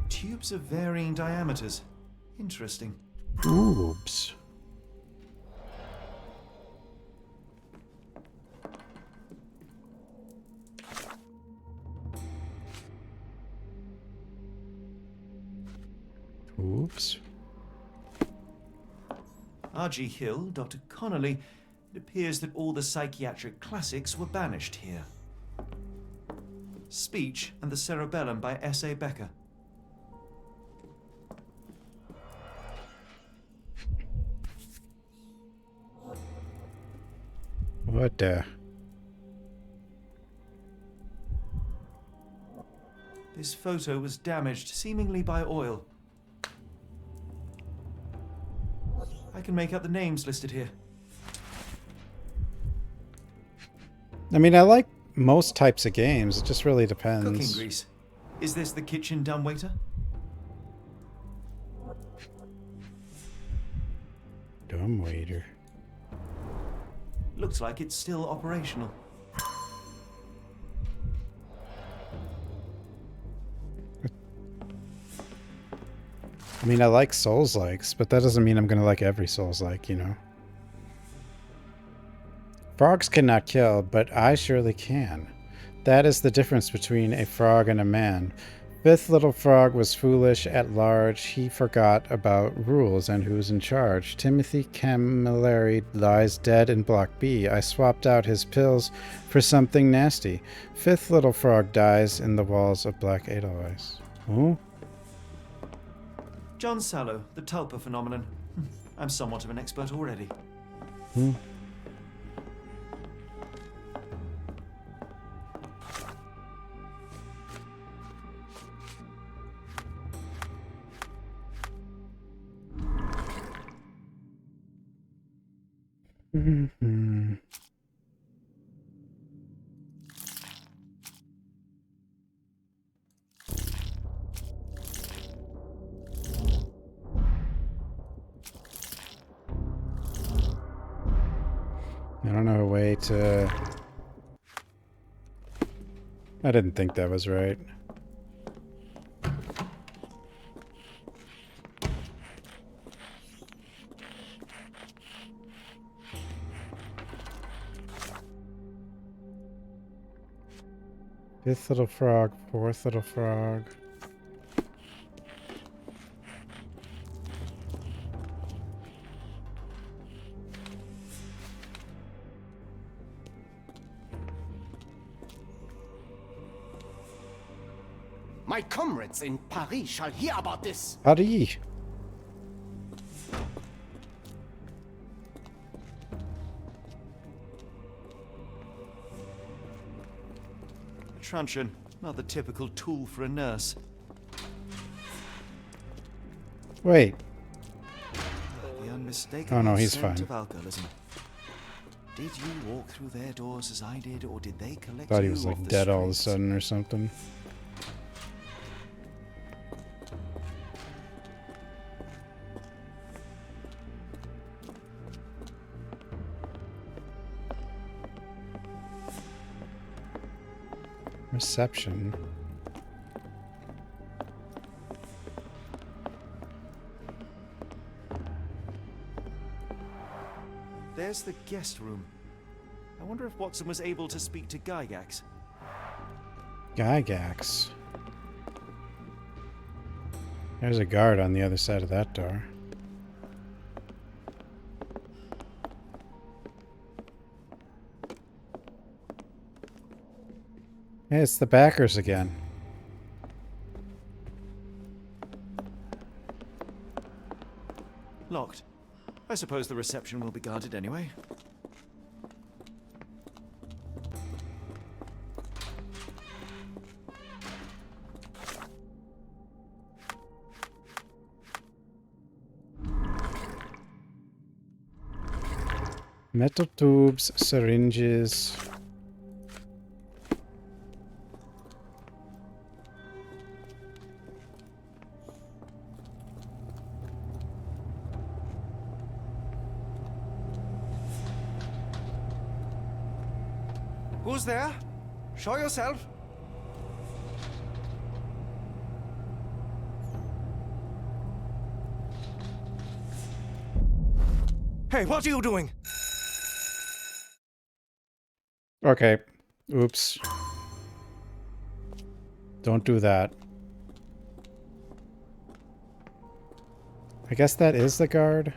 Tubes of varying diameters. Interesting. Oops. Oops. R.G. Hill, Dr. Connolly. It appears that all the psychiatric classics were banished here. Speech and the Cerebellum by S.A. Becker. What the? This photo was damaged, seemingly by oil. I can make out the names listed here. I mean, I like most types of games. It just really depends. Cooking grease. Is this the kitchen dumbwaiter? Dumbwaiter. Looks like it's still operational. mean, I like Souls-likes, but that doesn't mean I'm gonna like every Souls-like, you know? Frogs cannot kill, but I surely can. That is the difference between a frog and a man. Fifth little frog was foolish at large. He forgot about rules and who's in charge. Timothy Camilleri lies dead in Block B. I swapped out his pills for something nasty. Fifth little frog dies in the walls of Black Edelweiss. Oh? John Sallow, the Tulpa phenomenon. I'm somewhat of an expert already. Hmm. Mm-hmm. I don't know a way to... I didn't think that was right. Fifth little frog, fourth little frog. My comrades in Paris shall hear about this. Paris. A truncheon, not the typical tool for a nurse. Wait. The unmistakable Oh no, he's scent fine. of alcoholism. Did you walk through their doors as I did, or did they collect Thought he you was off like the dead all of a streets? sudden or something. Reception. There's the guest room. I wonder if Watson was able to speak to Gygax. Gygax. There's a guard on the other side of that door. Hey, it's the backers again. Locked. I suppose the reception will be guarded anyway. Metal tubes, syringes. Who's there? Show yourself. Hey, what are you doing? Okay. Oops. Don't do that. I guess that is the guard.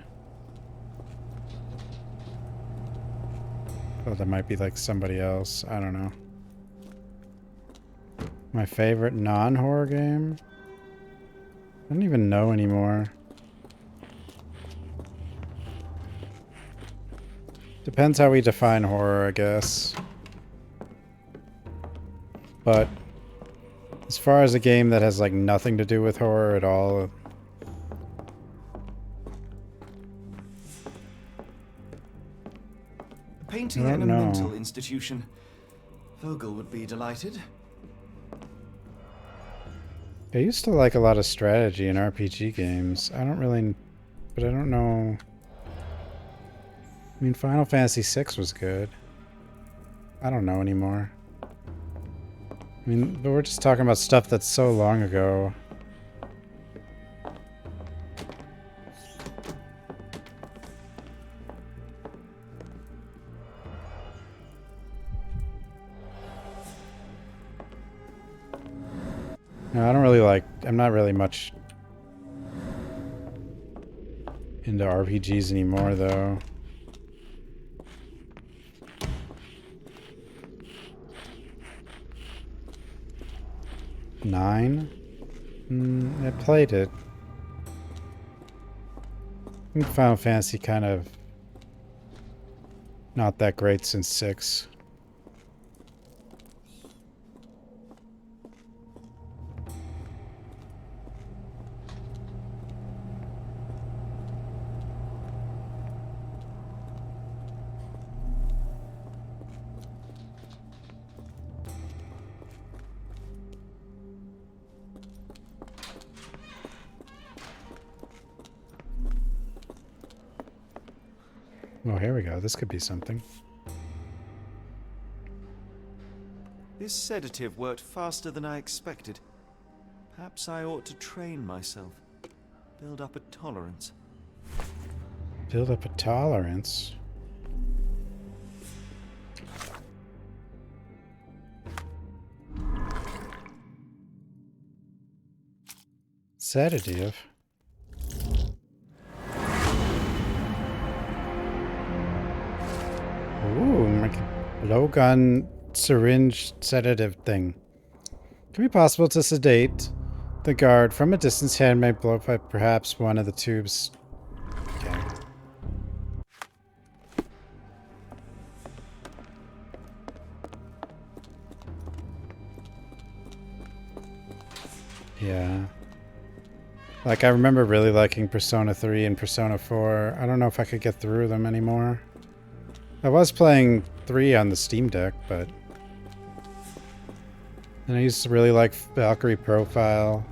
Oh, that might be like somebody else. I don't know. My favorite non-horror game? I don't even know anymore. Depends how we define horror, I guess. But as far as a game that has like nothing to do with horror at all, Painting I in a don't know. mental institution. Vogel would be delighted. I used to like a lot of strategy and RPG games. I don't really, but I don't know. I mean, Final Fantasy VI was good. I don't know anymore. I mean, but we're just talking about stuff that's so long ago. No, I don't really like... I'm not really much into RPGs anymore, though. Nine? I played it. I think Final Fantasy kind of not that great since 6. Oh, here we go. This could be something. This sedative worked faster than I expected. Perhaps I ought to train myself. Build up a tolerance. Build up a tolerance? Sedative? Ooh, like a blowgun syringe sedative thing. Could be possible to sedate the guard from a distance. Hand may blow by perhaps one of the tubes. Okay. Yeah. Like, I remember really liking Persona 3 and Persona 4. I don't know if I could get through them anymore. I was playing 3 on the Steam Deck, but... And I used to really like Valkyrie Profile.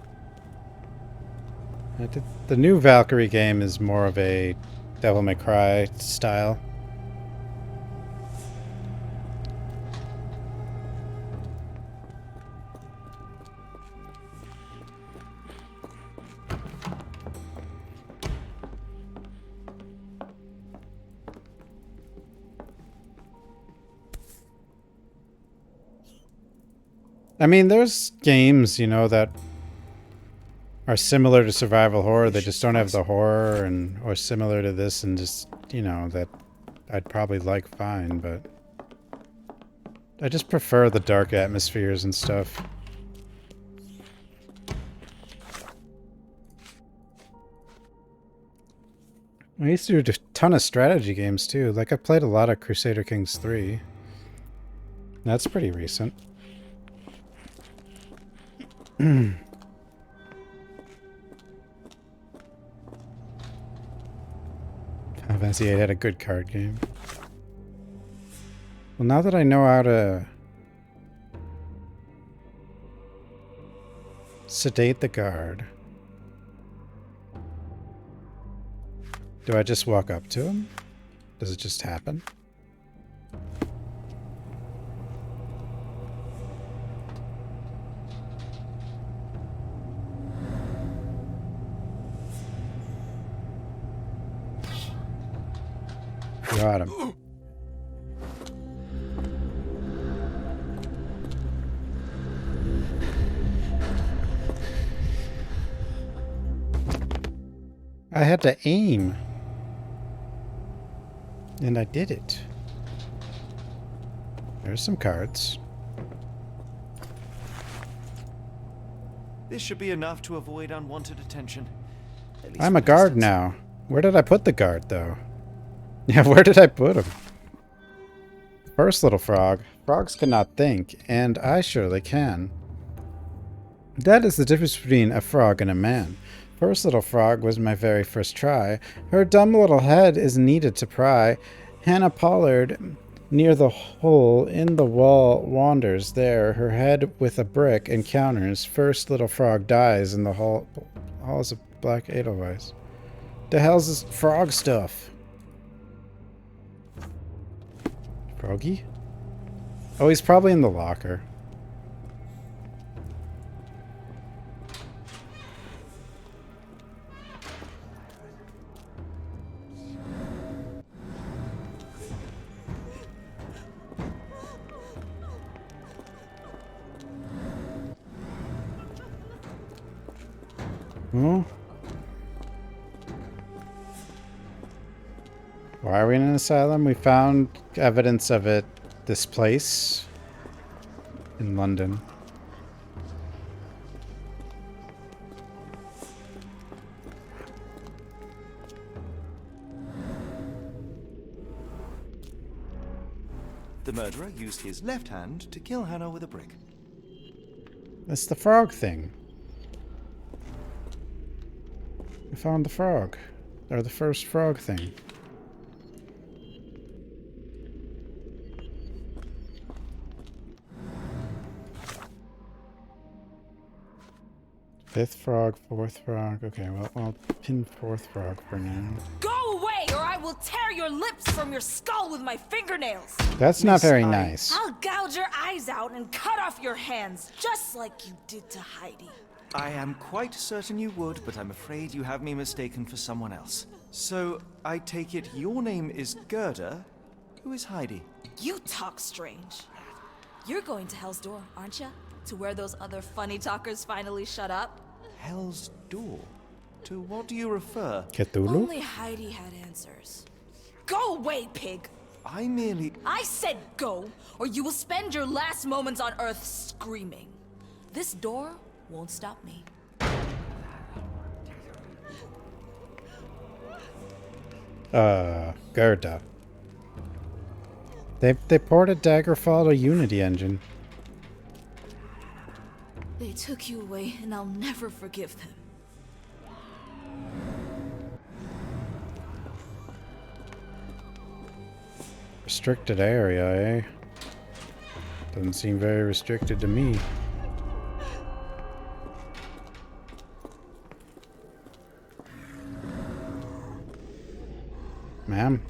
The new Valkyrie game is more of a Devil May Cry style. I mean, there's games, you know, that are similar to survival horror. They just don't have the horror, and or similar to this, and just, you know, that I'd probably like fine, but I just prefer the dark atmospheres and stuff. I used to do a ton of strategy games too. Like, I played a lot of Crusader Kings 3. That's pretty recent. Final Fantasy VIII had a good card game. Well, now that I know how to sedate the guard, do I just walk up to him? Does it just happen? Got him. I had to aim. And I did it. There's some cards. This should be enough to avoid unwanted attention. I'm a guard now. Where did I put the guard, though? Yeah, where did I put him? First little frog. Frogs cannot think, and I surely can. That is the difference between a frog and a man. First little frog was my very first try. Her dumb little head is needed to pry. Hannah Pollard, near the hole in the wall, wanders there. Her head with a brick encounters. First little frog dies in the halls of Black Edelweiss. The hell's this frog stuff? Froggy? Oh, he's probably in the locker. Hmm? Why are we in an asylum? We found evidence of it. This place in London. The murderer used his left hand to kill Hannah with a brick. That's the frog thing. We found the frog. Or the first frog thing. Fifth frog, fourth frog. Okay, well, I'll pin fourth frog for now. Go away, or I will tear your lips from your skull with my fingernails. That's not very nice. I'll gouge your eyes out and cut off your hands, just like you did to Heidi. I am quite certain you would, but I'm afraid you have me mistaken for someone else. So, I take it your name is Gerda. Who is Heidi? You talk strange. You're going to Hell's Door, aren't you? To where those other funny talkers finally shut up? Hell's Door? To what do you refer? Cthulhu? Only Heidi had answers. Go away, pig! I said go, or you will spend your last moments on Earth screaming. This door won't stop me. Gerda. They ported Daggerfall to Unity engine. They took you away, and I'll never forgive them. Restricted area, eh? Doesn't seem very restricted to me. Ma'am?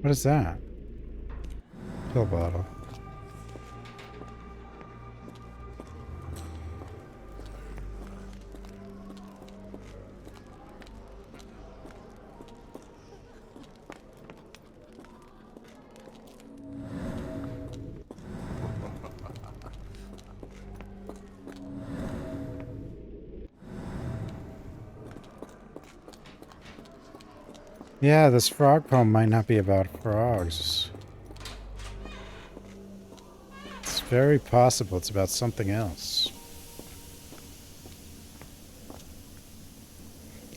What is that? Pill bottle. Yeah, this frog poem might not be about frogs. It's very possible it's about something else.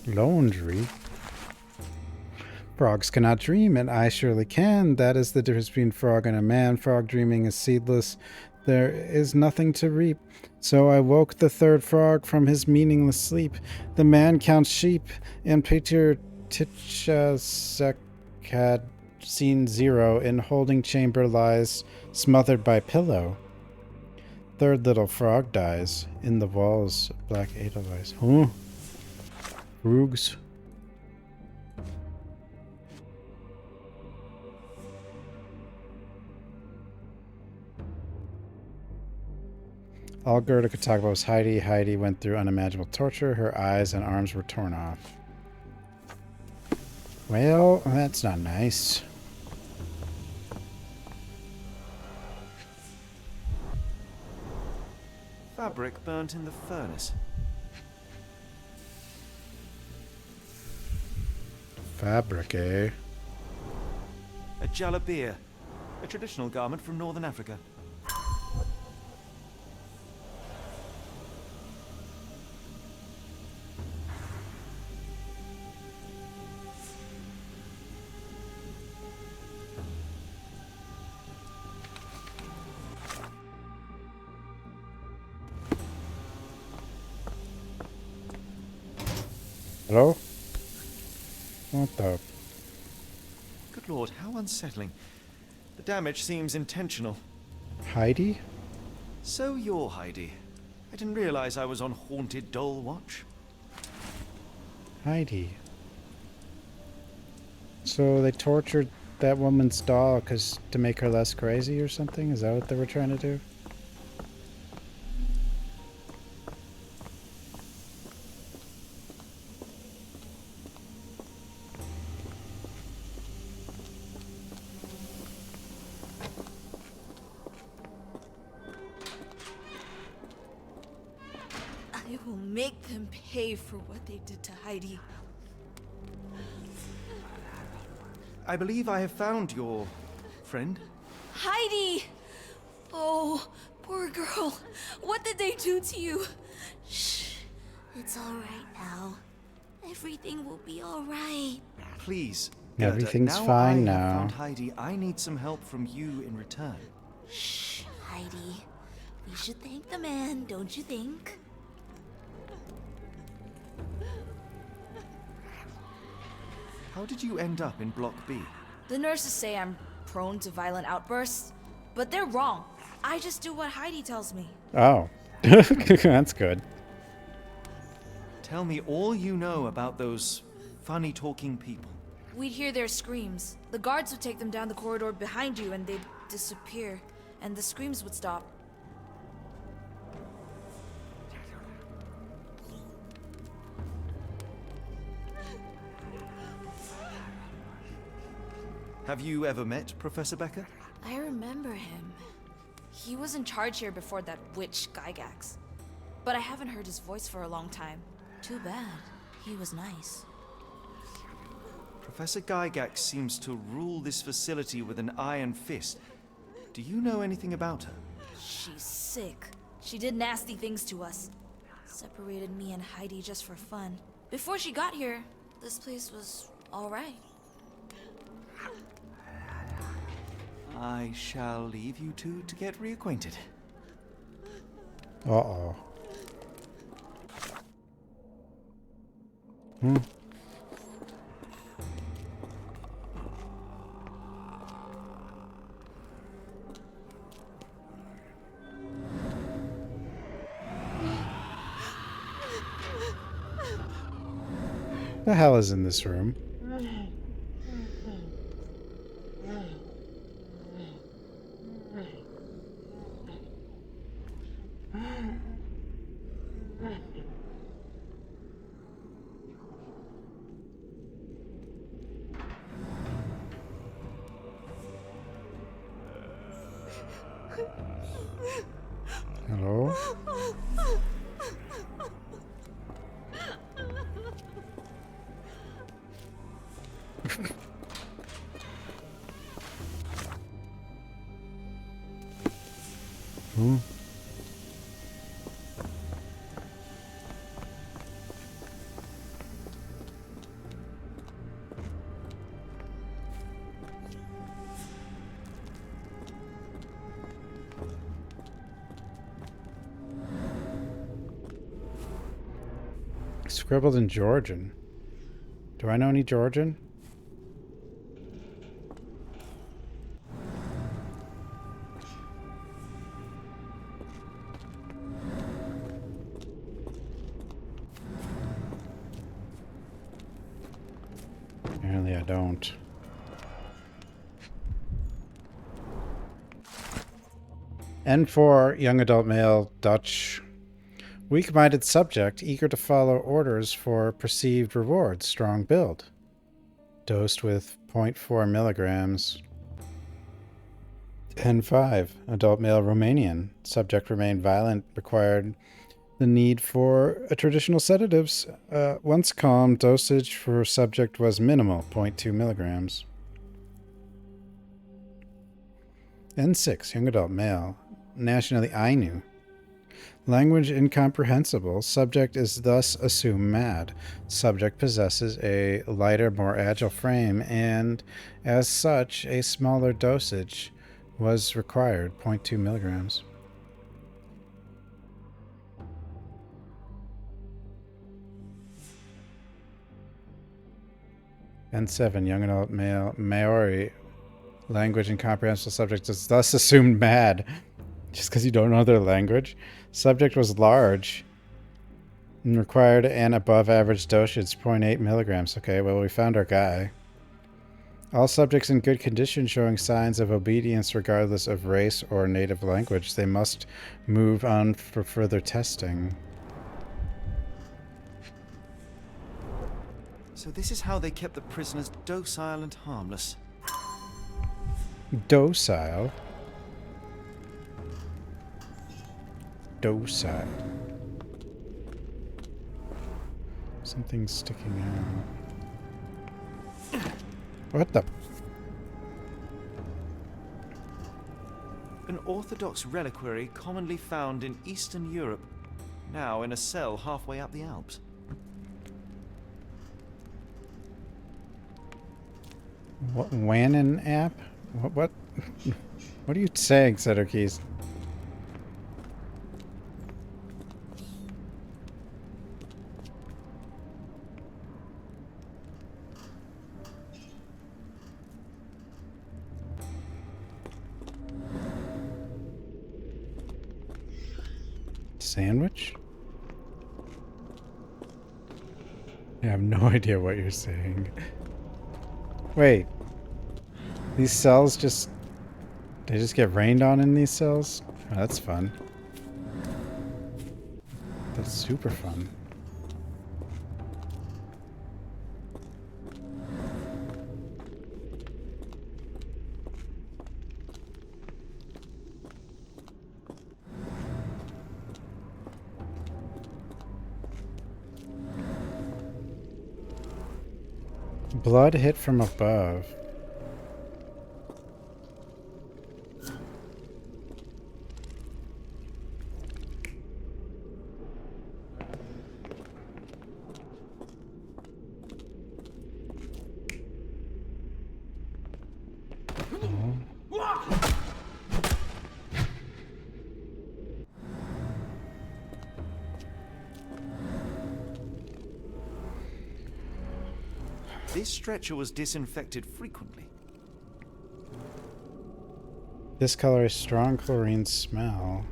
Laundry? Frogs cannot dream, and I surely can. That is the difference between frog and a man. Frog dreaming is seedless. There is nothing to reap. So I woke the third frog from his meaningless sleep. The man counts sheep, and Peter Tichasek had seen 0 in holding chamber lies, smothered by pillow. Third little frog dies in the walls, black edelweiss. Huh? Roogs. All Gerda could talk about was Heidi. Heidi went through unimaginable torture. Her eyes and arms were torn off. Well, that's not nice. Fabric burnt in the furnace. Fabric, eh? A jalabia, a traditional garment from northern Africa. Hello? What the? Good lord, how unsettling. The damage seems intentional. Heidi? So you're Heidi. I didn't realize I was on Haunted Doll Watch. Heidi. So they tortured that woman's doll to make her less crazy or something? Is that what they were trying to do? make them pay for what they did to Heidi. I believe I have found your friend. Heidi! Oh, poor girl. What did they do to you? Shh. It's all right now. Everything will be all right. Please. Everything's now fine I have now. found Heidi, I need some help from you in return. Shh, Heidi. We should thank the man, don't you think? How did you end up in Block B? The nurses say I'm prone to violent outbursts, but they're wrong. I just do what Heidi tells me. Oh. That's good. Tell me all you know about those funny-talking people. We'd hear their screams. The guards would take them down the corridor behind you and they'd disappear, and the screams would stop. Have you ever met Professor Becker? I remember him. He was in charge here before that witch Gygax. But I haven't heard his voice for a long time. Too bad. He was nice. Professor Gygax seems to rule this facility with an iron fist. Do you know anything about her? She's sick. She did nasty things to us. Separated me and Heidi just for fun. Before she got here, this place was all right. I shall leave you two to get reacquainted. Uh-oh. Hmm. The hell is in this room? Hello? Hmm. Scribbled in Georgian. Do I know any Georgian? Apparently I don't. N4, young adult male, Dutch. Weak-minded subject, eager to follow orders for perceived rewards. Strong build. Dosed with 0.4 milligrams. N5, adult male, Romanian. Subject remained violent, required the need for traditional sedatives. Once calm, dosage for subject was minimal, 0.2 milligrams. N6, young adult male. Nationally Ainu. Language incomprehensible. Subject is thus assumed mad. Subject possesses a lighter, more agile frame, and as such, a smaller dosage was required, 0.2 milligrams. N7, young adult male, Maori. Language incomprehensible. Subject is thus assumed mad. Just because you don't know their language. Subject was large and required an above average dosage, 0.8 milligrams. Okay, well, we found our guy. All subjects in good condition showing signs of obedience regardless of race or native language. They must move on for further testing. So this is how they kept the prisoners docile and harmless. Docile? Docile. Something's sticking out. What the? An Orthodox reliquary commonly found in Eastern Europe, now in a cell halfway up the Alps. What Wannon app? What? What are you saying, Center Keys? Sandwich? I have no idea what you're saying. Wait. These cells just... They just get rained on in these cells? Oh, that's fun. That's super fun. Blood hit from above. This stretcher was disinfected frequently. This color is strong chlorine smell.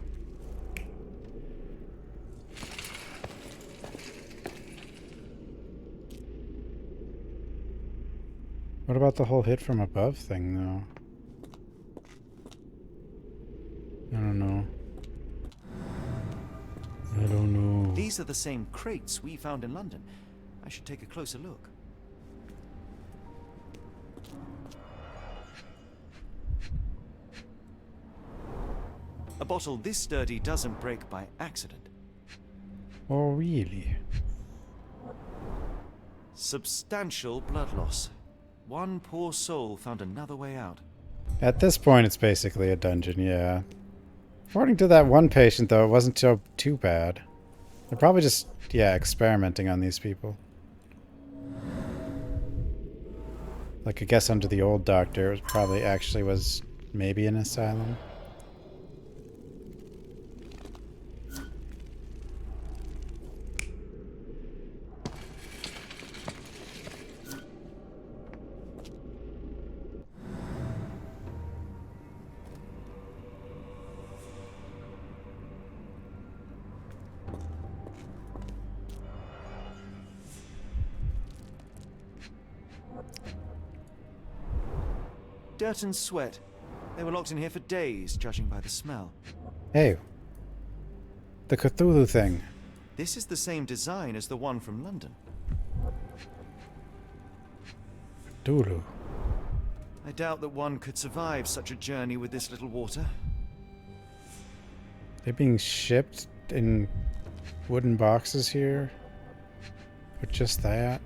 What about the whole hit from above thing, though? I don't know. I don't know. These are the same crates we found in London. I should take a closer look. A bottle this sturdy doesn't break by accident. Oh, really? Substantial blood loss. One poor soul found another way out. At this point, it's basically a dungeon, yeah. According to that one patient, though, it wasn't too bad. They're probably just, yeah, experimenting on these people. Like, I guess under the old doctor, it probably actually was maybe an asylum. Dirt and sweat. They were locked in here for days, judging by the smell. Hey. The Cthulhu thing. This is the same design as the one from London. Cthulhu. I doubt that one could survive such a journey with this little water. They're being shipped in wooden boxes here? For just that?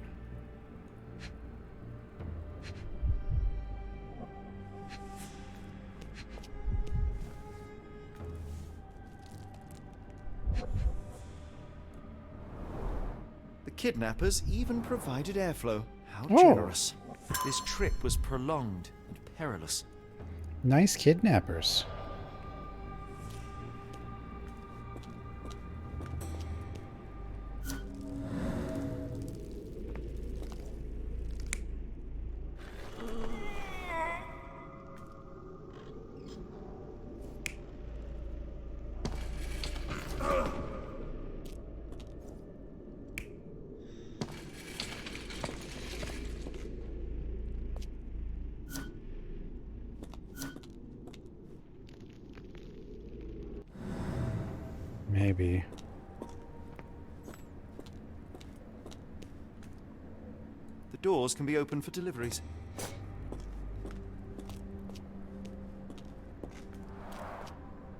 Kidnappers even provided airflow. How Oh. generous. This trip was prolonged and perilous. Nice kidnappers. Maybe. The doors can be opened for deliveries.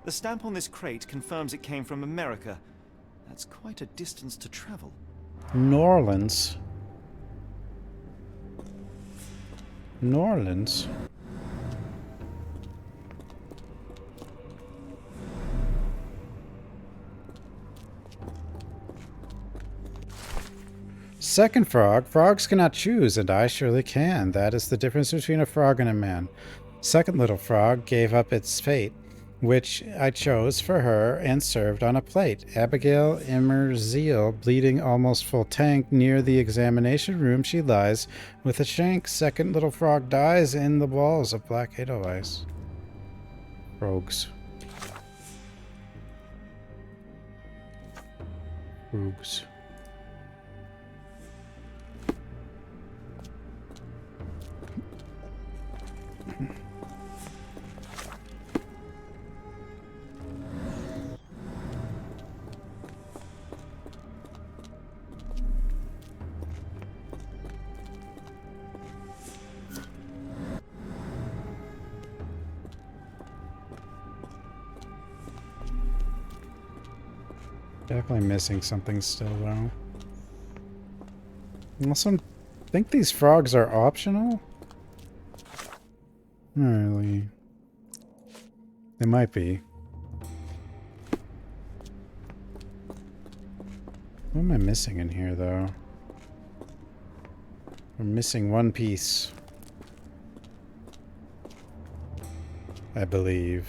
The stamp on this crate confirms it came from America. That's quite a distance to travel. New Orleans. New Orleans. Second frog. Frogs cannot choose, and I surely can. That is the difference between a frog and a man. Second little frog gave up its fate, which I chose for her and served on a plate. Abigail Immerzeal, bleeding almost full tank, near the examination room she lies with a shank. Second little frog dies in the walls of black edelweiss. Rogues. Rogues. Definitely missing something still, though. I also think these frogs are optional. Not really. They might be. What am I missing in here, though? I'm missing one piece. I believe.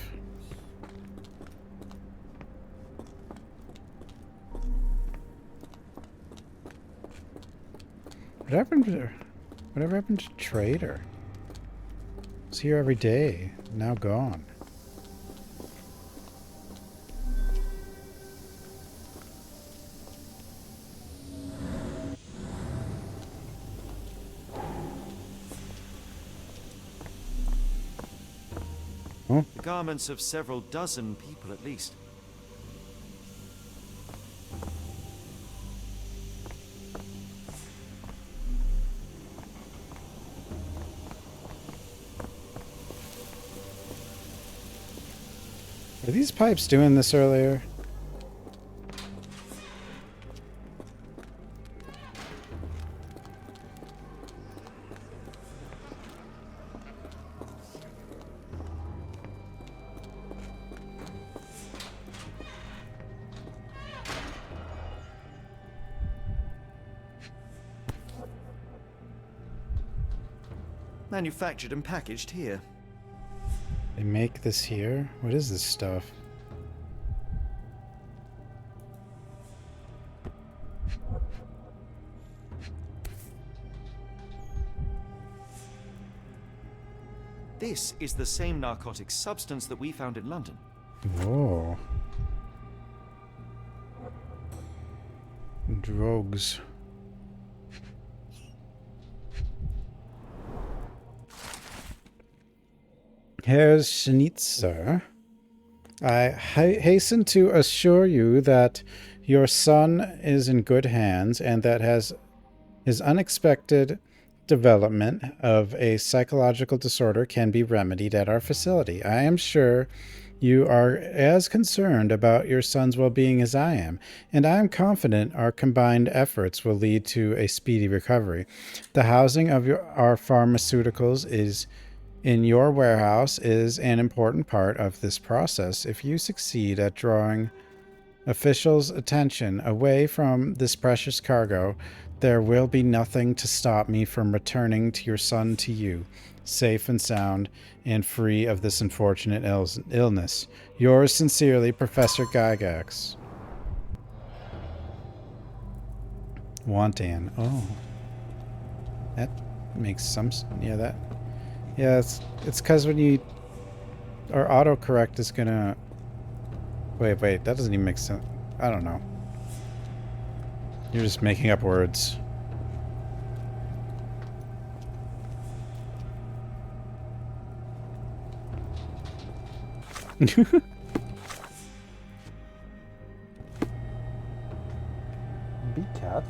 Whatever happened to Trader? It's here every day. Now gone. The garments of several dozen people at least. Were these pipes doing this earlier? Manufactured and packaged here. They make this here? What is this stuff? This is the same narcotic substance that we found in London. Whoa. Drugs. Herr Schnitzer, I hasten to assure you that your son is in good hands and that his unexpected development of a psychological disorder can be remedied at our facility. I am sure you are as concerned about your son's well-being as I am, and I am confident our combined efforts will lead to a speedy recovery. The housing of our pharmaceuticals in your warehouse is an important part of this process. If you succeed at drawing officials' attention away from this precious cargo, there will be nothing to stop me from returning to your son to you, safe and sound and free of this unfortunate illness. Yours sincerely, Professor Gygax. Wantan. Oh. That makes some... Yeah, that... Yeah, it's because when you... Our autocorrect is gonna... Wait, that doesn't even make sense. I don't know. You're just making up words. Bee cat.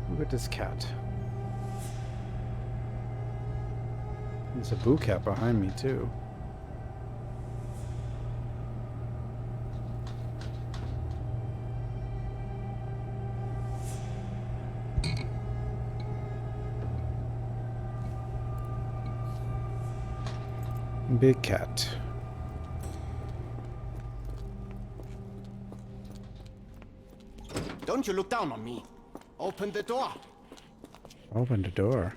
Look at this cat. There's a boo cat behind me too. Big cat. Don't you look down on me. Open the door. Open the door.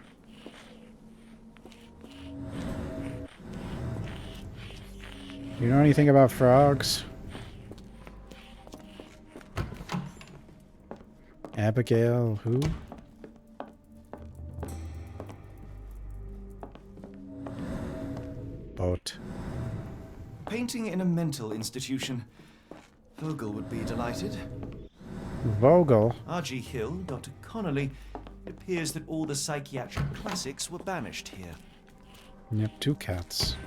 You know anything about frogs? Abigail, who? Boat. Painting in a mental institution. Vogel would be delighted. Vogel? R.G. Hill, Dr. Connolly. It appears that all the psychiatric classics were banished here. Yep, 2 cats.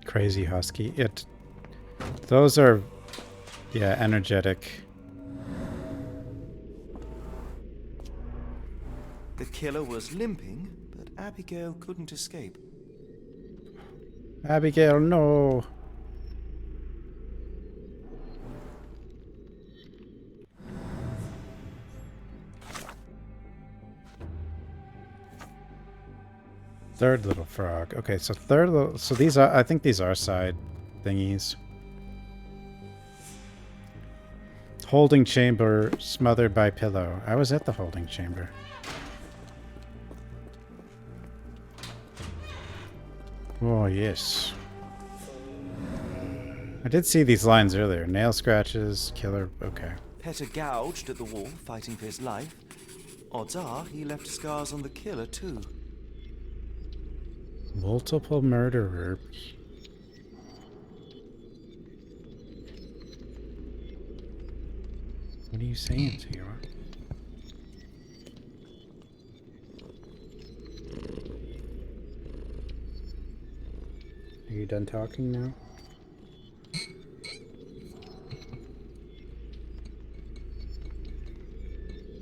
Crazy husky. Those are, yeah, energetic. The killer was limping, but Abigail couldn't escape. Abigail, no. Third little frog. Okay, so so these are, I think these are side thingies. Holding chamber smothered by pillow. I was at the holding chamber. Oh, yes. I did see these lines earlier. Nail scratches, killer, okay. Petter gouged at the wall, fighting for his life. Odds are he left scars on the killer, too. Multiple murderers. What are you saying, Sierra? Are you done talking now?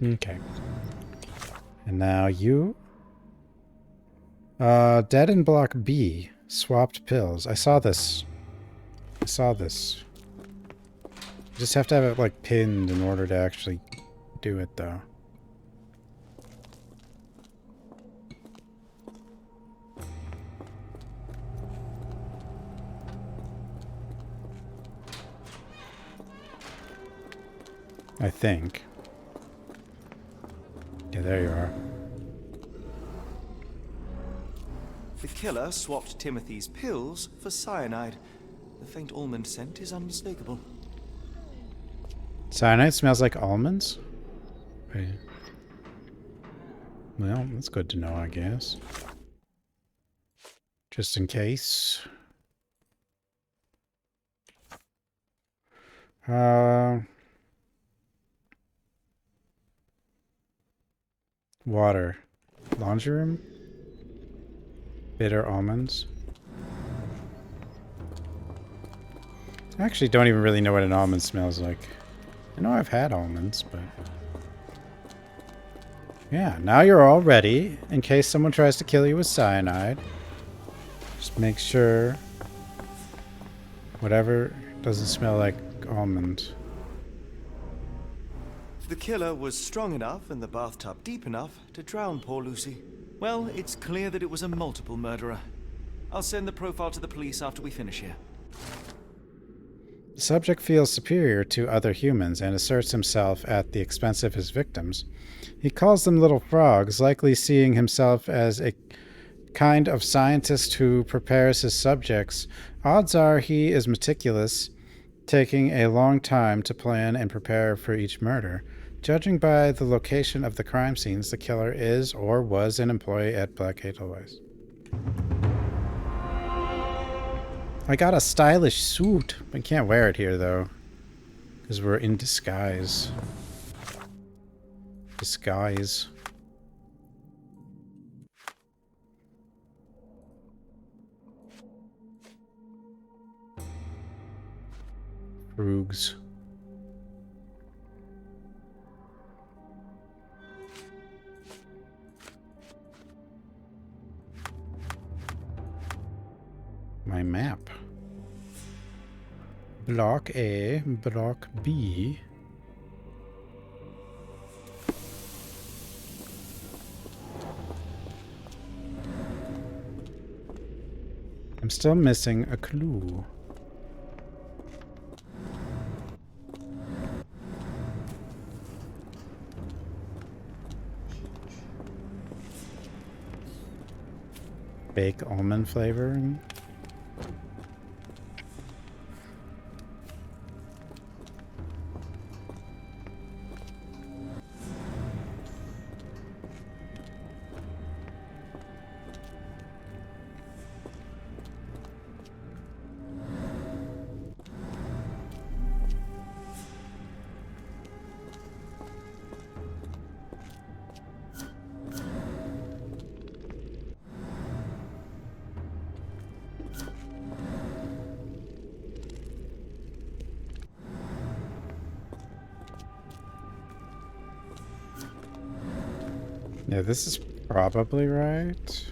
Okay. And now you? Dead in block B. Swapped pills. I saw this. I saw this. You just have to have it, like, pinned in order to actually do it, though. I think. Yeah, there you are. The killer swapped Timothy's pills for cyanide. The faint almond scent is unmistakable. Cyanide smells like almonds? Right. Well, that's good to know, I guess. Just in case. Water. Laundry room? Bitter almonds. I actually don't even really know what an almond smells like. I know I've had almonds, but... Yeah, now you're all ready in case someone tries to kill you with cyanide. Just make sure whatever doesn't smell like almond. The killer was strong enough and the bathtub deep enough to drown poor Lucy. Well, it's clear that it was a multiple murderer. I'll send the profile to the police after we finish here. The subject feels superior to other humans and asserts himself at the expense of his victims. He calls them little frogs, likely seeing himself as a kind of scientist who prepares his subjects. Odds are he is meticulous, taking a long time to plan and prepare for each murder. Judging by the location of the crime scenes, the killer is or was an employee at Blackgate Always. I got a stylish suit. I can't wear it here, though, because we're in disguise. Disguise. Froogs. My map. Block A, Block B. I'm still missing a clue. Baked almond flavoring. Yeah, this is probably right.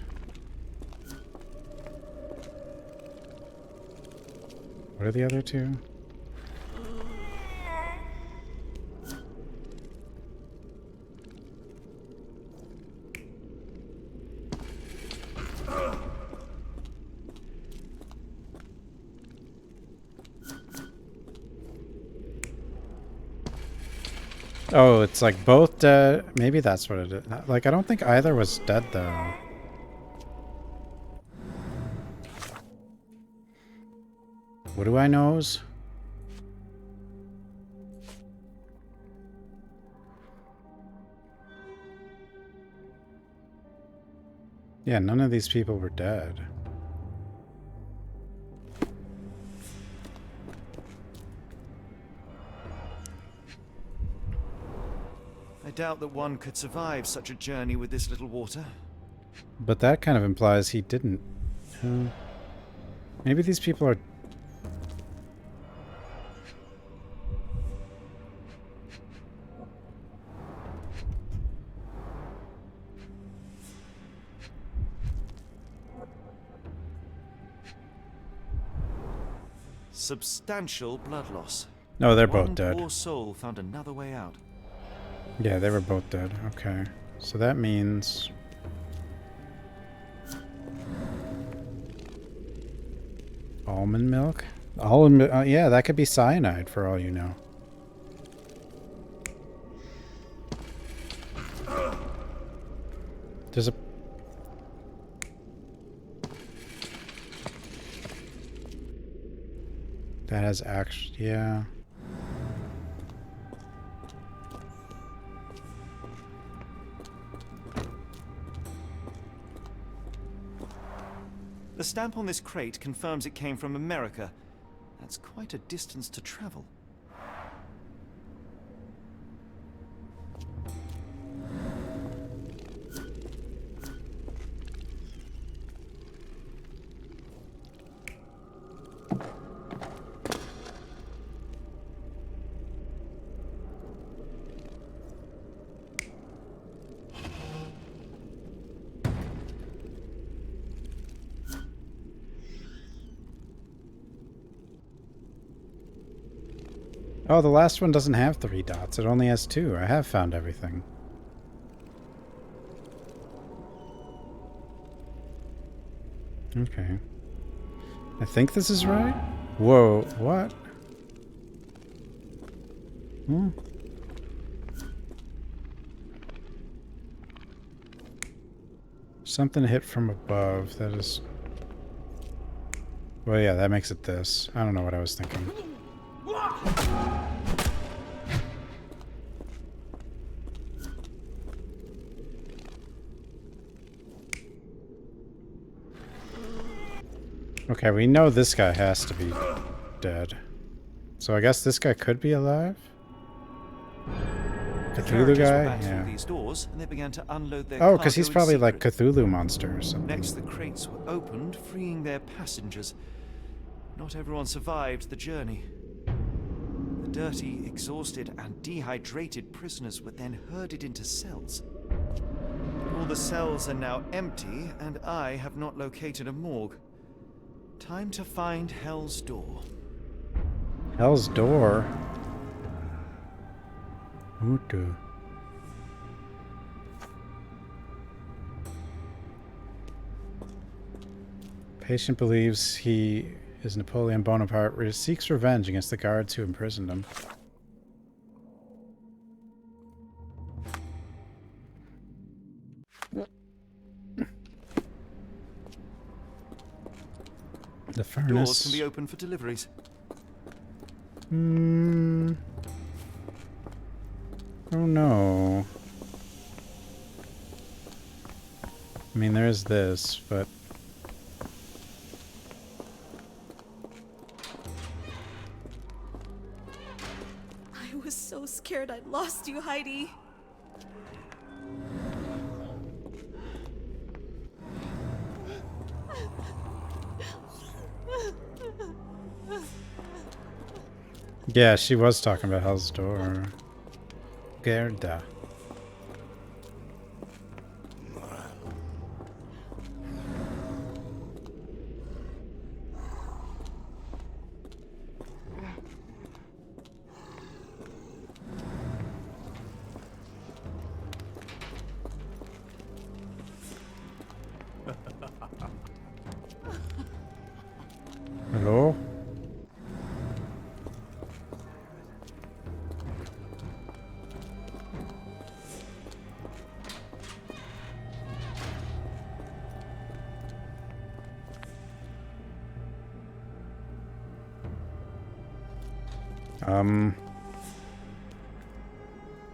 What are the other two? Oh, it's like both dead. Maybe that's what it is. Like, I don't think either was dead, though. What do I knows? Yeah, none of these people were dead. I doubt that one could survive such a journey with this little water. But that kind of implies he didn't. Maybe these people are... Substantial blood loss. No, they're both dead. One poor soul found another way out. Yeah, they were both dead. Okay. So that means... almond milk? Yeah, that could be cyanide for all you know. There's a... that has actually... yeah. The stamp on this crate confirms it came from America. That's quite a distance to travel. Oh, the last one doesn't have 3 dots. It only has 2. I have found everything. Okay. I think this is right? Whoa, what? Something hit from above. That is... well, yeah, that makes it this. I don't know what I was thinking. Okay, we know this guy has to be dead. So I guess this guy could be alive? Cthulhu guy? Yeah. These doors, and they began to unload their Oh, because he's cargo in probably like secret. Cthulhu monster or something. Next, the crates were opened, freeing their passengers. Not everyone survived the journey. The dirty, exhausted, and dehydrated prisoners were then herded into cells. All the cells are now empty, and I have not located a morgue. Time to find Hell's Door. Hell's door. Voodoo. Patient believes he is Napoleon Bonaparte, seeks revenge against the guards who imprisoned him. The furnace. Doors can be open for deliveries. Oh no. I mean, there's this, but... I was so scared I'd lost you, Heidi. Yeah, she was talking about Hell's Door. Gerda. Hello?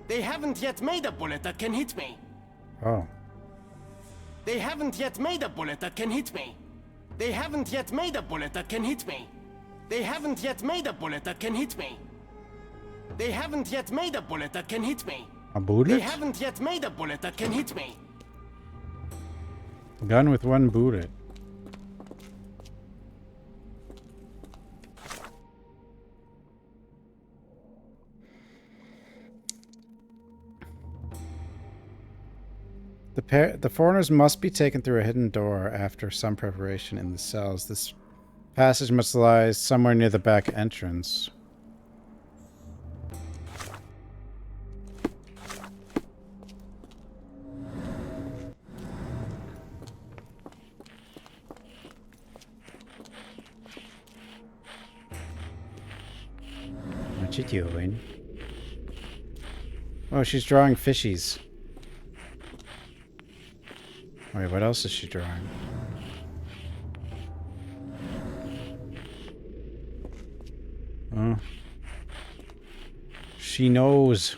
They haven't yet made a bullet that can hit me. Oh. They haven't yet made a bullet that can hit me. They haven't yet made a bullet that can hit me. They haven't yet made a bullet that can hit me. They haven't yet made a bullet that can hit me. A bullet? They haven't yet made a bullet that can hit me. Gun with one bullet. The foreigners must be taken through a hidden door after some preparation in the cells. This passage must lie somewhere near the back entrance. What you doing? Oh, she's drawing fishies. Wait, what else is she drawing? Oh. She knows.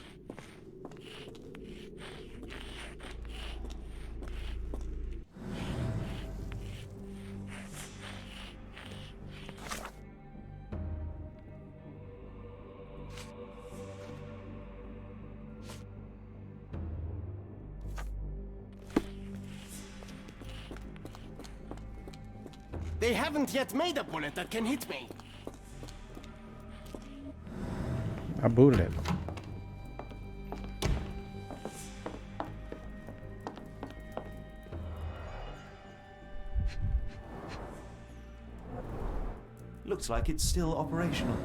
They haven't yet made a bullet that can hit me. A bullet. Looks like it's still operational.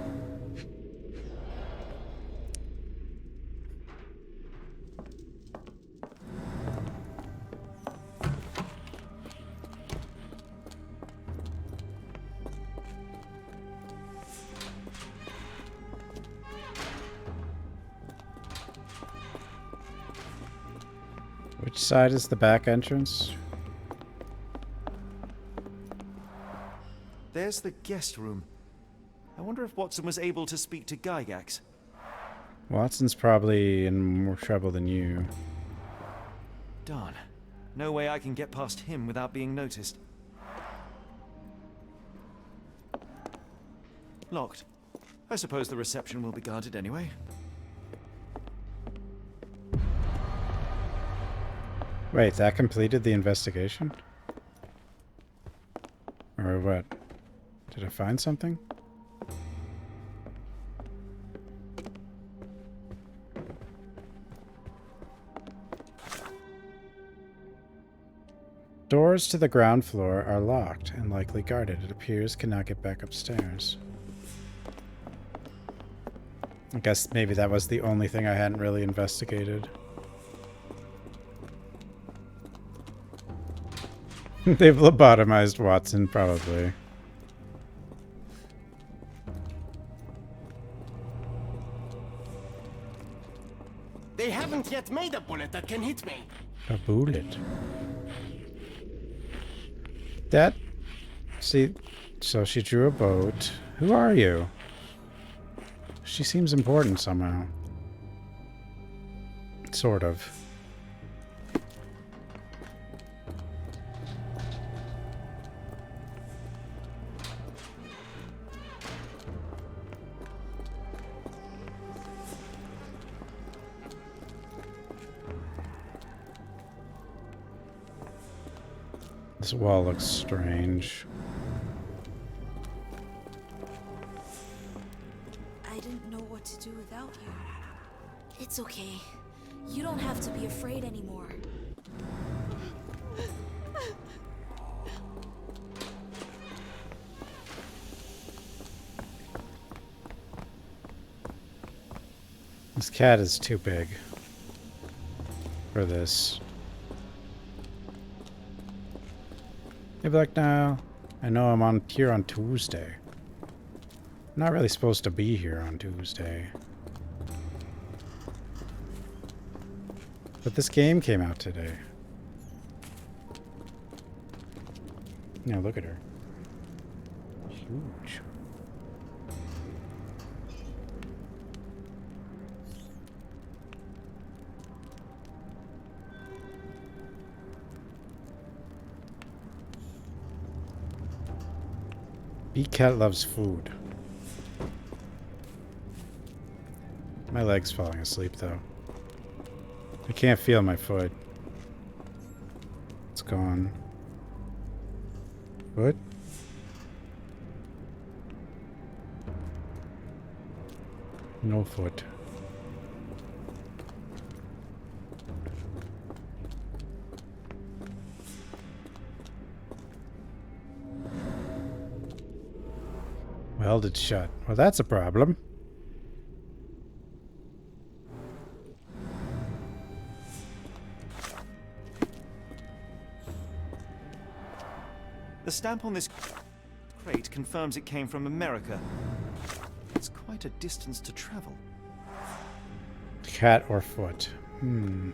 Which side is the back entrance? There's the guest room. I wonder if Watson was able to speak to Gygax. Watson's probably in more trouble than you. Darn. No way I can get past him without being noticed. Locked. I suppose the reception will be guarded anyway. Wait, that completed the investigation? Or what? Did I find something? Doors to the ground floor are locked and likely guarded. It appears cannot get back upstairs. I guess maybe that was the only thing I hadn't really investigated. They've lobotomized Watson, probably. They haven't yet made a bullet that can hit me. A bullet. That... See, so she drew a boat. Who are you? She seems important somehow. Sort of. This wall looks strange. I didn't know what to do without you. It's okay. You don't have to be afraid anymore. This cat is too big for this. They'd be like, no, I know I'm on here on Tuesday. I'm not really supposed to be here on Tuesday. But this game came out today. Yeah, look at her. Huge. B-Cat loves food. My leg's falling asleep, though. I can't feel my foot. It's gone. Foot? No foot. Welded shut. Well, that's a problem. The stamp on this crate confirms it came from America. It's quite a distance to travel. Cat or foot? Hmm.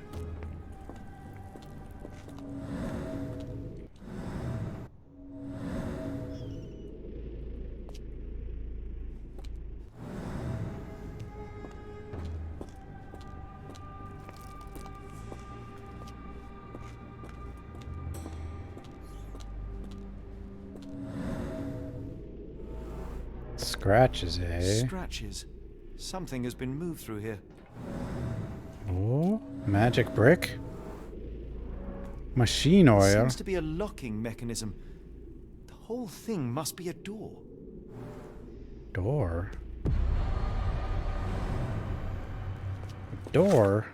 Scratches, eh? Scratches. Something has been moved through here. Oh, magic brick? Machine oil? Seems to be a locking mechanism. The whole thing must be a door. Door? A door?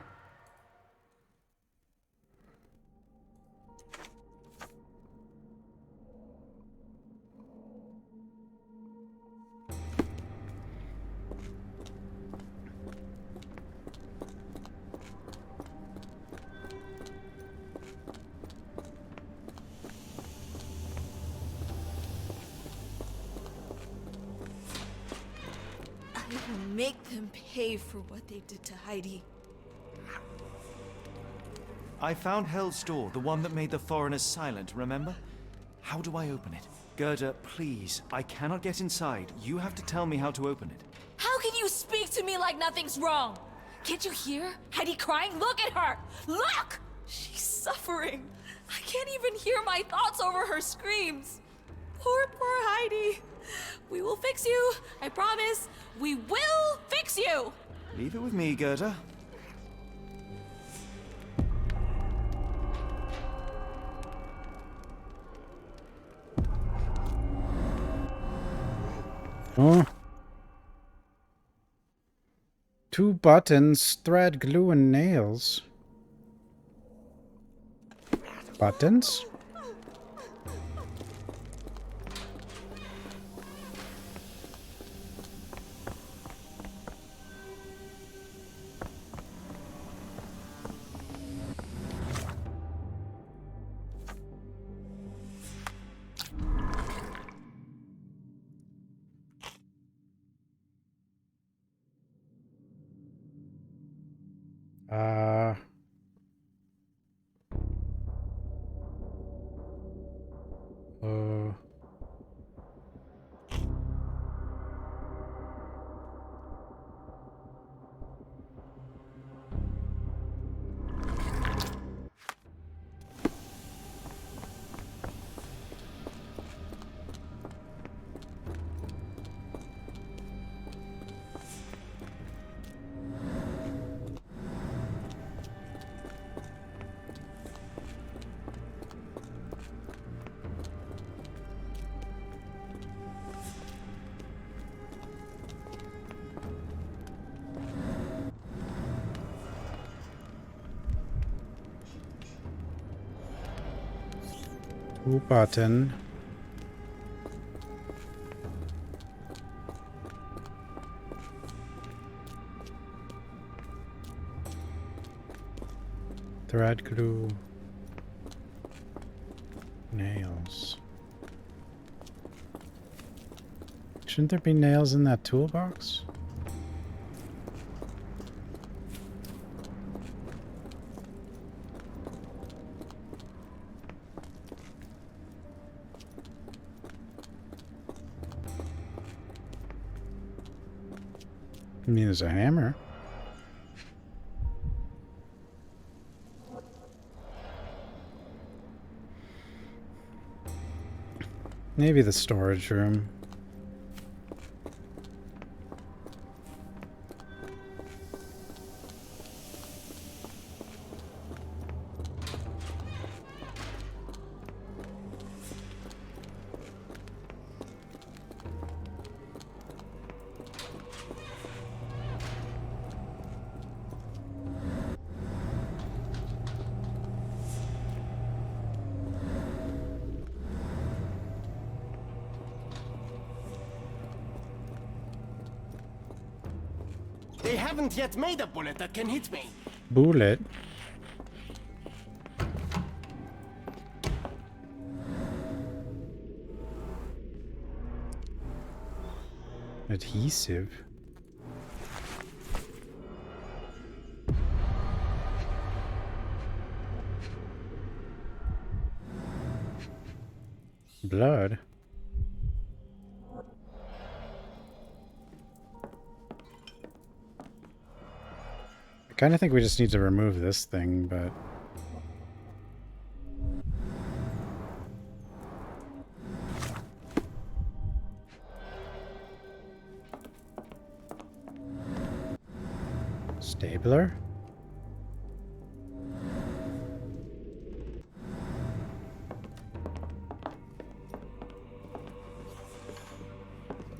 I will make them pay for what they did to Heidi. I found Hell's door, the one that made the foreigners silent, remember? How do I open it? Gerda, please. I cannot get inside. You have to tell me how to open it. How can you speak to me like nothing's wrong? Can't you hear Heidi crying? Look at her! Look! She's suffering. I can't even hear my thoughts over her screams. Poor Heidi. We will fix you. I promise. We will fix you. Leave it with me, Gerda. Huh? 2 buttons, thread, glue, and nails. Buttons? Uh... Uh... Button. Thread glue. Nails. Shouldn't there be nails in that toolbox? I mean, there's a hammer. Maybe the storage room. They haven't yet made a bullet that can hit me. Bullet? Adhesive? Blood? I kind of think we just need to remove this thing, but... Stapler?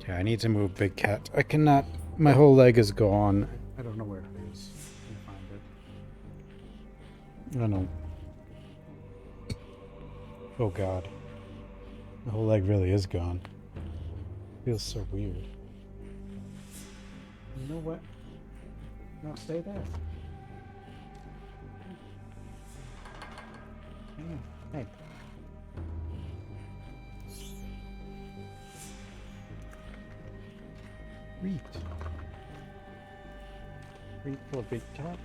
Yeah, I need to move Big Cat. I cannot... My whole leg is gone. I don't know where it is. I find it. I don't know. Oh god. The whole leg really is gone. Feels so weird. You know what? No, stay there. Hey. Read. Read for Big Cat.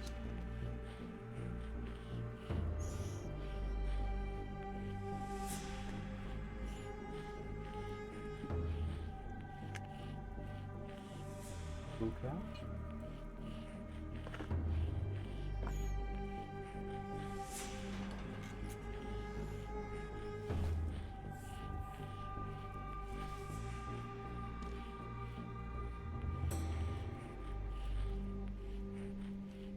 Look out.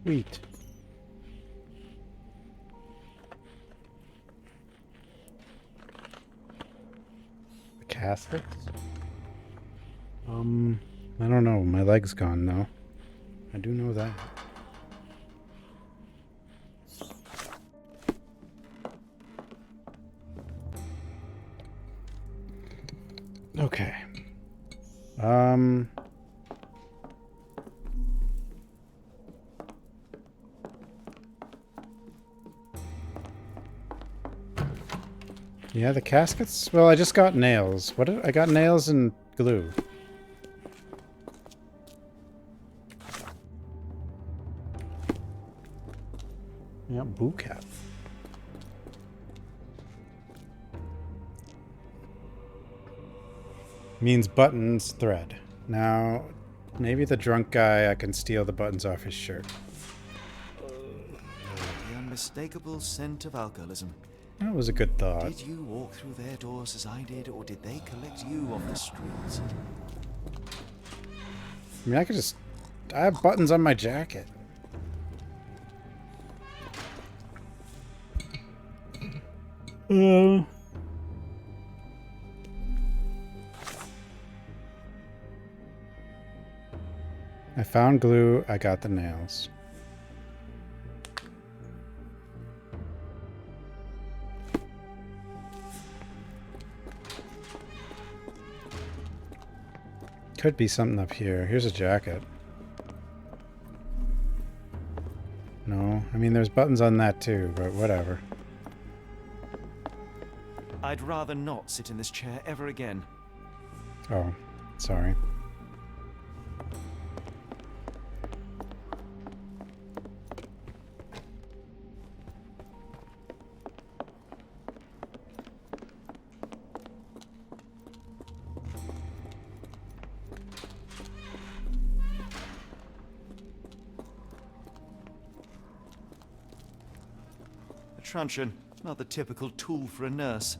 Wheat. The caskets? I don't know. My leg's gone now. I do know that. Okay. Yeah, the caskets? Well, I just got nails. What did I got? Nails and glue. Yeah, boo cap. Means buttons, thread. Now, maybe the drunk guy, I can steal the buttons off his shirt. The unmistakable scent of alcoholism. That was a good thought. Did you walk through their doors as I did, or did they collect you off the streets? I mean, I could just... I have buttons on my jacket. I found glue. I got the nails. Could be something up here. Here's a jacket. No, I mean there's buttons on that too, but whatever. I'd rather not sit in this chair ever again. Oh, sorry. A truncheon, not the typical tool for a nurse.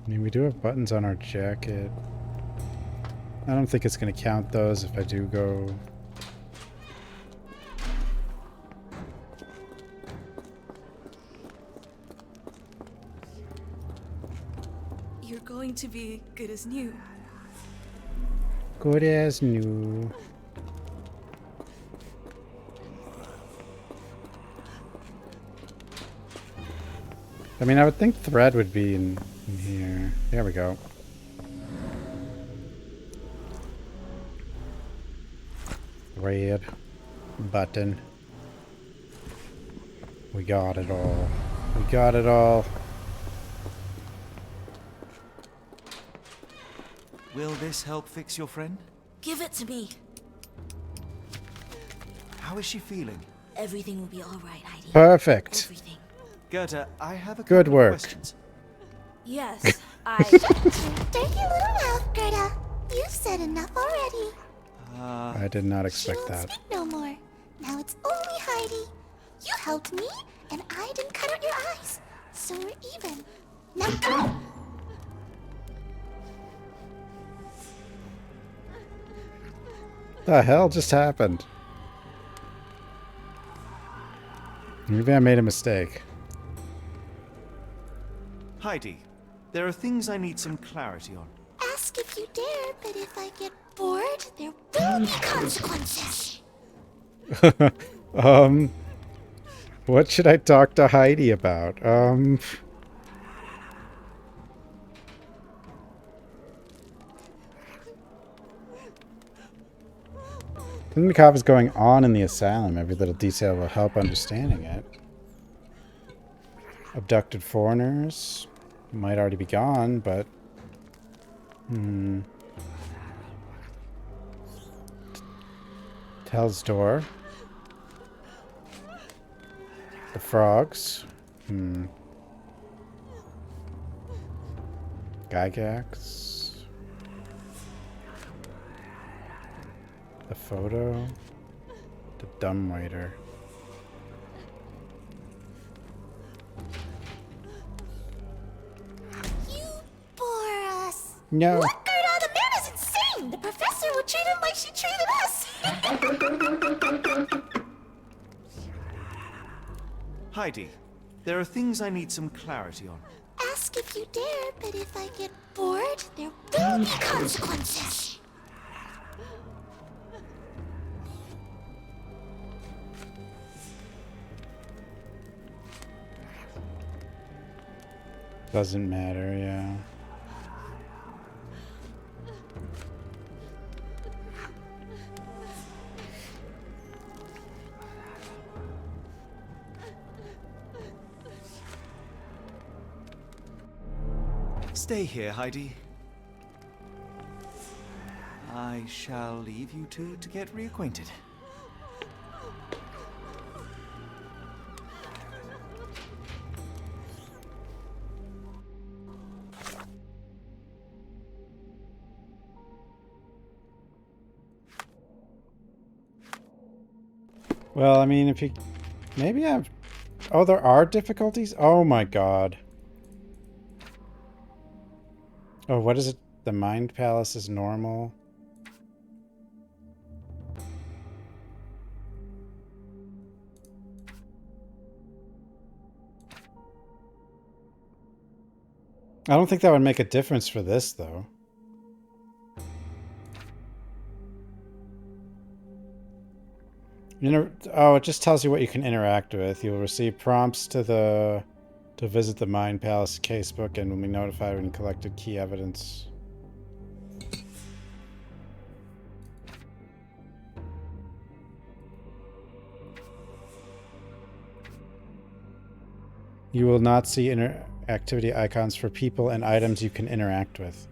I mean, we do have buttons on our jacket. I don't think it's going to count those if I do go... You're going to be good as new. Good as new. I mean, I would think thread would be in here. There we go. Red button. We got it all. We got it all. Will this help fix your friend? Give it to me. How is she feeling? Everything will be all right, Heidi. Perfect. Everything. Goethe, I have a Good couple work. of questions. Yes, I... Take your little mouth, Gerda. You've said enough already. I did not expect She won't that. speak no more. Now it's only Heidi. You helped me, and I didn't cut out your eyes. So we're even. Now go! The hell just happened? Maybe I made a mistake. Heidi, there are things I need some clarity on. Ask if you dare, but if I get bored, there will be consequences. What should I talk to Heidi about? Something the is going on in the asylum. Every little detail will help understanding it. Abducted foreigners might already be gone, but Tell's door. The frogs. Gygax. The photo. The dumbwaiter. You bore us. No. Look, Gerda, the man is insane. The professor will treat him like she treated us. Heidi, there are things I need some clarity on. Ask if you dare, but if I get bored, there will be consequences. Doesn't matter, yeah. Stay here, Heidi. I shall leave you two to get reacquainted. Well, I mean, if you... Maybe I've... Oh, there are difficulties? Oh my god. Oh, what is it? The Mind Palace is normal? I don't think that would make a difference for this, though. You know, oh, it just tells you what you can interact with. You'll receive prompts to visit the Mind Palace casebook and will be notified when you collected key evidence. You will not see interactivity icons for people and items you can interact with.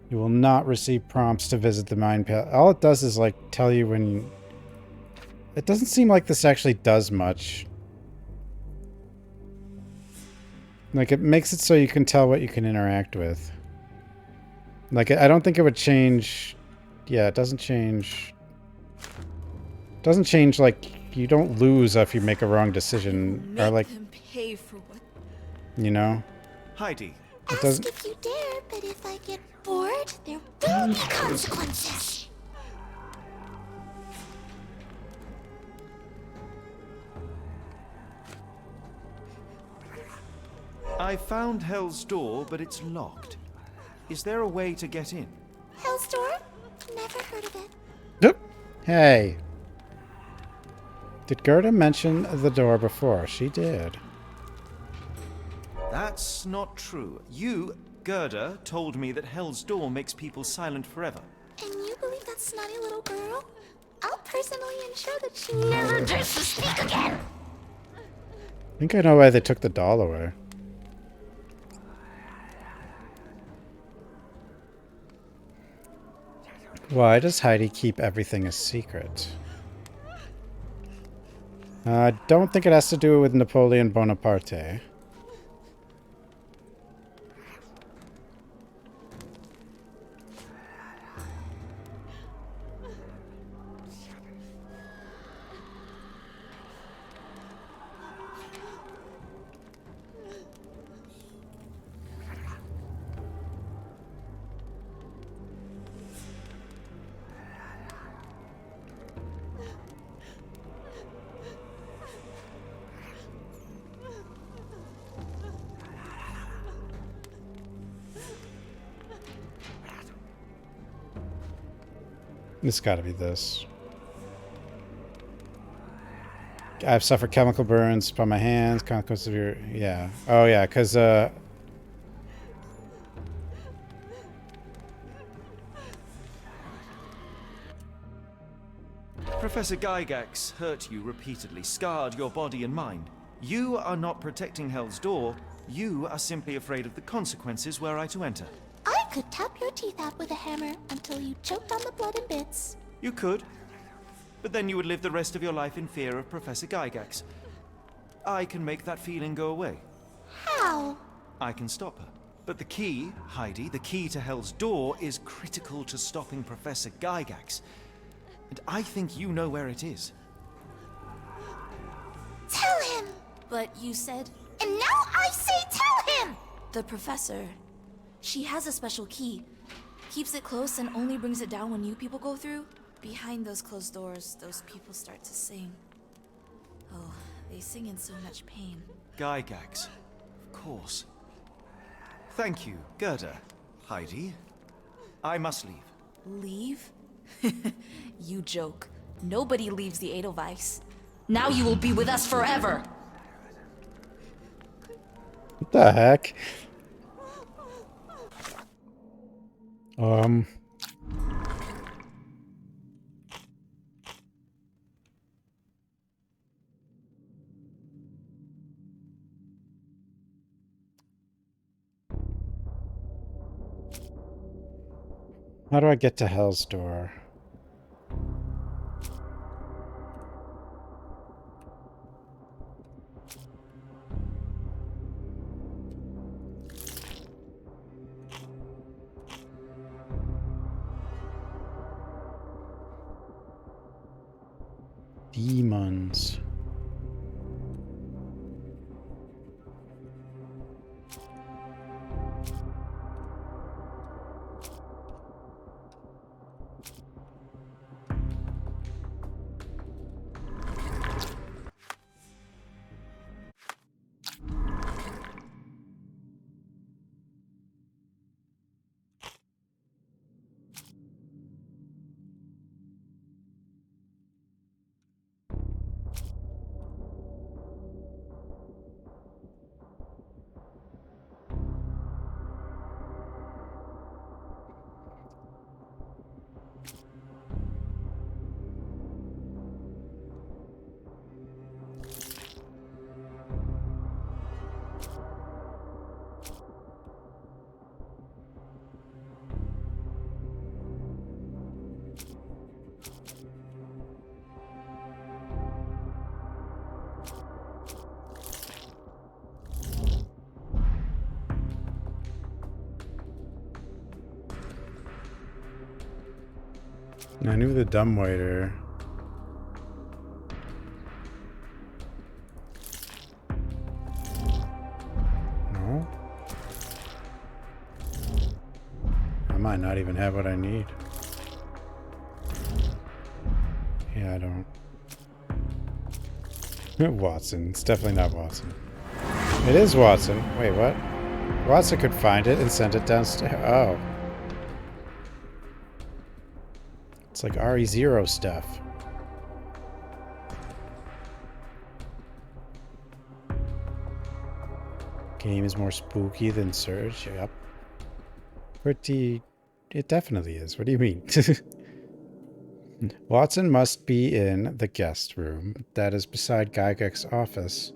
You will not receive prompts to visit the Mind Palace. All it does is, like, tell you when you... It doesn't seem like this actually does much. Like, it makes it so you can tell what you can interact with. Like, I don't think it would change... Yeah, it doesn't change... It doesn't change, like, you don't lose if you make a wrong decision. Or, like... Them pay for what? You know? Heidi. It doesn't... If you dare, but if I get bored, there will be consequences. I found Hell's Door, but it's locked. Is there a way to get in? Hell's Door? Never heard of it. Yep. Hey. Did Gerda mention the door before? She did. That's not true. You, Gerda, told me that Hell's Door makes people silent forever. And you believe that snotty little girl? I'll personally ensure that she never dares to speak again! I think I know why they took the doll away. Why does Heidi keep everything a secret? I don't think it has to do with Napoleon Bonaparte. It's gotta be this. I've suffered chemical burns upon my hands, consequences of your... Yeah. Oh, yeah, because, Professor Gygax hurt you repeatedly, scarred your body and mind. You are not protecting Hell's Door. You are simply afraid of the consequences were I to enter. I could tap your teeth out with a hammer until you choked on the blood in bits. You could. But then you would live the rest of your life in fear of Professor Gygax. I can make that feeling go away. How? I can stop her. But the key, Heidi, the key to Hell's Door is critical to stopping Professor Gygax. And I think you know where it is. Tell him! But you said... And now I say tell him! The professor. She has a special key. Keeps it close and only brings it down when new people go through. Behind those closed doors, those people start to sing. Oh, they sing in so much pain. Gygax. Of course. Thank you, Gerda. Heidi. I must leave. Leave? You joke. Nobody leaves the Edelweiss. Now you will be with us forever! what the heck? How do I get to Hell's Door? Demons. I knew the dumbwaiter. No? I might not even have what I need. Yeah, I don't. Watson. It's definitely not Watson. It is Watson. Wait, what? Watson could find it and send it downstairs. Oh. It's like RE0 stuff. Game is more spooky than Surge. Yep. Pretty... It definitely is. What do you mean? Watson must be in the guest room that is beside Gygax's office.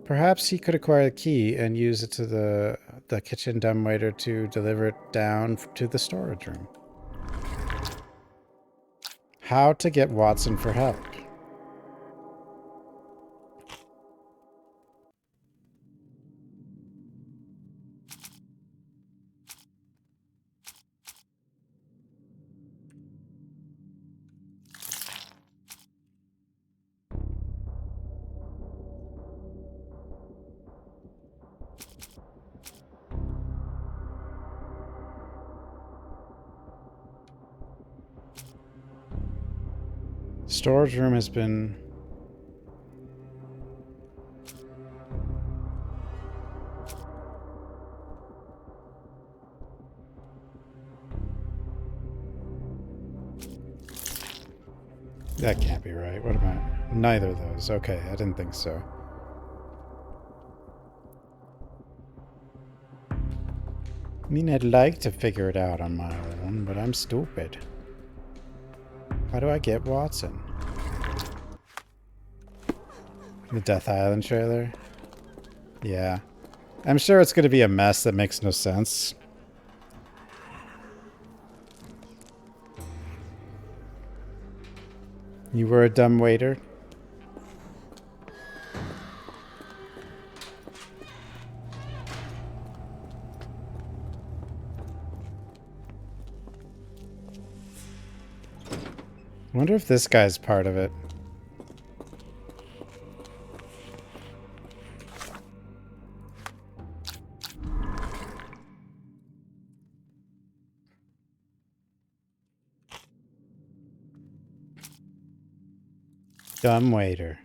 Perhaps he could acquire the key and use it to the kitchen dumbwaiter to deliver it down to the storage room. How to get Watson for help. Storage room has been... That can't be right. What am I? Neither of those. Okay, I didn't think so. I mean, I'd like to figure it out on my own, but I'm stupid. How do I get Watson? The Death Island trailer? Yeah. I'm sure it's going to be a mess that makes no sense. You were a dumb waiter? Wonder if this guy's part of it. Dumb waiter.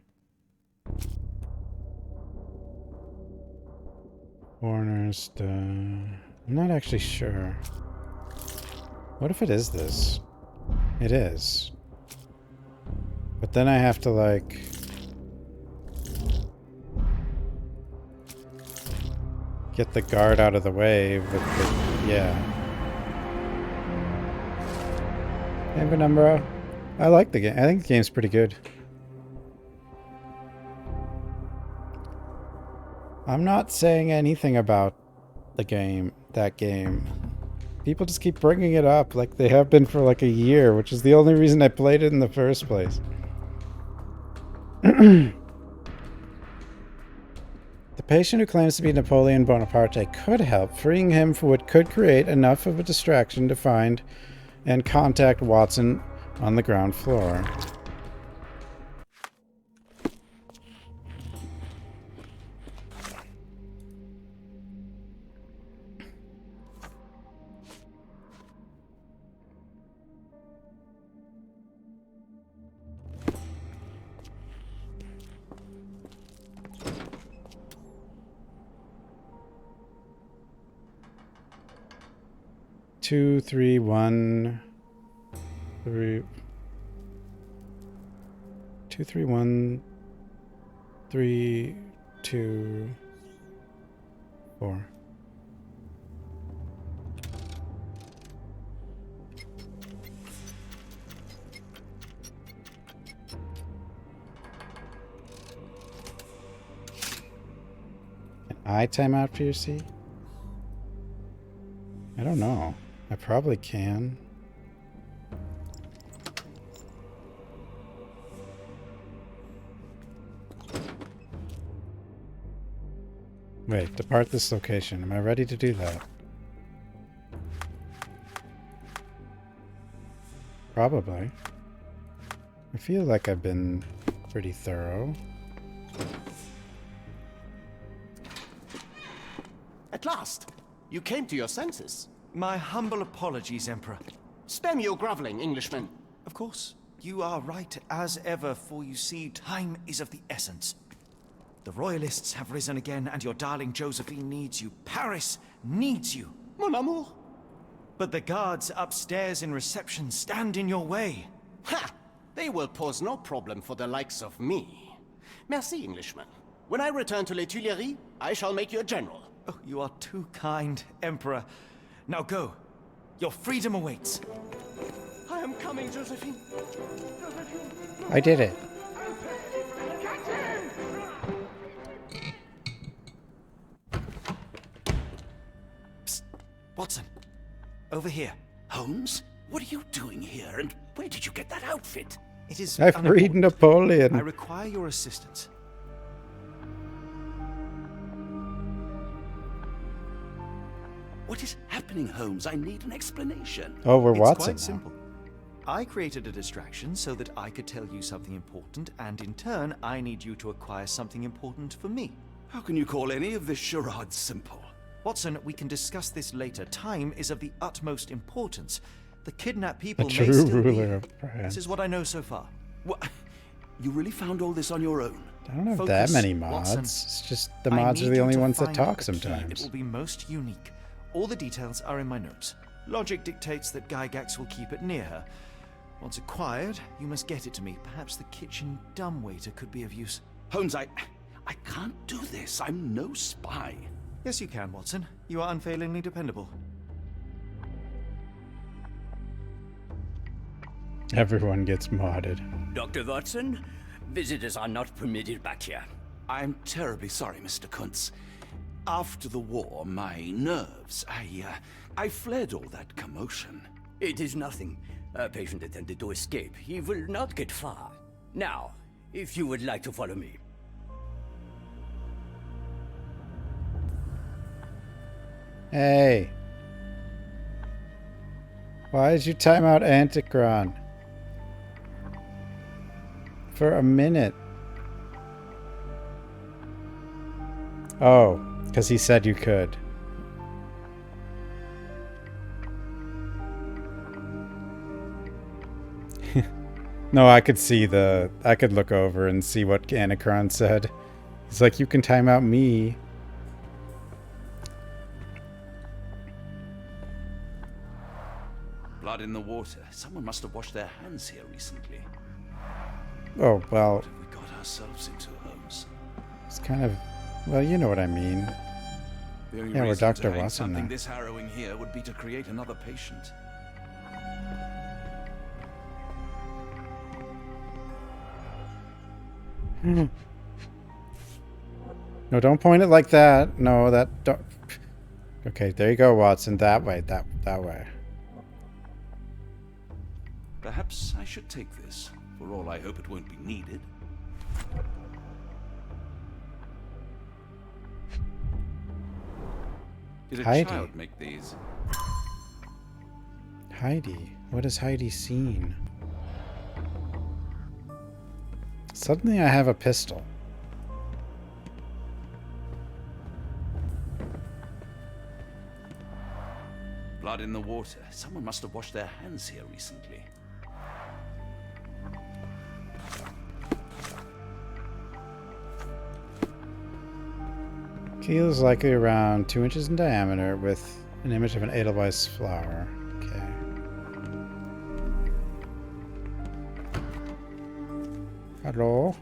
Warner's I'm not actually sure. What if it is this? It is. But then I have to, like... get the guard out of the way with the... Yeah. Hey, Penumbra. I like the game. I think the game's pretty good. I'm not saying anything about the game, that game. People just keep bringing it up like they have been for like a year, which is the only reason I played it in the first place. The patient who claims to be Napoleon Bonaparte could help. Freeing him for what could create enough of a distraction to find and contact Watson on the ground floor. Two, three, one, three. 2, 3, 1, 3, 2, 4. Can I time out for your C? I don't know. I probably can. Wait, depart this location. Am I ready to do that? Probably. I feel like I've been pretty thorough. At last! You came to your senses. My humble apologies, Emperor. Spare me your groveling, Englishman. Of course, you are right as ever, for you see, time is of the essence. The royalists have risen again, and your darling Josephine needs you. Paris needs you. Mon amour. But the guards upstairs in reception stand in your way. Ha! They will pose no problem for the likes of me. Merci, Englishman. When I return to Les Tuileries, I shall make you a general. Oh, you are too kind, Emperor. Now go. Your freedom awaits. I am coming, Josephine. I did it. Psst. Watson. Over here. Holmes? What are you doing here, and where did you get that outfit? It is I've freed Napoleon. I require your assistance. What is happening, Holmes? I need an explanation. Oh, we're It's Watson quite now. simple. I created a distraction so that I could tell you something important, and in turn, I need you to acquire something important for me. How can you call any of this charade simple? Watson, we can discuss this later. Time is of the utmost importance. The kidnapped people may true still be ruler here. of France. This is what I know so far. What? You really found all this on your own? I don't have Focus, that many mods. Watson. It's just the I mods need are the you only to ones that find talk the key. It sometimes. will be most unique. All the details are in my notes. Logic dictates that Gygax will keep it near her. Once acquired, you must get it to me. Perhaps the kitchen dumbwaiter could be of use. Holmes, I can't do this. I'm no spy. Yes, you can, Watson. You are unfailingly dependable. Everyone gets modded. Dr. Watson, visitors are not permitted back here. I'm terribly sorry, Mr. Kuntz. After the war, my nerves, I fled all that commotion. It is nothing. A patient attempted to escape. He will not get far. Now, if you would like to follow me. Hey. Why did you time out Anticron? For a minute. Oh, because he said you could. No, I could see I could look over and see what Anticron said. He's like, you can time out me. Blood in the water. Someone must have washed their hands here recently. Oh, well. What have we got ourselves into, Holmes? It's kind of, well, you know what I mean. The only Yeah, we're reason Dr. to hang Watson something now. this harrowing here would be to create another patient. No, don't point it like that. No, that don't. Okay, there you go, Watson. That way, that way. Perhaps I should take this. For all I hope it won't be needed. Did a Heidi. child make these? Heidi. What has Heidi seen? Suddenly I have a pistol. Blood in the water. Someone must have washed their hands here recently. Keel is likely around 2 inches in diameter with an image of an Edelweiss flower. Okay. Hello?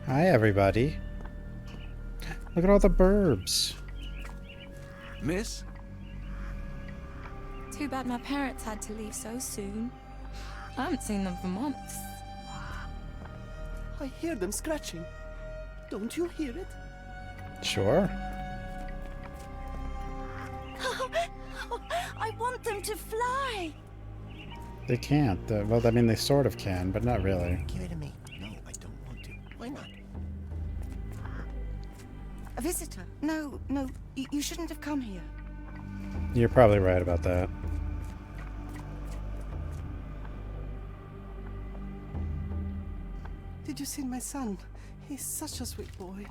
Hi, everybody. Look at all the burbs. Miss? Too bad my parents had to leave so soon. I haven't seen them for months. I hear them scratching. Don't you hear it? Sure. I want them to fly. They can't. Well, I mean, they sort of can, but not really. Give it to me. No, I don't want to. Why not? A visitor? No, no, you shouldn't have come here. You're probably right about that. Did you see my son? He's such a sweet boy.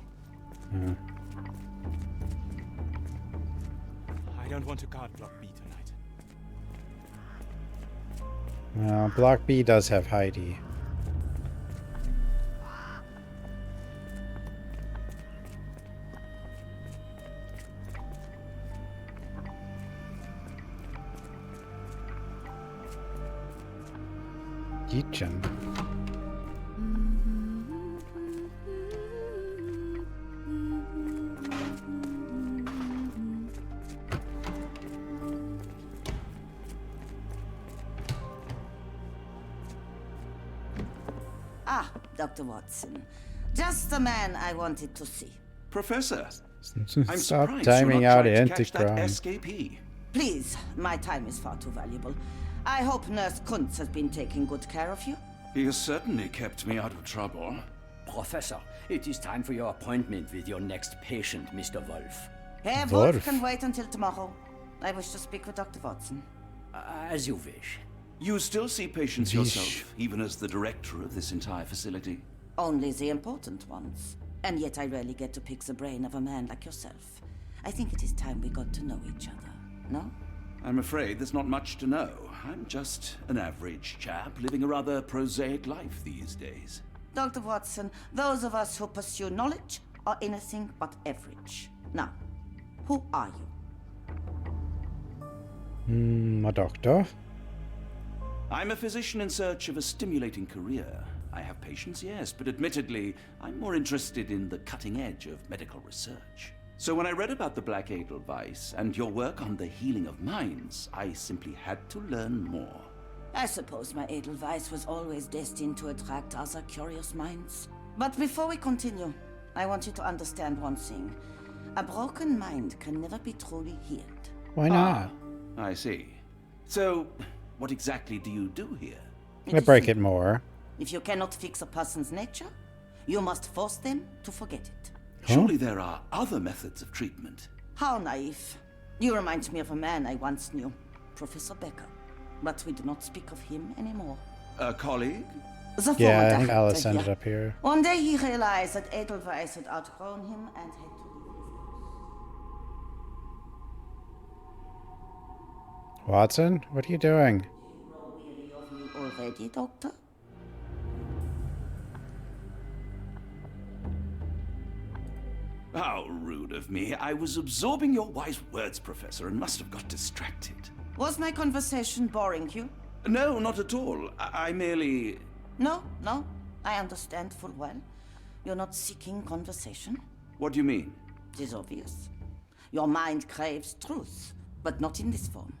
I don't want to guard Block B tonight. Well, Block B does have Heidi. Yichen. Ah, Dr. Watson. Just the man I wanted to see. Professor, I'm Stop surprised timing you're not out trying to catch that anti-crime. escapee. Please, my time is far too valuable. I hope Nurse Kuntz has been taking good care of you. He has certainly kept me out of trouble. Professor, it is time for your appointment with your next patient, Mr. Wolf. Herr Wolf. Wolf can wait until tomorrow. I wish to speak with Dr. Watson. As you wish. You still see patients yourself, even as the director of this entire facility? Only the important ones. And yet I rarely get to pick the brain of a man like yourself. I think it is time we got to know each other, no? I'm afraid there's not much to know. I'm just an average chap living a rather prosaic life these days. Dr. Watson, those of us who pursue knowledge are anything but average. Now, who are you? A doctor? I'm a physician in search of a stimulating career. I have patients, yes, but admittedly, I'm more interested in the cutting edge of medical research. So when I read about the Black Edelweiss and your work on the healing of minds, I simply had to learn more. I suppose my Edelweiss was always destined to attract other curious minds. But before we continue, I want you to understand one thing. A broken mind can never be truly healed. Why not? I see. So, what exactly do you do here? I break it more. If you cannot fix a person's nature, you must force them to forget it. Surely there are other methods of treatment. How naive. You remind me of a man I once knew, Professor Becker. But we do not speak of him anymore. A colleague? The former Yeah, I think director Alice here. ended up here. One day he realized that Edelweiss had outgrown him and had to leave. Watson, what are you doing? Weary of me already, Doctor? How rude of me. I was absorbing your wise words, Professor, and must have got distracted. Was my conversation boring you? No, not at all. I merely... No, no. I understand full well. You're not seeking conversation. What do you mean? It is obvious. Your mind craves truth, but not in this form.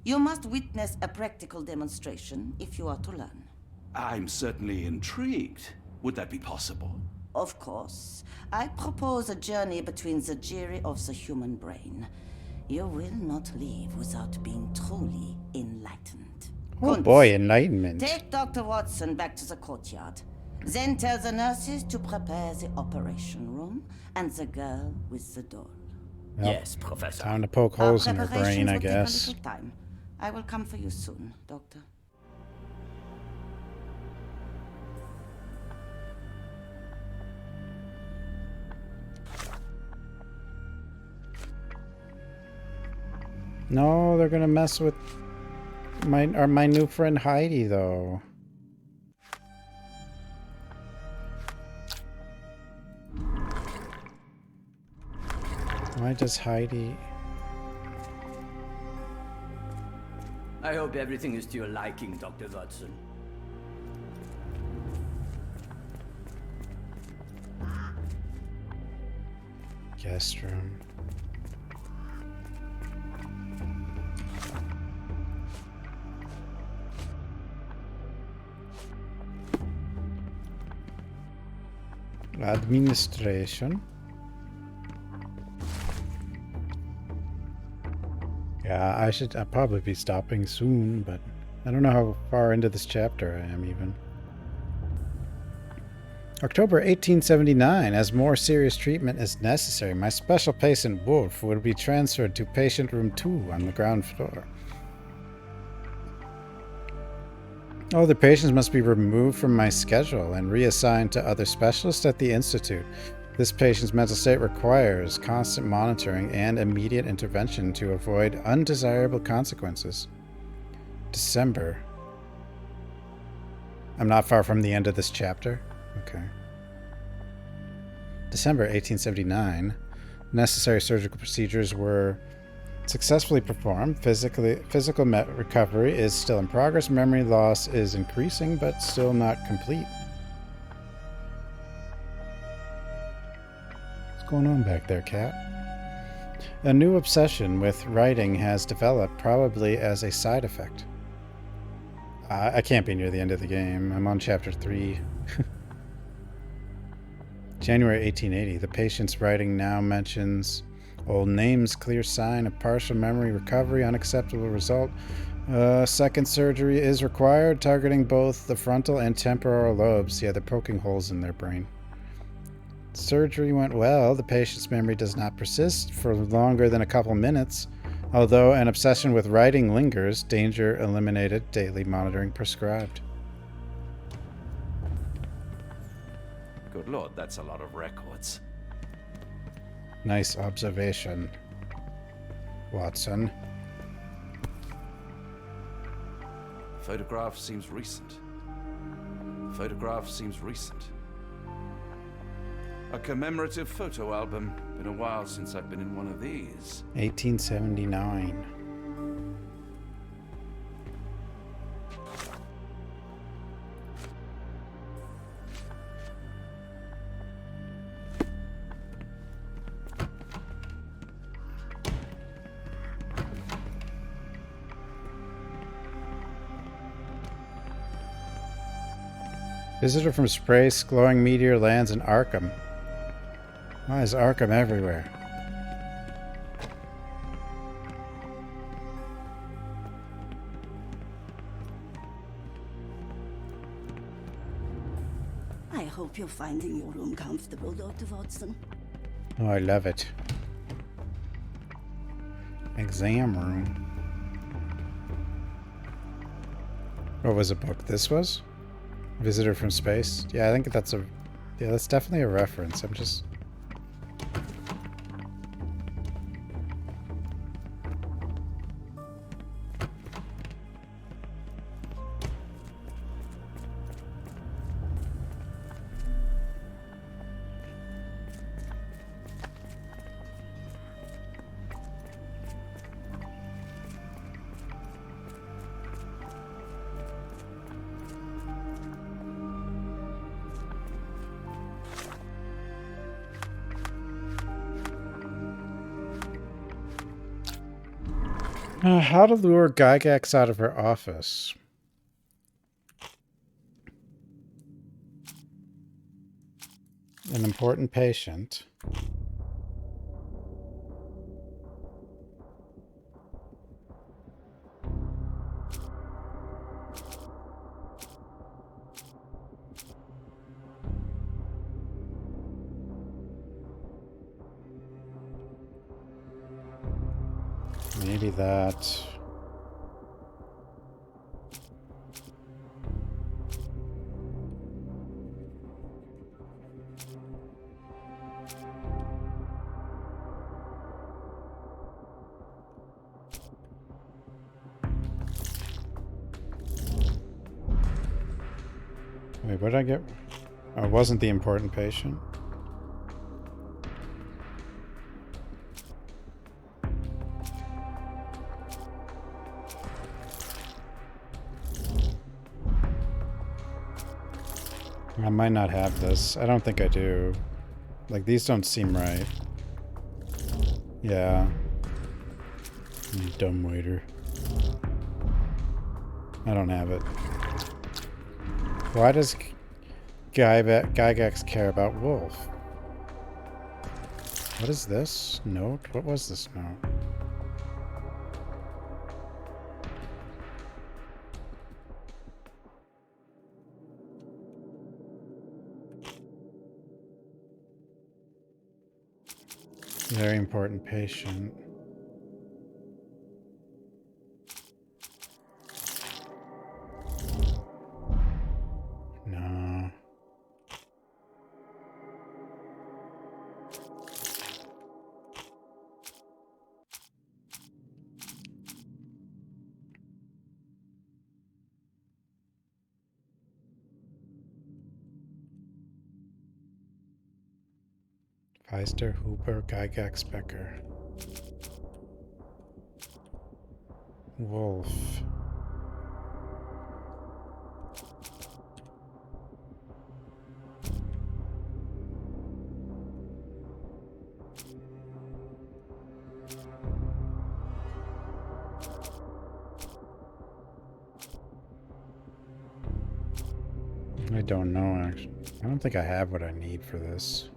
You must witness a practical demonstration if you are to learn. I'm certainly intrigued. Would that be possible? Of course. I propose a journey between the jury of the human brain. You will not leave without being truly enlightened. Oh Kunz, boy, enlightenment. take Dr. Watson back to the courtyard. Then tell the nurses to prepare the operation room and the girl with the doll. Well, yes, Professor. Time to poke holes in her brain, I Preparations will guess. take a little time. I will come for you soon, Doctor. No, they're gonna mess with my new friend Heidi, though. Why does Heidi... I hope everything is to your liking, Dr. Watson. Guest room. Administration. Yeah, I'd probably be stopping soon, but I don't know how far into this chapter I am even. October 1879. As more serious treatment is necessary, my special patient Wolf will be transferred to patient room 2 on the ground floor. All the patients must be removed from my schedule and reassigned to other specialists at the Institute. This patient's mental state requires constant monitoring and immediate intervention to avoid undesirable consequences. December. I'm not far from the end of this chapter. Okay. December 1879. Necessary surgical procedures were successfully performed. Physical recovery is still in progress. Memory loss is increasing, but still not complete. What's going on back there, cat? A new obsession with writing has developed, probably as a side effect. I can't be near the end of the game. I'm on chapter 3. January 1880. The patient's writing now mentions old names, clear sign of partial memory recovery, unacceptable result. Second surgery is required, targeting both the frontal and temporal lobes. Yeah, they're poking holes in their brain. Surgery went well. The patient's memory does not persist for longer than a couple minutes. Although an obsession with writing lingers, danger eliminated, daily monitoring prescribed. Good Lord, that's a lot of records. Nice observation, Watson. Photograph seems recent. Photograph seems recent. A commemorative photo album. Been a while since I've been in one of these. 1879. Visitor from Space, glowing meteor lands in Arkham. Why is Arkham everywhere? I hope you're finding your room comfortable, Dr. Watson. Oh, I love it. Exam room. What was the book this was? Visitor from Space? Yeah, I think that's that's definitely a reference. I'm just... how to lure Gygax out of her office. An important patient. Maybe that. Wait, what did I get? Oh, it wasn't the important patient. I might not have this. I don't think I do. Like, these don't seem right. Yeah. You dumb waiter. I don't have it. Why does Gygax care about Wolf? What is this note? What was this note? Very important patient. No. Feister, Hooper, Gygax, Becker. Wolf. I don't know, actually. I don't think I have what I need for this.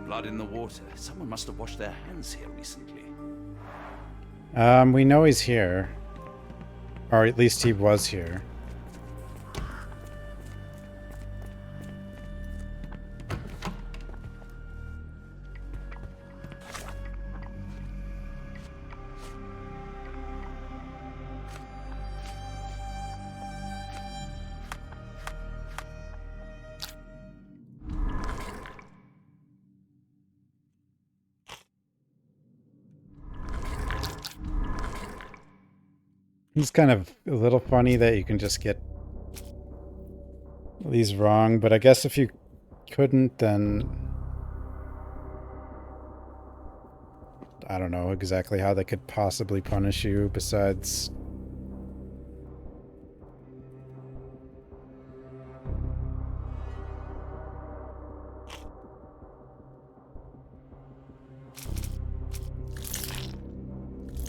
Blood in the water. Someone must have washed their hands here recently. We know he's here. Or at least he was here. It's kind of a little funny that you can just get these wrong, but I guess if you couldn't, then I don't know exactly how they could possibly punish you besides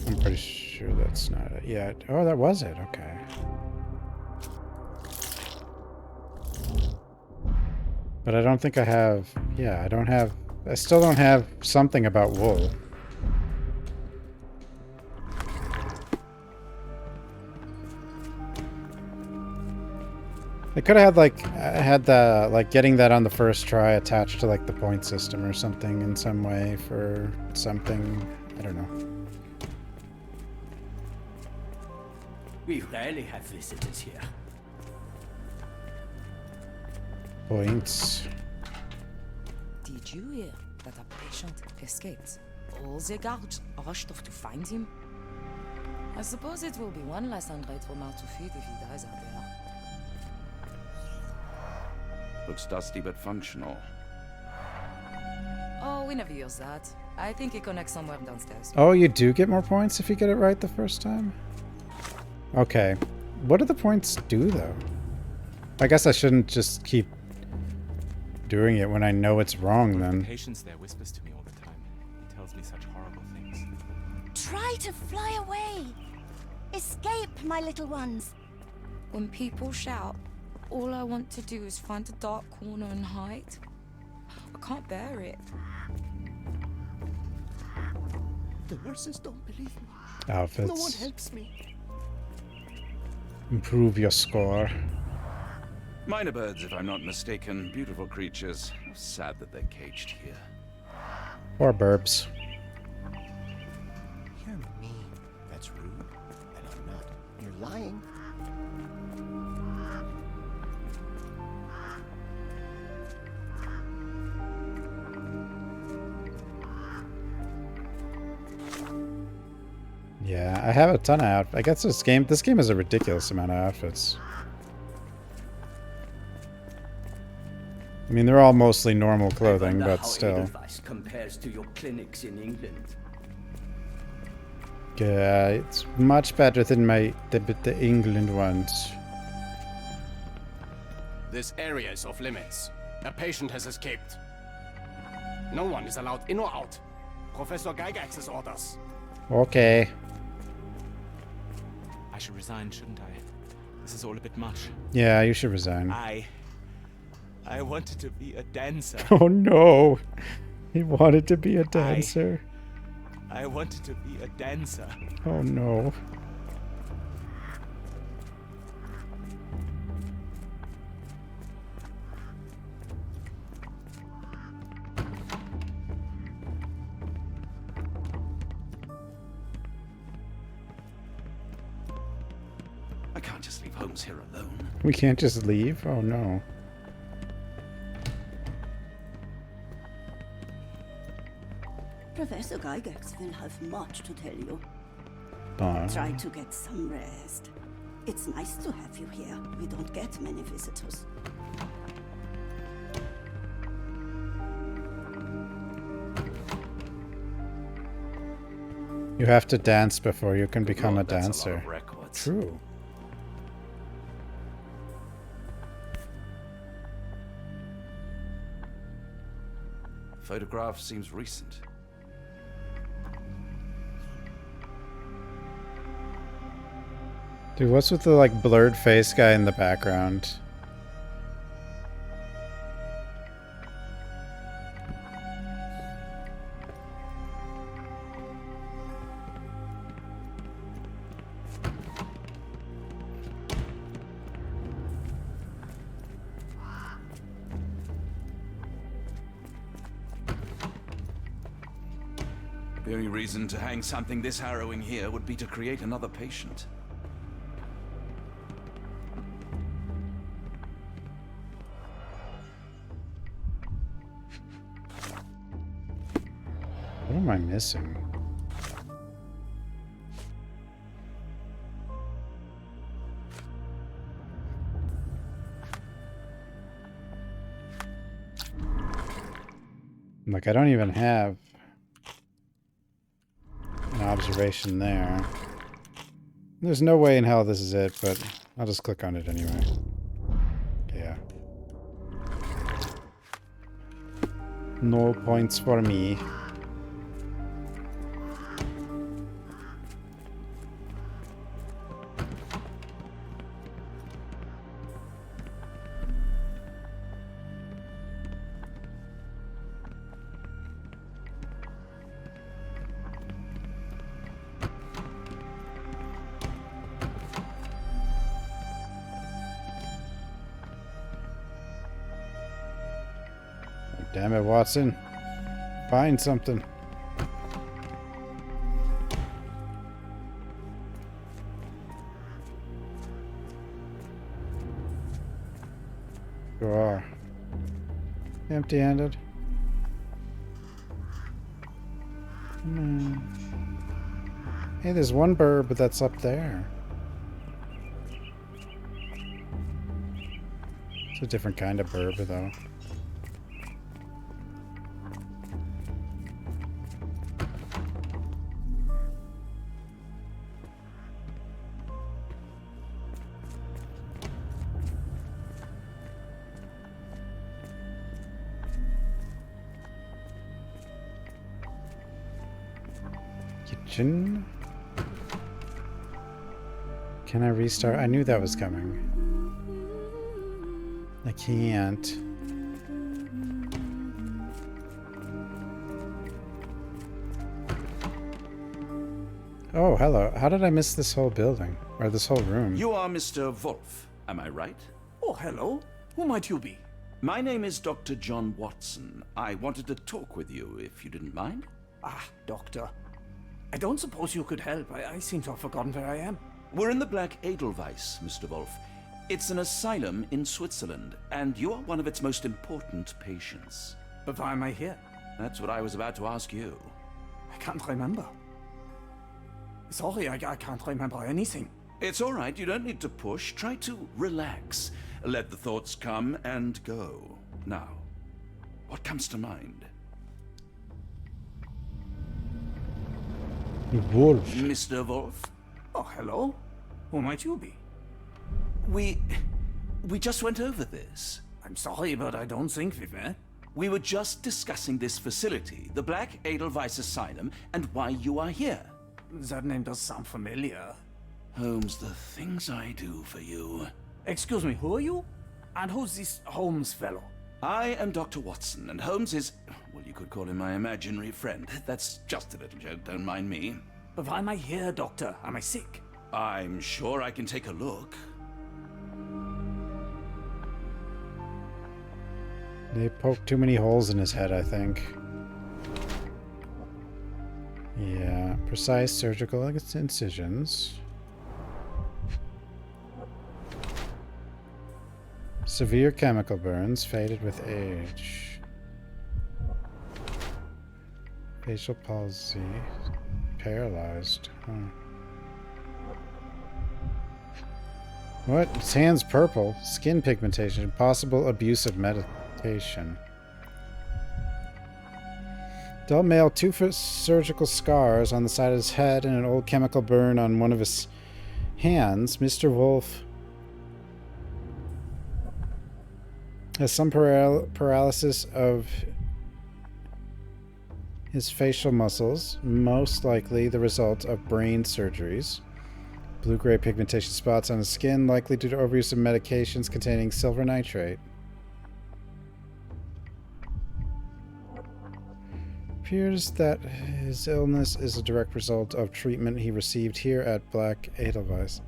I'm pretty sure that's not it yet. Oh, that was it. Okay. But I don't think I have... Yeah, I don't have... I still don't have something about wool. They could have had, like, had the, like, getting that on the first try attached to, like, the point system or something in some way for something. I don't know. We rarely have visitors here. Points. Did you hear that a patient escaped? All the guards rushed off to find him. I suppose it will be one less ungrateful mouth to feed if he dies out there. Looks dusty but functional. Oh, we never use that. I think it connects somewhere downstairs. Oh, you do get more points if you get it right the first time? Okay. What do the points do, though? I guess I shouldn't just keep doing it when I know it's wrong, The then. patience there whispers to me all the time. He tells me such horrible things. Try to fly away. Escape, my little ones. When people shout, all I want to do is find a dark corner and hide. I can't bear it. The nurses don't believe me. Outfits. No one helps me. Improve your score. Minor birds, if I'm not mistaken. Beautiful creatures. How sad that they're caged here. Or burbs. You're mean. That's rude. And I'm not. You're lying. Yeah, I have a ton of outfits. I guess this game has a ridiculous amount of outfits. I mean, they're all mostly normal clothing, I wonder but how still. Edelweiss compares to your clinics in England. Yeah, it's much better than the England ones. This area is off limits. A patient has escaped. No one is allowed in or out. Professor Gygax's orders. Okay. I should resign, shouldn't I? This is all a bit much. Yeah, you should resign. I wanted to be a dancer. Oh no! He wanted to be a dancer. I wanted to be a dancer. Oh no. I can't just leave Holmes here alone. We can't just leave? Oh no. Professor Gygax will have much to tell you. Bye. Try to get some rest. It's nice to have you here. We don't get many visitors. You have to dance before you can become a That's dancer. a lot of records. True. Photograph seems recent. Dude, what's with the like blurred face guy in the background? The only reason to hang something this harrowing here would be to create another patient. What am I missing? Like, I don't even have an observation there. There's no way in hell this is it, but I'll just click on it anyway. Yeah. No points for me. Damn it, Watson. Find something. You are. Empty-handed. Hey, there's one bird, but that's up there. It's a different kind of bird, though. Can I restart? I knew that was coming. I can't. Oh, hello. How did I miss this whole building? Or this whole room? You are Mr. Wolf, am I right? Oh, hello. Who might you be? My name is Dr. John Watson. I wanted to talk with you, if you didn't mind. Ah, Doctor. I don't suppose you could help. I seem to have forgotten where I am. We're in the Black Edelweiss, Mr. Wolf. It's an asylum in Switzerland, and you are one of its most important patients. But why am I here? That's what I was about to ask you. I can't remember. Sorry, I can't remember anything. It's all right. You don't need to push. Try to relax. Let the thoughts come and go. Now, what comes to mind? Wolf. Mr. Wolf? Oh, hello. Who might you be? We just went over this. I'm sorry, but I don't think we've met. We were just discussing this facility, the Black Edelweiss Asylum, and why you are here. That name does sound familiar. Holmes, the things I do for you. Excuse me, who are you? And who's this Holmes fellow? I am Dr. Watson, and Holmes is, well, you could call him my imaginary friend. That's just a little joke, don't mind me. But why am I here, Doctor? Am I sick? I'm sure I can take a look. They poked too many holes in his head, I think. Yeah, precise surgical incisions. Severe chemical burns, faded with age. Facial palsy. Paralyzed. What? His hand's purple. Skin pigmentation. Possible abuse of medication. Adult male, 2 surgical scars on the side of his head and an old chemical burn on one of his hands. Mr. Wolf has some paralysis of his facial muscles, most likely the result of brain surgeries. Blue-gray pigmentation spots on his skin, likely due to overuse of medications containing silver nitrate. Appears that his illness is a direct result of treatment he received here at Black Edelweiss.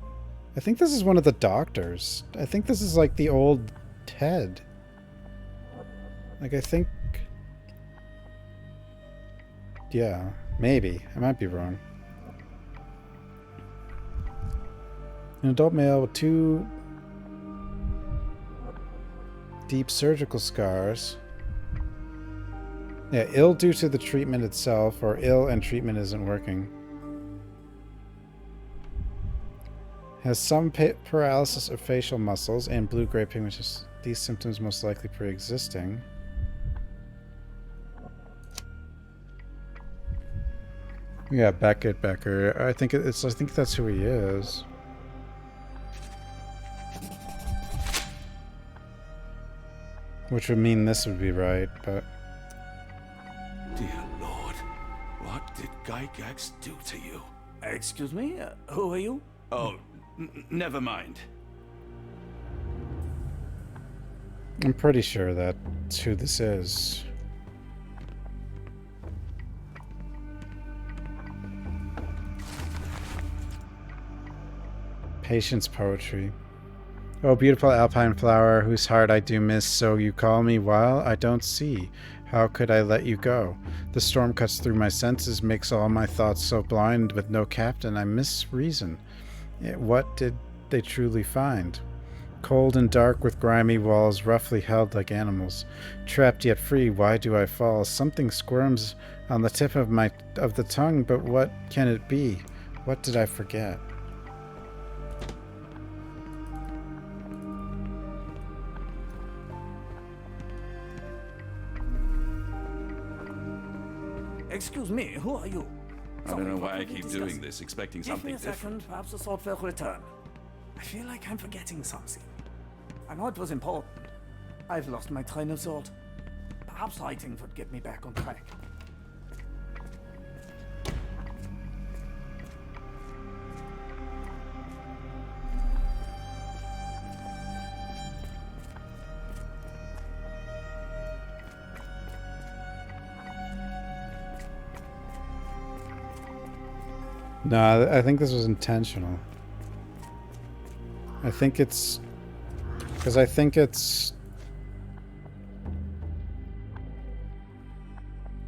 I think this is one of the doctors. I think this is like the old Ted. Like, I think... Yeah, maybe. I might be wrong. An adult male with 2 deep surgical scars. Yeah, ill due to the treatment itself, or ill and treatment isn't working. Has some paralysis of facial muscles and blue-gray pigmentation. These symptoms most likely pre-existing. Yeah, Beckett Becker. I think that's who he is. Which would mean this would be right, but... Dear Lord, what did Gygax do to you? Excuse me? Who are you? Oh, never mind. I'm pretty sure that's who this is. Patience poetry. Oh, beautiful alpine flower, whose heart I do miss, so you call me while I don't see. How could I let you go? The storm cuts through my senses, makes all my thoughts so blind. With no captain, I miss reason. What did they truly find? Cold and dark with grimy walls, roughly held like animals. Trapped yet free, why do I fall? Something squirms on the tip of the tongue, but what can it be? What did I forget? Excuse me, who are you? I don't know why I keep doing this, expecting something different. different. Give me a second, perhaps the thought will return. I feel like I'm forgetting something. I know it was important. I've lost my train of thought. Perhaps writing would get me back on track. No, I think this was intentional. I think it's... Because I think it's...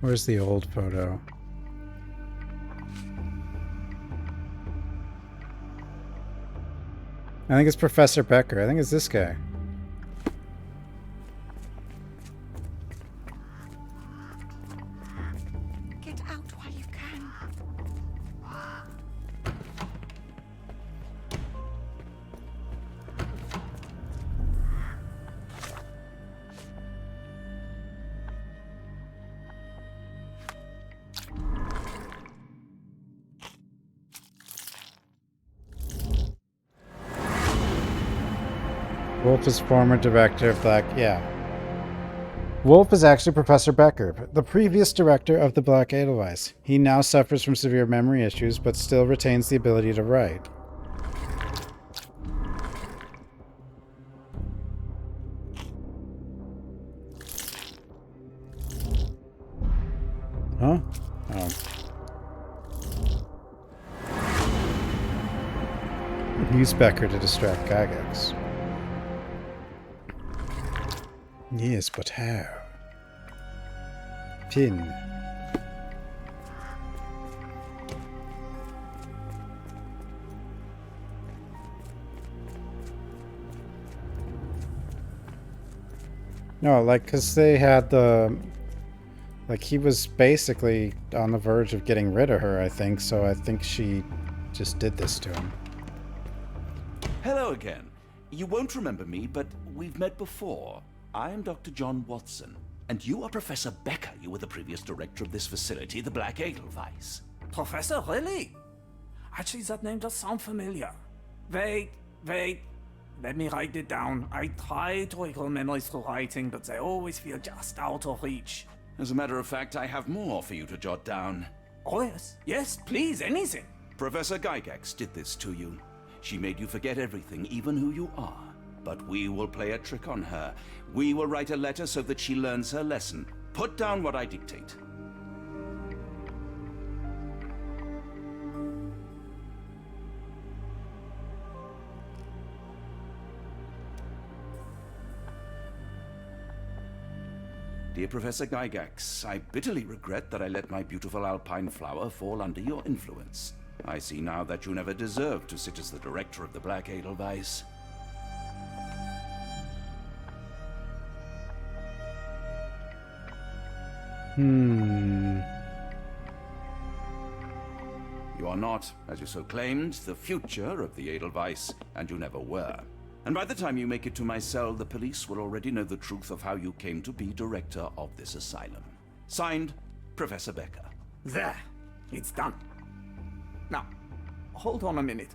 Where's the old photo? I think it's Professor Becker. I think it's this guy. Get out while you can. Wolf is former director of Black... Yeah. Wolf is actually Professor Becker, the previous director of the Black Edelweiss. He now suffers from severe memory issues, but still retains the ability to write. Huh? Oh. Use Becker to distract Gygax. Yes, but how? Pin. No, like, because they had the... Like, he was basically on the verge of getting rid of her, I think, so I think she just did this to him. Hello again. You won't remember me, but we've met before. I am Dr. John Watson, and you are Professor Becker. You were the previous director of this facility, the Black Edelweiss. Professor, really? Actually, that name does sound familiar. Wait. Let me write it down. I try to recall memories through writing, but they always feel just out of reach. As a matter of fact, I have more for you to jot down. Oh, yes. Yes, please, anything. Professor Gygax did this to you. She made you forget everything, even who you are. But we will play a trick on her. We will write a letter so that she learns her lesson. Put down what I dictate. Dear Professor Gygax, I bitterly regret that I let my beautiful alpine flower fall under your influence. I see now that you never deserved to sit as the director of the Black Edelweiss. You are not, as you so claimed, the future of the Edelweiss, and you never were. And by the time you make it to my cell, the police will already know the truth of how you came to be director of this asylum. Signed, Professor Becker. There. It's done. Now, hold on a minute.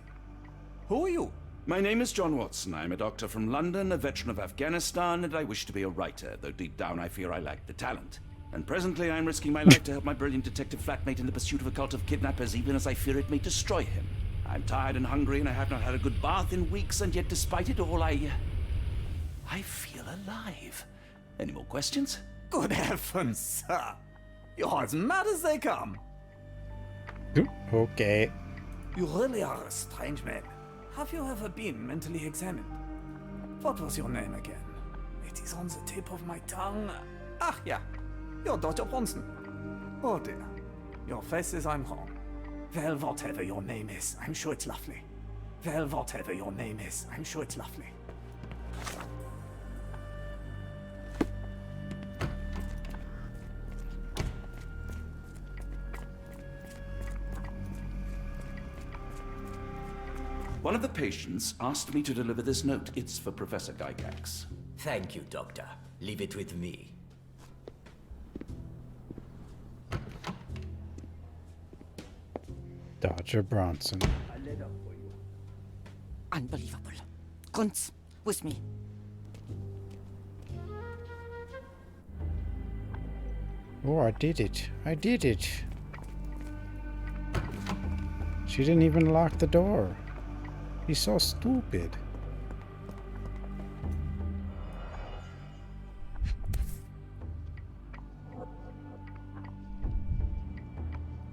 Who are you? My name is John Watson. I am a doctor from London, a veteran of Afghanistan, and I wish to be a writer, though deep down I fear I lack the talent. And presently I am risking my life to help my brilliant detective flatmate in the pursuit of a cult of kidnappers, even as I fear it may destroy him. I'm tired and hungry, and I have not had a good bath in weeks, and yet despite it all, I feel alive. Any more questions? Good heavens, sir. You're as mad as they come. Okay. You really are a strange man. Have you ever been mentally examined? What was your name again? It is on the tip of my tongue. Ah, yeah. You're Dr. Bronson. Oh dear. Your face says I'm wrong. Well, whatever your name is, I'm sure it's lovely. Well, whatever your name is, I'm sure it's lovely. One of the patients asked me to deliver this note. It's for Professor Gygax. Thank you, Doctor. Leave it with me. Dodger Bronson. Unbelievable. Kunz, with me. Oh, I did it. I did it. She didn't even lock the door. He's so stupid.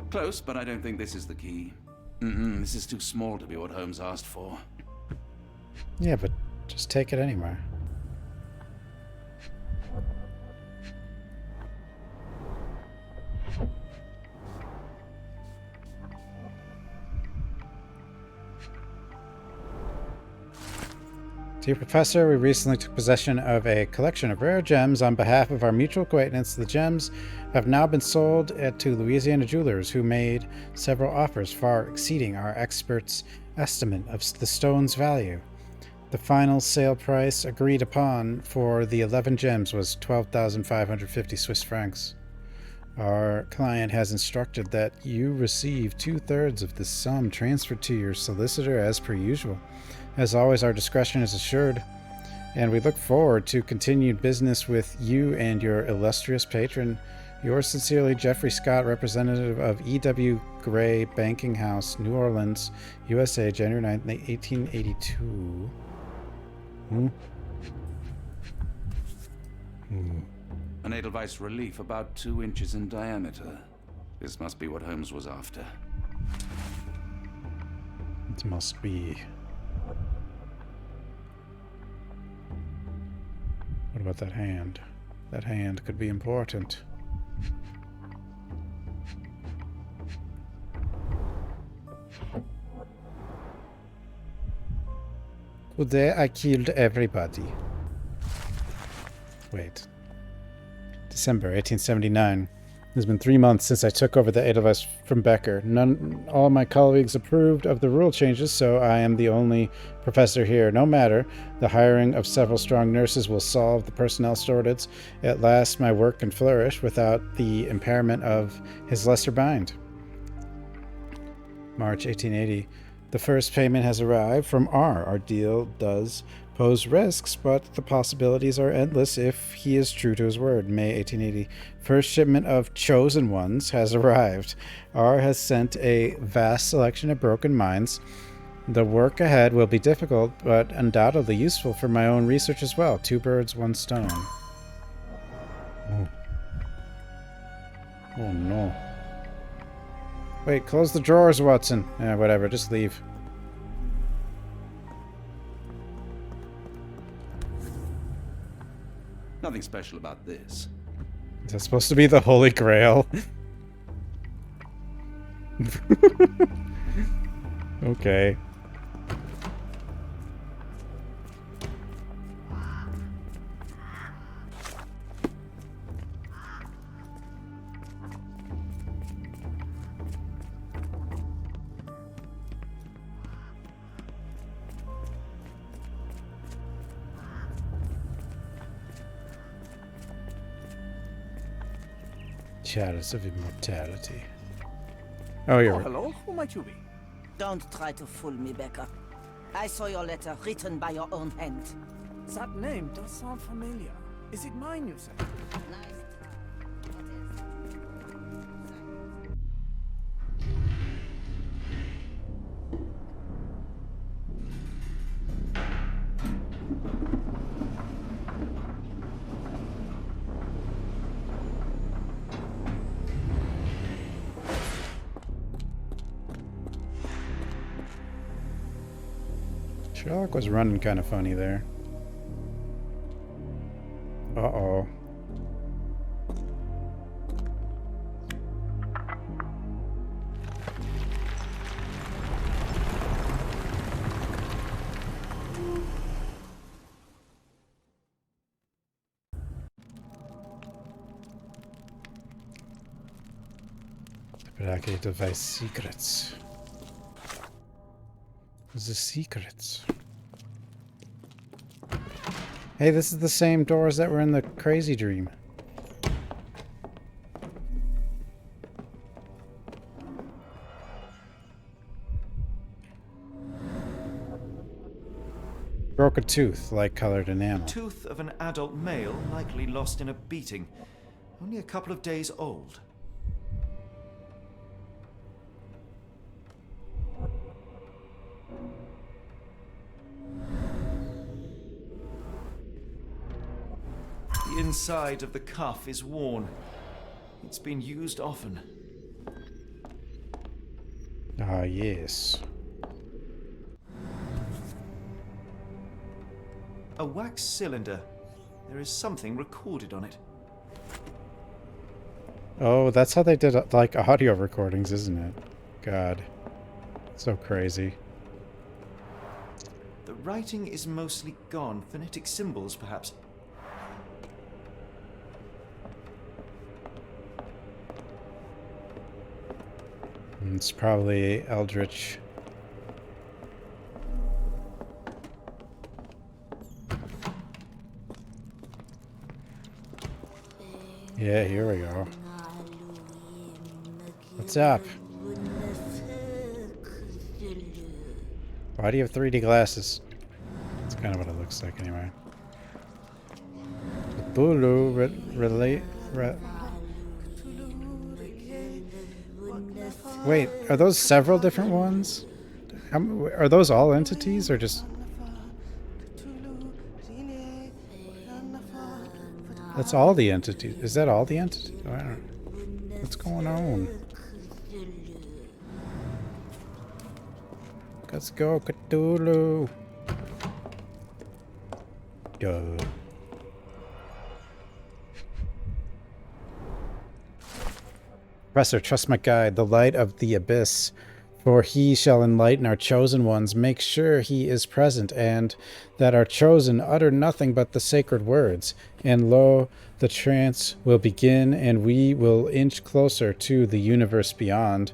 Close, but I don't think this is the key. This is too small to be what Holmes asked for. Yeah, but just take it anywhere. Dear Professor, we recently took possession of a collection of rare gems on behalf of our mutual acquaintance. The gems have now been sold to Louisiana jewelers, who made several offers far exceeding our experts' estimate of the stone's value. The final sale price agreed upon for the 11 gems was 12,550 Swiss francs. Our client has instructed that you receive 2/3 of this sum transferred to your solicitor as per usual. As always, our discretion is assured, and we look forward to continued business with you and your illustrious patron. Yours sincerely, Jeffrey Scott, representative of E.W. Gray Banking House, New Orleans, USA, January 9th, 1882. An Edelweiss relief about 2 inches in diameter. This must be what Holmes was after. It must be. What about that hand? That hand could be important. Today I killed everybody. Wait. December 1879. It's been 3 months since I took over the Edelweiss from Becker. All my colleagues approved of the rule changes, so I am the only professor here. No matter, the hiring of several strong nurses will solve the personnel shortage. At last, my work can flourish without the impairment of his lesser mind. March 1880. The first payment has arrived from R. Our deal does pose risks, but the possibilities are endless if he is true to his word. May 1880. First shipment of chosen ones has arrived. R has sent a vast selection of broken mines. The work ahead will be difficult, but undoubtedly useful for my own research as well. 2 birds, 1 stone. Oh no. Wait, close the drawers, Watson. Yeah, whatever, just leave. Nothing special about this. Is that supposed to be the Holy Grail? Okay. Chalice of Immortality. Oh, you're right. Hello? Who might you be? Don't try to fool me, Becker. I saw your letter written by your own hand. That name does sound familiar. Is it mine, you say? Sherlock was running kind of funny there. Uh-oh. The bracket device secrets. The secrets. Hey, this is the same doors that were in the crazy dream. Broke a tooth, light-colored enamel. Tooth of an adult male, likely lost in a beating. Only a couple of days old. The inside of the cuff is worn. It's been used often. Ah, yes. A wax cylinder. There is something recorded on it. Oh, that's how they did, like, audio recordings, isn't it? God. So crazy. The writing is mostly gone. Phonetic symbols, perhaps. It's probably Eldritch. Yeah, here we go. What's up? Why do you have 3D glasses? That's kind of what it looks like anyway. Cthulhu Wait, are those several different ones? Are those all entities or just... That's all the entities. Is that all the entities? I don't know. What's going on? Let's go, Cthulhu. Duh. Professor, trust my guide, the light of the abyss, for he shall enlighten our chosen ones. Make sure he is present, and that our chosen utter nothing but the sacred words. And lo, the trance will begin, and we will inch closer to the universe beyond.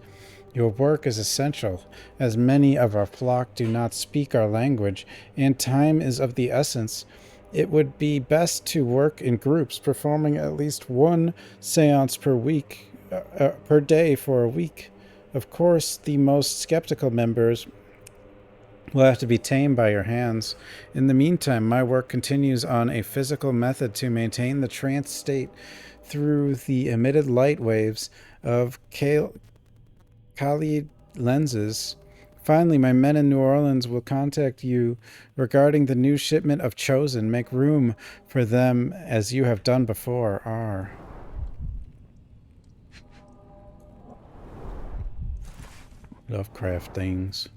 Your work is essential, as many of our flock do not speak our language, and time is of the essence. It would be best to work in groups, performing at least one seance per day for a week. Of course, the most skeptical members will have to be tamed by your hands. In the meantime, my work continues on a physical method to maintain the trance state through the emitted light waves of Kali lenses. Finally, my men in New Orleans will contact you regarding the new shipment of Chosen. Make room for them as you have done before. R. Lovecraft things.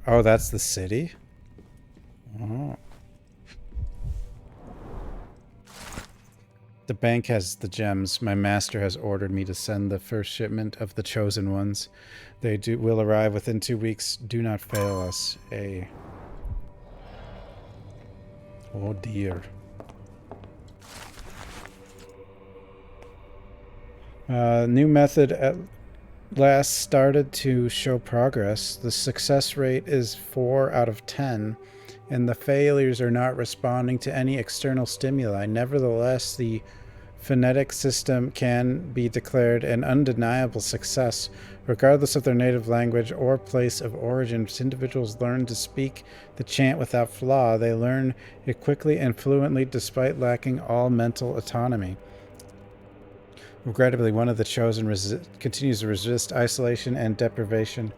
Oh, that's the city? Oh. The bank has the gems. My master has ordered me to send the first shipment of the chosen ones. They will arrive within 2 weeks. Do not fail us. Oh dear. New method at last started to show progress. The success rate is 4 out of 10, and the failures are not responding to any external stimuli. Nevertheless, the phonetic system can be declared an undeniable success. Regardless of their native language or place of origin, if individuals learn to speak the chant without flaw, they learn it quickly and fluently despite lacking all mental autonomy. Regrettably, one of the chosen continues to resist isolation and deprivation,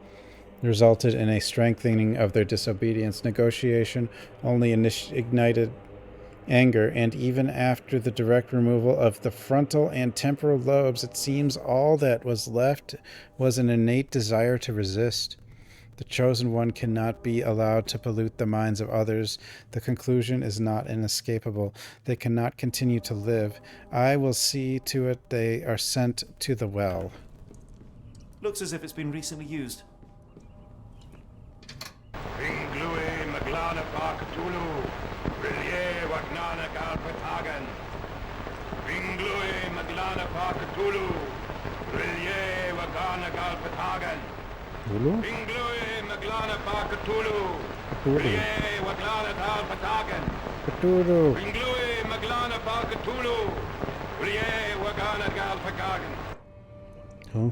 resulted in a strengthening of their disobedience. Negotiation only ignited anger, and even after the direct removal of the frontal and temporal lobes, it seems all that was left was an innate desire to resist. The chosen one cannot be allowed to pollute the minds of others. The conclusion is not inescapable. They cannot continue to live. I will see to it they are sent to the well. Looks as if it's been recently used. Cthulhu? Cthulhu. Huh?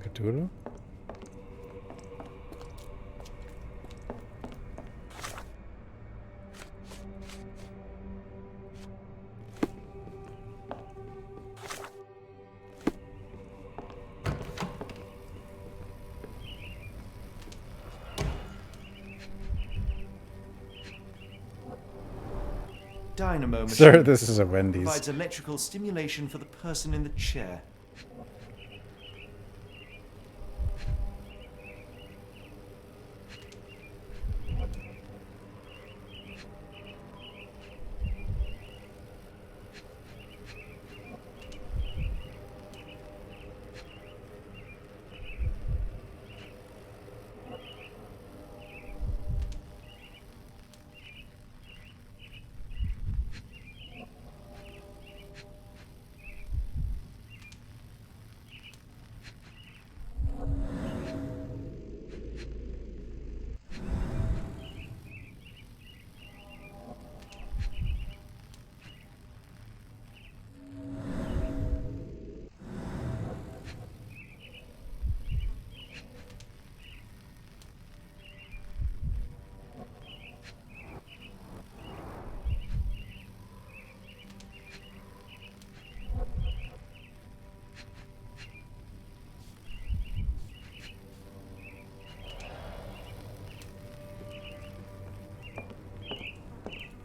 Cthulhu? dynamo machine. Sir, this is a Wendy's. Provides electrical stimulation for the person in the chair.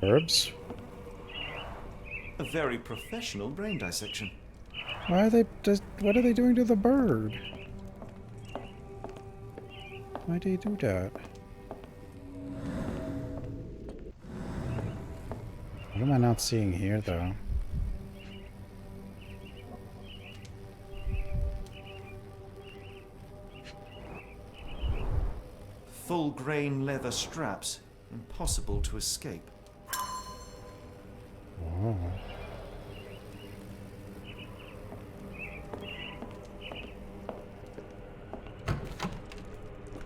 Herbs? A very professional brain dissection. Why are they just... What are they doing to the bird? Why do you do that? What am I not seeing here, though? Full grain leather straps. Impossible to escape. Oh.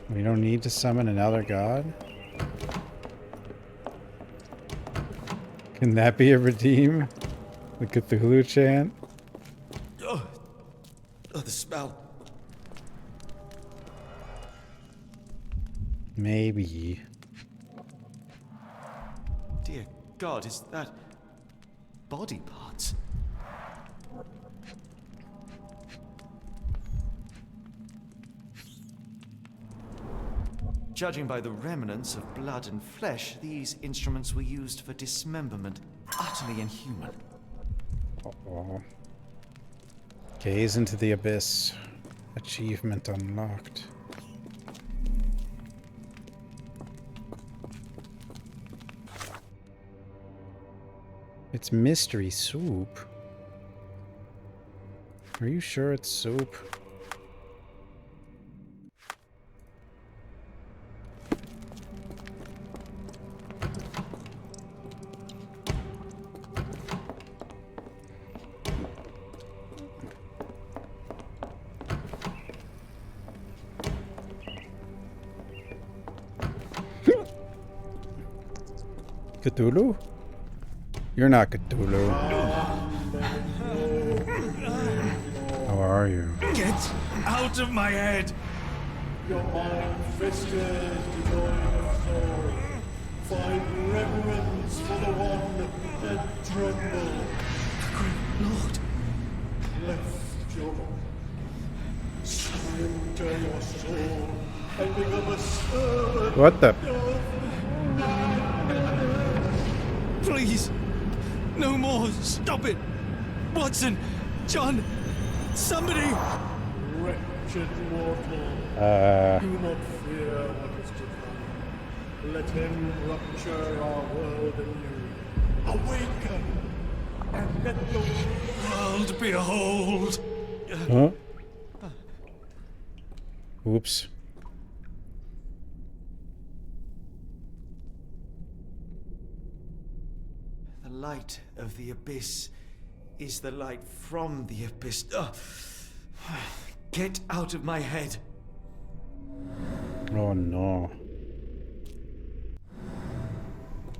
We don't need to summon another god? Can that be a redeem? The Cthulhu chant? Oh, the smell. Maybe. Dear God, is that body parts? Judging by the remnants of blood and flesh, these instruments were used for dismemberment. Utterly inhuman. Uh-oh. Gaze into the abyss. Achievement unlocked. It's mystery soup. Are you sure it's soup? Cthulhu? You're not Cthulhu. How are you? Get out of my head! Your iron-fisted, devoid soul, find reverence for the one that trembled. Lord! Left your surrender your soul and become a servant. What the? Please! No more! Stop it! Watson! John! Somebody! Wretched mortal. Do not fear what is to come. Let him rupture our world anew. Awaken! And let the world behold! Huh? Oops. The light of the abyss is the light from the abyss. Get out of my head. Oh no.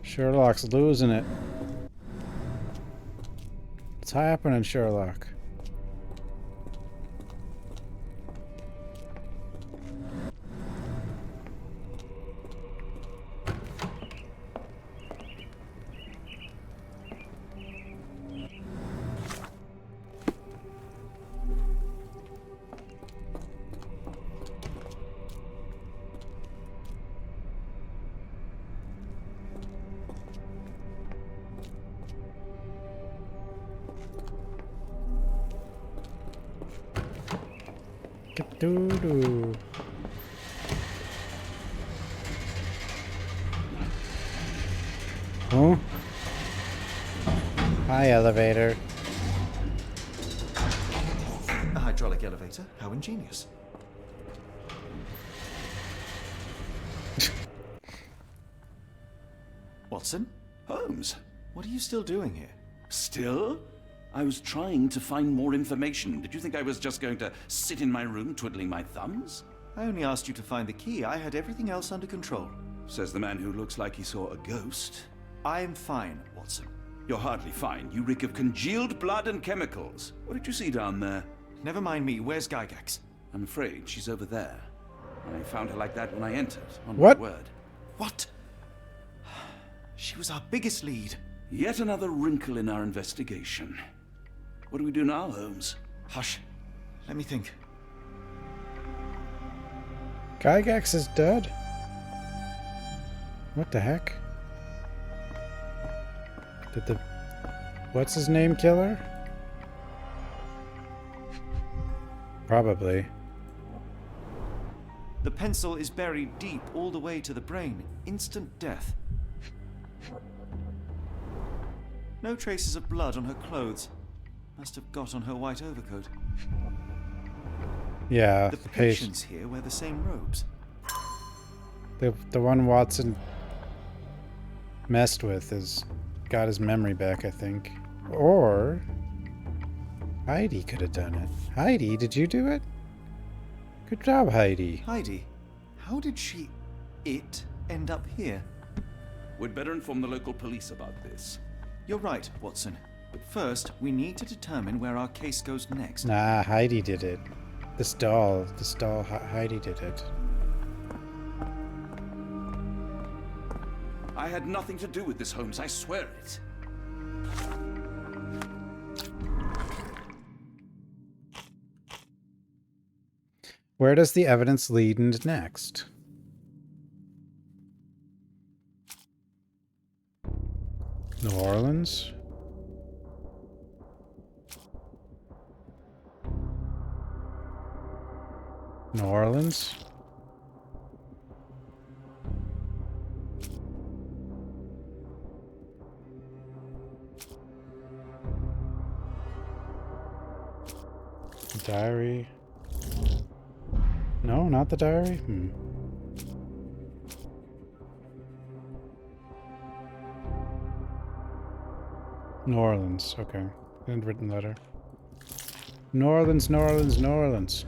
Sherlock's losing it. What's happening, Sherlock? Cthulhu. Oh. Hi, elevator. A hydraulic elevator? How ingenious. Watson? Holmes. What are you still doing here? Still? I was trying to find more information. Did you think I was just going to sit in my room twiddling my thumbs? I only asked you to find the key. I had everything else under control. Says the man who looks like he saw a ghost. I'm fine, Watson. You're hardly fine. You reek of congealed blood and chemicals. What did you see down there? Never mind me. Where's Gygax? I'm afraid she's over there. I found her like that when I entered, on What? my word. What? She was our biggest lead. Yet another wrinkle in our investigation. What do we do now, Holmes? Hush. Let me think. Gygax is dead? What the heck? Did the... What's his name kill her? Probably. The pencil is buried deep all the way to the brain. Instant death. No traces of blood on her clothes. Must have got on her white overcoat. Yeah, The patients here wear the same robes. The one Watson messed with has got his memory back, I think. Or Heidi could have done it. Heidi, did you do it? Good job, Heidi. Heidi, how did it end up here? We'd better inform the local police about this. You're right, Watson. But first, we need to determine where our case goes next. Nah, Heidi did it. This doll, Heidi did it. I had nothing to do with this, Holmes. I swear it. Where does the evidence lead next? New Orleans? New Orleans? Diary? No, not the diary? New Orleans, okay. Handwritten letter. New Orleans, New Orleans, New Orleans.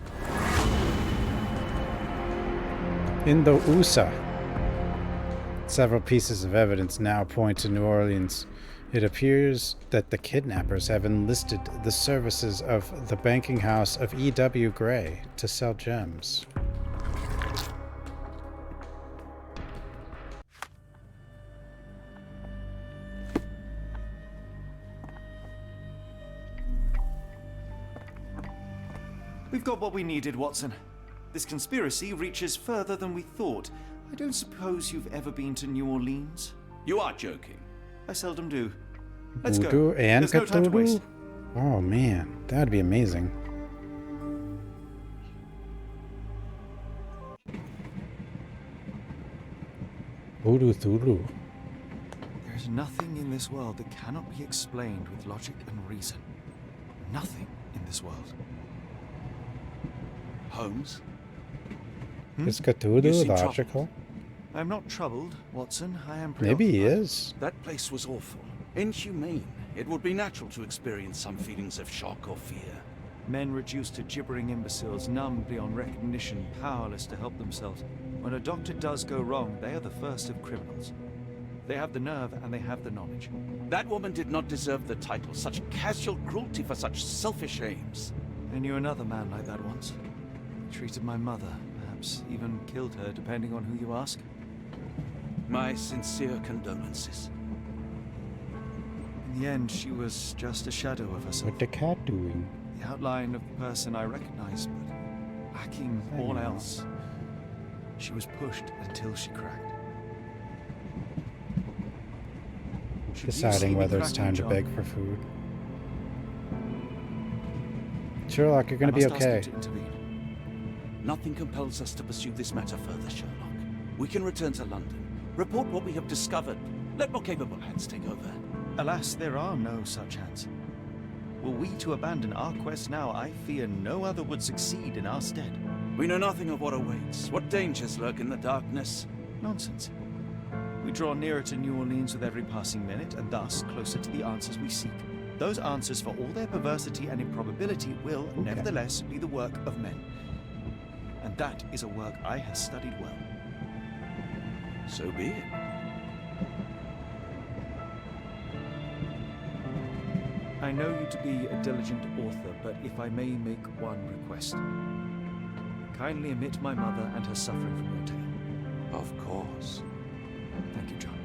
In the USA. Several pieces of evidence now point to New Orleans. It appears that the kidnappers have enlisted the services of the banking house of E.W. Gray to sell gems. We've got what we needed, Watson. This conspiracy reaches further than we thought. I don't suppose you've ever been to New Orleans? You are joking. I seldom do. Let's Voodoo go. and There's no time to Cthulhu? waste. Oh man, that'd be amazing. Voodoo Thulu. There's nothing in this world that cannot be explained with logic and reason. Nothing in this world. Holmes? Is You Cthulhu seem logical? I'm not troubled, Watson. I am Maybe he preoccupied. is. That place was awful. Inhumane. It would be natural to experience some feelings of shock or fear. Men reduced to gibbering imbeciles, numb beyond recognition, powerless to help themselves. When a doctor does go wrong, they are the first of criminals. They have the nerve and they have the knowledge. That woman did not deserve the title. Such casual cruelty for such selfish aims. I knew another man like that once. He treated my mother, perhaps even killed her, depending on who you ask. My sincere condolences. In the end, she was just a shadow of herself. What the cat doing? The outline of the person I recognized, but lacking all else. She was pushed until she cracked. Should you see Deciding me whether it's cracking, time to John? beg for food. Sherlock, you're gonna I be must ask you okay. to intervene. Nothing compels us to pursue this matter further, Sherlock. We can return to London, report what we have discovered. Let more capable hands take over. Alas, there are no such hands. Were we to abandon our quest now, I fear no other would succeed in our stead. We know nothing of what awaits. What dangers lurk in the darkness? Nonsense. We draw nearer to New Orleans with every passing minute, and thus closer to the answers we seek. Those answers, for all their perversity and improbability, will, nevertheless, be the work of men. And that is a work I have studied well. So be it. I know you to be a diligent author, but if I may make one request. Kindly omit my mother and her suffering from your tale. Of course. Thank you, John.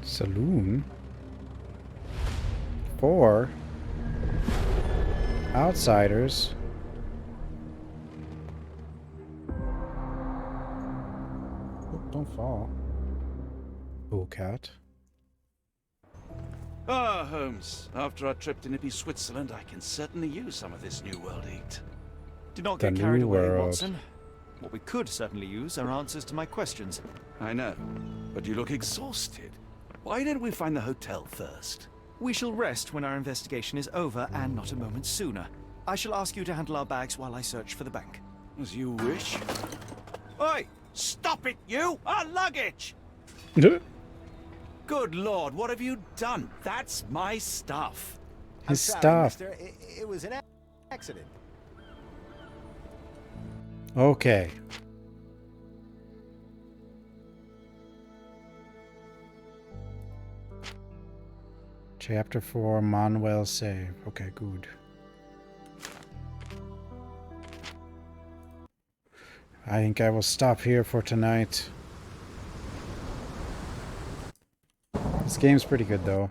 Saloon? For outsiders? Oh, don't fall. Bullcat. Ah, Holmes. After our trip to nippy Switzerland, I can certainly use some of this New World heat. Do not The get carried New away, World. Watson. What we could certainly use are answers to my questions. I know, but you look exhausted. Why didn't we find the hotel first? We shall rest when our investigation is over, and not a moment sooner. I shall ask you to handle our bags while I search for the bank. As you wish. Oi! Stop it, you! Our luggage! Good Lord, what have you done? That's my stuff. His stuff. It was an accident. Okay. Chapter 4, Manuel save. Okay, good. I think I will stop here for tonight. This game's pretty good though.